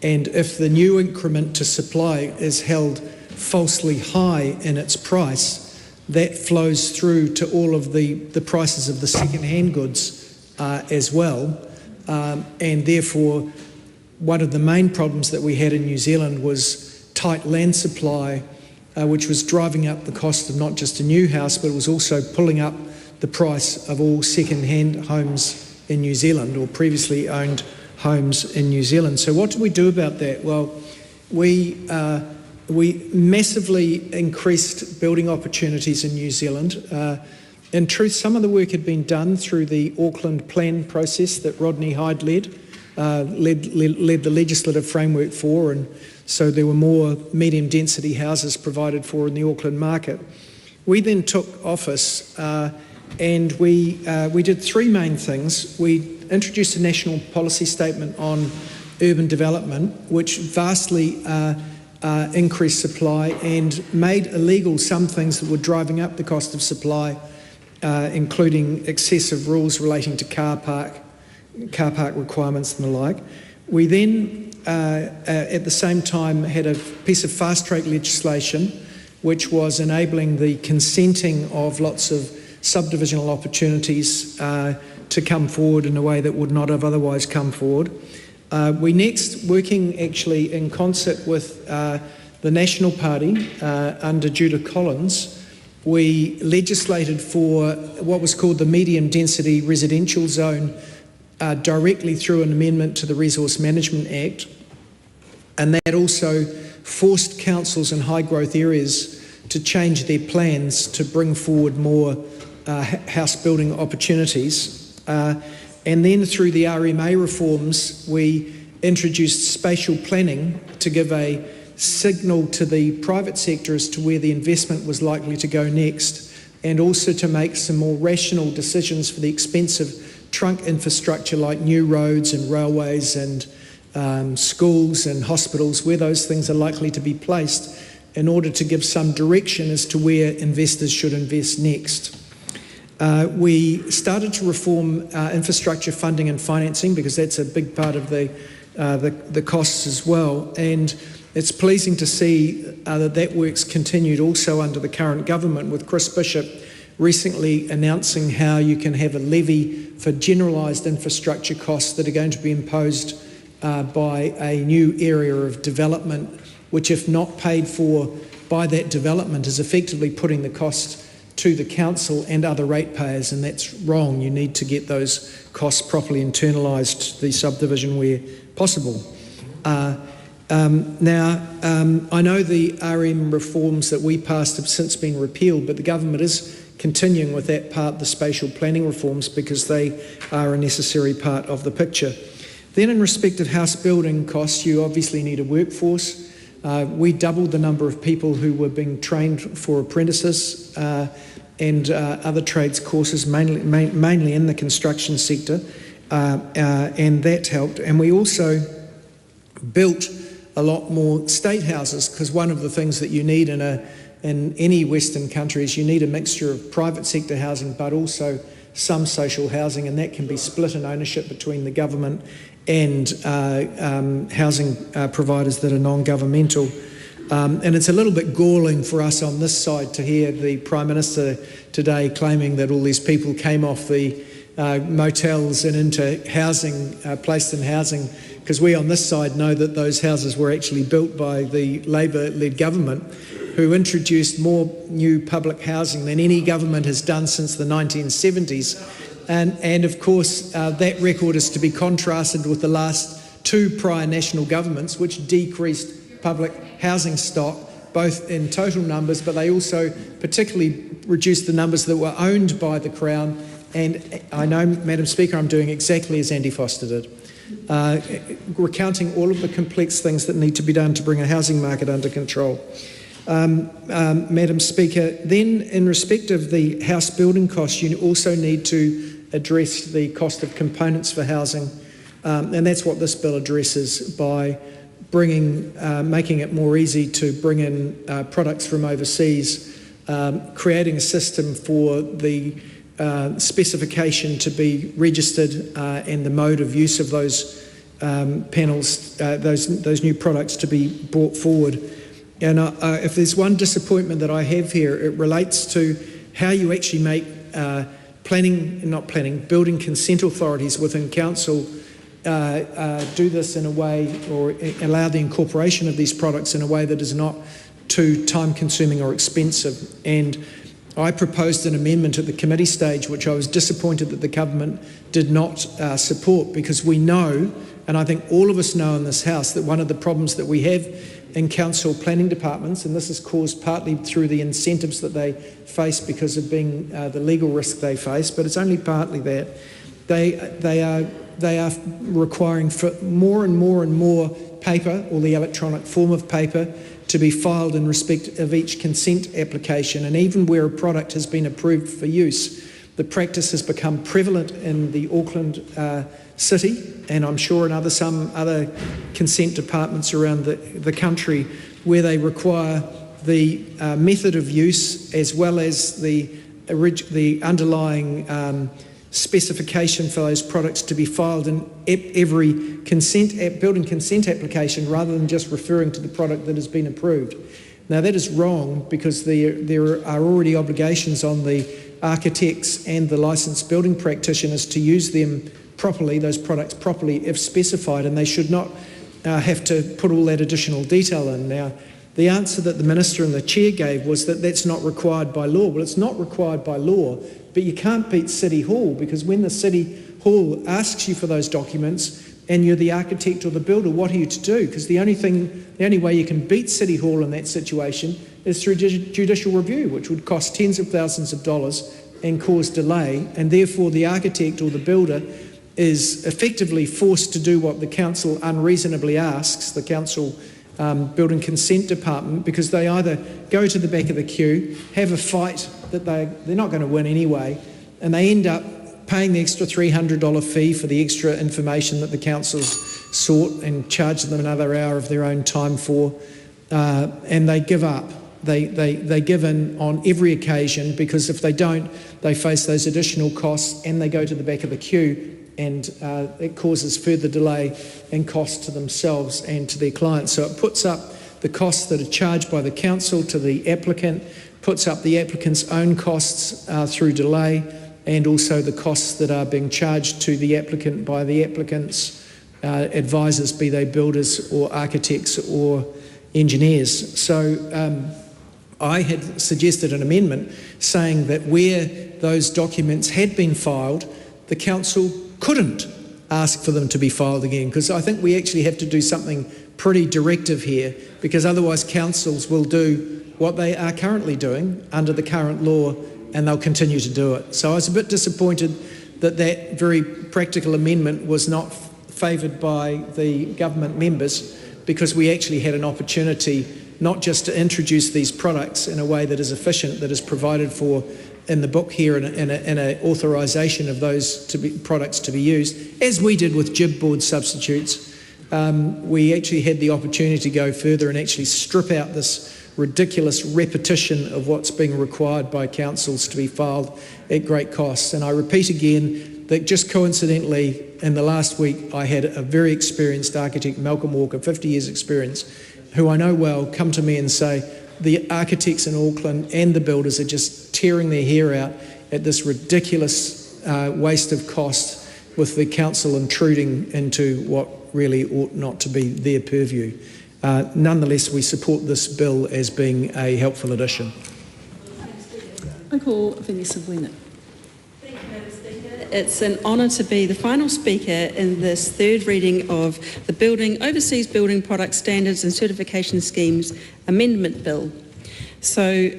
And if the new increment to supply is held falsely high in its price, that flows through to all of the prices of the second-hand goods as well. And therefore, one of the main problems that we had in New Zealand was tight land supply, which was driving up the cost of not just a new house, but it was also pulling up the price of all second-hand homes in New Zealand, or previously owned homes in New Zealand. So what did we do about that? Well, we massively increased building opportunities in New Zealand. In truth, some of the work had been done through the Auckland Plan process that Rodney Hyde led the legislative framework for, and so there were more medium density houses provided for in the Auckland market. We then took office and we did three main things. We introduced a national policy statement on urban development, which vastly increased supply and made illegal some things that were driving up the cost of supply, including excessive rules relating to car park requirements and the like. We then, at the same time, had a piece of fast-track legislation which was enabling the consenting of lots of subdivisional opportunities to come forward in a way that would not have otherwise come forward. We next, working actually in concert with the National Party under Judith Collins, we legislated for what was called the medium density residential zone directly through an amendment to the Resource Management Act, and that also forced councils in high growth areas to change their plans to bring forward more house building opportunities. And then through the RMA reforms, we introduced spatial planning to give a signal to the private sector as to where the investment was likely to go next, and also to make some more rational decisions for the expensive trunk infrastructure like new roads and railways and schools and hospitals, where those things are likely to be placed, in order to give some direction as to where investors should invest next. We started to reform infrastructure funding and financing, because that's a big part of the costs as well, and it's pleasing to see that work's continued also under the current government, with Chris Bishop recently announcing how you can have a levy for generalised infrastructure costs that are going to be imposed by a new area of development, which, if not paid for by that development, is effectively putting the cost to the council and other ratepayers, and that's wrong. You need to get those costs properly internalised to the subdivision where possible. I know the RM reforms that we passed have since been repealed, but the government is continuing with that part, the spatial planning reforms, because they are a necessary part of the picture. Then in respect of house building costs, you obviously need a workforce. We doubled the number of people who were being trained for apprentices and other trades courses, mainly in the construction sector, and that helped. And we also built a lot more state houses, because one of the things that you need in any Western country is you need a mixture of private sector housing but also some social housing, and that can be split in ownership between the government and housing providers that are non-governmental. And it's a little bit galling for us on this side to hear the Prime Minister today claiming that all these people came off the motels and into housing, placed in housing, because we on this side know that those houses were actually built by the Labor-led government, who introduced more new public housing than any government has done since the 1970s. And of course, that record is to be contrasted with the last two prior national governments, which decreased public housing stock, both in total numbers, but they also particularly reduced the numbers that were owned by the Crown. And I know, Madam Speaker, I'm doing exactly as Andy Foster did, recounting all of the complex things that need to be done to bring a housing market under control. Madam Speaker, then in respect of the house building costs, you also need to address the cost of components for housing, and that's what this bill addresses by making it more easy to bring in products from overseas, creating a system for the specification to be registered and the mode of use of those panels, those new products to be brought forward. And if there's one disappointment that I have here, it relates to how you actually make building consent authorities within council do this in a way, or allow the incorporation of these products in a way that is not too time-consuming or expensive. And I proposed an amendment at the committee stage, which I was disappointed that the government did not support, because we know, and I think all of us know in this House, that one of the problems that we have in council planning departments, and this is caused partly through the incentives that they face because of being the legal risk they face, but it's only partly that, they are requiring for more and more paper, or the electronic form of paper, to be filed in respect of each consent application. And even where a product has been approved for use, the practice has become prevalent in the Auckland city, and I'm sure in some other consent departments around the country, where they require the method of use as well as the underlying specification for those products to be filed in every building consent application, rather than just referring to the product that has been approved. Now that is wrong, because there are already obligations on the architects and the licensed building practitioners to use them properly, those products properly, if specified, and they should not have to put all that additional detail in. Now, the answer that the Minister and the Chair gave was that that's not required by law. Well, it's not required by law But you can't beat City Hall, because when the City Hall asks you for those documents and you're the architect or the builder, what are you to do? Because the only way you can beat City Hall in that situation is through judicial review, which would cost tens of thousands of dollars and cause delay, and therefore the architect or the builder is effectively forced to do what the council unreasonably asks, the council building consent department, because they either go to the back of the queue, have a fight that they're not going to win anyway, and they end up paying the extra $300 fee for the extra information that the council's sought and charge them another hour of their own time for, and they give up. They give in on every occasion, because if they don't, they face those additional costs and they go to the back of the queue, and it causes further delay and cost to themselves and to their clients. So it puts up the costs that are charged by the council to the applicant, puts up the applicant's own costs through delay, and also the costs that are being charged to the applicant by the applicant's advisors, be they builders or architects or engineers. So I had suggested an amendment saying that where those documents had been filed, the council couldn't ask for them to be filed again, because I think we actually have to do something pretty directive here, because otherwise councils will do what they are currently doing under the current law, and they'll continue to do it. So I was a bit disappointed that that very practical amendment was not favoured by the government members, because we actually had an opportunity not just to introduce these products in a way that is efficient, that is provided for in the book here, in an authorisation of those products to be used, as we did with jib board substitutes. We actually had the opportunity to go further and actually strip out this ridiculous repetition of what's being required by councils to be filed at great costs. And I repeat again that just coincidentally, in the last week, I had a very experienced architect, Malcolm Walker, 50 years experience, who I know well, come to me and say, the architects in Auckland and the builders are just tearing their hair out at this ridiculous waste of cost, with the council intruding into what really ought not to be their purview. Nonetheless, we support this bill as being a helpful addition. I call Vanessa Wennett. It's an honour to be the final speaker in this third reading of the Overseas Building Product Standards and Certification Schemes Amendment Bill. So,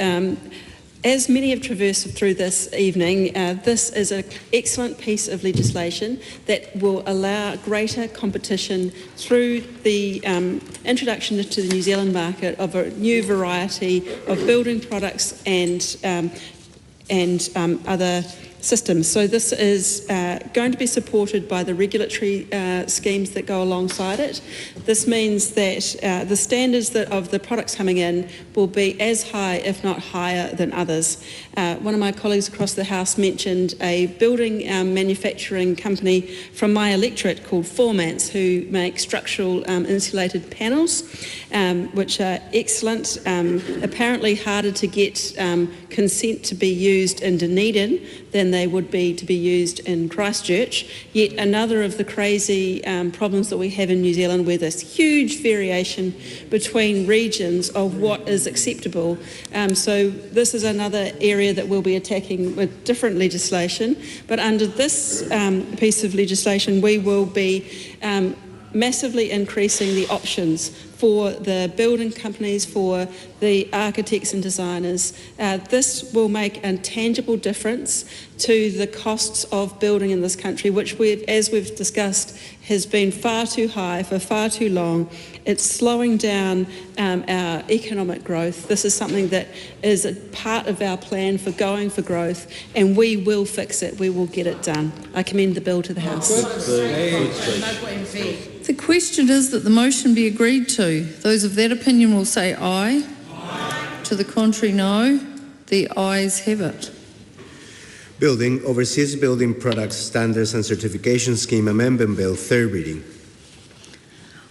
as many have traversed through this evening, this is an excellent piece of legislation that will allow greater competition through the introduction to the New Zealand market of a new variety of building products and other systems. So this is going to be supported by the regulatory schemes that go alongside it. This means that the standards of the products coming in will be as high, if not higher, than others. One of my colleagues across the House mentioned a building manufacturing company from my electorate called Formance, who make structural insulated panels, which are excellent, apparently harder to get consent to be used in Dunedin than they would be to be used in Christchurch. Yet another of the crazy problems that we have in New Zealand, where there's huge variation between regions of what is acceptable. So this is another area that we'll be attacking with different legislation. But under this piece of legislation, we will be massively increasing the options for the building companies, for the architects and designers. This will make a tangible difference to the costs of building in this country, which, as we've discussed, has been far too high for far too long. It's slowing down our economic growth. This is something that is a part of our plan for going for growth, and we will fix it. We will get it done. I commend the bill to the House. The question is that the motion be agreed to. Those of that opinion will say aye. Aye. To the contrary, no. The ayes have it. Building Overseas Building Products Standards and Certification Scheme Amendment Bill, third reading.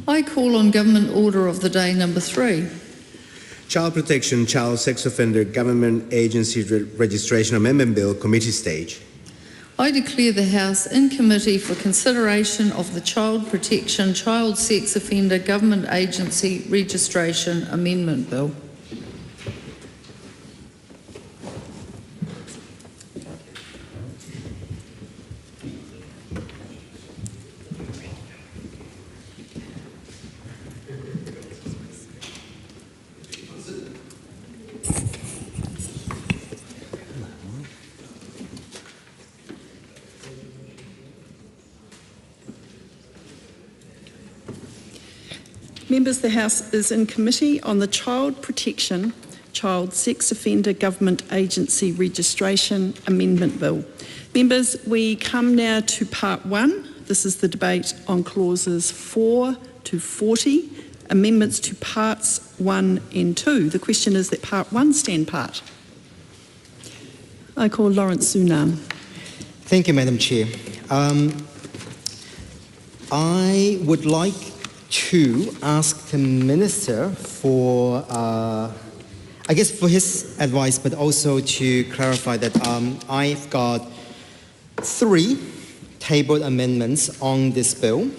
I call on Government Order of the Day number 3. Child Protection, Child Sex Offender Government Agency Registration Amendment Bill, committee stage. I declare the House in committee for consideration of the Child Protection, Child Sex Offender Government Agency Registration Amendment Bill. Members, the House is in committee on the Child Protection, Child Sex Offender Government Agency Registration Amendment Bill. Members, we come now to part 1. This is the debate on clauses 4 to 40, amendments to parts 1 and 2. The question is that part 1 stand part. I call Lawrence Sunan. Thank you, Madam Chair. I would like to ask the Minister for, I guess for his advice, but also to clarify that I've got 3 tabled amendments on this bill,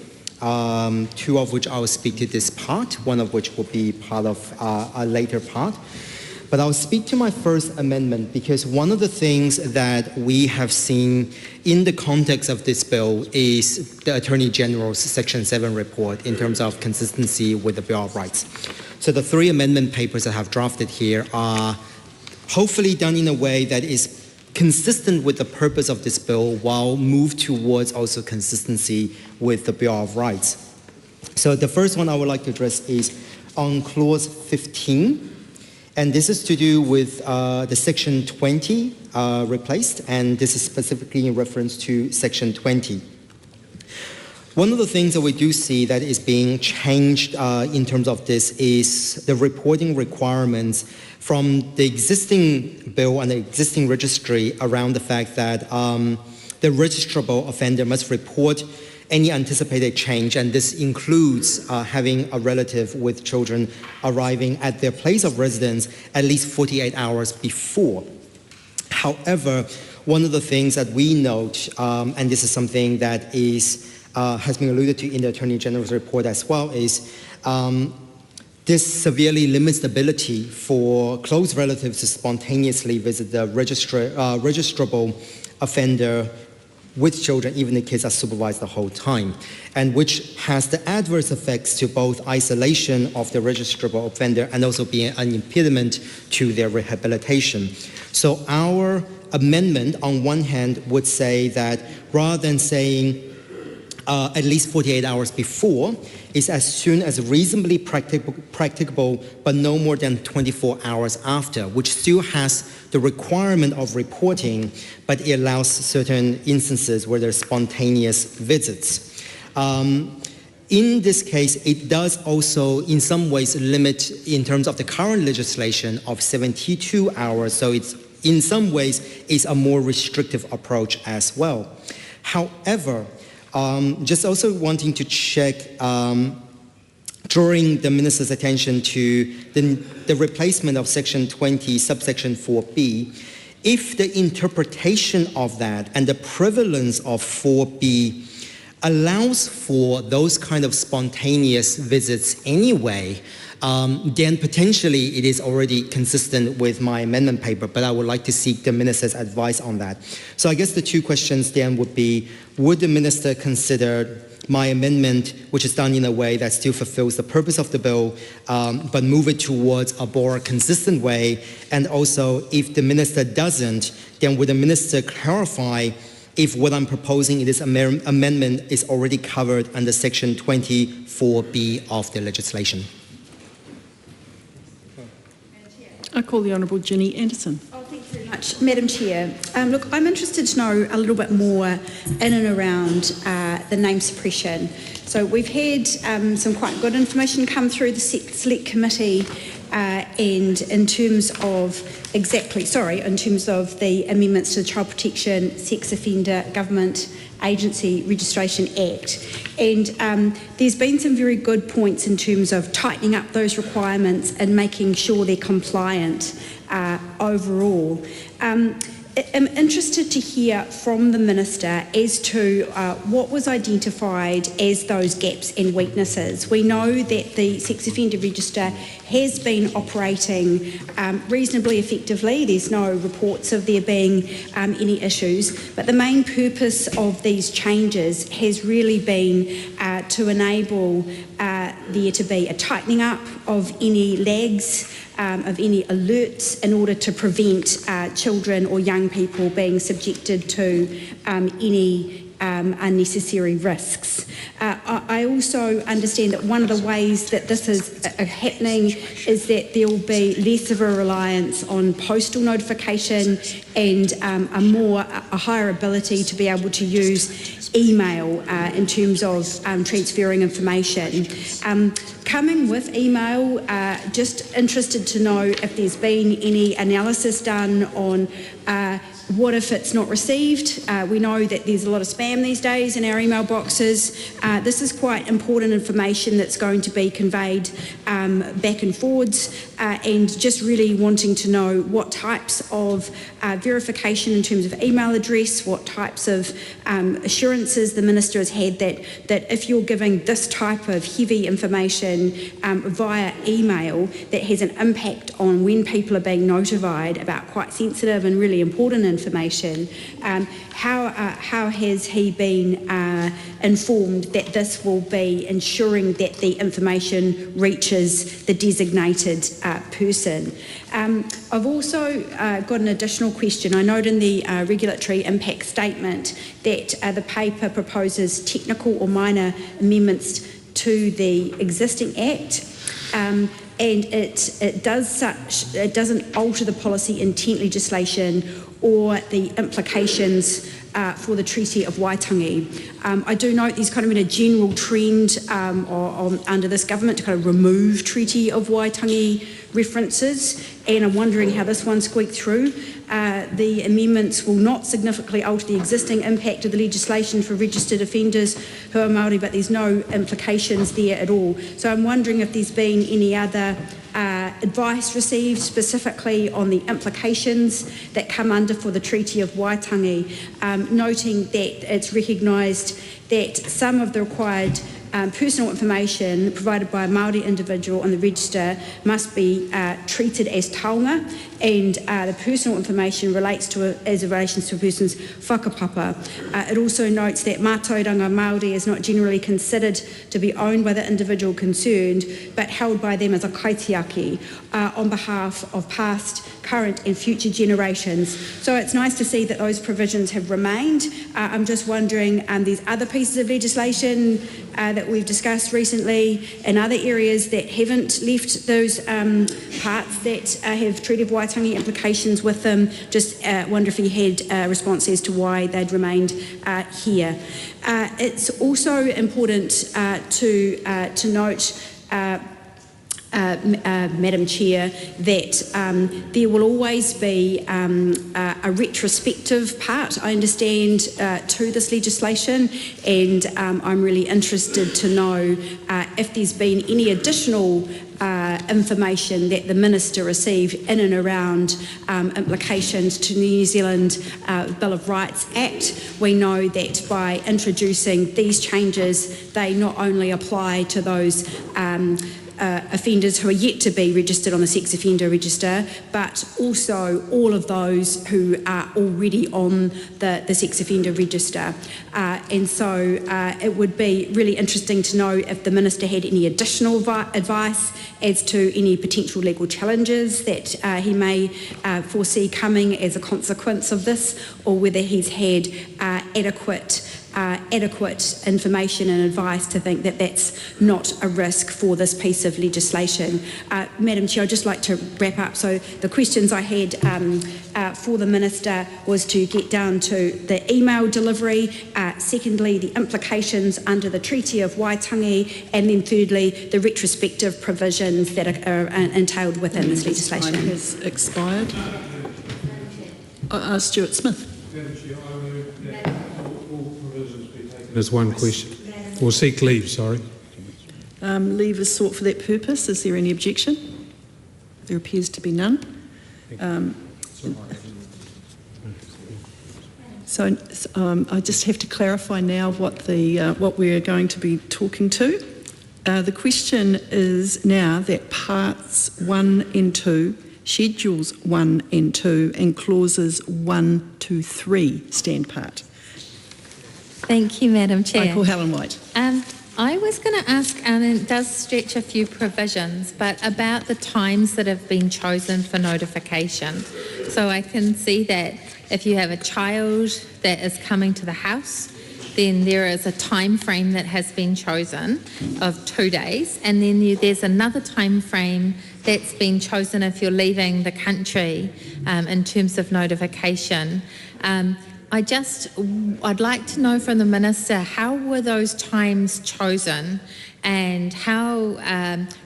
2 of which I will speak to this part, 1 of which will be part of a later part. But I'll speak to my first amendment because one of the things that we have seen in the context of this bill is the Attorney General's Section 7 report in terms of consistency with the Bill of Rights. So the 3 amendment papers that I have drafted here are hopefully done in a way that is consistent with the purpose of this bill while move towards also consistency with the Bill of Rights. So the first one I would like to address is on clause 15. And this is to do with the section 20 replaced, and this is specifically in reference to section 20. One of the things that we do see that is being changed in terms of this is the reporting requirements from the existing bill and the existing registry around the fact that the registrable offender must report any anticipated change, and this includes having a relative with children arriving at their place of residence at least 48 hours before. However, one of the things that we note, and this is something that has been alluded to in the Attorney General's report as well, is this severely limits the ability for close relatives to spontaneously visit the registrable offender with children, even the kids are supervised the whole time, and which has the adverse effects to both isolation of the registrable offender and also being an impediment to their rehabilitation. So our amendment on one hand would say that rather than saying at least 48 hours before, is as soon as reasonably practicable, but no more than 24 hours after, which still has the requirement of reporting, but it allows certain instances where there's spontaneous visits. In this case, it does also in some ways limit in terms of the current legislation of 72 hours, so it's in some ways is a more restrictive approach as well. However, just also wanting to check, drawing the Minister's attention to the replacement of Section 20, subsection 4B, if the interpretation of that and the prevalence of 4B allows for those kind of spontaneous visits anyway, then potentially it is already consistent with my amendment paper, but I would like to seek the Minister's advice on that. So I guess the 2 questions then would be, would the Minister consider my amendment, which is done in a way that still fulfills the purpose of the bill, but move it towards a more consistent way? And also, if the Minister doesn't, then would the Minister clarify if what I'm proposing in this amendment is already covered under Section 24B of the legislation? I call the Honourable Ginny Anderson. Oh, thank you very much, Madam Chair. Look, I'm interested to know a little bit more in and around the name suppression. So we've had some quite good information come through the Select Committee and in terms of in terms of the amendments to the Child Protection, Sex Offender Government Agency Registration Act. And there's been some very good points in terms of tightening up those requirements and making sure they're compliant overall. I'm interested to hear from the Minister as to what was identified as those gaps and weaknesses. We know that the Sex Offender Register has been operating reasonably effectively. There's no reports of there being any issues, but the main purpose of these changes has really been to enable there to be a tightening up of any lags, of any alerts in order to prevent children or young people being subjected to any unnecessary risks. I also understand that one of the ways that this is happening is that there will be less of a reliance on postal notification and a higher ability to be able to use email in terms of transferring information. Coming with email, just interested to know if there's been any analysis done on what if it's not received? We know that there's a lot of spam these days in our email boxes. This is quite important information that's going to be conveyed back and forwards, and just really wanting to know what types of verification in terms of email address, what types of assurances the Minister has had that if you're giving this type of heavy information via email that has an impact on when people are being notified about quite sensitive and really important information, how has he been informed that this will be ensuring that the information reaches the designated person? I've also got an additional question. I note in the regulatory impact statement that the paper proposes technical or minor amendments to the existing Act. And it doesn't alter the policy intent legislation or the implications for the Treaty of Waitangi. I do note there's kind of been a general trend under this government to kind of remove Treaty of Waitangi references, and I'm wondering how this one squeaked through. The amendments will not significantly alter the existing impact of the legislation for registered offenders who are Māori, but there's no implications there at all. So I'm wondering if there's been any other advice received specifically on the implications that come under for the Treaty of Waitangi, noting that it's recognised that some of the required personal information provided by a Māori individual on the register must be treated as taonga, and the personal information relates to as it relates to a person's whakapapa. It also notes that mātauranga Māori is not generally considered to be owned by the individual concerned, but held by them as a kaitiaki on behalf of past, current and future generations. So it's nice to see that those provisions have remained. I'm just wondering, there's other pieces of legislation that we've discussed recently in other areas that haven't left those parts that have Treaty of Waitangi implications with them. Just wonder if he had a response as to why they'd remained here. It's also important to note, Madam Chair, that there will always be a retrospective part, I understand, to this legislation, and I'm really interested to know if there's been any additional information that the Minister received in and around implications to the New Zealand Bill of Rights Act. We know that by introducing these changes, they not only apply to those offenders who are yet to be registered on the sex offender register, but also all of those who are already on the sex offender register. And so it would be really interesting to know if the Minister had any additional advice as to any potential legal challenges that he may foresee coming as a consequence of this, or whether he's had adequate information and advice to think that that's not a risk for this piece of legislation. Madam Chair, I'd just like to wrap up. So the questions I had for the Minister was to get down to the email delivery, secondly the implications under the Treaty of Waitangi, and then thirdly the retrospective provisions that are entailed within this legislation. Time has expired. Stuart Smith. There's one question. Or seek leave, sorry. Leave is sought for that purpose. Is there any objection? There appears to be none. So I just have to clarify now what we're going to be talking to. The question is now that parts 1 and 2, schedules 1 and 2, and clauses 1 to 3 stand part. Thank you, Madam Chair. I call Helen White. I was going to ask, and it does stretch a few provisions, but about the times that have been chosen for notification. So I can see that if you have a child that is coming to the house, then there is a time frame that has been chosen of 2 days, and then there's another time frame that's been chosen if you're leaving the country in terms of notification. I'd like to know from the Minister, how were those times chosen and how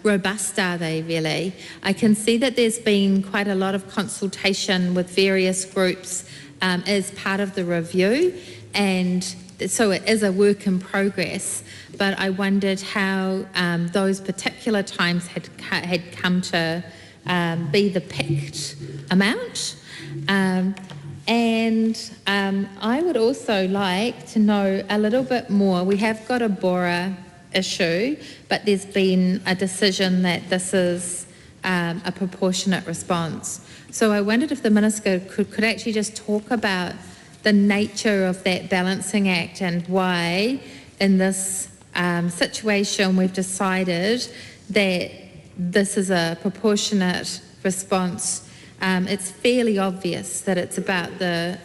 robust are they really? I can see that there's been quite a lot of consultation with various groups as part of the review, and so it is a work in progress, but I wondered how those particular times had come to be the picked amount. And I would also like to know a little bit more. We have got a Bora issue, but there's been a decision that this is a proportionate response. So I wondered if the Minister could actually just talk about the nature of that balancing act and why in this situation we've decided that this is a proportionate response. It's fairly obvious that it's about the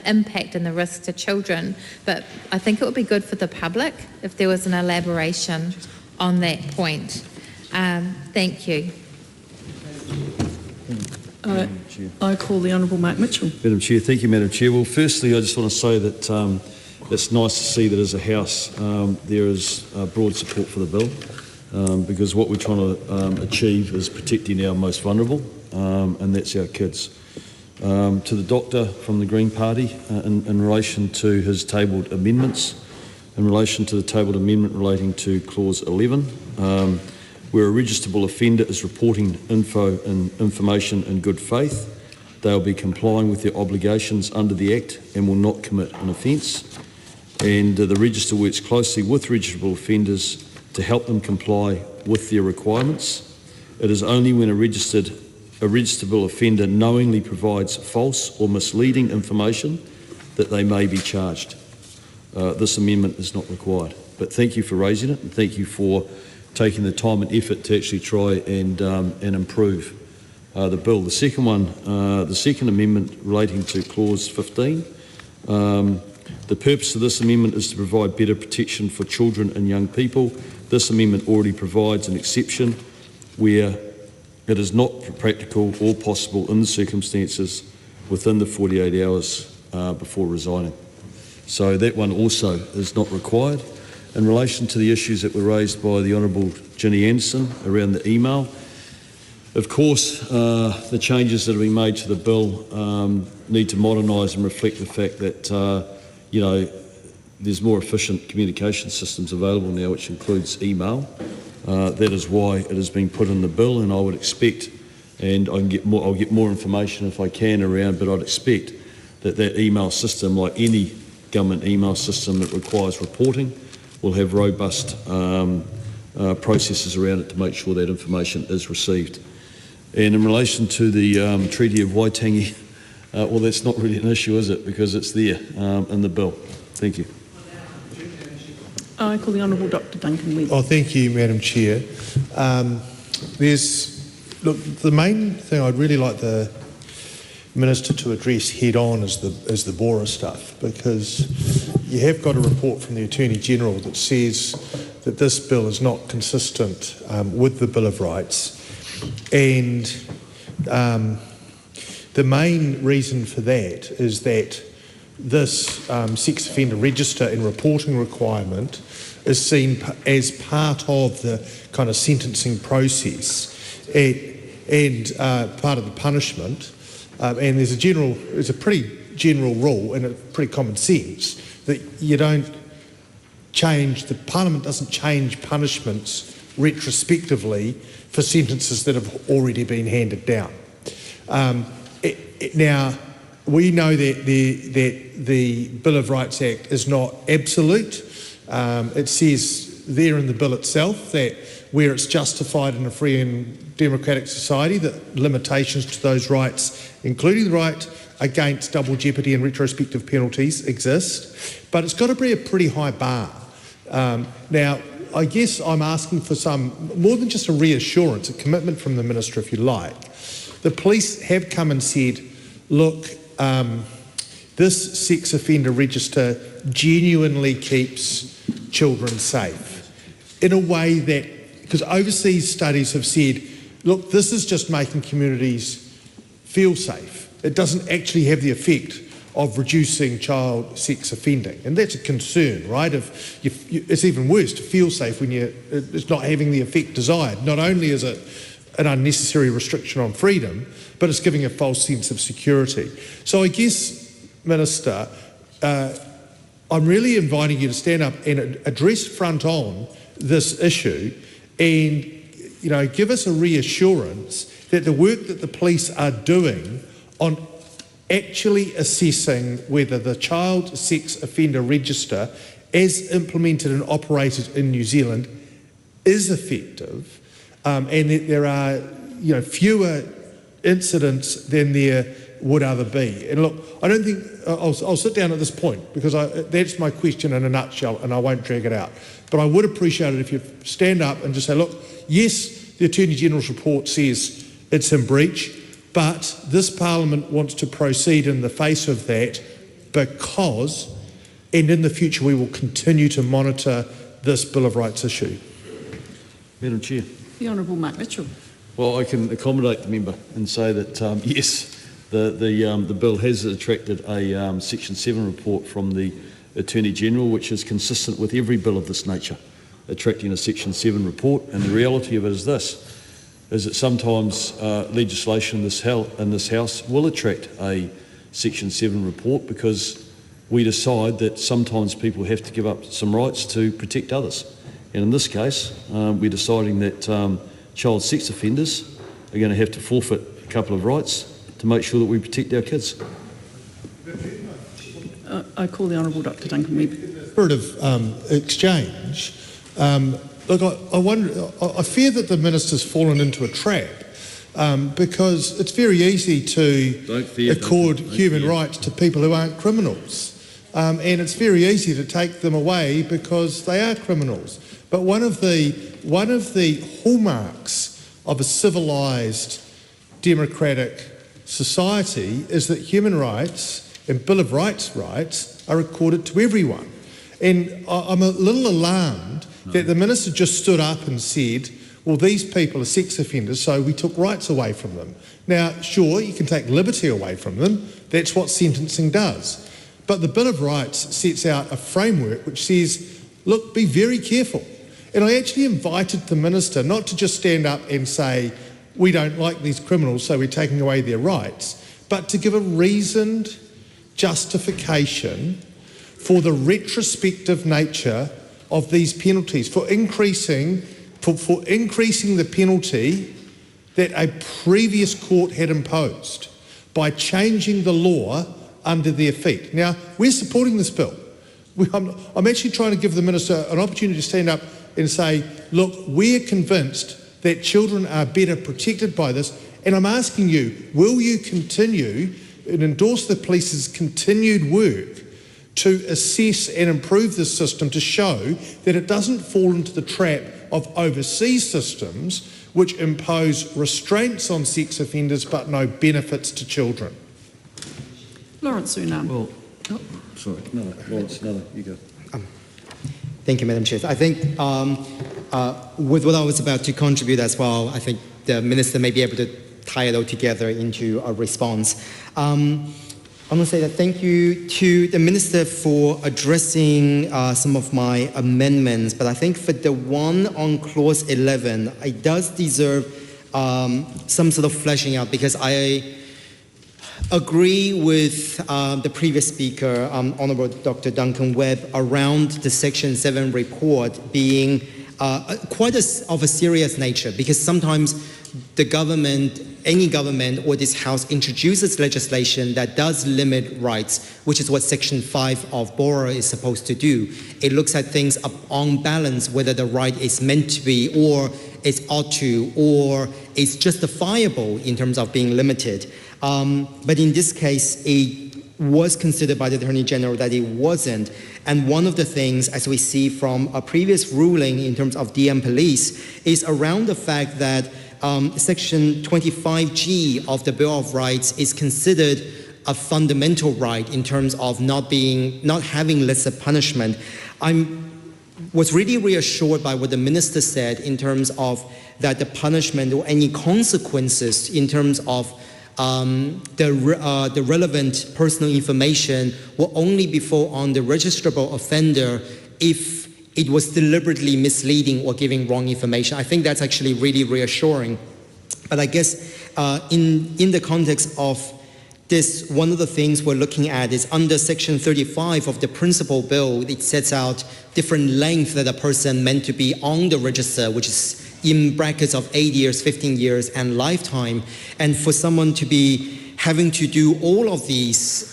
impact and the risk to children, but I think it would be good for the public if there was an elaboration on that point. Thank you. I call the Honourable Mark Mitchell. Madam Chair, thank you, Madam Chair. Well, firstly, I just want to say that it's nice to see that as a House there is broad support for the bill, because what we're trying to achieve is protecting our most vulnerable, and that's our kids. To the Doctor from the Green Party, in relation to his tabled amendments, in relation to the tabled amendment relating to Clause 11, where a registrable offender is reporting information in good faith, they will be complying with their obligations under the Act and will not commit an offence. And the Register works closely with registrable offenders to help them comply with their requirements. It is only when a registrable offender knowingly provides false or misleading information that they may be charged. This amendment is not required. But thank you for raising it, and thank you for taking the time and effort to actually try and improve the bill. The second one, the second amendment relating to Clause 15, the purpose of this amendment is to provide better protection for children and young people. This amendment already provides an exception where it is not practical or possible in the circumstances within the 48 hours before resigning. So that one also is not required. In relation to the issues that were raised by the Honourable Ginny Anderson around the email, of course the changes that have been made to the bill need to modernise and reflect the fact that there's more efficient communication systems available now, which includes email. That is why it has been put in the bill, and I would expect, and I'll get more information if I can around, but I'd expect that email system, like any government email system that requires reporting, will have robust processes around it to make sure that information is received. And in relation to the Treaty of Waitangi, well, that's not really an issue, is it? Because it's there in the bill. Thank you. I call the Honourable Dr Duncan Webb. Oh, thank you, Madam Chair. Look, the main thing I'd really like the Minister to address head on is the Bora stuff, because you have got a report from the Attorney General that says that this bill is not consistent with the Bill of Rights, and the main reason for that is that this sex offender register and reporting requirement is seen as part of the kind of sentencing process and part of the punishment. And there's a pretty general rule and a pretty common sense that you don't change, the Parliament doesn't change punishments retrospectively for sentences that have already been handed down. Now, we know that the Bill of Rights Act is not absolute. It says there in the bill itself that where it's justified in a free and democratic society, that limitations to those rights, including the right against double jeopardy and retrospective penalties, exist. But it's got to be a pretty high bar. Now, I guess I'm asking for some, more than just a reassurance, a commitment from the Minister, if you like. The police have come and said, look, this sex offender register genuinely keeps children safe in a way that, because overseas studies have said, look, this is just making communities feel safe. It doesn't actually have the effect of reducing child sex offending, and that's a concern, right? It's even worse to feel safe when it's not having the effect desired. Not only is it an unnecessary restriction on freedom, but it's giving a false sense of security. So I guess, Minister, I'm really inviting you to stand up and address front on this issue, and give us a reassurance that the work that the police are doing on actually assessing whether the child sex offender register, as implemented and operated in New Zealand, is effective, and that there are fewer incidents than there would other be. And look, I don't think I'll sit down at this point, because that's my question in a nutshell, and I won't drag it out. But I would appreciate it if you stand up and just say, look, yes, the Attorney General's report says it's in breach, but this Parliament wants to proceed in the face of that because, and in the future we will continue to monitor this Bill of Rights issue. Madam Chair. The Honourable Mark Mitchell. Well, I can accommodate the member and say that yes, the bill has attracted a Section 7 report from the Attorney General, which is consistent with every bill of this nature, attracting a Section 7 report. And the reality of it is this, is that sometimes legislation in this House will attract a Section 7 report because we decide that sometimes people have to give up some rights to protect others. And in this case, we're deciding that child sex offenders are going to have to forfeit a couple of rights to make sure that we protect our kids. I call the Honourable Dr Duncan Webb. Spirit of exchange, look, I fear that the Minister's fallen into a trap because it's very easy to accord human rights to people who aren't criminals. And it's very easy to take them away because they are criminals. But one of the hallmarks of a civilised democratic society is that human rights and Bill of Rights rights are accorded to everyone. And I'm a little alarmed that the Minister just stood up and said, well, these people are sex offenders, so we took rights away from them. Now, sure, you can take liberty away from them. That's what sentencing does. But the Bill of Rights sets out a framework which says, look, be very careful. And I actually invited the Minister not to just stand up and say, we don't like these criminals, so we're taking away their rights, but to give a reasoned justification for the retrospective nature of these penalties, for increasing the penalty that a previous court had imposed by changing the law under their feet. Now, we're supporting this bill. I'm actually trying to give the Minister an opportunity to stand up and say, look, we're convinced that children are better protected by this, and I'm asking you, will you continue and endorse the police's continued work to assess and improve this system to show that it doesn't fall into the trap of overseas systems which impose restraints on sex offenders but no benefits to children? Lawrence Unam. Well, sorry, no, Lawrence, no, you go. Thank you, Madam Chair. I think with what I was about to contribute as well, I think the Minister may be able to tie it all together into a response. I want to say that thank you to the Minister for addressing some of my amendments, but I think for the one on Clause 11, it does deserve some sort of fleshing out, because I agree with the previous speaker, Honourable Dr Duncan Webb, around the Section 7 report being quite of a serious nature, because sometimes the government, any government or this House introduces legislation that does limit rights, which is what Section 5 of BORA is supposed to do. It looks at things on balance, whether the right is meant to be, or it's ought to, or it's justifiable in terms of being limited. But in this case, it was considered by the Attorney General that it wasn't. And one of the things, as we see from a previous ruling in terms of DM police, is around the fact that Section 25G of the Bill of Rights is considered a fundamental right in terms of not having lesser punishment. Was really reassured by what the minister said in terms of that the punishment or any consequences in terms of the relevant personal information will only be on the registrable offender if it was deliberately misleading or giving wrong information. I think that's actually really reassuring. But I guess in the context of this, one of the things we're looking at is under Section 35 of the principal bill, it sets out different length that a person meant to be on the register, which is in brackets of 8 years, 15 years, and lifetime. And for someone to be having to do all of these,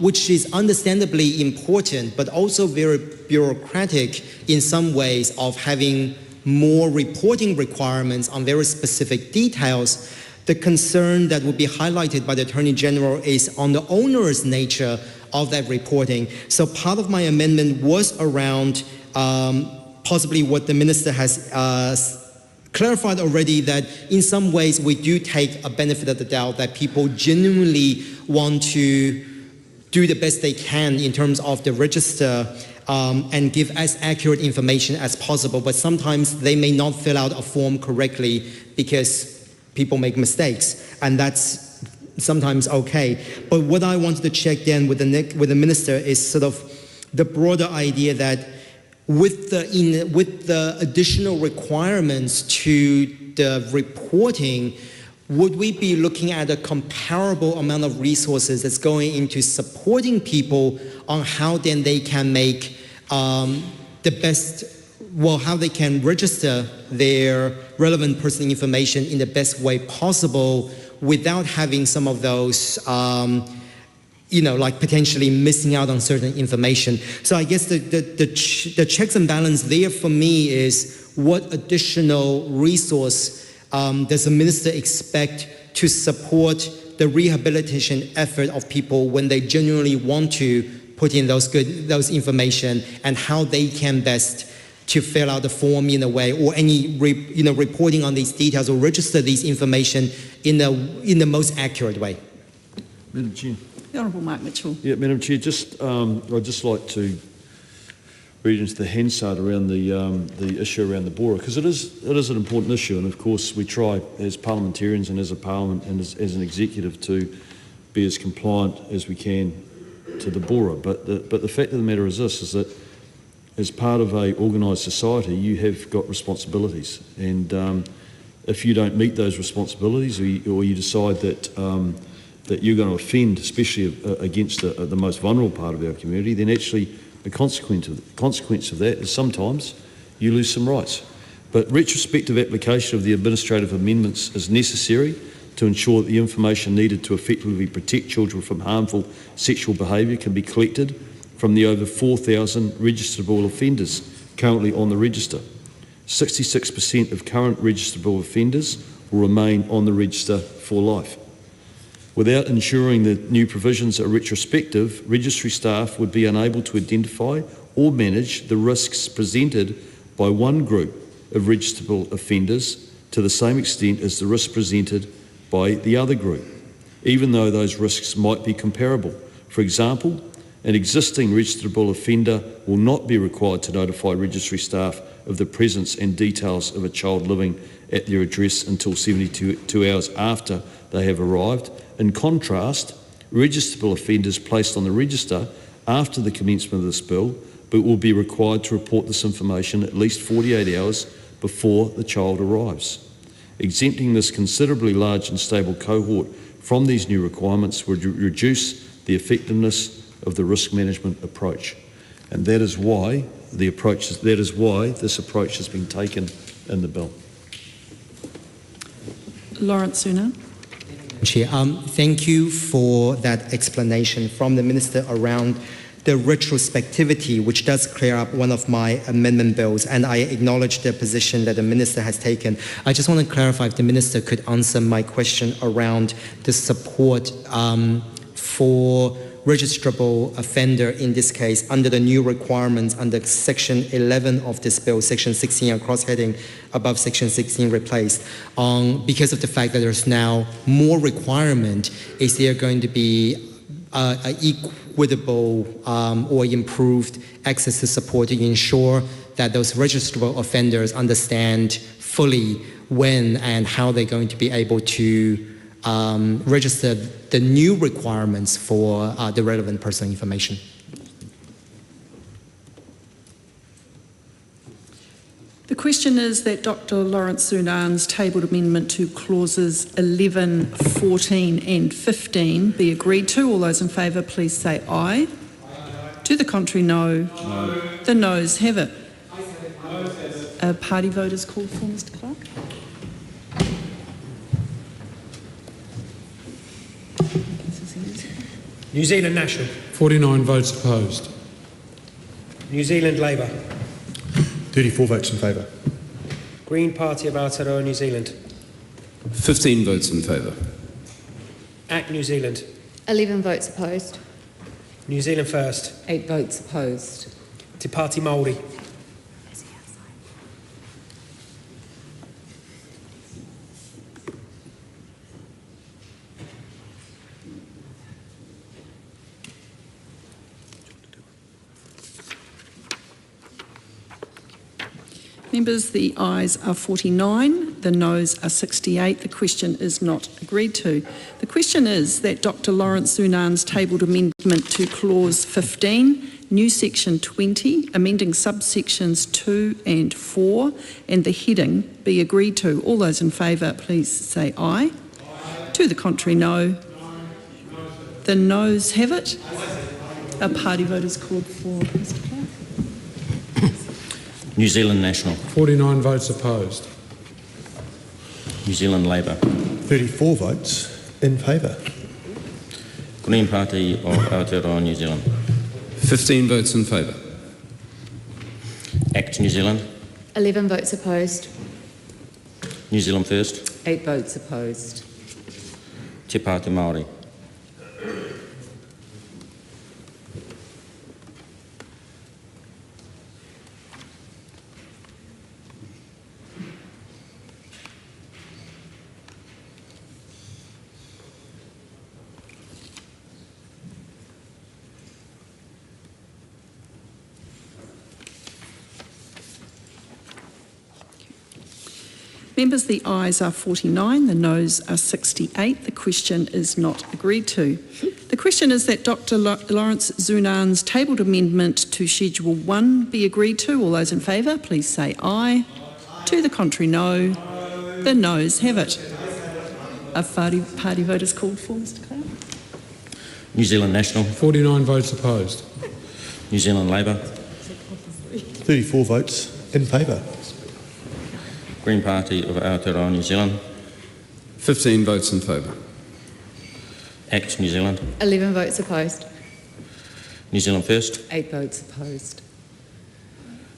which is understandably important, but also very bureaucratic in some ways of having more reporting requirements on very specific details, the concern that would be highlighted by the Attorney General is on the onerous nature of that reporting. So part of my amendment was around possibly what the Minister has clarified already, that in some ways we do take a benefit of the doubt that people genuinely want to do the best they can in terms of the register and give as accurate information as possible, but sometimes they may not fill out a form correctly because people make mistakes, and that's sometimes okay. But what I wanted to check then with the Minister is sort of the broader idea that with the additional requirements to the reporting, would we be looking at a comparable amount of resources that's going into supporting people on how then they can make the best, well, how they can register their relevant personal information in the best way possible without having some of those, like potentially missing out on certain information. So I guess the checks and balance there for me is what additional resource does the Minister expect to support the rehabilitation effort of people when they genuinely want to put in those information, and how they can best to fill out the form in a way, or any reporting on these details, or register these information in the most accurate way. Madam Chair. The Honourable Mark Mitchell. Yeah, Madam Chair, I'd just like to read into the Hansard around the issue around the Bora, because it is an important issue, and of course we try as parliamentarians and as a parliament and as an executive to be as compliant as we can to the Bora. But the fact of the matter is this, is that as part of a organised society, you have got responsibilities, and if you don't meet those responsibilities, or you decide that that you're going to offend, especially against the most vulnerable part of our community, then actually the consequence of that is sometimes you lose some rights. But retrospective application of the administrative amendments is necessary to ensure that the information needed to effectively protect children from harmful sexual behaviour can be collected from the over 4,000 registrable offenders currently on the register. 66% of current registrable offenders will remain on the register for life. Without ensuring that new provisions are retrospective, registry staff would be unable to identify or manage the risks presented by one group of registrable offenders to the same extent as the risks presented by the other group, even though those risks might be comparable. For example, an existing registrable offender will not be required to notify registry staff of the presence and details of a child living at their address until 72 hours after they have arrived. In contrast, registrable offenders placed on the register after the commencement of this bill but will be required to report this information at least 48 hours before the child arrives. Exempting this considerably large and stable cohort from these new requirements would reduce the effectiveness of the risk management approach, and that is why this approach has been taken in the bill. Lawrence Suna. Chair, thank you for that explanation from the Minister around the retrospectivity, which does clear up one of my amendment bills, and I acknowledge the position that the Minister has taken. I just want to clarify if the Minister could answer my question around the support for registrable offender, in this case, under the new requirements under Section 11 of this bill, Section 16, and cross-heading above Section 16 replaced. Because of the fact that there's now more requirement, is there going to be equitable or improved access to support to ensure that those registrable offenders understand fully when and how they're going to be able to register the new requirements for the relevant personal information. The question is that Dr. Lawrence Zunan's tabled amendment to clauses 11, 14 and 15 be agreed to. All those in favour, please say aye. To the contrary, no. The noes have it. A party vote is called for, Mr. Clark. New Zealand National. 49 votes opposed. New Zealand Labour. 34 votes in favour. Green Party of Aotearoa, New Zealand. 15 votes in favour. ACT New Zealand. 11 votes opposed. New Zealand First. 8 votes opposed. Te Pāti Māori. Members, the ayes are 49, the noes are 68. The question is not agreed to. The question is that Dr. Lawrence Zunan's tabled amendment to clause 15, new section 20, amending subsections 2 and 4 and the heading be agreed to. All those in favour, please say aye. To the contrary, no. The noes have it. A party vote is called for, Mr. Clark. New Zealand National. 49 votes opposed. New Zealand Labour. 34 votes in favour. Green Party of Aotearoa, New Zealand. 15 votes in favour. ACT New Zealand. 11 votes opposed. New Zealand First. 8 votes opposed. Te Pāti Māori. Members, the ayes are 49, the noes are 68. The question is not agreed to. The question is that Dr. Lawrence Zunan's tabled amendment to Schedule 1 be agreed to. All those in favour, please say aye. To the contrary, no. The noes have it. A party vote is called for, Mr. Clark. New Zealand National. 49 votes opposed. New Zealand Labour. 34 votes in favour. Green Party of Aotearoa, New Zealand. 15 votes in favour. ACT New Zealand. 11 votes opposed. New Zealand First. 8 votes opposed.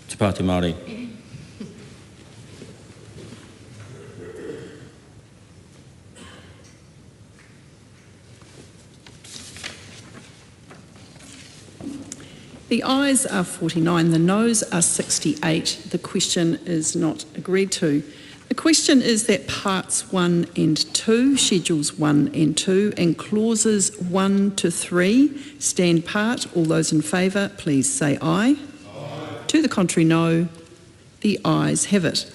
Te Pāti Māori. The ayes are 49, the noes are 68. The question is not agreed to. The question is that parts 1 and 2, schedules 1 and 2, and clauses 1 to 3 stand part. All those in favour, please say aye. To the contrary, no. The ayes have it.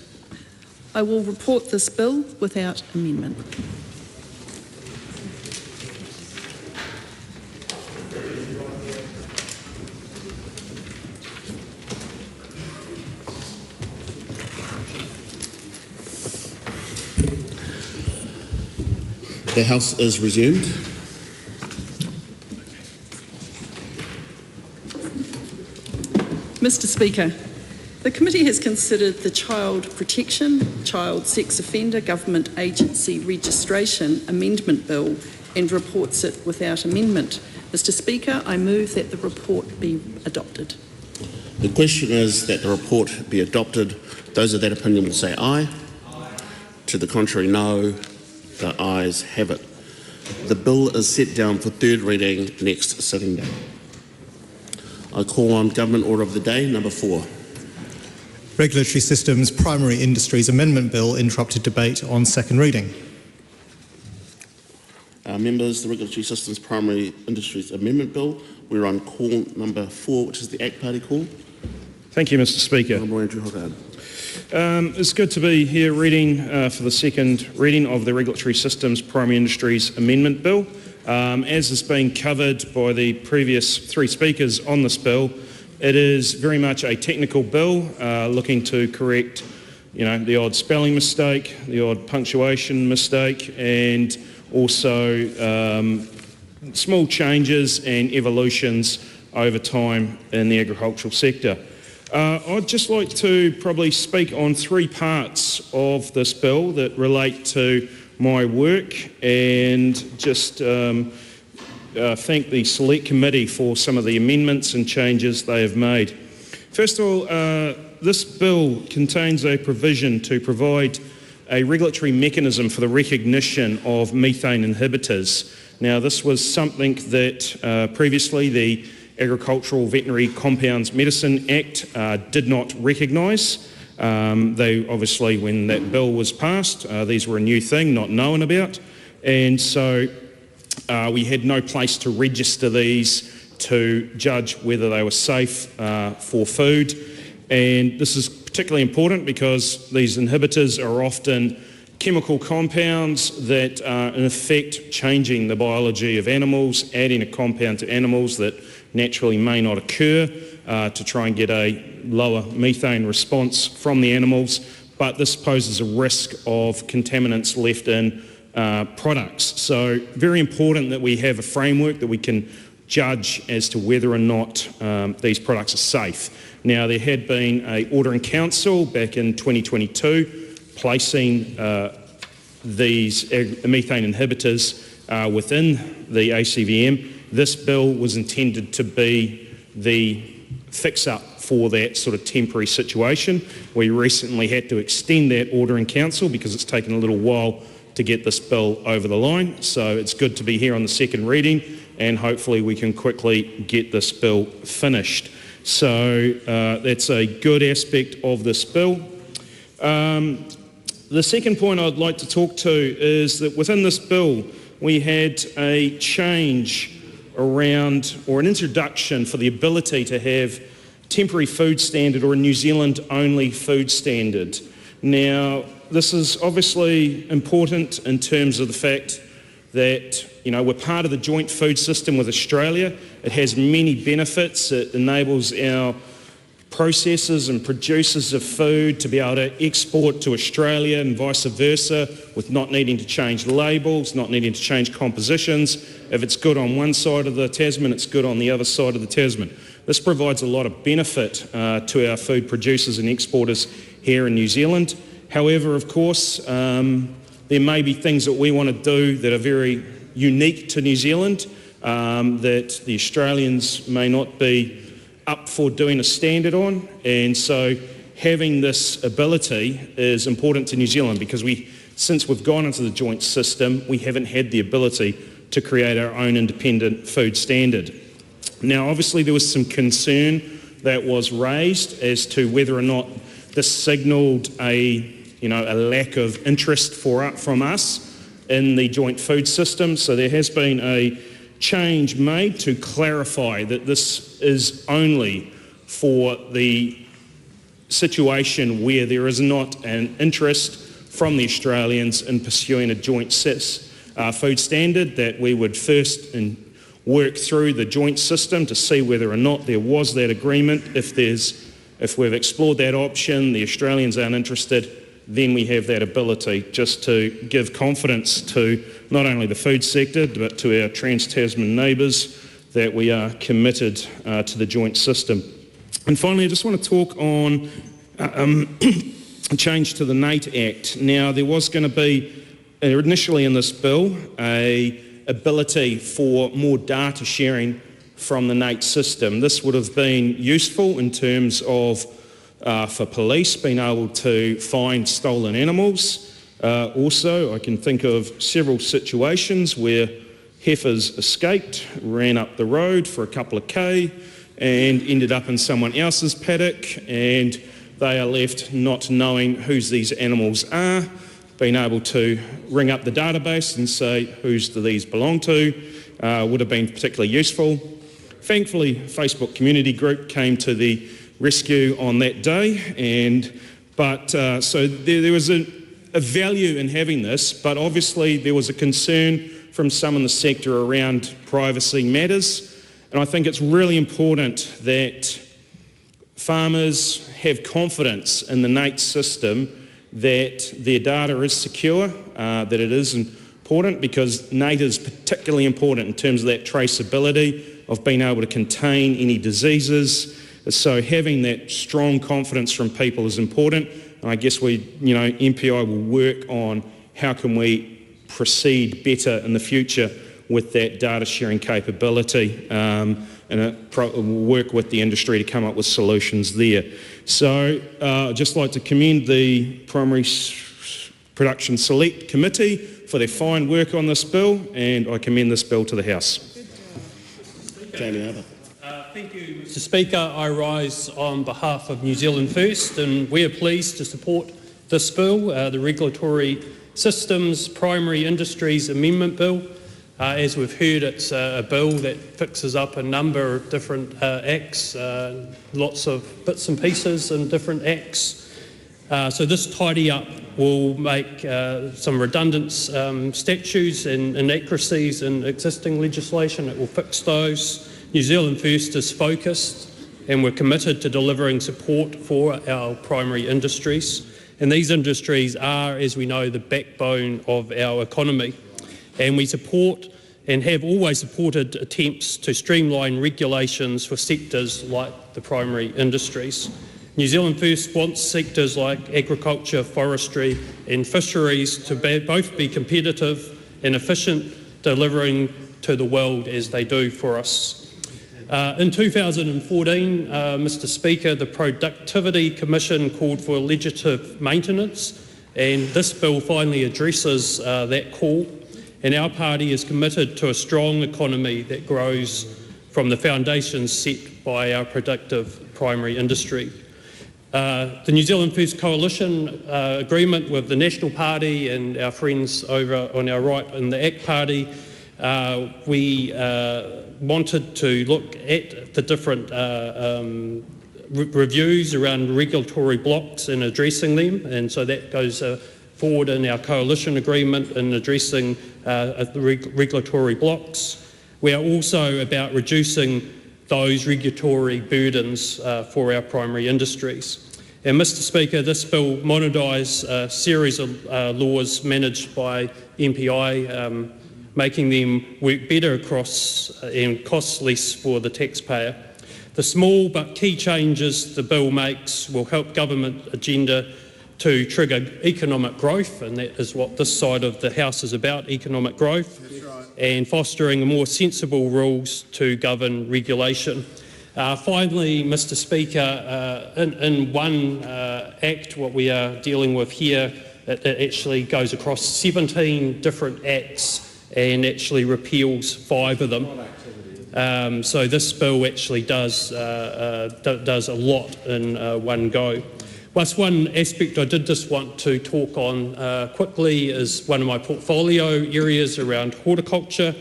I will report this bill without amendment. The House is resumed. Mr. Speaker, the committee has considered the Child Protection, Child Sex Offender Government Agency Registration Amendment Bill and reports it without amendment. Mr. Speaker, I move that the report be adopted. The question is that the report be adopted. Those of that opinion will say aye. To the contrary, no. The ayes have it. The bill is set down for third reading next sitting day. I call on Government Order of the Day, number 4. Regulatory Systems Primary Industries Amendment Bill interrupted debate on second reading. Members, the Regulatory Systems Primary Industries Amendment Bill. We're on call number 4, which is the ACT Party call. Thank you, Mr Speaker. Andrew Hogarth. It's good to be here reading for the second reading of the Regulatory Systems Primary Industries Amendment Bill. As has been covered by the previous 3 speakers on this bill, it is very much a technical bill looking to correct, the odd spelling mistake, the odd punctuation mistake, and also small changes and evolutions over time in the agricultural sector. I'd just like to probably speak on 3 parts of this bill that relate to my work, and just thank the Select Committee for some of the amendments and changes they have made. First of all, this bill contains a provision to provide a regulatory mechanism for the recognition of methane inhibitors. Now, this was something that previously the Agricultural Veterinary Compounds Medicine Act did not recognise. They obviously, when that bill was passed, these were a new thing, not known about, and so we had no place to register these to judge whether they were safe for food. And this is particularly important because these inhibitors are often chemical compounds that are in effect changing the biology of animals, adding a compound to animals that naturally may not occur to try and get a lower methane response from the animals, but this poses a risk of contaminants left in products. So very important that we have a framework that we can judge as to whether or not these products are safe. Now, there had been an order in council back in 2022 placing these methane inhibitors within the ACVM. This bill was intended to be the fix-up for that sort of temporary situation. We recently had to extend that order in council because it's taken a little while to get this bill over the line. So it's good to be here on the second reading, and hopefully we can quickly get this bill finished. So that's a good aspect of this bill. The second point I'd like to talk to is that within this bill we had a change around, or an introduction for the ability to have temporary food standard or a New Zealand only food standard. Now, this is obviously important in terms of the fact that, we're part of the joint food system with Australia. It has many benefits. It enables our processors and producers of food to be able to export to Australia and vice versa, with not needing to change labels, not needing to change compositions. If it's good on one side of the Tasman, it's good on the other side of the Tasman. This provides a lot of benefit to our food producers and exporters here in New Zealand. However, of course, there may be things that we want to do that are very unique to New Zealand that the Australians may not be up for doing a standard on, and so having this ability is important to New Zealand because since we've gone into the joint system, we haven't had the ability to create our own independent food standard. Now, obviously there was some concern that was raised as to whether or not this signalled a lack of interest from us in the joint food system. So there has been a change made to clarify that this is only for the situation where there is not an interest from the Australians in pursuing a joint food standard, that we would first work through the joint system to see whether or not there was that agreement. If we've explored that option, the Australians aren't interested, then we have that ability just to give confidence to not only the food sector but to our trans-Tasman neighbours that we are committed to the joint system. And finally, I just want to talk on a change to the NATE Act. Now, there was going to be initially in this bill a ability for more data sharing from the NATE system. This would have been useful in terms of for police being able to find stolen animals. Also, I can think of several situations where heifers escaped, ran up the road for a couple of K and ended up in someone else's paddock, and they are left not knowing whose these animals are. being able to ring up the database and say whose do these belong to would have been particularly useful. Thankfully, Facebook community group came to the rescue on that day, so there was a value in having this, but obviously there was a concern from some in the sector around privacy matters, and I think it's really important that farmers have confidence in the NATE system that their data is secure, that it is important, because NATE is particularly important in terms of that traceability of being able to contain any diseases. So having that strong confidence from people is important, and I guess MPI will work on how can we proceed better in the future with that data sharing capability, and we'll work with the industry to come up with solutions there. So I'd just like to commend the Primary Production Select Committee for their fine work on this bill, and I commend this bill to the House. Thank you, Mr. Speaker. I rise on behalf of New Zealand First, and we are pleased to support this bill, the Regulatory Systems Primary Industries Amendment Bill. As we've heard, it's a bill that fixes up a number of different acts, lots of bits and pieces in different acts. So this tidy up will make some redundant statutes and inaccuracies in existing legislation. It will fix those. New Zealand First is focused, and we're committed to delivering support for our primary industries. And these industries are, as we know, the backbone of our economy. And we support and have always supported attempts to streamline regulations for sectors like the primary industries. New Zealand First wants sectors like agriculture, forestry and fisheries to both be competitive and efficient, delivering to the world as they do for us. In 2014, Mr. Speaker, the Productivity Commission called for legislative maintenance, and this bill finally addresses that call. And our party is committed to a strong economy that grows from the foundations set by our productive primary industry. The New Zealand First Coalition agreement with the National Party and our friends over on our right in the ACT Party, we wanted to look at the different reviews around regulatory blocks and addressing them, and so that goes forward in our coalition agreement in addressing the regulatory blocks. We are also about reducing those regulatory burdens for our primary industries. And Mr. Speaker, this bill modernises a series of laws managed by MPI, making them work better across and cost less for the taxpayer. The small but key changes the bill makes will help government agenda to trigger economic growth, and that is what this side of the House is about, economic growth, and fostering more sensible rules to govern regulation. Finally, Mr. Speaker, in one act, what we are dealing with here, it actually goes across 17 different acts and actually repeals 5 of them. So this bill actually does a lot in one go. Plus, one aspect I did just want to talk on quickly is one of my portfolio areas around horticulture,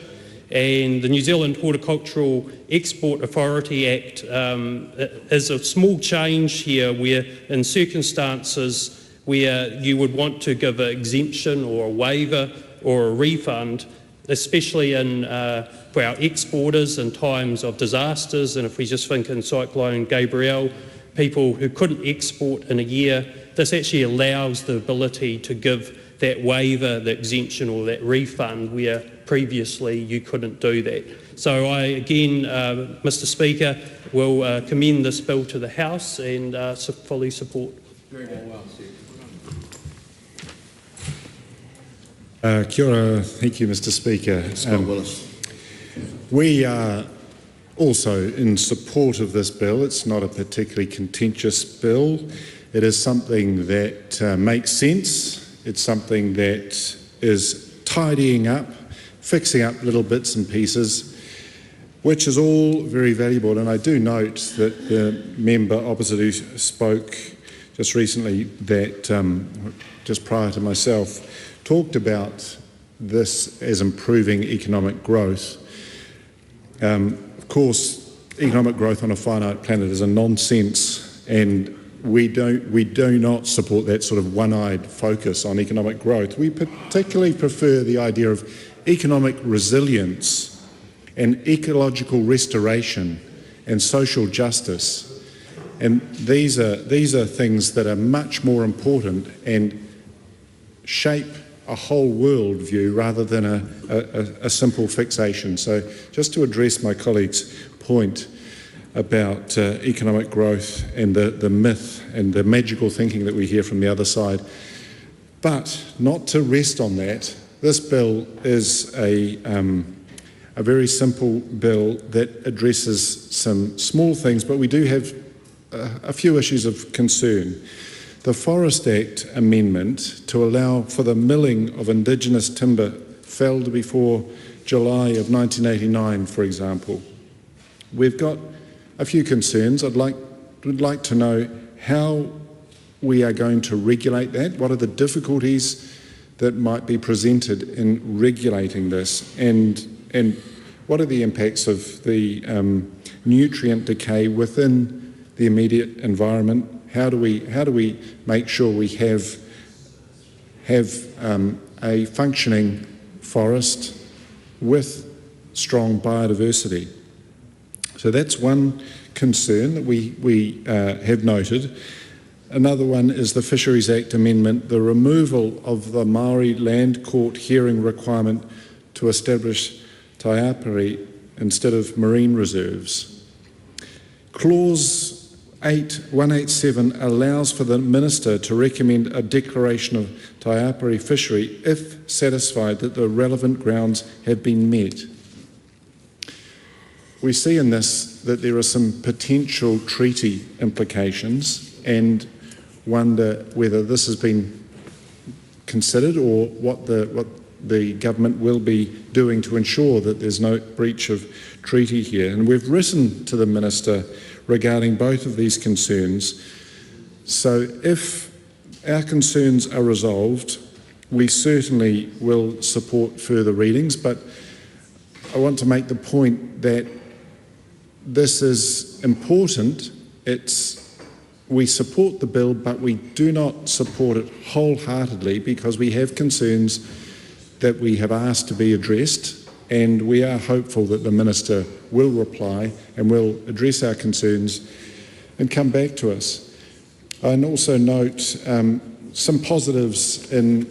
and the New Zealand Horticultural Export Authority Act is a small change here where in circumstances where you would want to give an exemption or a waiver or a refund, especially for our exporters in times of disasters, and if we just think in Cyclone Gabrielle, people who couldn't export in a year, this actually allows the ability to give that waiver, the exemption or that refund where previously you couldn't do that. So I again, Mr. Speaker, will commend this bill to the House and fully support. Very well. Kia ora. Thank you, Mr. Speaker. We are also in support of this bill. It's not a particularly contentious bill. It is something that makes sense. It's something that is tidying up, fixing up little bits and pieces, which is all very valuable. And I do note that the member opposite who spoke just recently that, just prior to myself, talked about this as improving economic growth. Of course, economic growth on a finite planet is a nonsense, and we do not support that sort of one-eyed focus on economic growth. We particularly prefer the idea of economic resilience and ecological restoration and social justice. And these are things that are much more important and shape a whole world view rather than a simple fixation. So just to address my colleague's point about economic growth and the myth and the magical thinking that we hear from the other side, but not to rest on that, this bill is a very simple bill that addresses some small things, but we do have a few issues of concern. The Forest Act amendment to allow for the milling of Indigenous timber felled before July of 1989, for example. We've got a few concerns. Would like to know how we are going to regulate that. What are the difficulties that might be presented in regulating this, and what are the impacts of the nutrient decay within the immediate environment? How do we make sure we have a functioning forest with strong biodiversity? So that's one concern that we have noted. Another one is the Fisheries Act amendment, the removal of the Māori land court hearing requirement to establish taiapari instead of marine reserves. Clause 187 allows for the Minister to recommend a declaration of taiapari fishery if satisfied that the relevant grounds have been met. We see in this that there are some potential treaty implications and wonder whether this has been considered or what the government will be doing to ensure that there's no breach of treaty here. And we've written to the Minister regarding both of these concerns. So if our concerns are resolved, we certainly will support further readings, but I want to make the point that this is important. We support the bill, but we do not support it wholeheartedly because we have concerns that we have asked to be addressed, and we are hopeful that the Minister will reply and will address our concerns and come back to us. And also note some positives in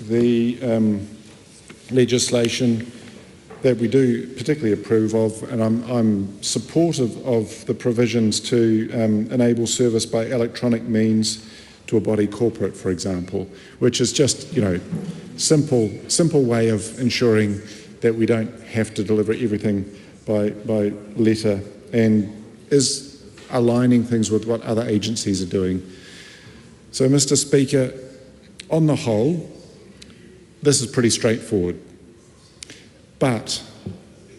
the legislation that we do particularly approve of, and I'm supportive of the provisions to enable service by electronic means to a body corporate, for example, which is just, simple way of ensuring that we don't have to deliver everything by letter, and is aligning things with what other agencies are doing. So, Mr. Speaker, on the whole, this is pretty straightforward. But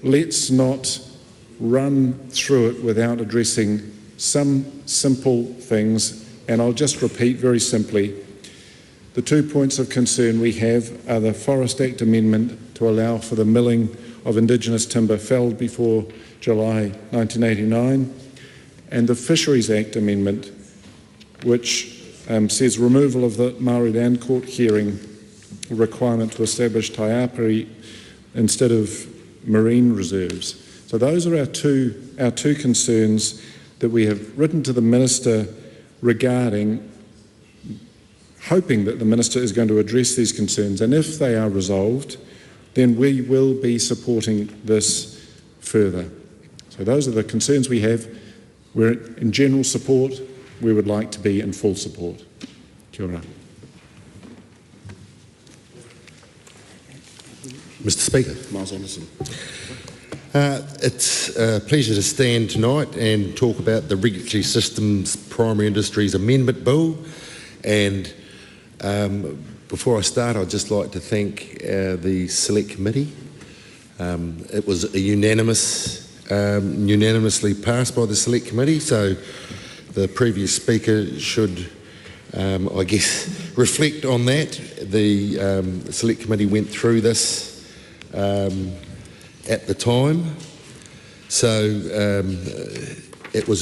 let's not run through it without addressing some simple things, and I'll just repeat very simply. The 2 points of concern we have are the Forest Act amendment to allow for the milling of Indigenous timber felled before July 1989, and the Fisheries Act amendment, which says removal of the Māori land court hearing requirement to establish taiapari instead of marine reserves. So those are our two concerns that we have written to the Minister regarding, hoping that the Minister is going to address these concerns, and if they are resolved, then we will be supporting this further. So those are the concerns we have. We're in general support. We would like to be in full support. Kia ora. Mr. Speaker. Miles Anderson. It's a pleasure to stand tonight and talk about the Regulatory Systems Primary Industries Amendment Bill. And before I start, I'd just like to thank the Select Committee. It was a unanimously passed by the Select Committee, so the previous speaker should, I guess, reflect on that. The Select Committee went through this at the time, so it was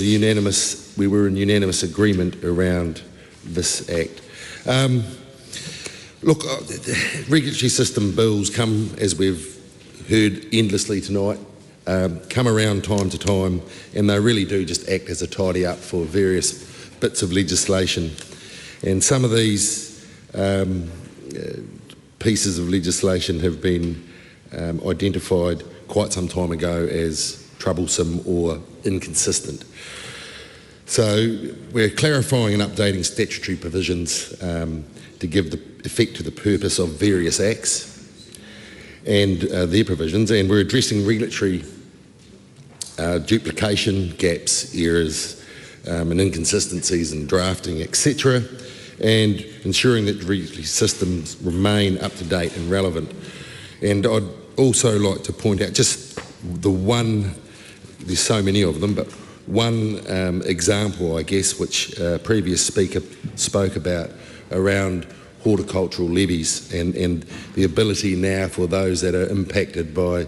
we were in unanimous agreement around this Act. Look, regulatory system bills come, as we've heard endlessly tonight, come around time to time, and they really do just act as a tidy up for various bits of legislation. And some of these pieces of legislation have been identified quite some time ago as troublesome or inconsistent. So we're clarifying and updating statutory provisions to give the effect to the purpose of various acts and their provisions, and we're addressing regulatory duplication, gaps, errors and inconsistencies in drafting, etc., and ensuring that regulatory systems remain up to date and relevant. And I'd also like to point out just the one, there's so many of them, but one example, I guess, which a previous speaker spoke about around horticultural levies and the ability now for those that are impacted by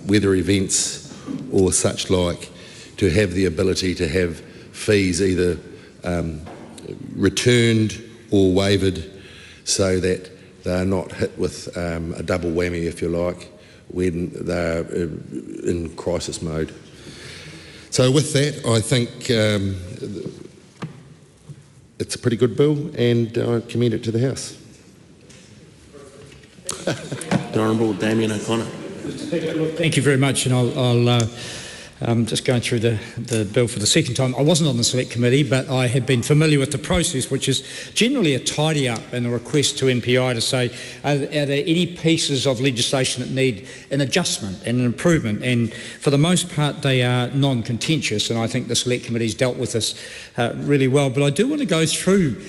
weather events or such like to have the ability to have fees either returned or waived so that they're not hit with a double whammy, if you like, when they're in crisis mode. So with that, I think it's a pretty good bill, and I commend it to the House. The Honourable Damien O'Connor. Thank you very much, and I'll just going through the bill for the second time. I wasn't on the Select Committee, but I have been familiar with the process, which is generally a tidy up and a request to MPI to say, are there any pieces of legislation that need an adjustment and an improvement? And for the most part, they are non-contentious, and I think the Select Committee's dealt with this really well. But I do want to go through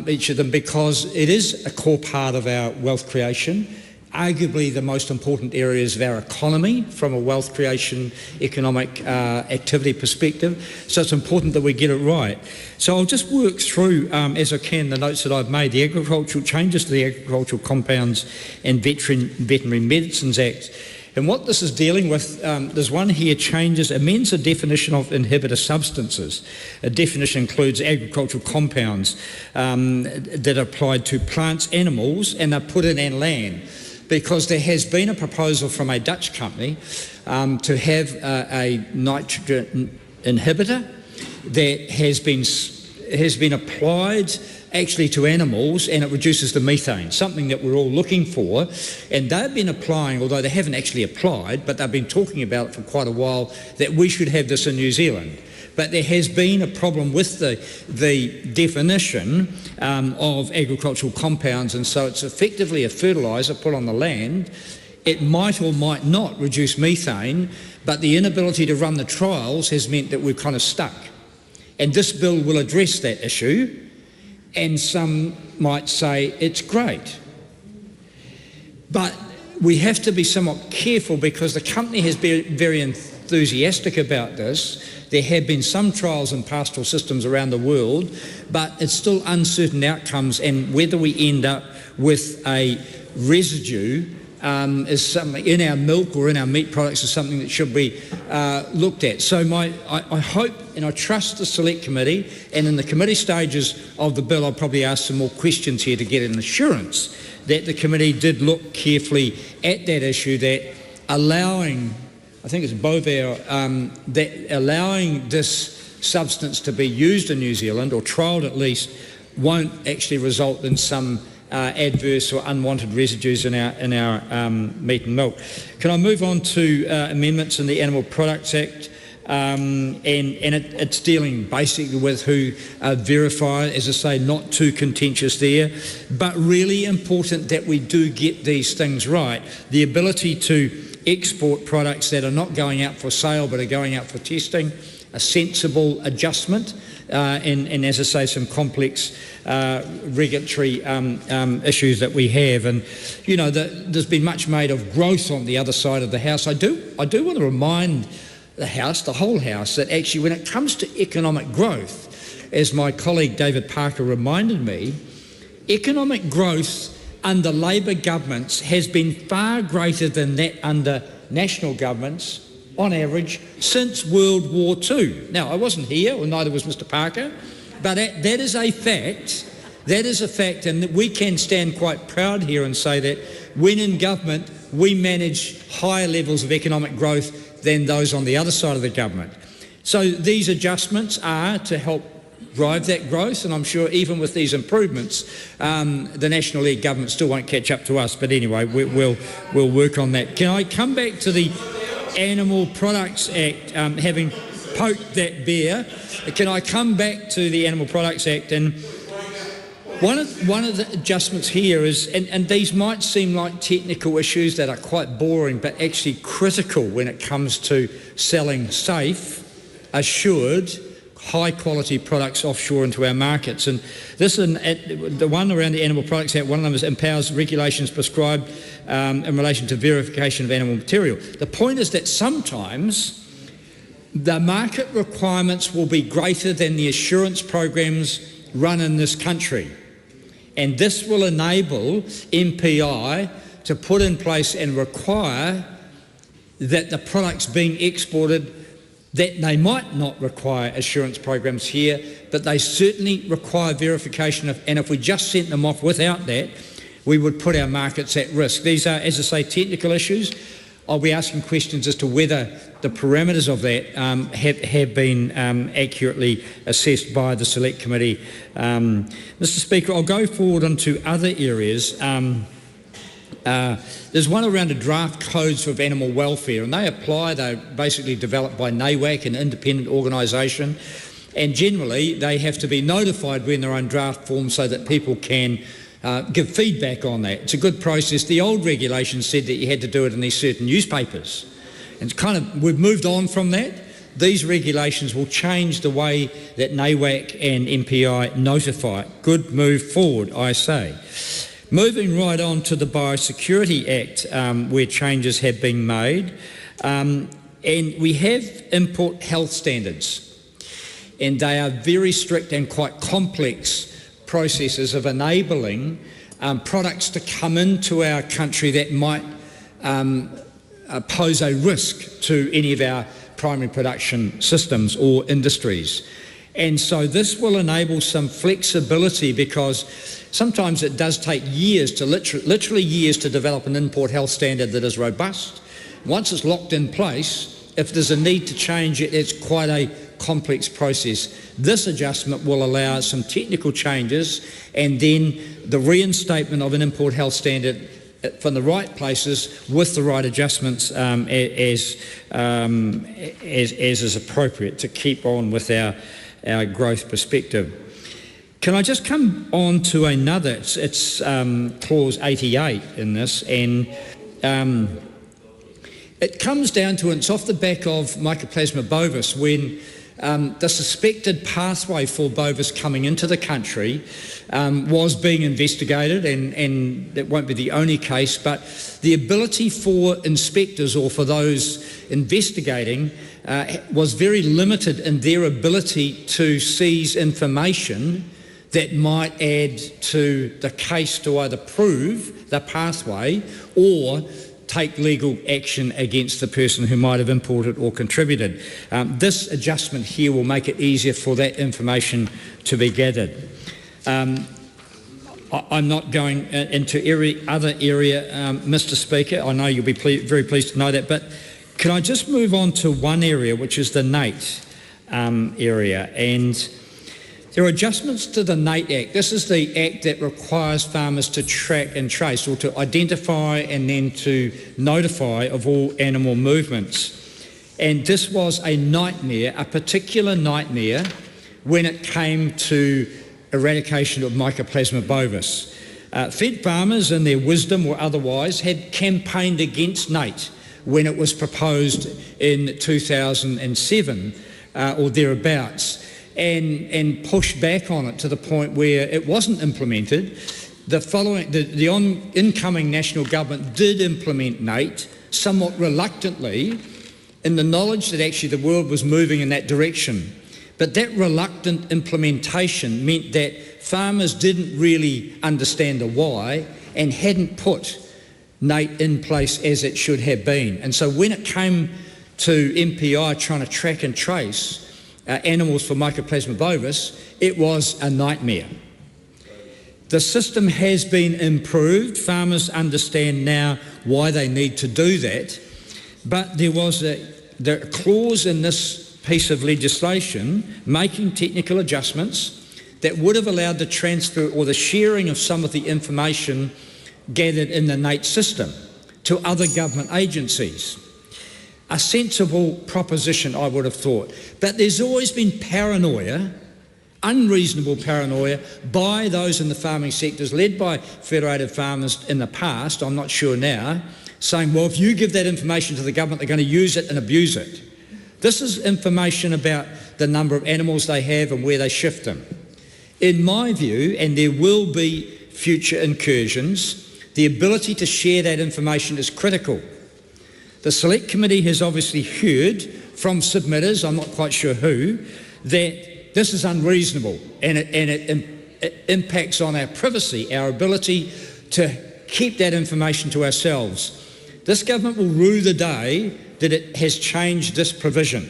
each of them because it is a core part of our wealth creation. Arguably the most important areas of our economy from a wealth creation economic activity perspective. So it's important that we get it right. So I'll just work through, as I can, the notes that I've made. The agricultural changes to the Agricultural Compounds and Veterinary Medicines Act. And what this is dealing with, there's one here, amends the definition of inhibitor substances. A definition includes agricultural compounds that are applied to plants, animals, and they're put in and land. Because there has been a proposal from a Dutch company to have a nitrogen inhibitor that has been applied actually to animals, and it reduces the methane, something that we're all looking for. And they've been applying, although they haven't actually applied, but they've been talking about it for quite a while, that we should have this in New Zealand. But there has been a problem with the definition of agricultural compounds, and so it's effectively a fertiliser put on the land. It might or might not reduce methane, but the inability to run the trials has meant that we're kind of stuck. And this bill will address that issue, and some might say it's great. But we have to be somewhat careful because the company has been very enthusiastic about this. There have been some trials in pastoral systems around the world, but it's still uncertain outcomes, and whether we end up with a residue is something in our milk or in our meat products is something that should be looked at. So I hope and I trust the Select Committee, and in the committee stages of the bill I'll probably ask some more questions here to get an assurance that the committee did look carefully at that issue, that allowing, I think it's Bovair, that allowing this substance to be used in New Zealand, or trialled at least, won't actually result in some adverse or unwanted residues in our meat and milk. Can I move on to amendments in the Animal Products Act? And it's dealing basically with who verify, as I say, not too contentious there, but really important that we do get these things right. The ability to export products that are not going out for sale but are going out for testing, a sensible adjustment, and as I say, some complex regulatory issues that we have. And there's been much made of growth on the other side of the house. I do want to remind the House, the whole House, that actually when it comes to economic growth, as my colleague David Parker reminded me, economic growth under Labor governments has been far greater than that under national governments on average since World War II. Now, I wasn't here, or neither was Mr Parker, but that is a fact. That is a fact, and we can stand quite proud here and say that when in government, we manage higher levels of economic growth than those on the other side of the government. So these adjustments are to help drive that growth, and I'm sure even with these improvements, the National League government still won't catch up to us. But anyway, we'll work on that. Can I come back to the Animal Products Act, having poked that bear? Can I come back to the Animal Products Act? And one of the adjustments here is, and these might seem like technical issues that are quite boring, but actually critical when it comes to selling safe, assured, high-quality products offshore into our markets. And this, the one around the Animal Products Act, one of them is empowers regulations prescribed in relation to verification of animal material. The point is that sometimes the market requirements will be greater than the assurance programs run in this country. And this will enable MPI to put in place and require that the products being exported, that they might not require assurance programs here, but they certainly require verification of, and if we just sent them off without that, we would put our markets at risk. These are, as I say, technical issues. I'll be asking questions as to whether the parameters of that have been accurately assessed by the Select Committee. Mr Speaker, I'll go forward onto other areas. There's one around the draft codes of animal welfare, and they're basically developed by NAWAC, an independent organisation, and generally they have to be notified when they're on draft form so that people can give feedback on that. It's a good process. The old regulations said that you had to do it in these certain newspapers, and we've moved on from that. These regulations will change the way that NAWAC and MPI notify. Good move forward, I say. Moving right on to the Biosecurity Act, where changes have been made, and we have import health standards, and they are very strict and quite complex processes of enabling products to come into our country that might pose a risk to any of our primary production systems or industries. And so this will enable some flexibility, because sometimes it does take years to, literally years, to develop an import health standard that is robust. Once it's locked in place, if there's a need to change it, it's quite a complex process. This adjustment will allow some technical changes, and then the reinstatement of an import health standard from the right places with the right adjustments as is appropriate to keep on with our growth perspective. Can I just come on to another? It's clause 88 in this, and it comes down to, and it's off the back of Mycoplasma bovis, when the suspected pathway for bovis coming into the country was being investigated, and that won't be the only case, but the ability for inspectors or for those investigating was very limited in their ability to seize information that might add to the case to either prove the pathway or take legal action against the person who might have imported or contributed. This adjustment here will make it easier for that information to be gathered. I'm not going into every other area, Mr Speaker. I know you'll be very pleased to know that, but can I just move on to one area, which is the NATE area, and there are adjustments to the NATE Act. This is the act that requires farmers to track and trace, or to identify and then to notify of all animal movements. And this was a nightmare, a particular nightmare, when it came to eradication of Mycoplasma bovis. Fed farmers, in their wisdom or otherwise, had campaigned against NATE when it was proposed in 2007 or thereabouts, and pushed back on it to the point where it wasn't implemented. The incoming national government did implement NATE somewhat reluctantly, in the knowledge that actually the world was moving in that direction. But that reluctant implementation meant that farmers didn't really understand the why and hadn't put NATE in place as it should have been. And so when it came to MPI trying to track and trace animals for Mycoplasma bovis, it was a nightmare. The system has been improved. Farmers understand now why they need to do that. But there was a clause in this piece of legislation making technical adjustments that would have allowed the transfer or the sharing of some of the information gathered in the NATE system to other government agencies. A sensible proposition, I would have thought. But there's always been paranoia, unreasonable paranoia, by those in the farming sectors, led by federated farmers in the past, I'm not sure now, saying, well, if you give that information to the government, they're going to use it and abuse it. This is information about the number of animals they have and where they shift them. In my view, and there will be future incursions, the ability to share that information is critical. The Select Committee has obviously heard from submitters, I'm not quite sure who, that this is unreasonable and it impacts on our privacy, our ability to keep that information to ourselves. This government will rue the day that it has changed this provision.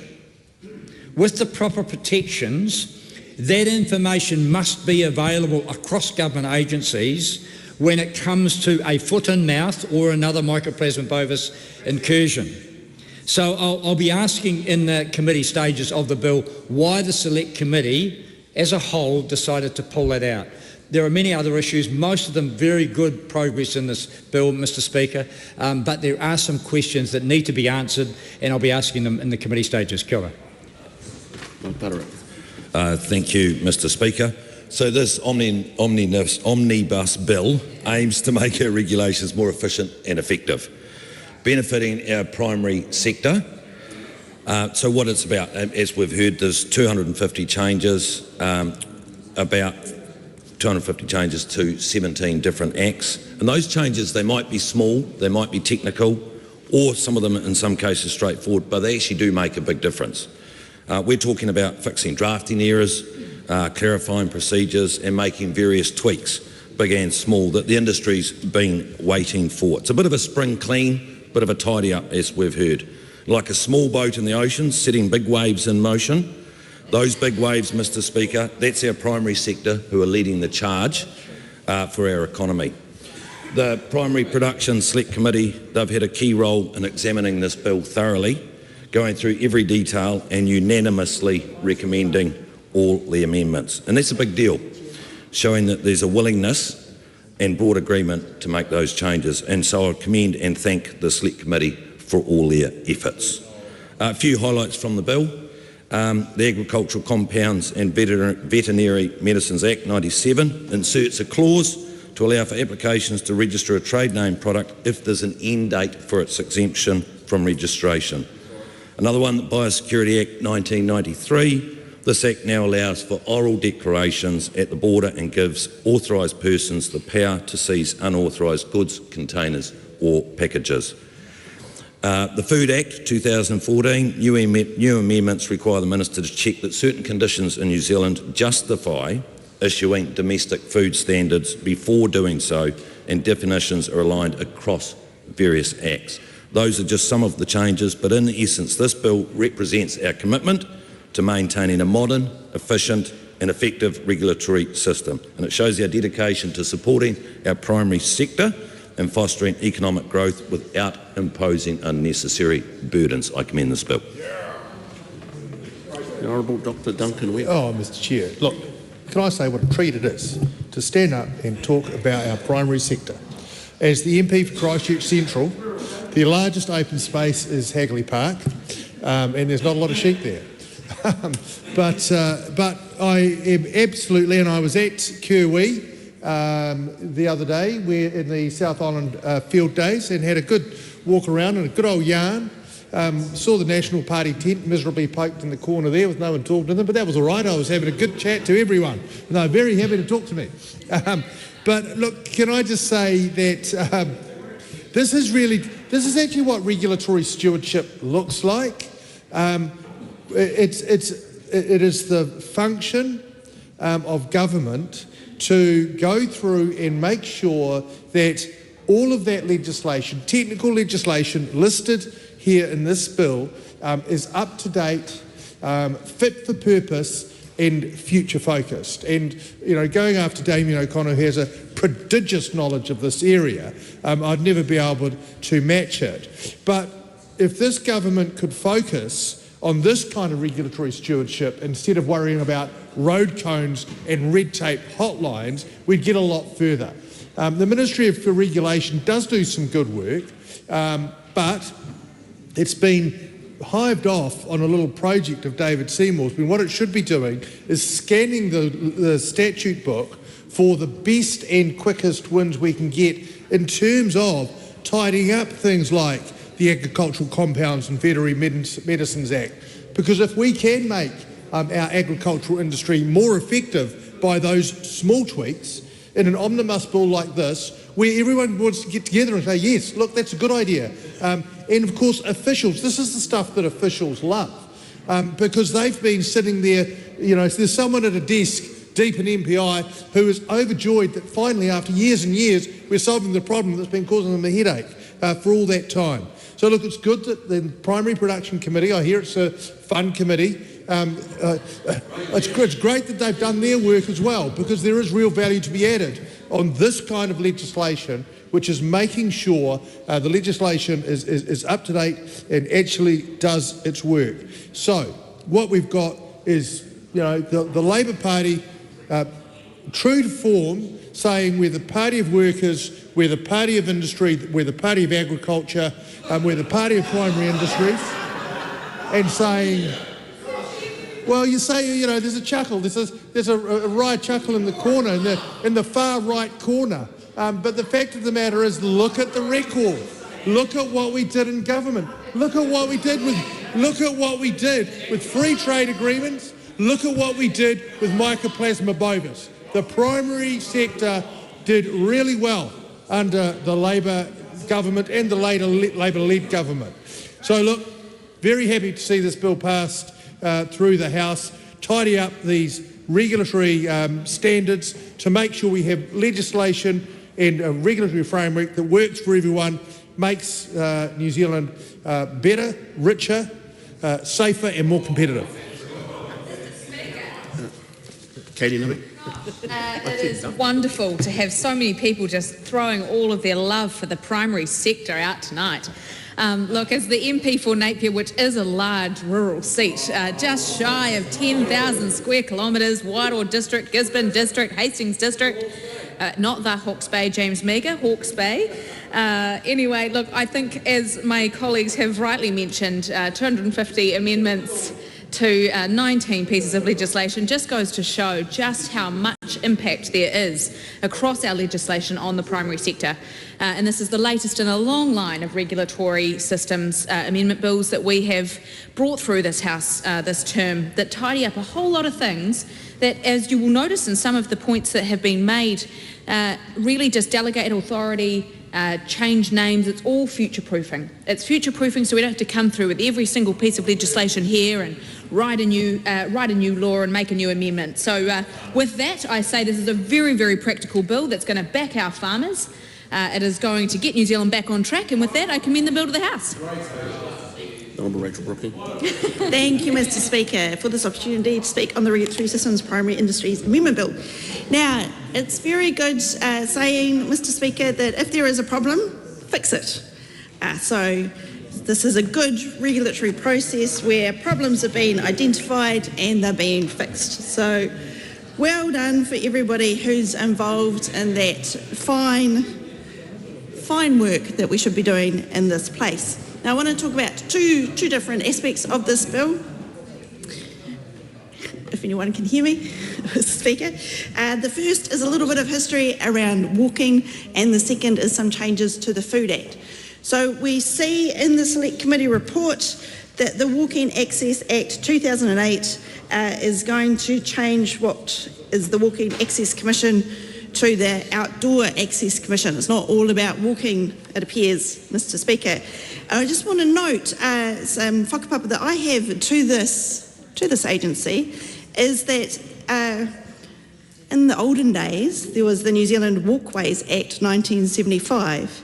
With the proper protections, that information must be available across government agencies when it comes to a foot and mouth or another Mycoplasma bovis incursion. So I'll be asking in the committee stages of the bill why the Select Committee as a whole decided to pull that out. There are many other issues, most of them very good progress in this bill, Mr Speaker, but there are some questions that need to be answered and I'll be asking them in the committee stages. Kia ora. Thank you, Mr Speaker. So this omnibus bill aims to make our regulations more efficient and effective, benefiting our primary sector. So what it's about, as we've heard, there's 250 changes, about 250 changes to 17 different acts. And those changes, they might be small, they might be technical, or some of them in some cases straightforward, but they actually do make a big difference. We're talking about fixing drafting errors, clarifying procedures and making various tweaks, big and small, that the industry's been waiting for. It's a bit of a spring clean, bit of a tidy up, as we've heard. Like a small boat in the ocean, setting big waves in motion. Those big waves, Mr Speaker, that's our primary sector who are leading the charge for our economy. The Primary Production Select Committee, they've had a key role in examining this bill thoroughly, going through every detail and unanimously recommending all the amendments. And that's a big deal, showing that there's a willingness and broad agreement to make those changes. And so I commend and thank the Select Committee for all their efforts. A few highlights from the bill. The Agricultural Compounds and Veterinary Medicines Act 97 inserts a clause to allow for applications to register a trade name product if there's an end date for its exemption from registration. Another one, the Biosecurity Act 1993. This Act now allows for oral declarations at the border and gives authorised persons the power to seize unauthorised goods, containers or packages. The Food Act 2014, new amendments require the Minister to check that certain conditions in New Zealand justify issuing domestic food standards before doing so, and definitions are aligned across various acts. Those are just some of the changes, but in essence this bill represents our commitment to maintaining a modern, efficient and effective regulatory system, and it shows our dedication to supporting our primary sector and fostering economic growth without imposing unnecessary burdens. I commend this bill. The Honourable Dr Duncan Webb. Oh, Mr Chair, look, can I say what a treat it is to stand up and talk about our primary sector. As the MP for Christchurch Central, the largest open space is Hagley Park, and there's not a lot of sheep there. But I am absolutely, and I was at Kirwee the other day, we're in the South Island field days, and had a good walk around and a good old yarn. Saw the National Party tent miserably poked in the corner there with no one talking to them, but that was all right. I was having a good chat to everyone, and they were very happy to talk to me. But look, can I just say that This is actually what regulatory stewardship looks like. It is the function of government to go through and make sure that all of that legislation, technical legislation listed here in this bill, is up to date, fit for purpose, and future focused. And going after Damien O'Connor, who has a prodigious knowledge of this area, I'd never be able to match it. But if this government could focus on this kind of regulatory stewardship instead of worrying about road cones and red tape hotlines, we'd get a lot further. The Ministry for Regulation does do some good work, but it's been hived off on a little project of David Seymour's. What it should be doing is scanning the statute book for the best and quickest wins we can get in terms of tidying up things like the Agricultural Compounds and Veterinary Medicines Act. Because if we can make our agricultural industry more effective by those small tweaks in an omnibus bill like this, where everyone wants to get together and say, yes, look, that's a good idea. And of course, officials, this is the stuff that officials love, because they've been sitting there, there's someone at a desk deep in MPI who is overjoyed that finally, after years and years, we're solving the problem that's been causing them a headache for all that time. So look, it's good that the Primary Production Committee, I hear it's a fun committee, it's great that they've done their work as well, because there is real value to be added on this kind of legislation, which is making sure the legislation is up to date and actually does its work. So what we've got is, the Labor Party, true to form, saying we're the party of workers, we're the party of industry, we're the party of agriculture, we're the party of primary industries, and saying, well, you say, there's a chuckle, there's a wry chuckle in the corner, in the far right corner. But the fact of the matter is, look at the record. Look at what we did in government. Look at what we did with free trade agreements. Look at what we did with Mycoplasma bovis. The primary sector did really well under the Labor government and the later Labor-led government. So look, very happy to see this bill passed through the House, tidy up these regulatory standards to make sure we have legislation and a regulatory framework that works for everyone, makes New Zealand better, richer, safer and more competitive. Katie Nibby. It is wonderful to have so many people just throwing all of their love for the primary sector out tonight. Look, as the MP for Napier, which is a large rural seat, just shy of 10,000 square kilometres, Wairoa District, Gisborne District, Hastings District, not the Hawke's Bay, James Mega, Hawke's Bay. Anyway, look, I think as my colleagues have rightly mentioned, 250 amendments to 19 pieces of legislation just goes to show just how much impact there is across our legislation on the primary sector. And this is the latest in a long line of regulatory systems amendment bills that we have brought through this House this term that tidy up a whole lot of things that, as you will notice in some of the points that have been made, really just delegate authority, change names. It's all future-proofing. It's future-proofing, so we don't have to come through with every single piece of legislation here and write a new law and make a new amendment. So with that, I say this is a very, very practical bill that's going to back our farmers. It is going to get New Zealand back on track, and with that, I commend the bill to the House. Honourable Rachel Brooking. Thank you, Mr. Speaker, for this opportunity to speak on the Regulatory Systems Primary Industries Amendment Bill. Now, it's very good saying, Mr. Speaker, that if there is a problem, fix it. So this is a good regulatory process where problems have been identified and they're being fixed. So well done for everybody who's involved in that fine work that we should be doing in this place. Now, I want to talk about two different aspects of this bill, if anyone can hear me, Mr. Speaker. The first is a little bit of history around walking, and the second is some changes to the Food Act. So we see in the Select Committee report that the Walking Access Act 2008 is going to change what is the Walking Access Commission to the Outdoor Access Commission. It's not all about walking, it appears, Mr Speaker. I just want to note some whakapapa that I have to this agency is that in the olden days there was the New Zealand Walkways Act 1975,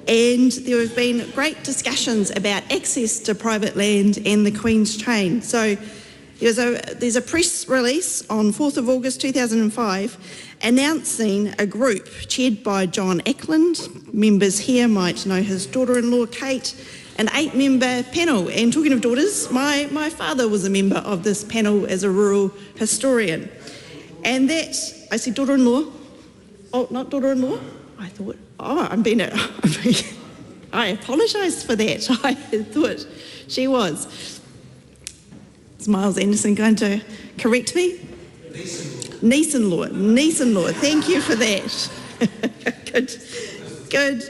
and there have been great discussions about access to private land and the Queen's Chain. So there's a press release on 4th of August 2005 announcing a group chaired by John Ackland. Members here might know his daughter-in-law Kate, an 8-member panel. And talking of daughters, my father was a member of this panel as a rural historian. And that, I said daughter-in-law, oh, not daughter-in-law? I thought, I apologise for that. I thought she was. Is Miles Anderson going to correct me? Niece-in-law. Thank you for that. Good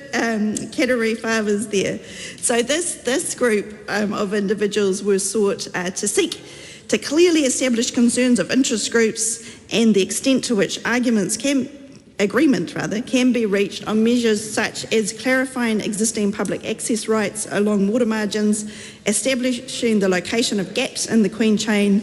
category fathers there. So this group of individuals were sought to seek to clearly establish concerns of interest groups and the extent to which agreement can be reached on measures such as clarifying existing public access rights along water margins, establishing the location of gaps in the Queen Chain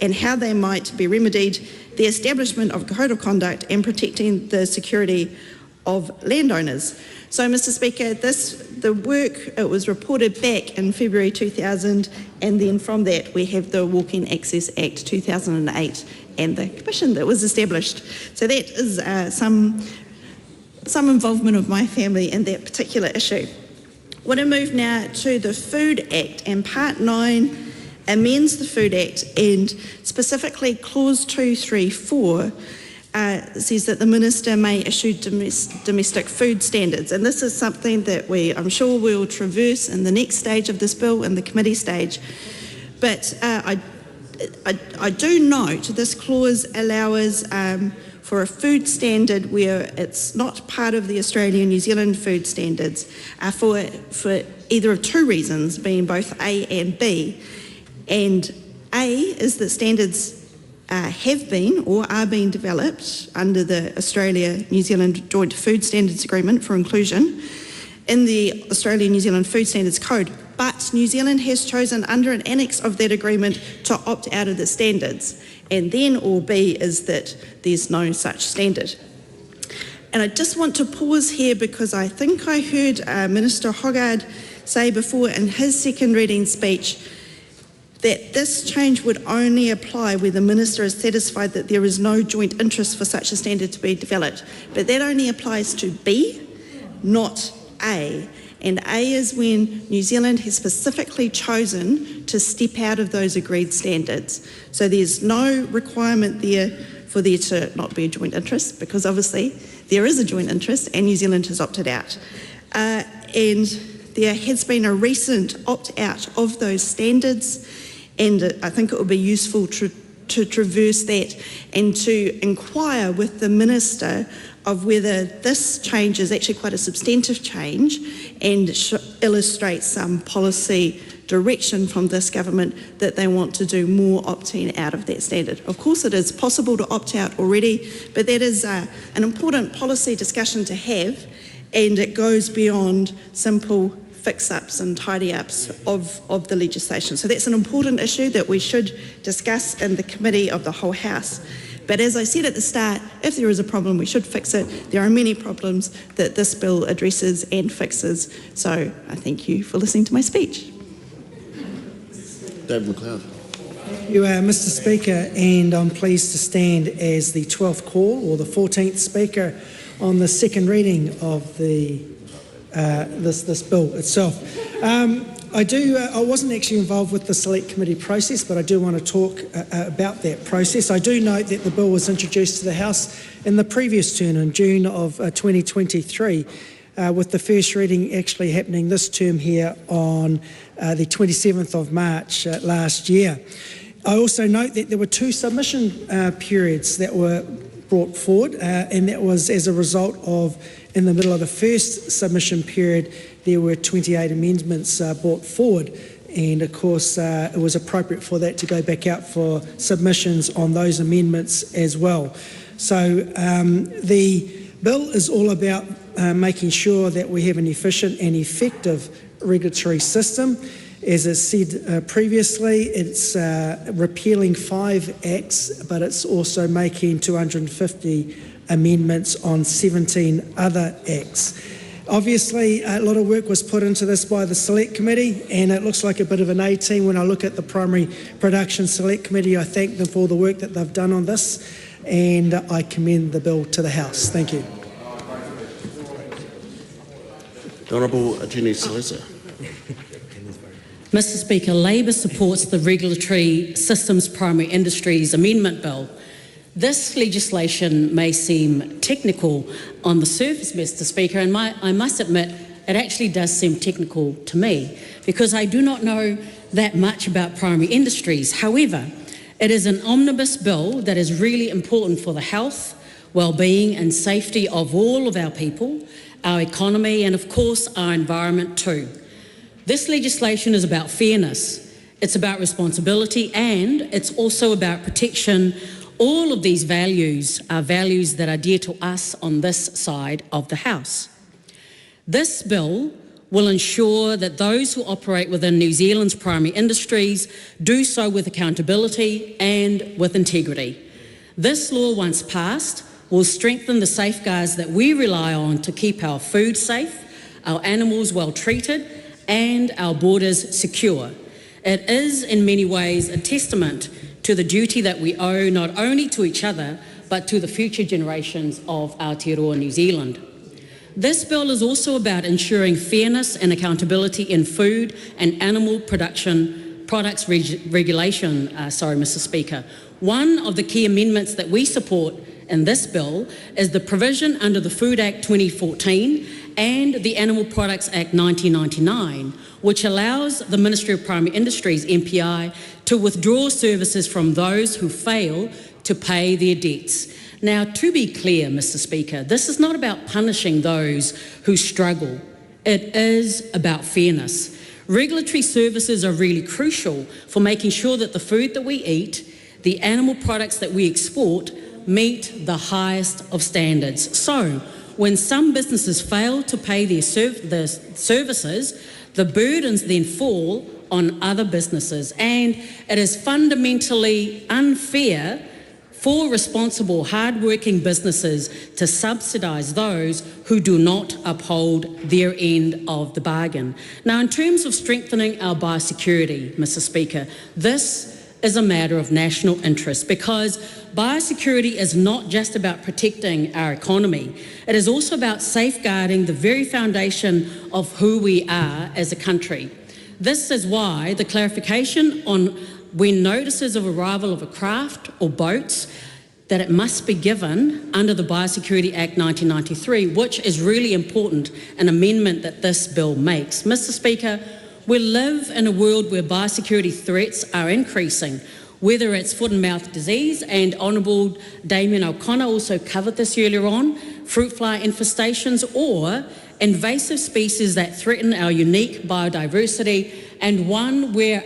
and how they might be remedied, the establishment of a code of conduct and protecting the security of landowners. So, Mr Speaker, the work, it was reported back in February 2000, and then from that we have the Walking Access Act 2008 and the commission that was established. So that is some involvement of my family in that particular issue. I want to move now to the Food Act, and Part 9 amends the Food Act, and specifically Clause 234 says that the Minister may issue domestic food standards, and this is something that I'm sure we'll traverse in the next stage of this bill, in the committee stage. But I do note this clause allows for a food standard where it's not part of the Australian New Zealand food standards for either of two reasons, being both A and B. And A is that standards have been or are being developed under the Australia-New Zealand Joint Food Standards Agreement for inclusion in the Australian-New Zealand Food Standards Code, but New Zealand has chosen under an annex of that agreement to opt out of the standards. And then, or B, is that there's no such standard. And I just want to pause here because I think I heard Minister Hoggard say before in his second reading speech that this change would only apply where the Minister is satisfied that there is no joint interest for such a standard to be developed. But that only applies to B, not A. And A is when New Zealand has specifically chosen to step out of those agreed standards. So there's no requirement there for there to not be a joint interest, because obviously there is a joint interest and New Zealand has opted out. And there has been a recent opt-out of those standards, and I think it would be useful to traverse that and to inquire with the Minister of whether this change is actually quite a substantive change and illustrates some policy direction from this government that they want to do more opting out of that standard. Of course it is possible to opt out already, but that is an important policy discussion to have, and it goes beyond simple fix-ups and tidy-ups of the legislation. So that's an important issue that we should discuss in the committee of the whole House. But as I said at the start, if there is a problem, we should fix it. There are many problems that this bill addresses and fixes. So I thank you for listening to my speech. David McLeod. Thank you, Mr Speaker, and I'm pleased to stand as the 12th call or the 14th speaker on the second reading of the this bill itself. I wasn't actually involved with the select committee process, but I do want to talk about that process. I do note that the bill was introduced to the House in the previous term in June of 2023, with the first reading actually happening this term here on the 27th of March last year. I also note that there were two submission periods that were brought forward, and that was as a result of, in the middle of the first submission period, there were 28 amendments brought forward, and of course it was appropriate for that to go back out for submissions on those amendments as well. So the bill is all about making sure that we have an efficient and effective regulatory system. As I said previously, it's repealing 5 acts, but it's also making 250 amendments on 17 other acts. Obviously, a lot of work was put into this by the Select Committee, and it looks like a bit of an A-team. When I look at the Primary Production Select Committee, I thank them for all the work that they've done on this, and I commend the bill to the House. Thank you. The Honourable Jenny Solicitor. Mr Speaker, Labor supports the Regulatory Systems Primary Industries Amendment Bill. This legislation may seem technical on the surface, Mr Speaker, and I must admit it actually does seem technical to me because I do not know that much about primary industries. However, it is an omnibus bill that is really important for the health, well-being and safety of all of our people, our economy and of course our environment too. This legislation is about fairness, it's about responsibility and it's also about protection. All of these values are values that are dear to us on this side of the House. This bill will ensure that those who operate within New Zealand's primary industries do so with accountability and with integrity. This law, once passed, will strengthen the safeguards that we rely on to keep our food safe, our animals well treated, and our borders secure. It is in many ways a testament to the duty that we owe not only to each other, but to the future generations of Aotearoa New Zealand. This bill is also about ensuring fairness and accountability in food and animal production products regulation, Mr Speaker. One of the key amendments that we support in this bill is the provision under the Food Act 2014 and the Animal Products Act 1999, which allows the Ministry of Primary Industries, MPI, to withdraw services from those who fail to pay their debts. Now, to be clear, Mr Speaker, this is not about punishing those who struggle. It is about fairness. Regulatory services are really crucial for making sure that the food that we eat, the animal products that we export, meet the highest of standards. So, when some businesses fail to pay their services, the burdens then fall on other businesses, and it is fundamentally unfair for responsible, hard-working businesses to subsidise those who do not uphold their end of the bargain. Now, in terms of strengthening our biosecurity, Mr Speaker, this is a matter of national interest because biosecurity is not just about protecting our economy. It is also about safeguarding the very foundation of who we are as a country. This is why the clarification on when notices of arrival of a craft or boats that it must be given under the Biosecurity Act 1993, which is really important, an amendment that this bill makes. Mr Speaker, we live in a world where biosecurity threats are increasing, whether it's foot and mouth disease, and Honourable Damien O'Connor also covered this earlier on, fruit fly infestations or invasive species that threaten our unique biodiversity, and one where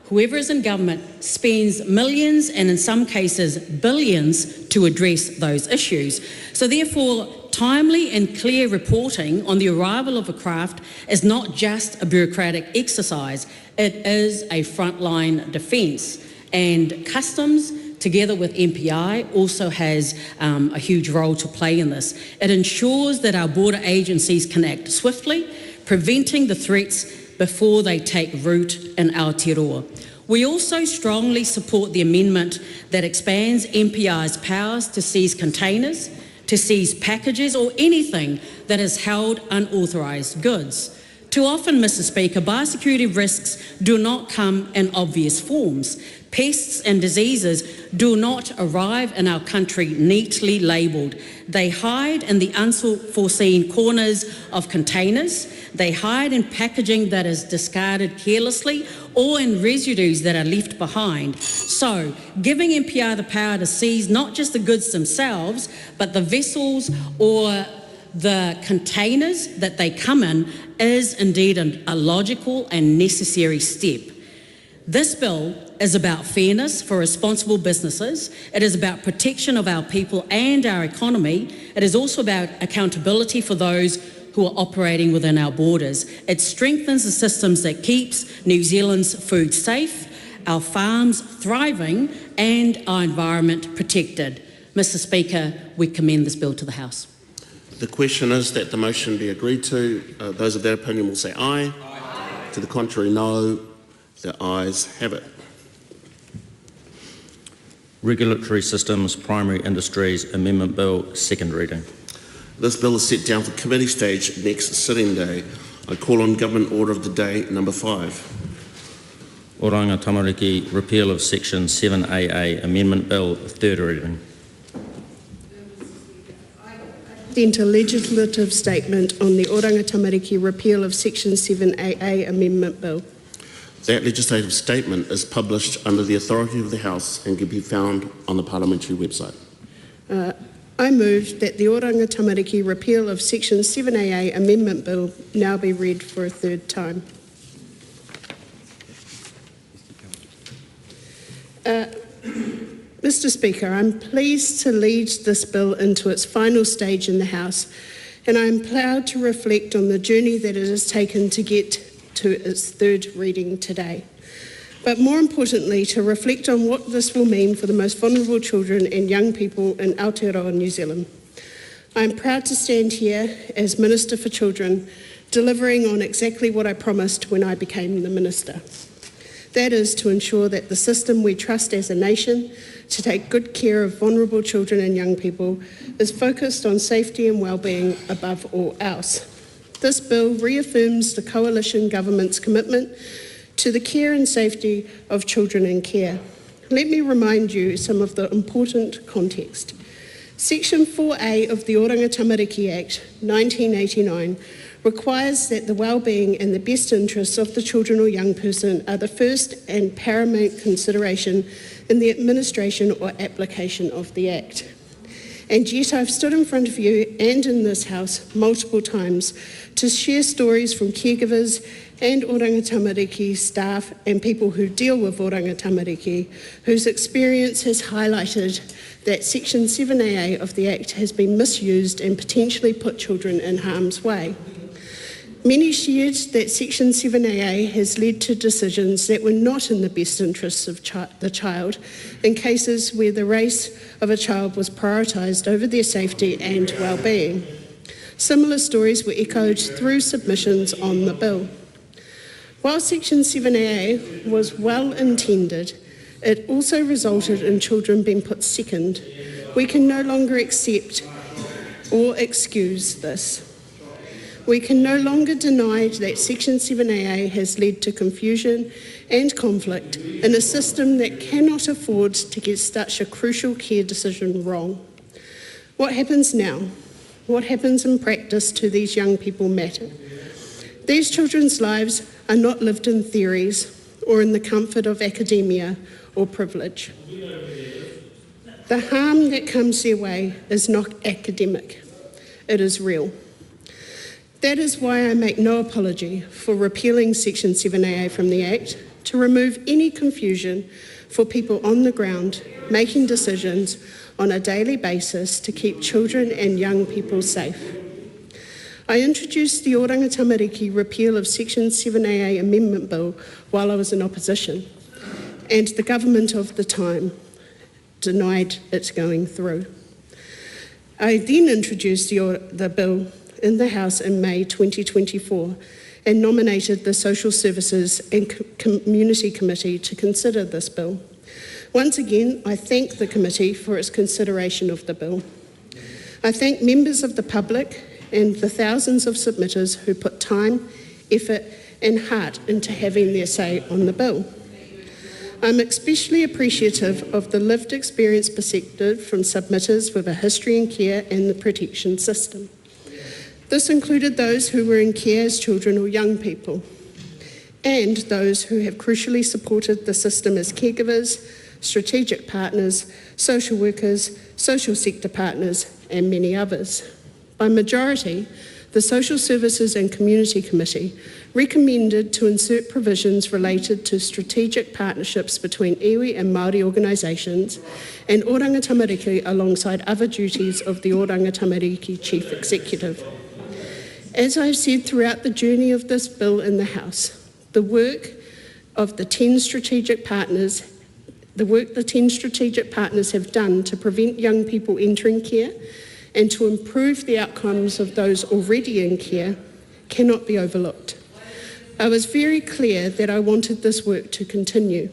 whoever is in government spends millions and in some cases billions to address those issues. So therefore, timely and clear reporting on the arrival of a craft is not just a bureaucratic exercise, it is a frontline defence. And Customs, together with MPI, also has a huge role to play in this. It ensures that our border agencies can act swiftly, preventing the threats before they take root in Aotearoa. We also strongly support the amendment that expands MPI's powers to seize containers, to seize packages or anything that is held unauthorised goods. Too often, Mr Speaker, biosecurity risks do not come in obvious forms. Pests and diseases do not arrive in our country neatly labelled. They hide in the unforeseen corners of containers. They hide in packaging that is discarded carelessly or in residues that are left behind. So, giving MPR the power to seize not just the goods themselves, but the vessels or the containers that they come in is indeed a logical and necessary step. This bill is about fairness for responsible businesses. It is about protection of our people and our economy. It is also about accountability for those who are operating within our borders. It strengthens the systems that keeps New Zealand's food safe, our farms thriving, and our environment protected. Mr. Speaker, we commend this bill to the House. The question is that the motion be agreed to. Those of that opinion will say aye. Aye. To the contrary, no. The ayes have it. Regulatory Systems, Primary Industries Amendment Bill, second reading. This bill is set down for committee stage next sitting day. I call on Government Order of the Day number 5. Oranga Tamariki, repeal of Section 7AA Amendment Bill, third reading. Present a legislative statement on the Oranga Tamariki repeal of Section 7AA Amendment Bill. That legislative statement is published under the authority of the House and can be found on the parliamentary website. I move that the Oranga Tamariki repeal of Section 7AA Amendment Bill now be read for a third time. Mr. Speaker, I'm pleased to lead this bill into its final stage in the House, and I'm proud to reflect on the journey that it has taken to get to its third reading today. But more importantly, to reflect on what this will mean for the most vulnerable children and young people in Aotearoa, New Zealand. I'm proud to stand here as Minister for Children, delivering on exactly what I promised when I became the Minister. That is to ensure that the system we trust as a nation to take good care of vulnerable children and young people is focused on safety and wellbeing above all else. This bill reaffirms the Coalition Government's commitment to the care and safety of children in care. Let me remind you some of the important context. Section 4A of the Oranga Tamariki Act 1989 requires that the well-being and the best interests of the children or young person are the first and paramount consideration in the administration or application of the Act. And yet I've stood in front of you and in this House multiple times to share stories from caregivers and Oranga Tamariki staff and people who deal with Oranga Tamariki, whose experience has highlighted that Section 7AA of the Act has been misused and potentially put children in harm's way. Many shared that Section 7AA has led to decisions that were not in the best interests of the child in cases where the race of a child was prioritised over their safety and well-being. Similar stories were echoed through submissions on the bill. While Section 7AA was well intended, it also resulted in children being put second. We can no longer accept or excuse this. We can no longer deny that Section 7AA has led to confusion and conflict in a system that cannot afford to get such a crucial care decision wrong. What happens now? What happens in practice to these young people matter. These children's lives are not lived in theories or in the comfort of academia or privilege. The harm that comes their way is not academic, it is real. That is why I make no apology for repealing Section 7AA from the Act to remove any confusion for people on the ground making decisions on a daily basis to keep children and young people safe. I introduced the Oranga Tamariki repeal of Section 7AA Amendment Bill while I was in opposition, and the government of the time denied it going through. I then introduced the bill in the House in May 2024 and nominated the Social Services and Community Committee to consider this bill. Once again, I thank the committee for its consideration of the bill. I thank members of the public and the thousands of submitters who put time, effort and heart into having their say on the bill. I'm especially appreciative of the lived experience perspective from submitters with a history in care and the protection system. This included those who were in care as children or young people, and those who have crucially supported the system as caregivers, strategic partners, social workers, social sector partners, and many others. By majority, the Social Services and Community Committee recommended to insert provisions related to strategic partnerships between iwi and Māori organisations and Oranga Tamariki alongside other duties of the Oranga Tamariki Chief Executive. As I've said throughout the journey of this bill in the House, the work the 10 strategic partners have done to prevent young people entering care and to improve the outcomes of those already in care cannot be overlooked. I was very clear that I wanted this work to continue.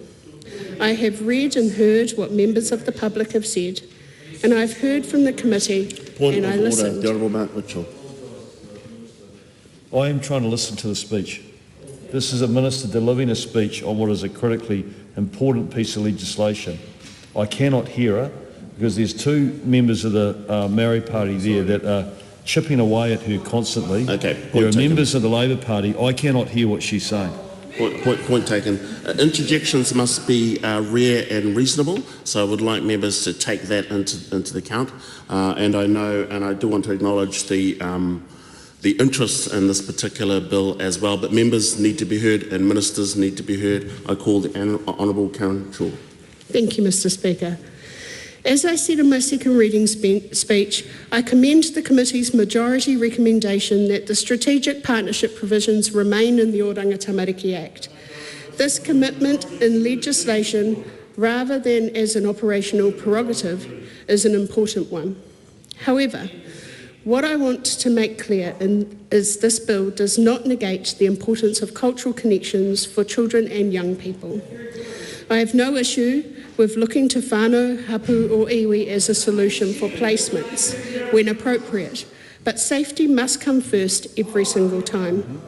I have read and heard what members of the public have said, and I've heard from the committee and I listened. The Honourable Mark Mitchell. I am trying to listen to the speech. This is a minister delivering a speech on what is a critically important piece of legislation. I cannot hear her because there's two members of the Māori Party there that are chipping away at her constantly. Okay, there are members of the Labour Party. I cannot hear what she's saying. Point taken. Interjections must be rare and reasonable, so I would like members to take that into the account. And I do want to acknowledge the interest in this particular bill as well, but members need to be heard and ministers need to be heard. I call the Honourable Karen Shaw. Thank you, Mr. Speaker. As I said in my second reading speech, I commend the committee's majority recommendation that the strategic partnership provisions remain in the Oranga Tamariki Act. This commitment in legislation, rather than as an operational prerogative, is an important one. However, what I want to make clear is this bill does not negate the importance of cultural connections for children and young people. I have no issue with looking to whānau, hapu or iwi as a solution for placements when appropriate, but safety must come first every single time.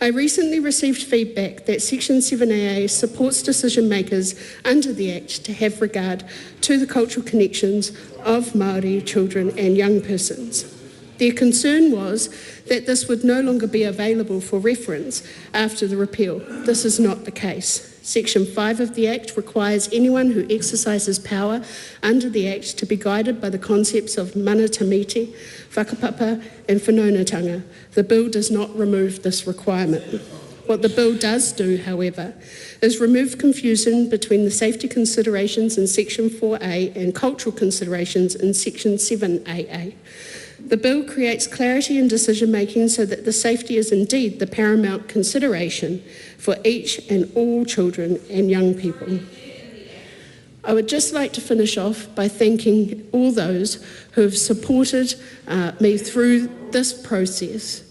I recently received feedback that Section 7AA supports decision makers under the Act to have regard to the cultural connections of Māori children and young persons. Their concern was that this would no longer be available for reference after the repeal. This is not the case. Section 5 of the Act requires anyone who exercises power under the Act to be guided by the concepts of mana tamiti, whakapapa and whanaungatanga. The bill does not remove this requirement. What the bill does do, however, is remove confusion between the safety considerations in Section 4A and cultural considerations in Section 7AA. The bill creates clarity in decision-making so that the safety is indeed the paramount consideration for each and all children and young people. I would just like to finish off by thanking all those who have supported me through this process,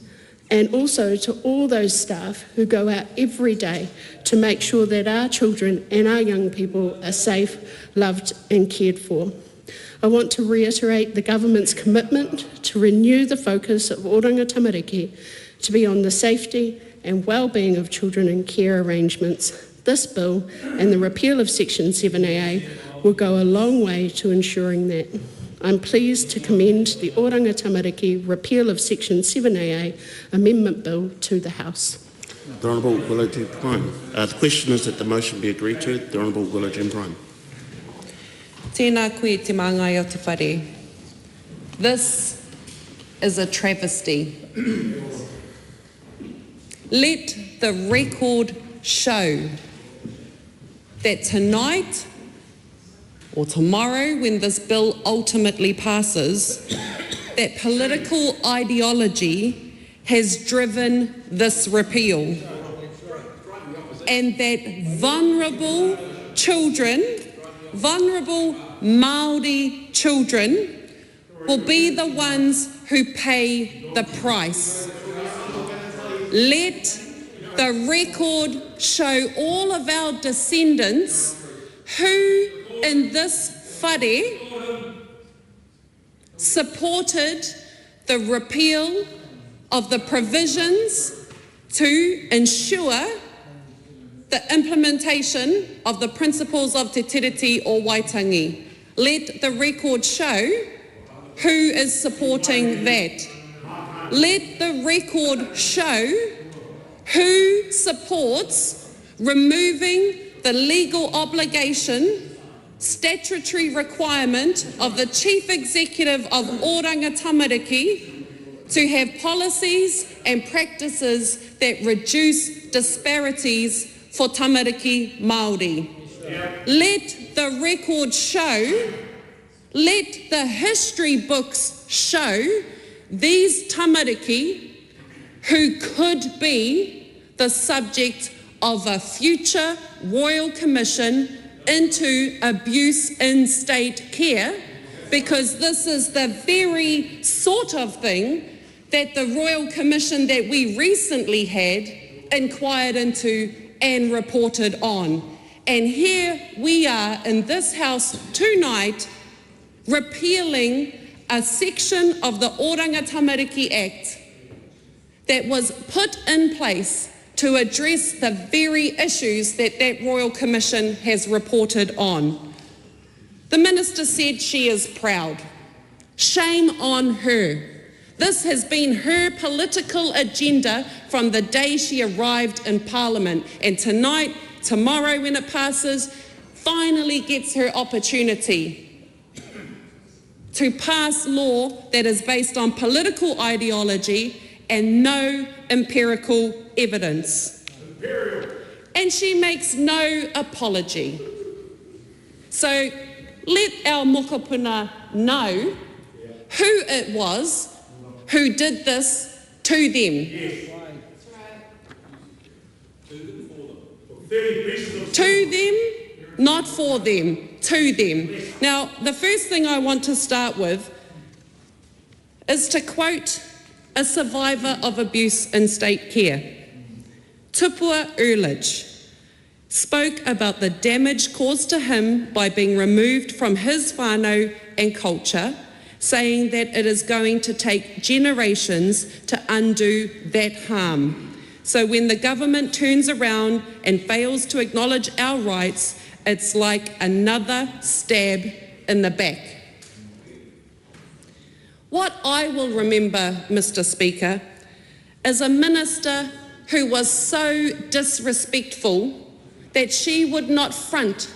and also to all those staff who go out every day to make sure that our children and our young people are safe, loved and cared for. I want to reiterate the government's commitment to renew the focus of Oranga Tamariki to be on the safety and well-being of children in care arrangements. This bill and the repeal of Section 7AA will go a long way to ensuring that. I'm pleased to commend the Oranga Tamariki repeal of Section 7AA Amendment Bill to the House. The Honourable Willow Jen Prime. The question is that the motion be agreed to. The Honourable Willow Jen Prime. Tēnā koe te māngai o te whare. This is a travesty. Let the record show that tonight or tomorrow when this bill ultimately passes, that political ideology has driven this repeal and that vulnerable children, vulnerable Māori children will be the ones who pay the price. Let the record show all of our descendants who in this whare supported the repeal of the provisions to ensure the implementation of the principles of te tiriti o Waitangi. Let the record show who is supporting that. Let the record show who supports removing the legal obligation, statutory requirement of the Chief Executive of Oranga Tamariki to have policies and practices that reduce disparities for tamariki Māori. Let the record show, let the history books show these tamariki who could be the subject of a future Royal Commission into abuse in state care, because this is the very sort of thing that the Royal Commission that we recently had inquired into and reported on. And here we are in this House tonight repealing a section of the Oranga Tamariki Act that was put in place to address the very issues that that Royal Commission has reported on. The Minister said she is proud. Shame on her. This has been her political agenda from the day she arrived in Parliament, and tonight, tomorrow when it passes, finally gets her opportunity to pass law that is based on political ideology and no empirical evidence. And she makes no apology. So let our mokopuna know who it was who did this to them. To them, not for them, to them. Now, the first thing I want to start with is to quote a survivor of abuse in state care. Tupua Erlich spoke about the damage caused to him by being removed from his whānau and culture, saying that it is going to take generations to undo that harm. So when the government turns around and fails to acknowledge our rights, it's like another stab in the back. What I will remember, Mr. Speaker, is a minister who was so disrespectful that she would not front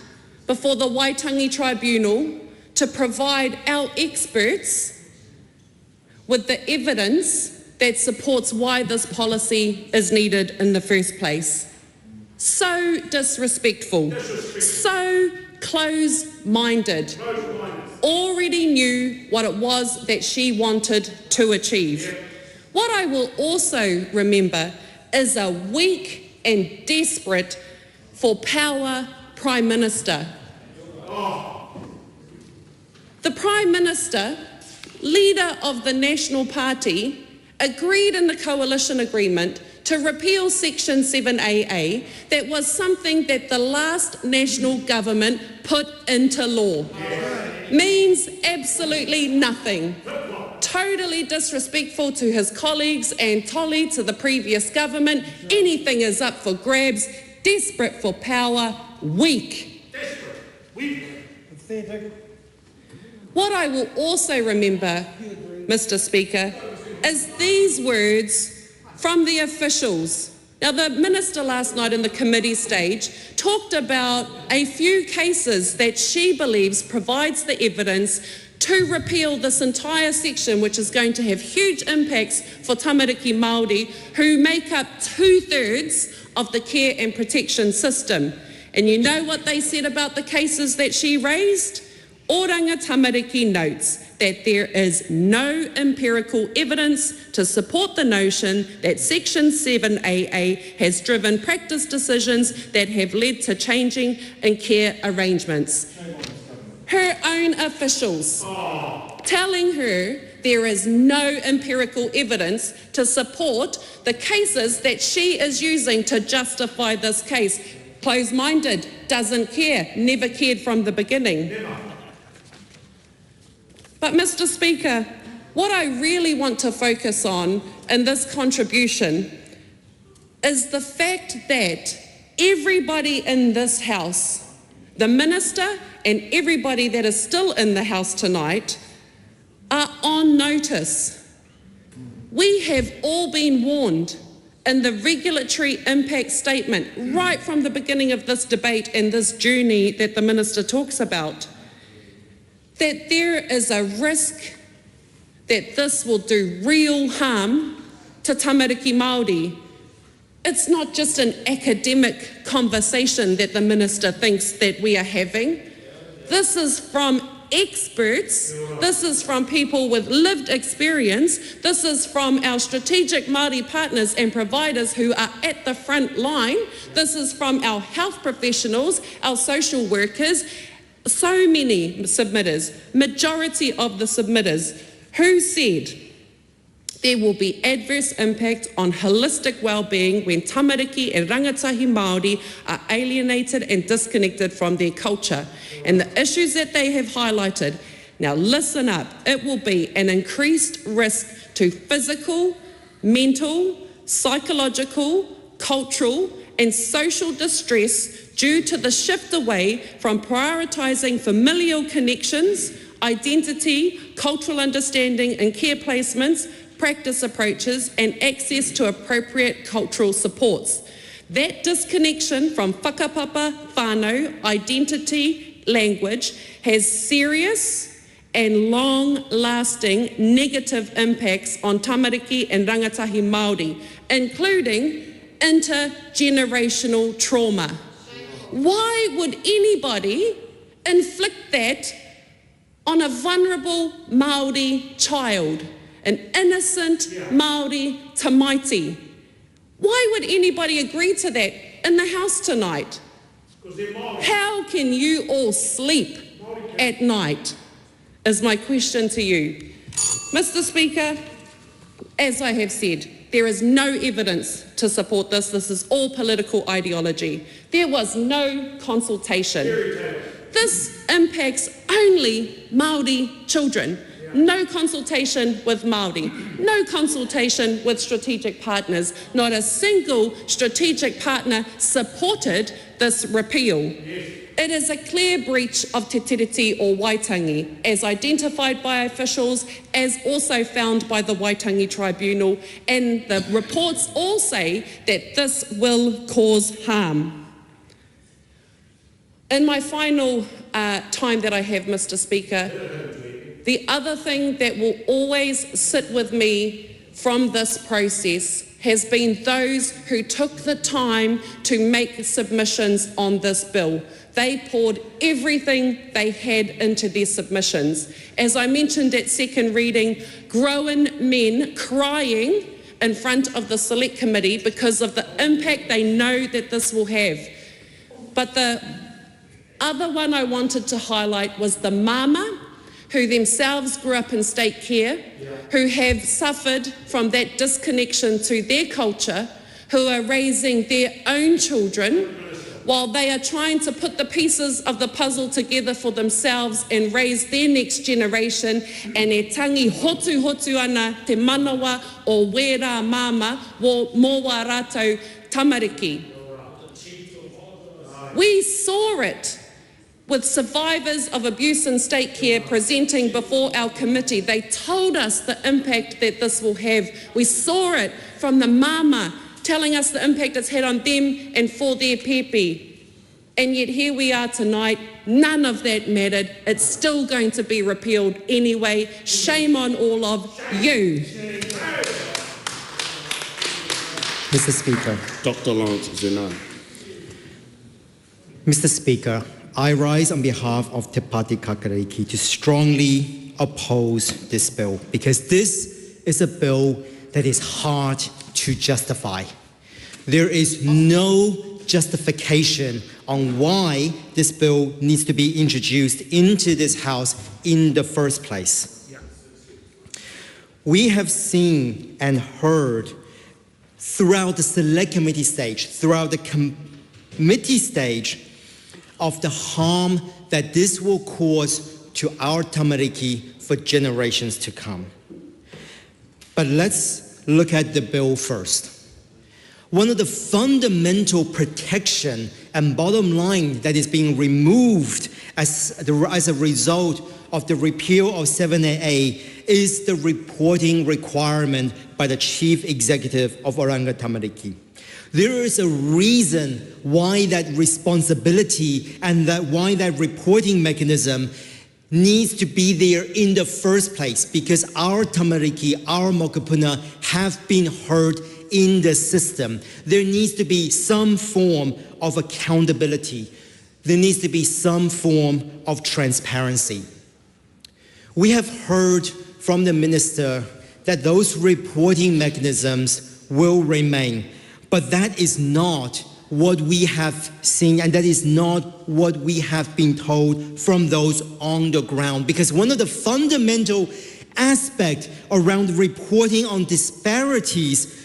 before the Waitangi Tribunal to provide our experts with the evidence that supports why this policy is needed in the first place. So disrespectful, so close-minded, already knew what it was that she wanted to achieve. What I will also remember is a weak and desperate for power Prime Minister. The Prime Minister, leader of the National Party, agreed in the coalition agreement to repeal Section 7AA. That was something that the last national government put into law. Means absolutely nothing. Totally disrespectful to his colleagues and Tolly, to the previous government. Anything is up for grabs. Desperate for power, weak. What I will also remember, Mr. Speaker, is these words from the officials. Now, the Minister last night in the committee stage talked about a few cases that she believes provides the evidence to repeal this entire section, which is going to have huge impacts for tamariki Māori, who make up 2/3 of the care and protection system. And you know what they said about the cases that she raised? Oranga Tamariki notes that there is no empirical evidence to support the notion that Section 7AA has driven practice decisions that have led to changing in care arrangements. Her own officials telling her there is no empirical evidence to support the cases that she is using to justify this case. Close-minded, doesn't care, never cared from the beginning. But Mr. Speaker, what I really want to focus on in this contribution is the fact that everybody in this House, the Minister and everybody that is still in the House tonight, are on notice. We have all been warned in the regulatory impact statement right from the beginning of this debate and this journey that the Minister talks about, that there is a risk that this will do real harm to tamariki Māori. It's not just an academic conversation that the Minister thinks that we are having. This is from experts, this is from people with lived experience, this is from our strategic Māori partners and providers who are at the front line, this is from our health professionals, our social workers, so many submitters, majority of the submitters, who said there will be adverse impact on holistic well-being when tamariki and rangatahi Māori are alienated and disconnected from their culture. And the issues that they have highlighted, now listen up, it will be an increased risk to physical, mental, psychological, cultural and social distress due to the shift away from prioritising familial connections, identity, cultural understanding and care placements, practice approaches and access to appropriate cultural supports. That disconnection from whakapapa, whānau, identity, language has serious and long-lasting negative impacts on tamariki and rangatahi Māori, including intergenerational trauma. Why would anybody inflict that on a vulnerable Māori child? An innocent Māori tamaiti. Why would anybody agree to that in the House tonight? How can you all sleep at night, is my question to you. Mr. Speaker, as I have said, there is no evidence to support this. This is all political ideology. There was no consultation. This impacts only Māori children. No consultation with Māori, no consultation with strategic partners. Not a single strategic partner supported this repeal. It is a clear breach of te tiriti or waitangi, as identified by officials, as also found by the Waitangi Tribunal, and the reports all say that this will cause harm. In my final time that I have, Mr. Speaker, the other thing that will always sit with me from this process has been those who took the time to make submissions on this bill. They poured everything they had into their submissions. As I mentioned at second reading, grown men crying in front of the Select Committee because of the impact they know that this will have. But the other one I wanted to highlight was the mama who themselves grew up in state care, who have suffered from that disconnection to their culture, who are raising their own children while they are trying to put the pieces of the puzzle together for themselves and raise their next generation, and e tangi hotu ana te manawa o wera mama mō wā rātou tamariki. We saw it with survivors of abuse in state care presenting before our committee. They told us the impact that this will have. We saw it from the mama telling us the impact it's had on them and for their pepe. And yet here we are tonight, none of that mattered. It's still going to be repealed anyway. Shame on all of you. Mr. Speaker. Dr. Lawrence Zenan. Mr. Speaker, I rise on behalf of Te Pāti Kakariki to strongly oppose this bill, because this is a bill that is hard to justify. There is no justification on why this bill needs to be introduced into this House in the first place. We have seen and heard throughout the Select Committee stage, throughout the committee stage, of the harm that this will cause to our tamariki for generations to come. But let's look at the bill first. One of the fundamental protection and bottom line that is being removed as a result of the repeal of 7AA is the reporting requirement by the Chief Executive of Oranga Tamariki. There is a reason why that responsibility and why that reporting mechanism needs to be there in the first place because our tamariki, our mokopuna have been heard in the system. There needs to be some form of accountability. There needs to be some form of transparency. We have heard from the minister that those reporting mechanisms will remain, but that is not what we have seen, and that is not what we have been told from those on the ground. Because one of the fundamental aspects around reporting on disparities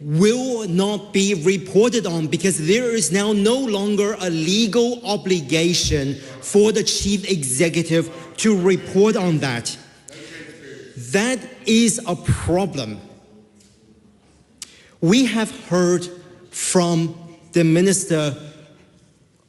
will not be reported on because there is now no longer a legal obligation for the chief executive to report on that. That is a problem. We have heard from the minister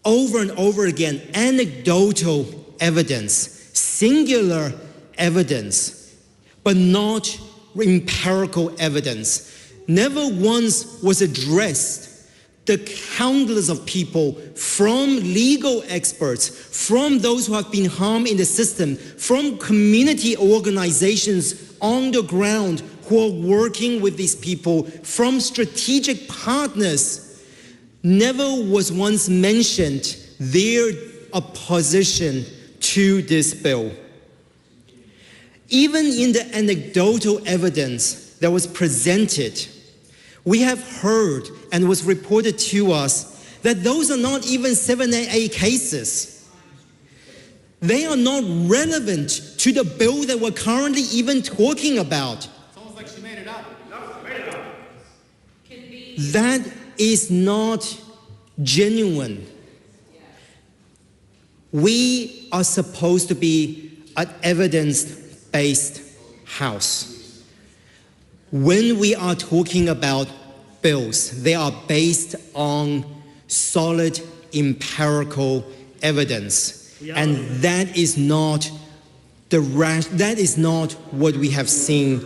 over and over again anecdotal evidence, singular evidence, but not empirical evidence. Never once was addressed the countless of people from legal experts, from those who have been harmed in the system, from community organizations on the ground who are working with these people, from strategic partners. Never was once mentioned their opposition to this bill. Even in the anecdotal evidence that was presented, we have heard and was reported to us that those are not even 7AA cases. They are not relevant to the bill that we're currently even talking about. Sounds like she made it up. That is not genuine. We are supposed to be an evidence-based house. When we are talking about bills, they are based on solid empirical evidence, and that is not what we have seen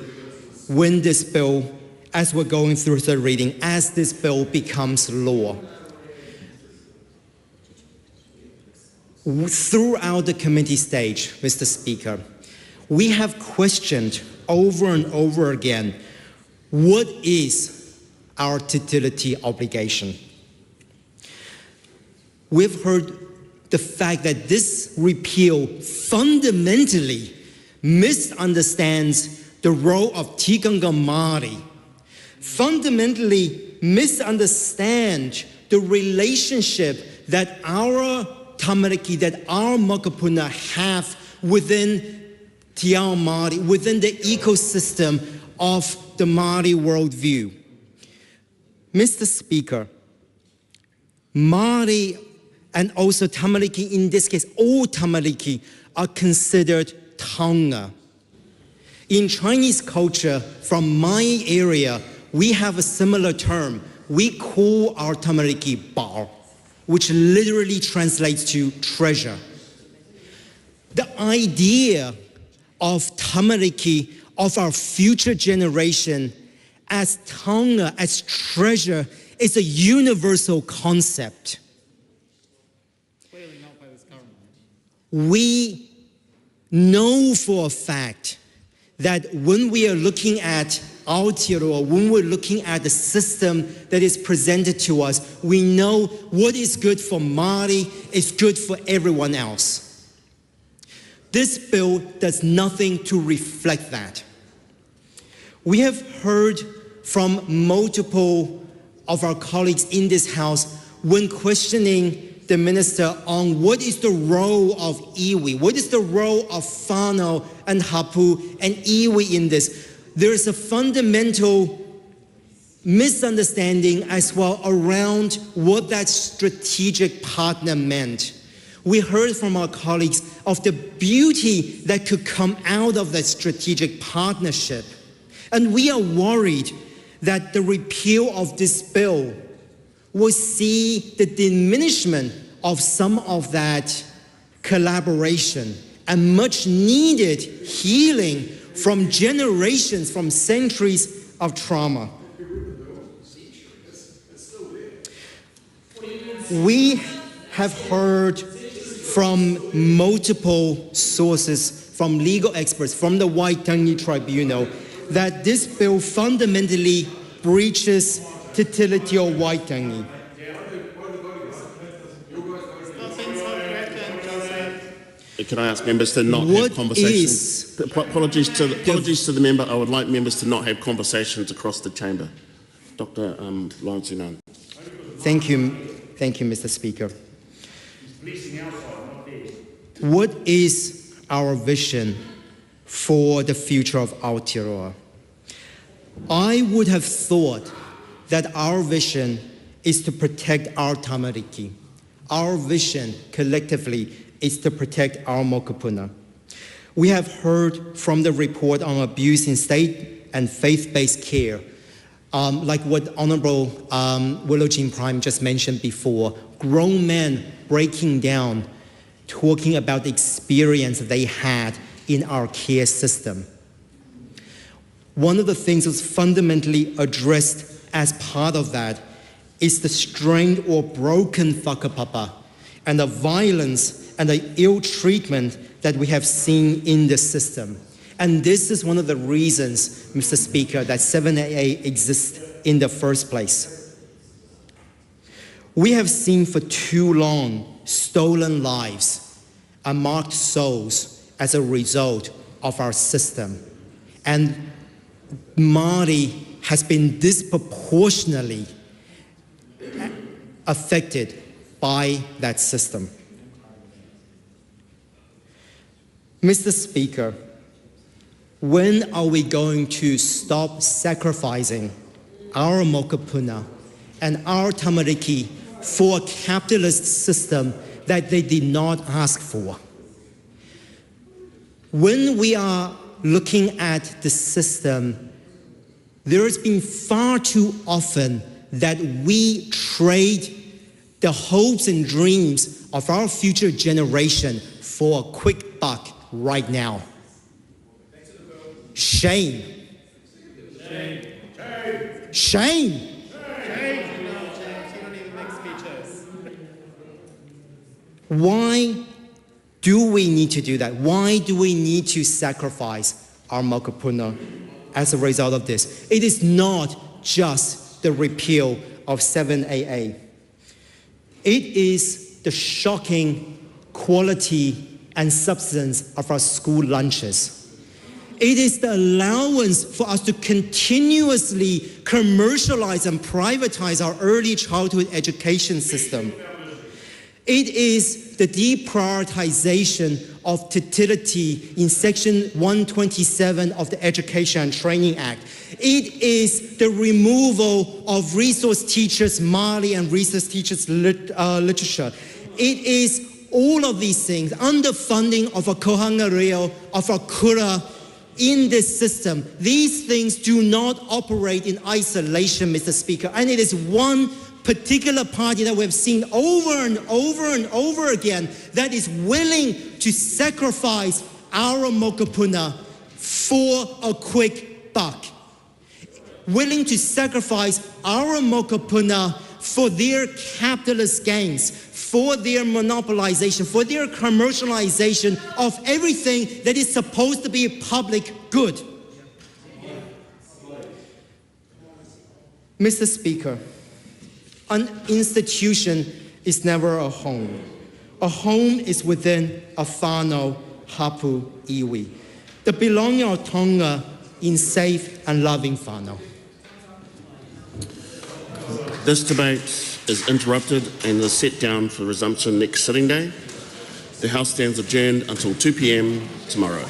when this bill, as we're going through third reading, as this bill becomes law. Throughout the committee stage, Mr. Speaker, we have questioned over and over again, what is our tutelity obligation? We've heard the fact that this repeal fundamentally misunderstands the role of tikanga Māori, fundamentally misunderstand the relationship that our tamariki, that our mokopuna have within Te Ao Māori, within the ecosystem of the Māori worldview. Mr. Speaker, Māori and also tamariki, in this case, all tamariki are considered taonga. In Chinese culture, from my area, we have a similar term. We call our tamariki bao, which literally translates to treasure. The idea of tamariki, of our future generation, as taonga, as treasure, is a universal concept. We know for a fact that when we are looking at Aotearoa, when we're looking at the system that is presented to us, we know what is good for Māori is good for everyone else. This bill does nothing to reflect that. We have heard from multiple of our colleagues in this House when questioning the minister on what is the role of iwi, what is the role of whānau and hapu and iwi in this. There is a fundamental misunderstanding as well around what that strategic partner meant. We heard from our colleagues of the beauty that could come out of that strategic partnership. And we are worried that the repeal of this bill will see the diminishment of some of that collaboration and much needed healing from generations, from centuries of trauma. We have heard from multiple sources, from legal experts, from the Waitangi Tribunal, that this bill fundamentally breaches Te Tiriti o Waitangi. Can I ask members to not have conversations? Apologies to the member. I would like members to not have conversations across the chamber. Dr. Lawrence Unan. Thank you, Mr. Speaker. What is our vision for the future of Aotearoa? I would have thought that our vision is to protect our tamariki. Our vision collectively is to protect our mokopuna. We have heard from the report on abuse in state and faith-based care, like what Honourable Willow Jean Prime just mentioned before, grown men breaking down, talking about the experience they had in our care system. One of the things that's fundamentally addressed as part of that is the strained or broken whakapapa and the violence and the ill treatment that we have seen in the system. And this is one of the reasons, Mr. Speaker, that 7AA exists in the first place. We have seen for too long stolen lives and marked souls as a result of our system. And Māori has been disproportionately affected by that system. Mr. Speaker, when are we going to stop sacrificing our mokopuna and our tamariki for a capitalist system that they did not ask for? When we are looking at the system, there has been far too often that we trade the hopes and dreams of our future generation for a quick buck right now. Shame. Shame. Shame. Why do we need to do that? Why do we need to sacrifice our mokopuna as a result of this? It is not just the repeal of 7AA. It is the shocking quality and substance of our school lunches. It is the allowance for us to continuously commercialize and privatize our early childhood education system. It is the deprioritization of Te Tiriti in Section 127 of the Education and Training Act. It is the removal of resource teachers, Māori and resource teachers literature. It is all of these things, underfunding of a kohanga reo, of a kura in this system. These things do not operate in isolation, Mr. Speaker, and it is one particular party that we've seen over and over and over again that is willing to sacrifice our mokopuna for a quick buck. Willing to sacrifice our mokopuna for their capitalist gains, for their monopolization, for their commercialization of everything that is supposed to be a public good. Mr. Speaker, an institution is never a home. A home is within a whānau hapu iwi. The belonging of Tonga in safe and loving whānau. This debate is interrupted and is set down for resumption next sitting day. The House stands adjourned until 2 p.m. tomorrow.